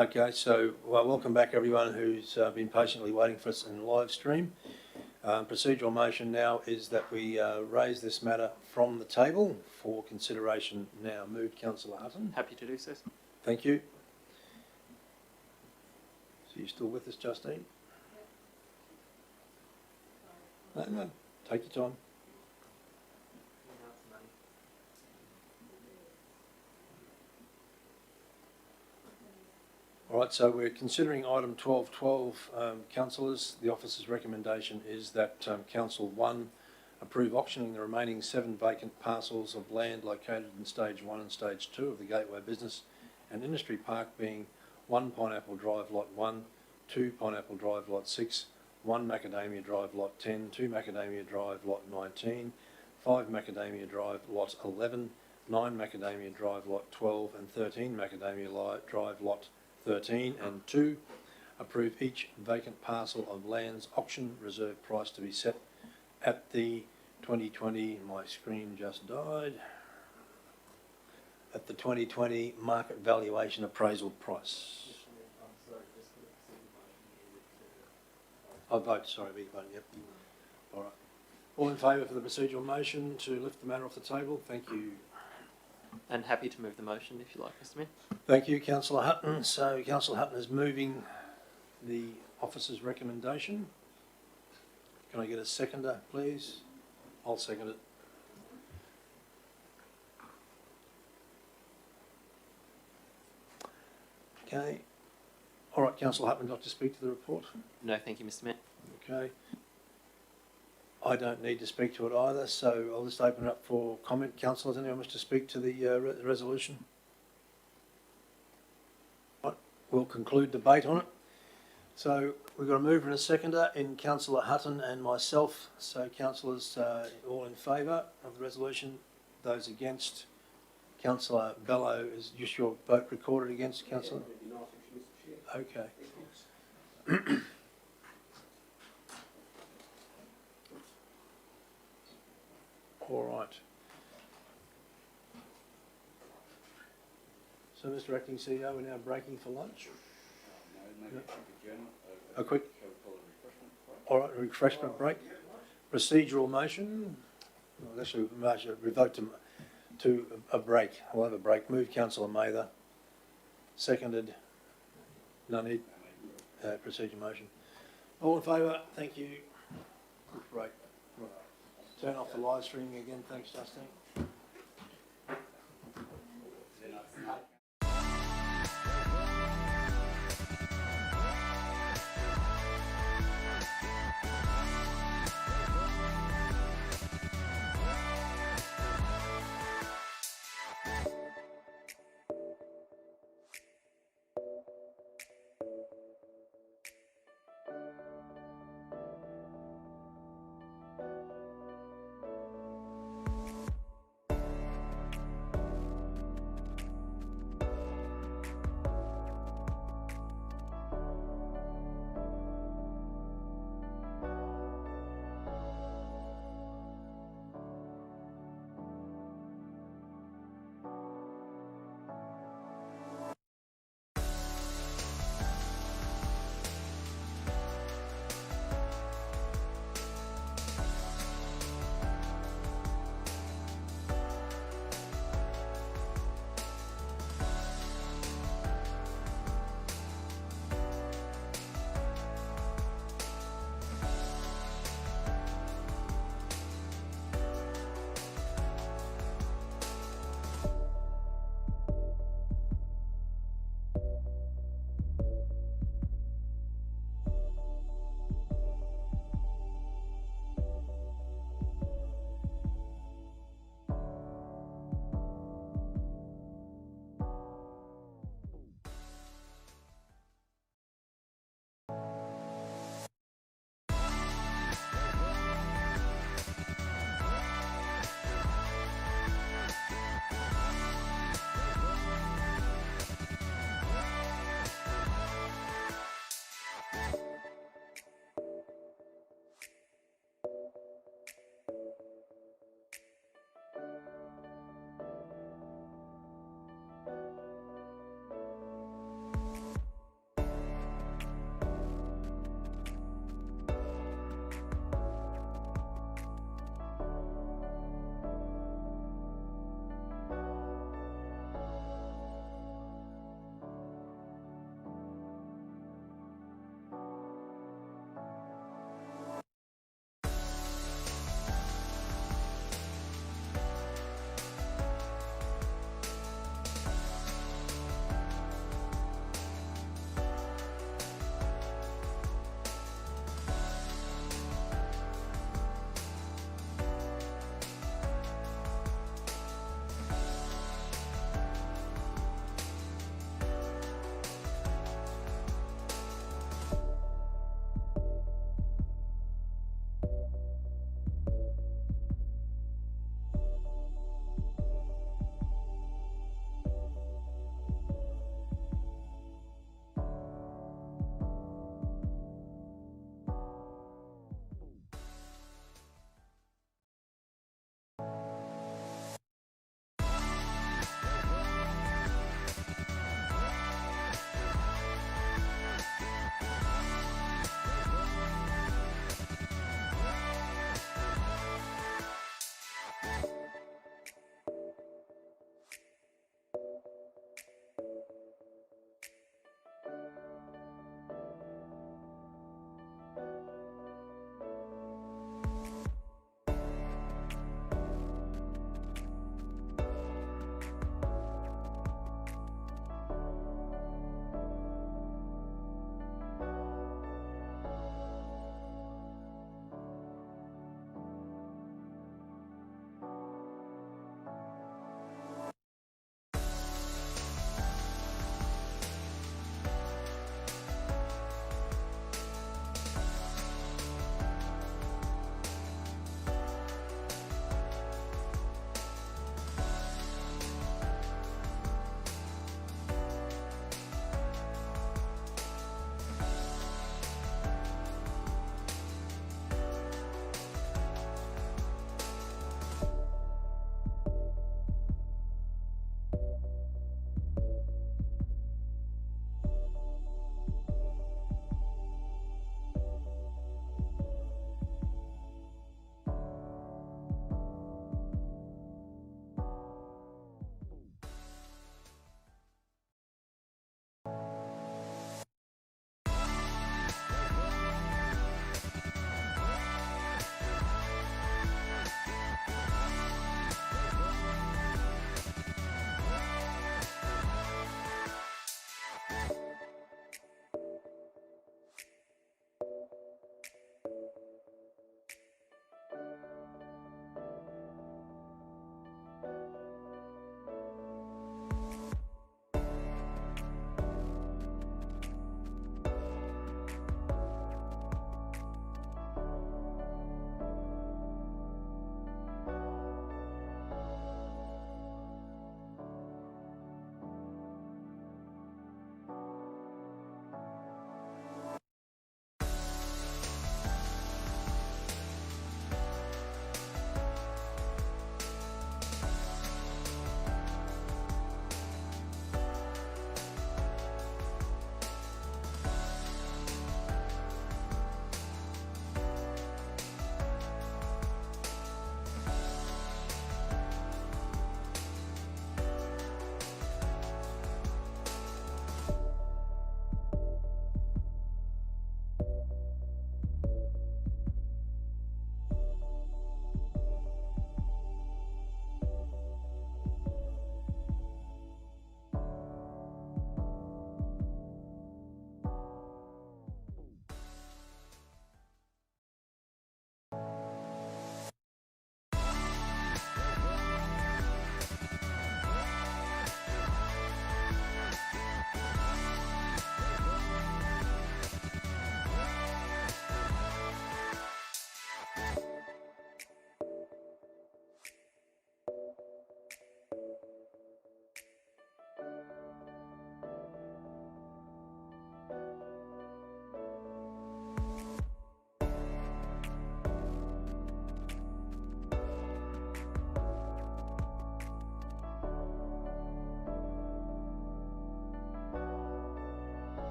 Okay, so well, welcome back everyone who's been patiently waiting for us in live stream. Procedural motion now is that we raise this matter from the table for consideration now. Moved, Councillor Hutton.
Happy to do so.
Thank you. So you still with us, Justine? No, take your time. All right, so we're considering item 1212, councillors. The officer's recommendation is that Council 1 approve auctioning the remaining 7 vacant parcels of land located in Stage 1 and Stage 2 of the Gateway Business and Industry Park, being 1 Pineapple Drive Lot 1, 2 Pineapple Drive Lot 6, 1 Macadamia Drive Lot 10, 2 Macadamia Drive Lot 19, 5 Macadamia Drive Lot 11, 9 Macadamia Drive Lot 12 and 13 Macadamia Drive Lot 13, and 2, approve each vacant parcel of land's auction reserve price to be set at the 2020, my screen just died, at the 2020 market valuation appraisal price. I vote, sorry, beg your pardon, yep. All right. All in favour for the procedural motion to lift the matter off the table? Thank you.
And happy to move the motion if you like, Mr Mayor.
Thank you, Councillor Hutton. So Councillor Hutton is moving the officer's recommendation. Can I get a seconder, please? I'll second it. Okay. All right, Councillor Hutton, would you like to speak to the report?
No, thank you, Mr Mayor.
Okay. I don't need to speak to it either, so I'll just open it up for comment. Councillors, anyone wish to speak to the resolution? Right, we'll conclude debate on it. So we've got a mover and a seconder in Councillor Hutton and myself. So councillors, all in favour of the resolution? Those against? Councillor Bello, is just your vote recorded against, Councillor? Okay. All right. So, Mr. Acting CEO, we're now breaking for lunch. A quick. All right, refreshment break. Procedural motion. Well, actually, we vote to a break. We'll have a break. Moved, Councillor Mather. Seconded. No need. Procedure motion. All in favour? Thank you. Good break. Turn off the live streaming again. Thanks, Justine.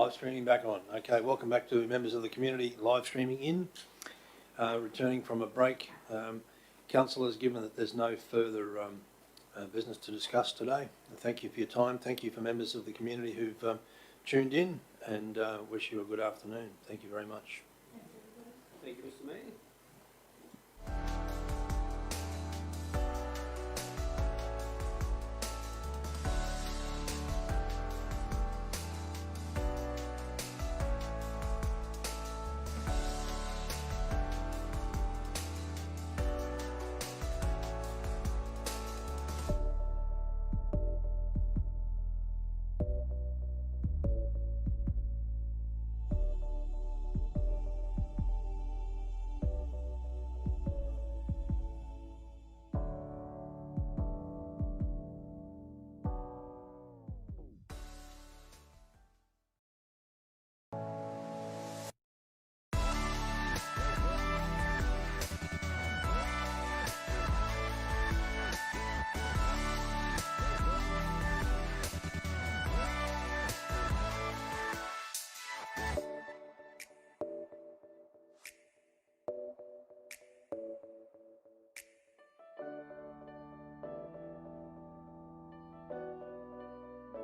Live streaming back on. Okay, welcome back to members of the community live streaming in. Returning from a break, councillors, given that there's no further business to discuss today, thank you for your time. Thank you for members of the community who've tuned in, and wish you a good afternoon. Thank you very much.
Thank you, Mr. Mayor.